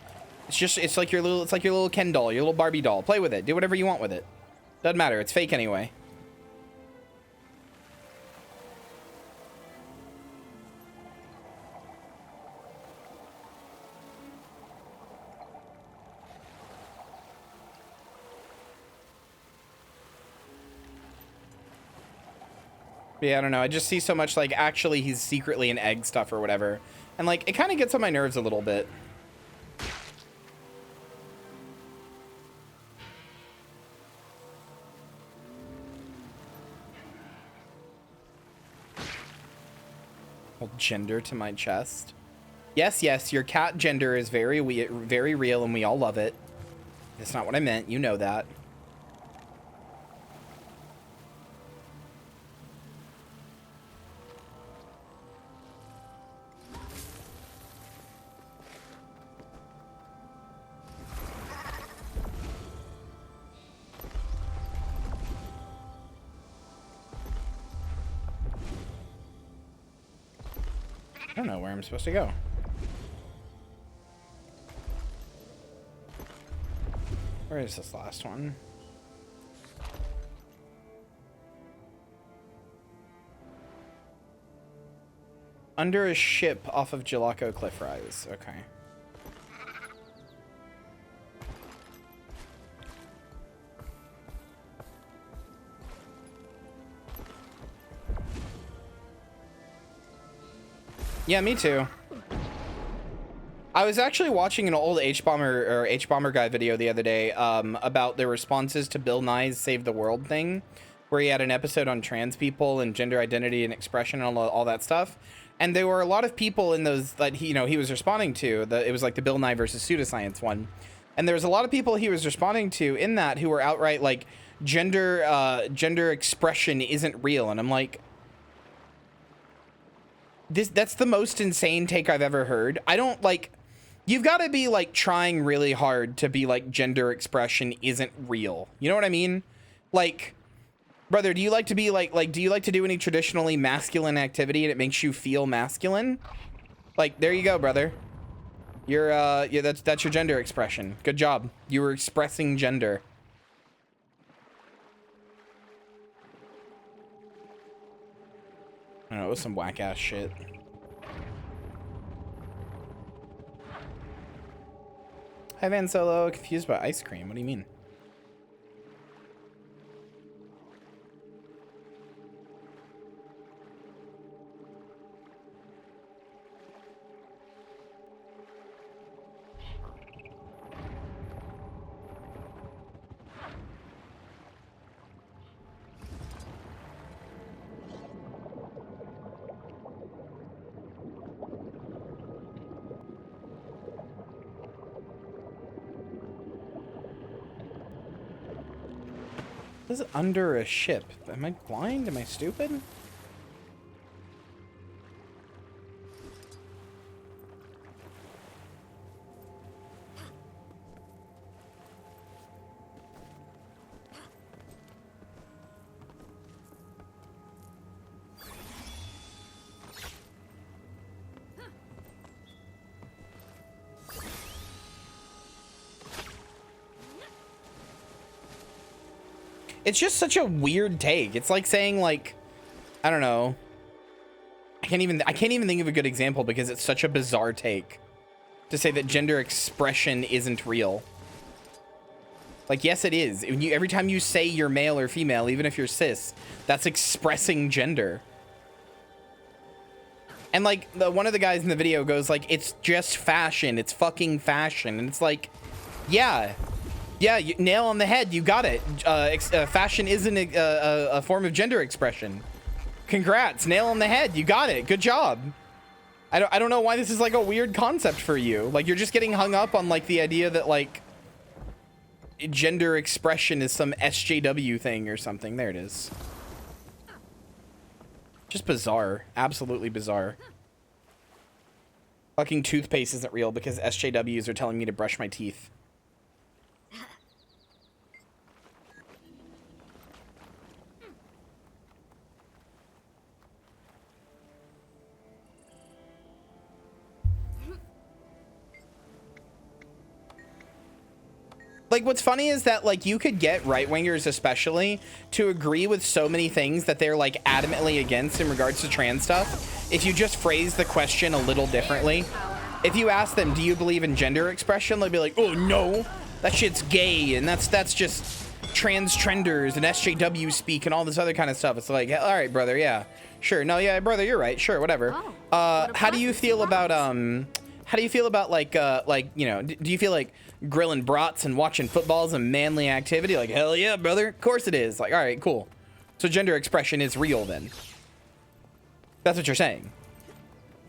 It's like your little Ken doll, your little Barbie doll. Play with it. Do whatever you want with it. Doesn't matter. It's fake anyway. Yeah, I don't know. I just see so much like actually he's secretly an egg stuff or whatever. And like it kind of gets on my nerves a little bit. Hold gender to my chest. Yes, yes, your cat gender is very real and we all love it. That's not what I meant. You know that. I don't know where I'm supposed to go. Where is this last one? Under a ship off of Jellicoe Cliff Rise. Okay. Yeah, me too. I was actually watching an old H-Bomber guy video the other day about the responses to Bill Nye's Save the World thing, where he had an episode on trans people and gender identity and expression and all that stuff. And there were a lot of people in those that he was responding to. It was like the Bill Nye versus pseudoscience one. And there was a lot of people he was responding to in that who were outright like gender expression isn't real. And I'm like, that's the most insane take I've ever heard. I don't like, you've got to be like trying really hard to be like gender expression isn't real. You know what I mean? Like, brother, do you like to be do you like to do any traditionally masculine activity and it makes you feel masculine? Like, there you go, brother. You're yeah, that's your gender expression. Good job. You were expressing gender. I don't know, it was some whack ass shit. Hi Van Solo, confused by ice cream. What do you mean? This is under a ship. Am I blind? Am I stupid? It's just such a weird take. It's like saying like, I don't know. I can't even think of a good example because it's such a bizarre take to say that gender expression isn't real. Like, yes, it is. Every time you say you're male or female, even if you're cis, that's expressing gender. And like one of the guys in the video goes like, it's just fashion. It's fucking fashion. And it's like, yeah. Yeah, nail on the head. You got it. Fashion isn't a form of gender expression. Congrats, nail on the head. You got it. Good job. I don't know why this is like a weird concept for you. Like you're just getting hung up on like the idea that like gender expression is some SJW thing or something. There it is. Just bizarre. Absolutely bizarre. Fucking toothpaste isn't real because SJWs are telling me to brush my teeth. Like, what's funny is that, like, you could get right-wingers especially to agree with so many things that they're, like, adamantly against in regards to trans stuff if you just phrase the question a little differently. If you ask them, do you believe in gender expression? They'll be like, oh, no, that shit's gay, and that's just trans trenders and SJW speak and all this other kind of stuff. It's like, all right, brother, yeah, sure. No, yeah, brother, you're right. Sure, whatever. How do you feel about, like, you know, do you feel like grilling brats and watching football is a manly activity? Like, hell yeah, brother. Of course it is. Like, all right, cool. So gender expression is real then. That's what you're saying.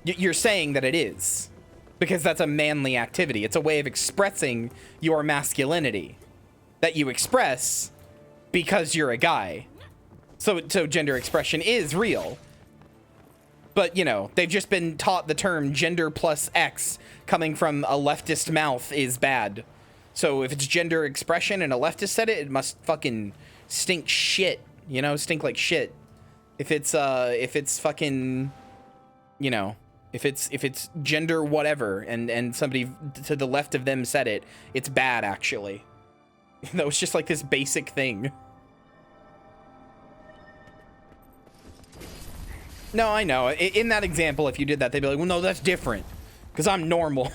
You're saying that it is. Because that's a manly activity. It's a way of expressing your masculinity. That you express because you're a guy. So gender expression is real. But, you know, they've just been taught the term gender plus X coming from a leftist mouth is bad. So if it's gender expression and a leftist said it, it must fucking stink shit. You know, stink like shit. If it's fucking, you know, if it's gender whatever and somebody to the left of them said it, it's bad actually. That was just like this basic thing. No, I know. In that example, if you did that, they'd be like, well, no, that's different. Because I'm normal.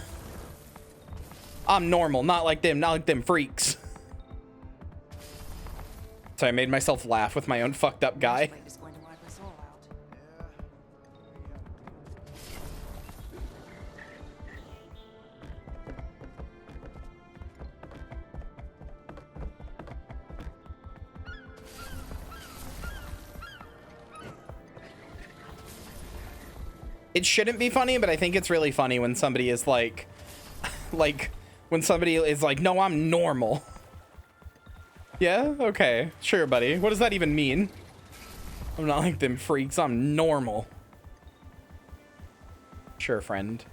I'm normal, not like them freaks. So I made myself laugh with my own fucked up guy. It shouldn't be funny, but I think it's really funny when somebody is like when somebody is like, no, I'm normal. Yeah, okay, sure, buddy. What does that even mean? I'm not like them freaks, I'm normal. Sure, friend.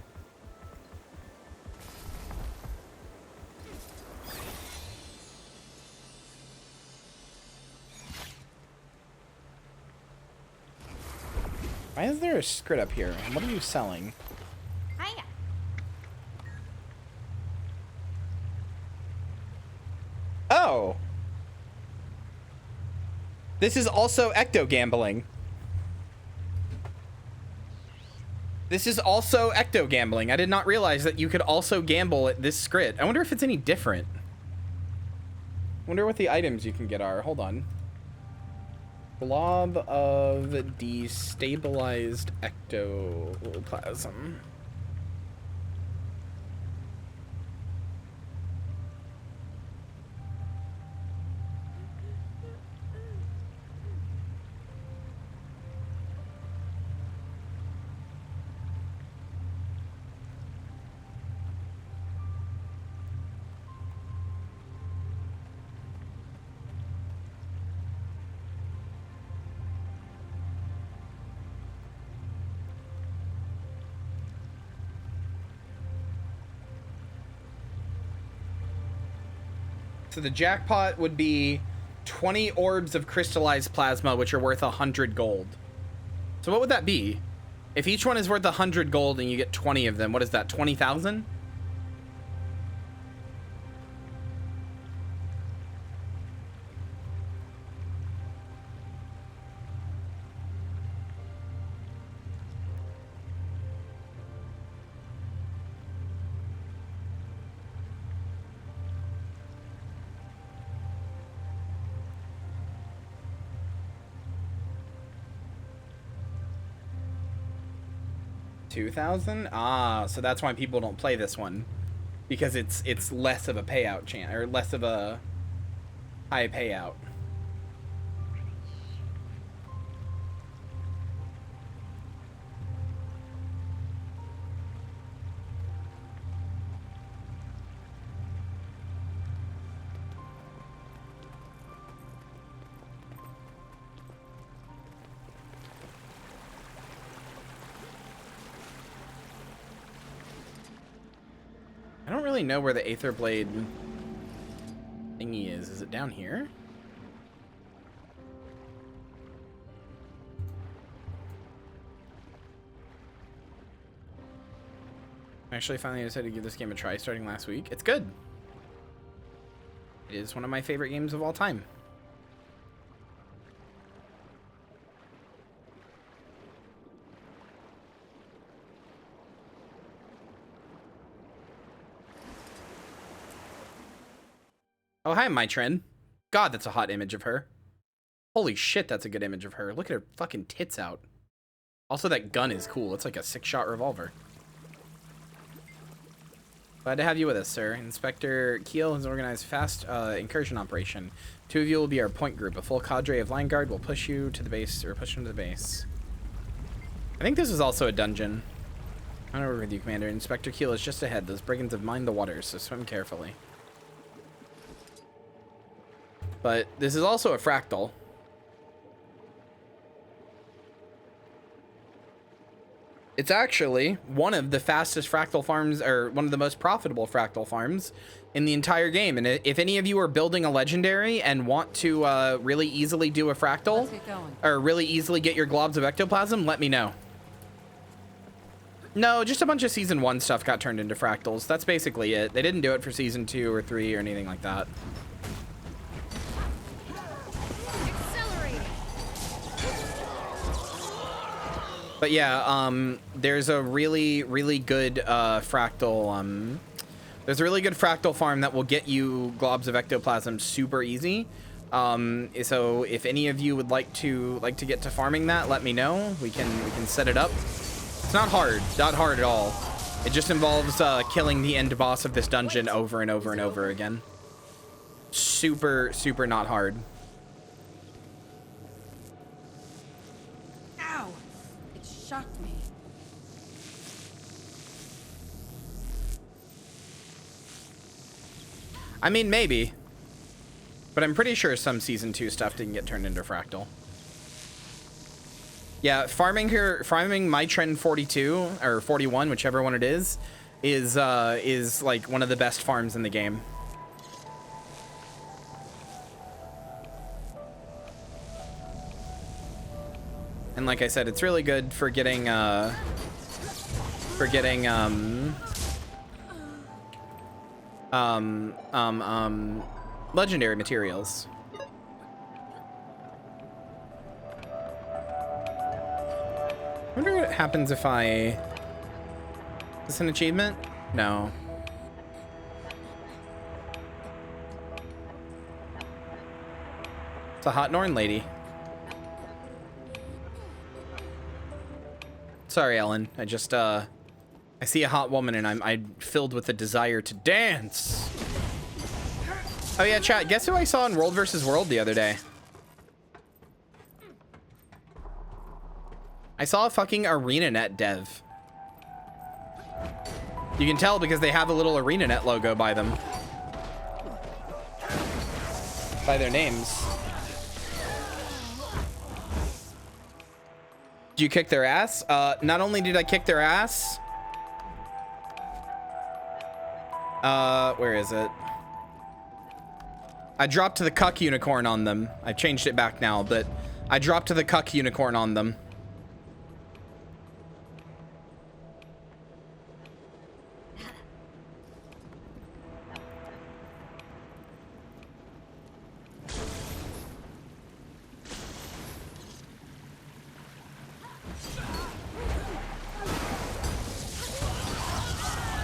Why is there a script up here? What are you selling? Hiya. Oh. This is also ecto gambling. This is also ecto gambling. I did not realize that you could also gamble at this script. I wonder if it's any different. I wonder what the items you can get are. Hold on. Blob of destabilized ectoplasm. So the jackpot would be 20 orbs of crystallized plasma, which are worth 100 gold. So what would that be? If each one is worth 100 gold and you get 20 of them, what is that, 20,000? $2,000? Ah, so that's why people don't play this one, because it's less of a payout chance, or less of a high payout. don't really know where the Aether Blade thingy is. Is it down here? I actually finally decided to give this game a try starting last week. It's good. It is one of my favorite games of all time. Oh, hi, my trend. God, that's a hot image of her. Holy shit, that's a good image of her. Look at her fucking tits out. Also, that gun is cool. It's like a 6-shot revolver. Glad to have you with us, sir. Inspector Keel has organized a fast incursion operation. 2 of you will be our point group. A full cadre of line guard will push you to the base, or push him to the base. I think this is also a dungeon. I'm over with you, Commander. Inspector Keel is just ahead. Those brigands have mined the waters, so swim carefully. But this is also a fractal. It's actually one of the fastest fractal farms, or one of the most profitable fractal farms in the entire game. And if any of you are building a legendary and want to really easily do a fractal, or really easily get your globs of ectoplasm, let me know. No, just a bunch of Season 1 stuff got turned into fractals. That's basically it. They didn't do it for Season 2 or 3 or anything like that. But yeah, there's a really good fractal. There's a really good fractal farm that will get you globs of ectoplasm super easy. So if any of you would like to get to farming that, let me know. We can set it up. It's not hard at all. It just involves killing the end boss of this dungeon over and over and over again. Super not hard. Shocked me. I mean, maybe. But I'm pretty sure some Season 2 stuff didn't get turned into fractal. Yeah, farming my trend 42 or 41, whichever one it is like one of the best farms in the game. And like I said, it's really good for getting legendary materials. I wonder what happens if I... Is this an achievement? No. It's a hot Norn lady. Sorry, Ellen. I just, I see a hot woman and I'm filled with a desire to dance. Oh yeah, chat, guess who I saw in World vs. World the other day? I saw a fucking ArenaNet dev. You can tell because they have a little ArenaNet logo by them. By their names. Did you kick their ass? Not only did I kick their ass. Where is it? I dropped to the cuck unicorn on them. I've changed it back now, but I dropped to the cuck unicorn on them.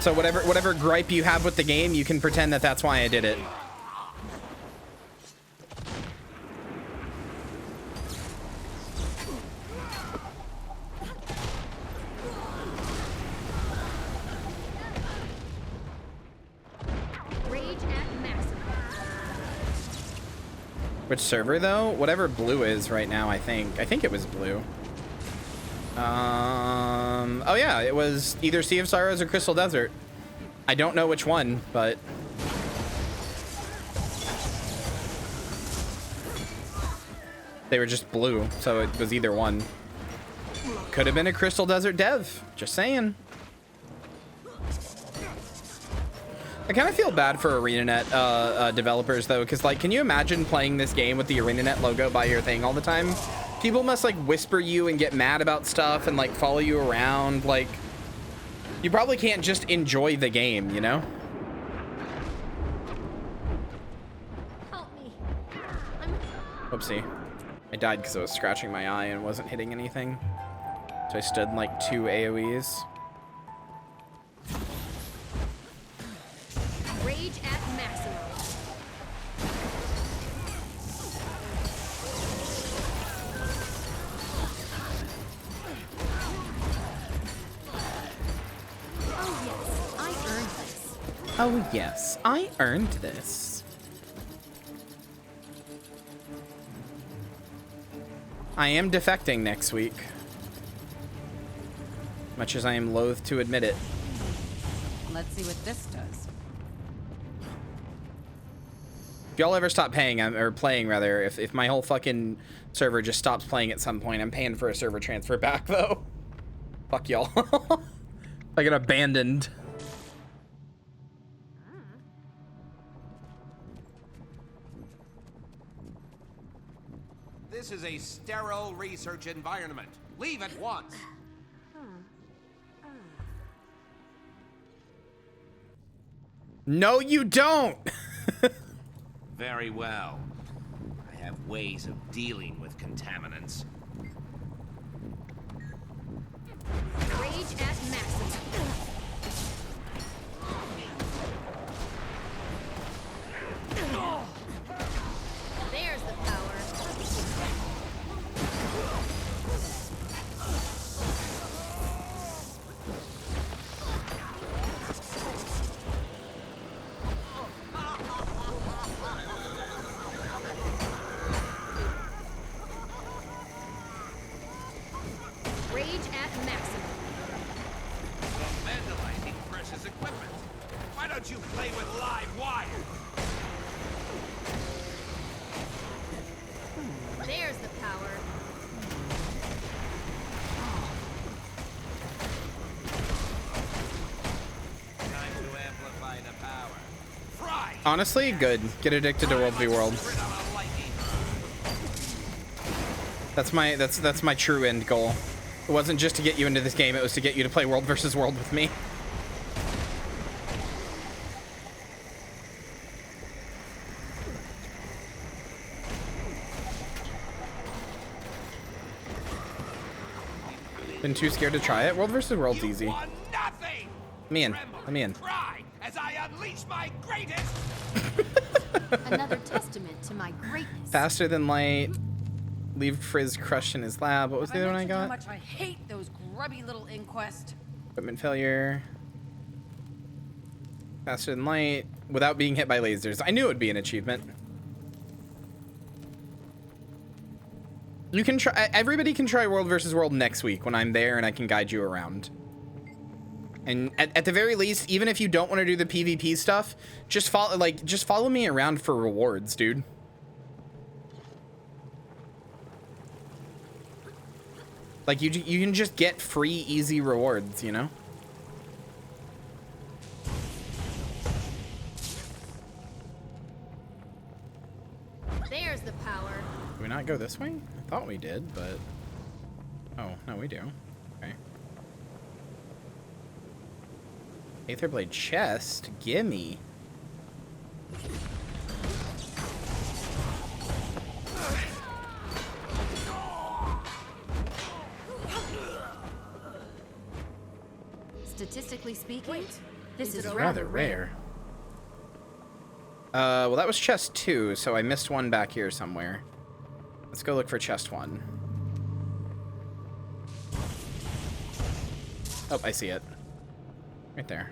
So whatever gripe you have with the game, you can pretend that that's why I did it. Rage at massacre. Which server though? Whatever blue is right now, I think it was blue. Oh yeah, it was either Sea of Sorrows or Crystal Desert. I don't know which one, but they were just blue, so it was either one. Could have been a Crystal Desert dev, just saying. I kind of feel bad for ArenaNet developers though, because like, can you imagine playing this game with the ArenaNet logo by your thing all the time? People must like whisper you and get mad about stuff and like follow you around. Like, you probably can't just enjoy the game, you know? Help me. Oopsie. I died because I was scratching my eye and wasn't hitting anything. So I stood in like 2 AoEs. Rage at maximum. Oh yes, I earned this. I am defecting next week. Much as I am loath to admit it. Let's see what this does. If y'all ever stop paying, or playing rather, if my whole fucking server just stops playing at some point, I'm paying for a server transfer back though. Fuck y'all. I get abandoned. This is a sterile research environment. Leave at once. No, you don't. Very well. I have ways of dealing with contaminants. Rage at maximum. There's the power. Rage at maximum. Vandalizing precious equipment. Why don't you play with live wire? There's the power. Time to amplify the power. Fry! Honestly, good. Get addicted to World v World. That's my true end goal. It wasn't just to get you into this game, it was to get you to play World versus World with me. Been too scared to try it? World versus World's easy. Let me in. Let me in. As I unleash my greatest. Another testament to my greatness. Faster than light. Leave Frizz crushed in his lab. What was the other one I got? How much I hate those grubby little inquest. Equipment failure. Faster than light. Without being hit by lasers. I knew it would be an achievement. You can try. Everybody can try World versus World next week when I'm there and I can guide you around. And at the very least, even if you don't want to do the PvP stuff, just follow me around for rewards, dude. Like you can just get free, easy rewards, you know? There's the power. Do we not go this way? I thought we did, but... Oh, no, we do. Okay. Aetherblade chest? Gimme. Statistically speaking, this is rather rare. Well, that was chest 2, so I missed one back here somewhere. Let's go look for chest 1. Oh, I see it. Right there.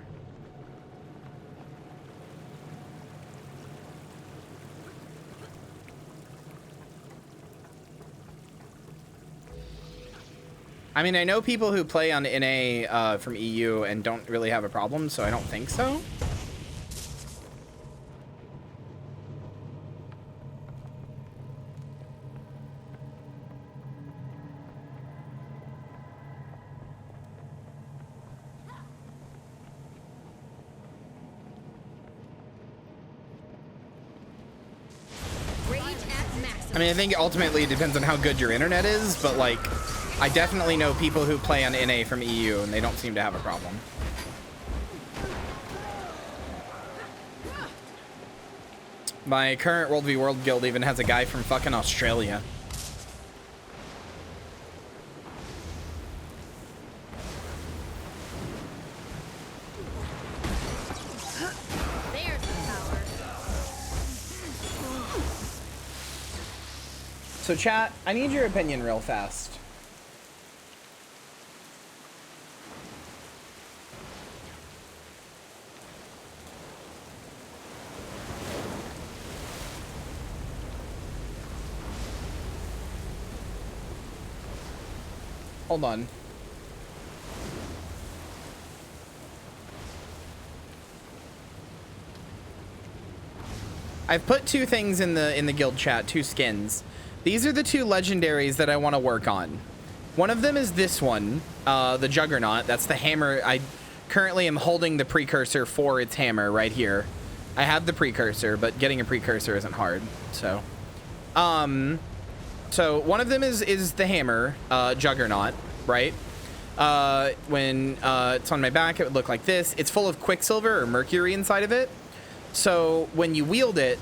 I mean, I know people who play on NA from EU and don't really have a problem, so I don't think so. I mean, I think ultimately it depends on how good your internet is, but like, I definitely know people who play on NA from EU and they don't seem to have a problem. My current World v World guild even has a guy from fucking Australia. So chat, I need your opinion real fast. Hold on. I've put two things in the guild chat, two skins. These are the two legendaries that I want to work on. One of them is this one, the Juggernaut. That's the hammer. I currently am holding the precursor for its hammer right here. I have the precursor, but getting a precursor isn't hard. So one of them is the hammer, Juggernaut, right? When it's on my back, it would look like this. It's full of quicksilver or mercury inside of it. So when you wield it,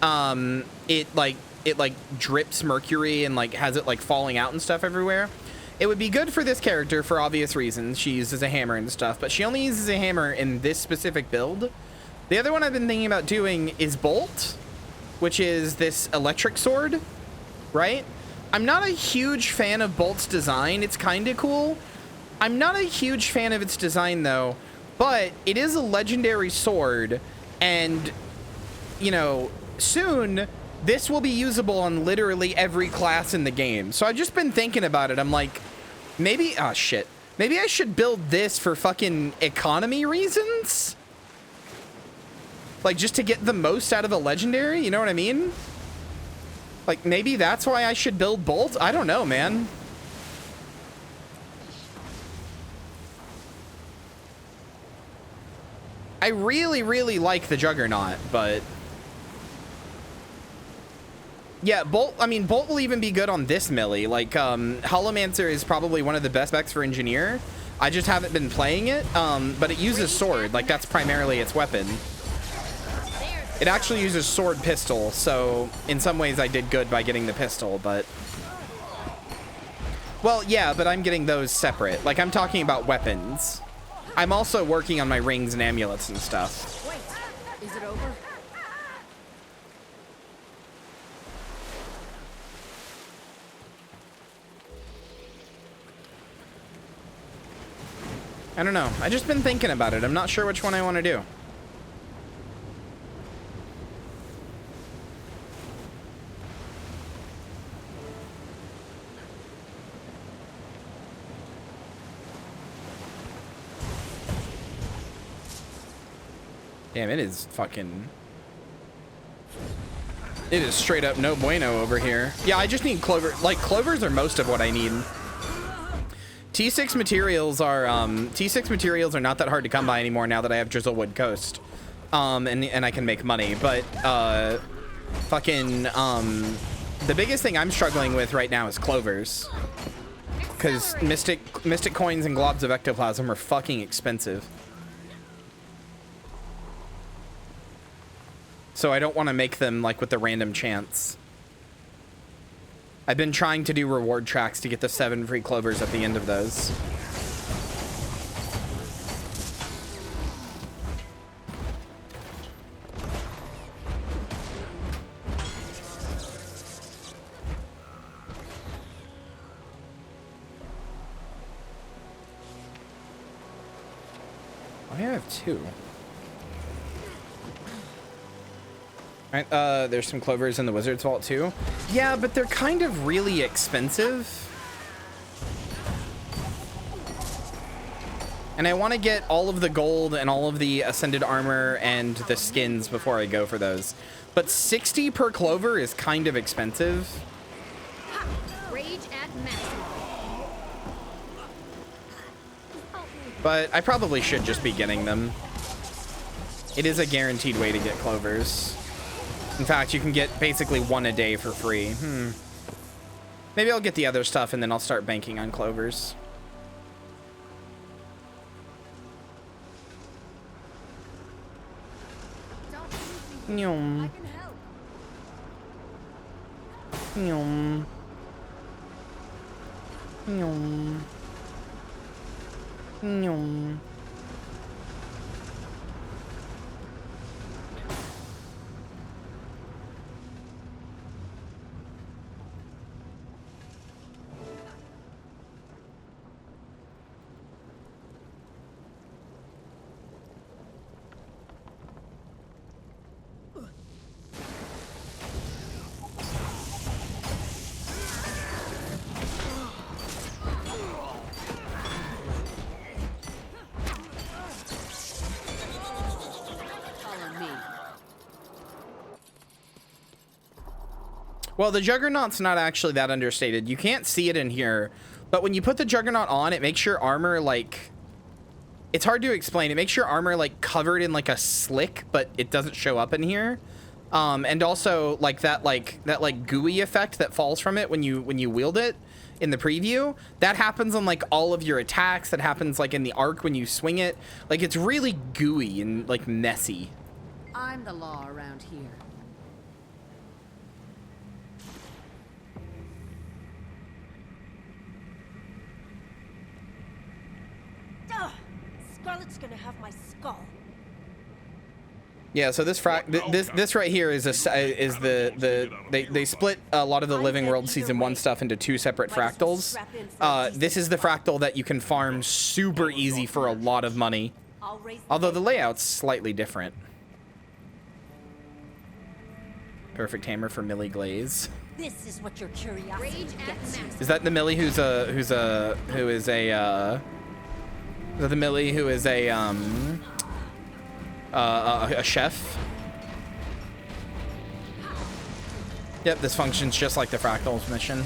it like drips mercury and like has it like falling out and stuff everywhere. It would be good for this character for obvious reasons. She uses a hammer and stuff, but she only uses a hammer in this specific build. The other one I've been thinking about doing is Bolt, which is this electric sword, right? I'm not a huge fan of Bolt's design. It's kind of cool. I'm not a huge fan of its design though, but it is a legendary sword, and you know, soon this will be usable on literally every class in the game. So I've just been thinking about it. I'm like, maybe, oh shit, maybe I should build this for fucking economy reasons, like just to get the most out of a legendary, you know what I mean? Like maybe that's why I should build Bolt. I don't know, man. I really, really like the Juggernaut, but yeah, Bolt, I mean, Bolt will even be good on this melee. Like, Holomancer is probably one of the best specs for Engineer. I just haven't been playing it, but it uses sword. Like, that's primarily its weapon. It actually uses sword pistol, so in some ways I did good by getting the pistol, but... Well, yeah, but I'm getting those separate. Like, I'm talking about weapons. I'm also working on my rings and amulets and stuff. Wait, is it over? I don't know. I just been thinking about it. I'm not sure which one I want to do. Damn, it is fucking... It is straight up no bueno over here. Yeah, I just need clover. Like, clovers are most of what I need. T6 materials are not that hard to come by anymore now that I have Drizzlewood Coast. And I can make money, but the biggest thing I'm struggling with right now is clovers. Cuz mystic coins and globs of ectoplasm are fucking expensive. So I don't want to make them like with the random chance. I've been trying to do reward tracks to get the 7 free clovers at the end of those. I have 2. Right, there's some clovers in the Wizard's Vault too. Yeah, but they're kind of really expensive. And I want to get all of the gold and all of the Ascended Armor and the skins before I go for those. But 60 per clover is kind of expensive. Rage at maximum. But I probably should just be getting them. It is a guaranteed way to get clovers. In fact, you can get basically 1 a day for free. Maybe I'll get the other stuff and then I'll start banking on clovers. Nyum. Nyum. Nyum. Nyum. Well, the Juggernaut's not actually that understated. You can't see it in here, but when you put the Juggernaut on, it makes your armor like... It's hard to explain. It makes your armor like covered in like a slick, but it doesn't show up in here. And also like that gooey effect that falls from it when you wield it in the preview. That happens on like all of your attacks. That happens like in the arc when you swing it. Like it's really gooey and like messy. I'm the law around here. Scarlet's gonna have my skull. Yeah, so this this right here is they split a lot of the Living World Season 1 stuff into 2 separate fractals. This is the fractal that you can farm super easy for a lot of money. Although the layout's slightly different. Perfect hammer for Millie Glaze. This is what your curiosity gets you. Is that the Millie who is a is that the Millie who is a chef? Yep, this functions just like the Fractals mission.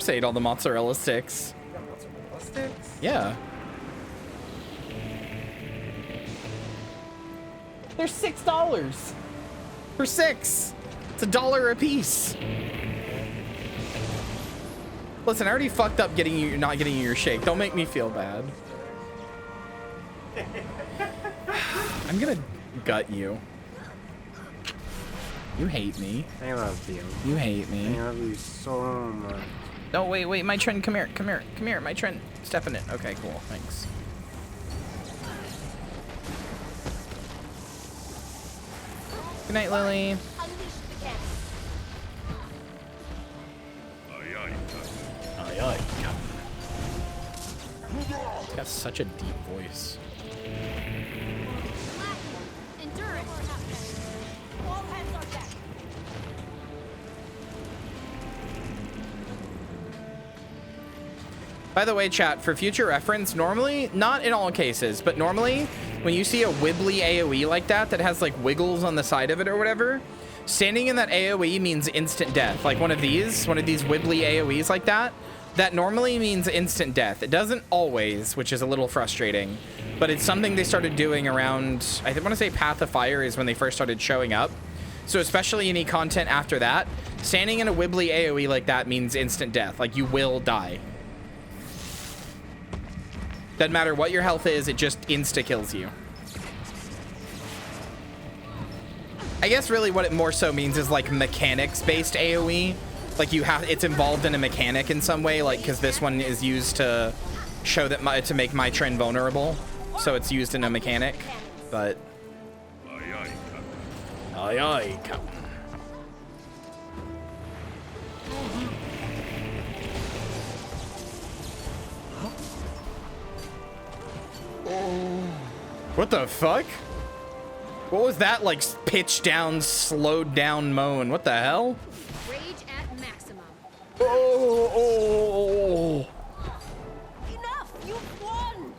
I ate all the mozzarella sticks. You got mozzarella sticks? Yeah. They're $6 for 6. It's $1 a piece. Listen, I already fucked up not getting you your shake. Don't make me feel bad. I'm gonna gut you. You hate me. I love you. You hate me. I love you so much. No, wait, my Trent, come here, my Trent, step in it. Okay, cool, thanks. Good night, Lily. Aye, aye. He's got such a deep voice. By the way, chat, for future reference, normally, not in all cases, but normally, when you see a wibbly AoE like that has like wiggles on the side of it or whatever, standing in that AoE means instant death. Like one of these wibbly AoEs like that normally means instant death. It doesn't always, which is a little frustrating, but it's something they started doing around, I want to say Path of Fire is when they first started showing up. So especially any content after that, standing in a wibbly AoE like that means instant death. Like you will die. Doesn't matter what your health is, it just insta-kills you. I guess really what it more so means is like mechanics-based AoE. Like it's involved in a mechanic in some way, like because this one is used to show that to make my trend vulnerable. So it's used in a mechanic, but... Aye, aye, Captain. What the fuck? What was that, like, pitch down, slowed down moan? What the hell? Rage at maximum. Oh! Enough! You've won!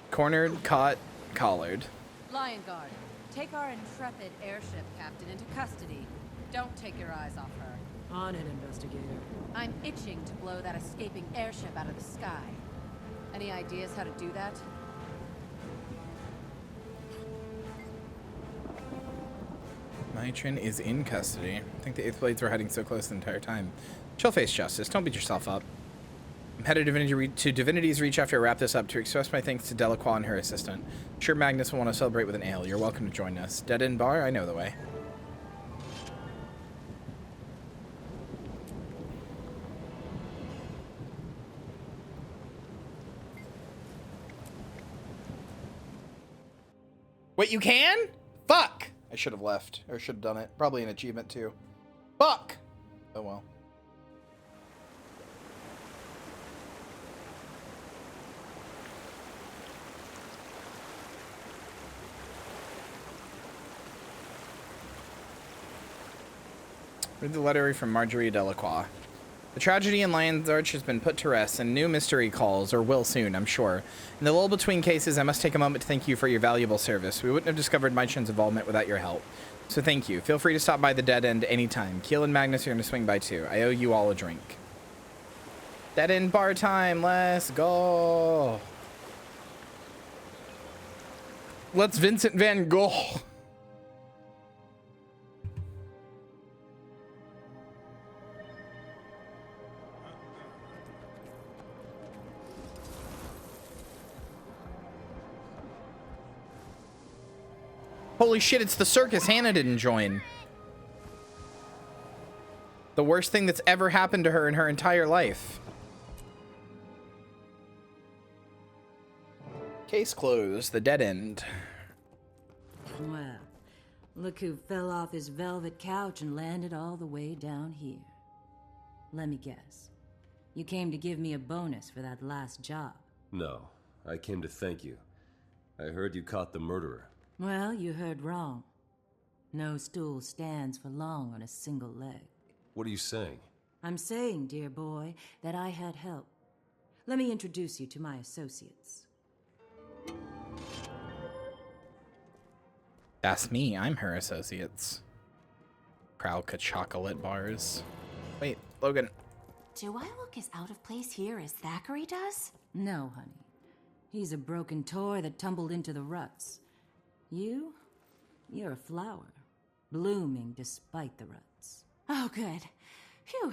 Cornered, caught, collared. Lion Guard, take our intrepid airship captain into custody. Don't take your eyes off her. On it, investigator. I'm itching to blow that escaping airship out of the sky. Any ideas how to do that? Mitrin is in custody. I think the 8th Blades were hiding so close the entire time. She'll face justice. Don't beat yourself up. I'm headed to Divinity's Reach after I wrap this up to express my thanks to Delacroix and her assistant. I'm sure Magnus will want to celebrate with an ale. You're welcome to join us. Dead End Bar? I know the way. Wait, you can? Fuck! I should have left. Or should have done it. Probably an achievement, too. Fuck! Oh, well. Read the letter from Marjorie Delacroix. The tragedy in Lion's Arch has been put to rest, and new mystery calls, or will soon, I'm sure. In the lull between cases, I must take a moment to thank you for your valuable service. We wouldn't have discovered Mitrin's involvement without your help. So thank you. Feel free to stop by the Dead End anytime. Keel and Magnus are going to swing by too. I owe you all a drink. Dead End Bar time. Let's go. Let's Vincent Van Gogh. Holy shit, it's the circus. Hannah didn't join. The worst thing that's ever happened to her in her entire life. Case closed. The Dead End. Well, look who fell off his velvet couch and landed all the way down here. Let me guess. You came to give me a bonus for that last job. No, I came to thank you. I heard you caught the murderer. Well, you heard wrong. No stool stands for long on a single leg. What are you saying? I'm saying, dear boy, that I had help. Let me introduce you to my associates. That's me. I'm her associates. Krauka chocolate bars. Wait, Logan. Do I look as out of place here as Thackeray does? No, honey. He's a broken toy that tumbled into the ruts. You're a flower, blooming despite the ruts. Oh, good. Phew.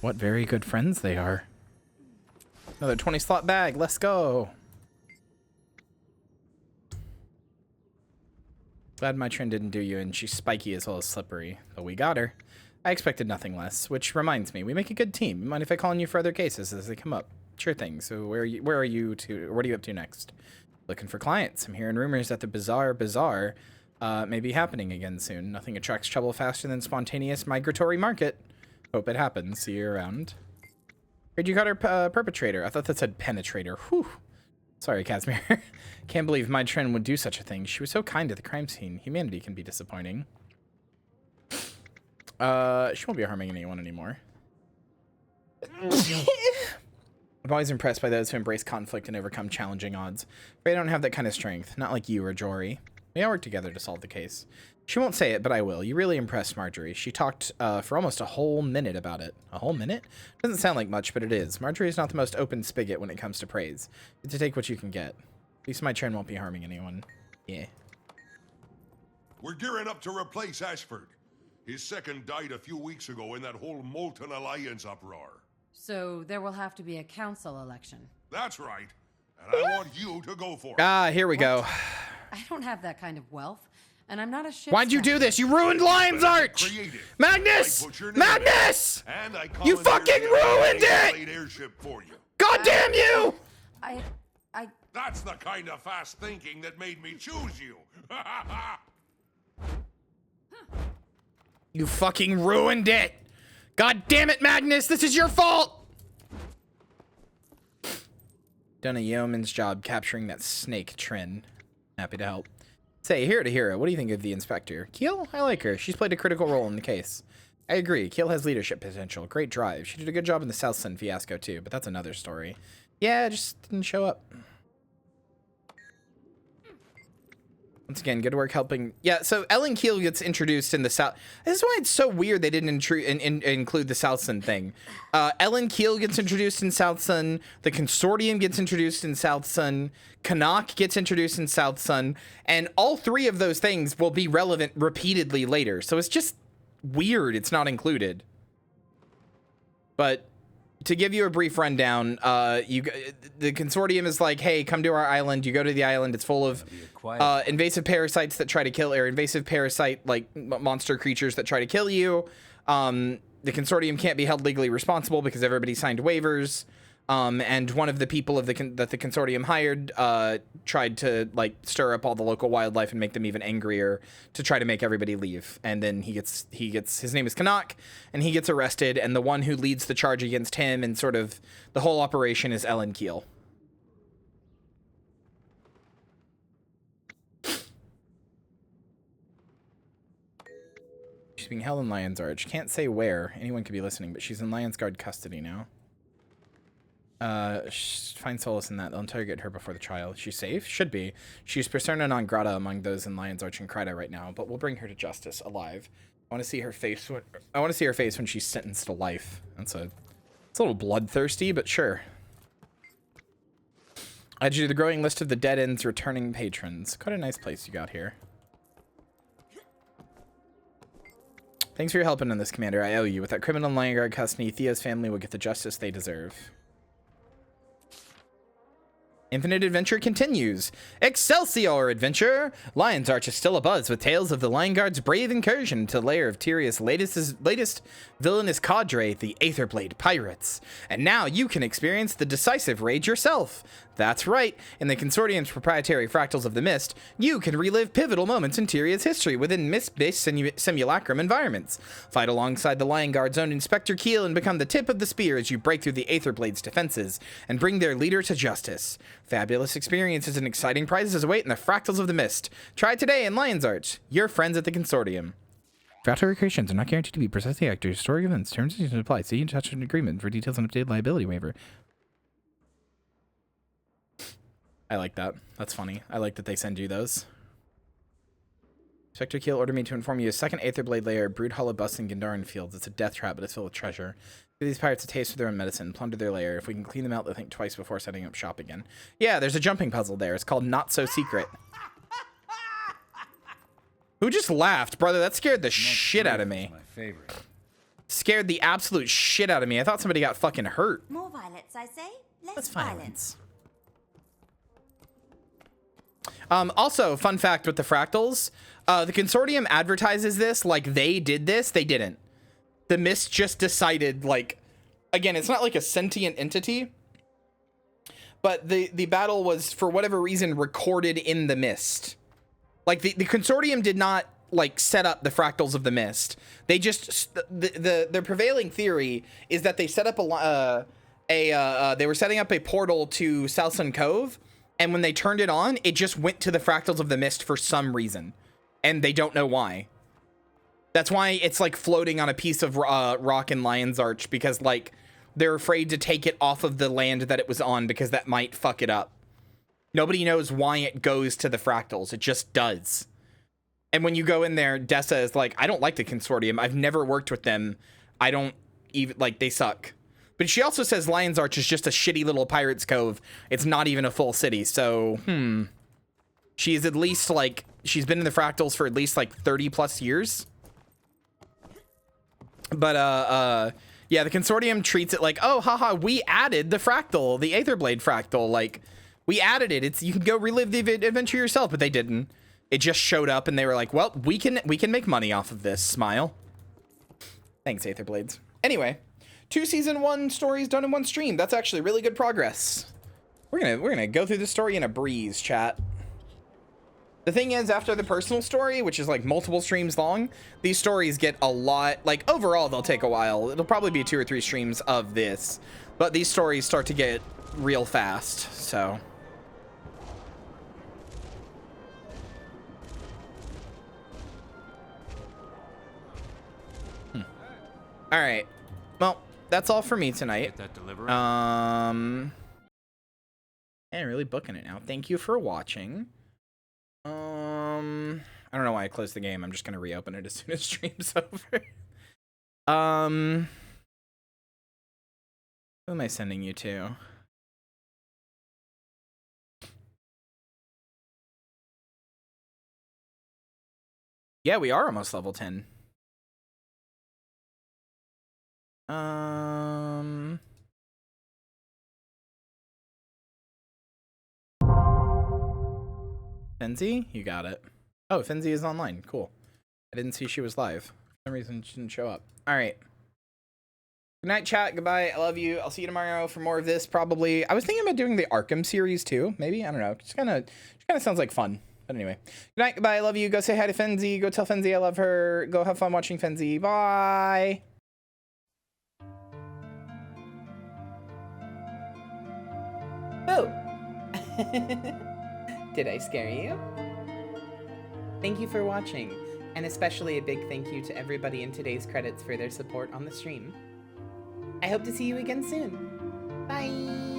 What very good friends they are. Another 20 slot bag. Let's go. Glad my trend didn't do you, and she's spiky as well as slippery. But we got her. I expected nothing less, which reminds me, we make a good team. Mind if I call on you for other cases as they come up? Sure thing. So what are you up to next? Looking for clients. I'm hearing rumors that the Bazaar may be happening again soon. Nothing attracts trouble faster than spontaneous migratory market. Hope it happens. See you around. Heard you got her perpetrator. I thought that said penetrator. Whew. Sorry, Casimir. Can't believe my trend would do such a thing. She was so kind at the crime scene. Humanity can be disappointing. She won't be harming anyone anymore. I'm always impressed by those who embrace conflict and overcome challenging odds. But I don't have that kind of strength. Not like you or Jory. We all work together to solve the case. She won't say it, but I will. You really impressed Marjorie. She talked for almost a whole minute about it. A whole minute? Doesn't sound like much, but it is. Marjorie is not the most open spigot when it comes to praise. It's to take what you can get. At least my trend won't be harming anyone. Yeah. We're gearing up to replace Ashford. His second died a few weeks ago in that whole Molten Alliance uproar. So there will have to be a council election. That's right. And I want you to go for it. Ah, here we go. I don't have that kind of wealth, and I'm not a shit. Why'd you do this? You ruined Lion's Arch! Magnus! Magnus! You fucking ruined it! God damn you! That's the kind of fast thinking that made me choose you. You fucking ruined it! God damn it, Magnus! This is your fault! Done a yeoman's job capturing that snake, Trin. Happy to help. Say, hero to hero, what do you think of the inspector? Keel? I like her. She's played a critical role in the case. I agree. Keel has leadership potential. Great drive. She did a good job in the South Sun fiasco, too, but that's another story. Yeah, just didn't show up. Once again, good work helping. Yeah, so Ellen Keel gets introduced in the South. This is why it's so weird they didn't include the South Sun thing. Ellen Keel gets introduced in South Sun. The Consortium gets introduced in South Sun. Canuck gets introduced in South Sun. And all three of those things will be relevant repeatedly later. So it's just weird it's not included. But to give you a brief rundown, the Consortium is like, hey, come to our island. You go to the island. It's full of invasive parasites that try to kill, or invasive parasite like monster creatures that try to kill you. The Consortium can't be held legally responsible because everybody signed waivers. And one of the people that the Consortium hired tried to like stir up all the local wildlife and make them even angrier to try to make everybody leave. And then he gets his name is Canuck, and he gets arrested. And the one who leads the charge against him and sort of the whole operation is Ellen Keel. She's being held in Lion's Arch. Can't say where. Anyone could be listening, but she's in Lion's Guard custody now. Find solace in that. They'll interrogate her before the trial. Is she safe? Should be. She's persona non grata among those in Lion's Arch and Kryta right now, but we'll bring her to justice alive. I want to see her face. I want to see her face when she's sentenced to life. It's a little bloodthirsty, but sure. Add you to the growing list of the Dead End's returning patrons. Quite a nice place you got here. Thanks for your help in this, Commander. I owe you. With that criminal in Lion Guard custody, Thea's family will get the justice they deserve. Infinite Adventure continues. Excelsior Adventure! Lion's Arch is still abuzz with tales of the Lion Guard's brave incursion into the lair of Tyria's latest villainous cadre, the Aetherblade Pirates. And now you can experience the decisive raid yourself. That's right, in the Consortium's proprietary Fractals of the Mist, you can relive pivotal moments in Tyria's history within mist-based simulacrum environments. Fight alongside the Lion Guard's own Inspector Keel and become the tip of the spear as you break through the Aetherblade's defenses and bring their leader to justice. Fabulous experiences and exciting prizes await in the Fractals of the Mist. Try today in Lion's Arch. Your friends at the Consortium. Fractal recreations are not guaranteed to be precisely accurate. Story events, terms and conditions apply. See and touch an agreement for details on updated liability waiver. I like that. That's funny. I like that they send you those. Inspector Keel ordered me to inform you a second Aetherblade layer, Brood Hollow Bust in Gandharan Fields. It's a death trap, but it's filled with treasure. Give these pirates a taste of their own medicine. Plunder their lair. If we can clean them out, they'll think twice before setting up shop again. Yeah, there's a jumping puzzle there. It's called Not So Secret. Who just laughed? Brother, that scared the shit out of me. My favorite. Scared the absolute shit out of me. I thought somebody got fucking hurt. More violence, I say. Less violence. Also, fun fact with the Fractals, the Consortium advertises this like they did this. They didn't. The Mist just decided, like, again, it's not like a sentient entity, but the battle was, for whatever reason, recorded in the Mist. Like, the Consortium did not, like, set up the Fractals of the Mist. They just, the prevailing theory is that they set up they were setting up a portal to South Sun Cove, and when they turned it on, it just went to the Fractals of the Mist for some reason. And they don't know why. That's why it's like floating on a piece of rock in Lion's Arch, because like they're afraid to take it off of the land that it was on because that might fuck it up. Nobody knows why it goes to the Fractals. It just does. And when you go in there, Dessa is like, I don't like the Consortium. I've never worked with them. I don't even, like, they suck. But she also says Lion's Arch is just a shitty little pirate's cove. It's not even a full city. So, she's at least like, she's been in the Fractals for at least like 30 plus years. But, yeah, the Consortium treats it like, oh, haha, we added the Fractal, the Aetherblade Fractal. Like, we added it. You can go relive the adventure yourself, but they didn't. It just showed up and they were like, well, we can make money off of this. Smile. Thanks, Aetherblades. Anyway. 2 season 1 stories done in 1 stream. That's actually really good progress. We're gonna go through the story in a breeze, chat. The thing is, after the personal story, which is like multiple streams long, these stories get a lot, like overall they'll take a while. It'll probably be 2 or 3 streams of this, but these stories start to get real fast, so. All right. Well, that's all for me tonight. Get that delivery? And really booking it now. Thank you for watching. I don't know why I closed the game. I'm just gonna reopen it as soon as stream's over. Who am I sending you to? Yeah, we are almost level 10. Fenzi? You got it. Oh, Fenzi is online. Cool. I didn't see she was live. For some reason she didn't show up. Alright. Good night, chat. Goodbye. I love you. I'll see you tomorrow for more of this, probably. I was thinking about doing the Arkham series, too. Maybe? I don't know. Just kind of sounds like fun. But anyway. Good night. Goodbye. I love you. Go say hi to Fenzi. Go tell Fenzi I love her. Go have fun watching Fenzi. Bye. Oh. Did I scare you? Thank you for watching, and especially a big thank you to everybody in today's credits for their support on the stream. I hope to see you again soon. Bye!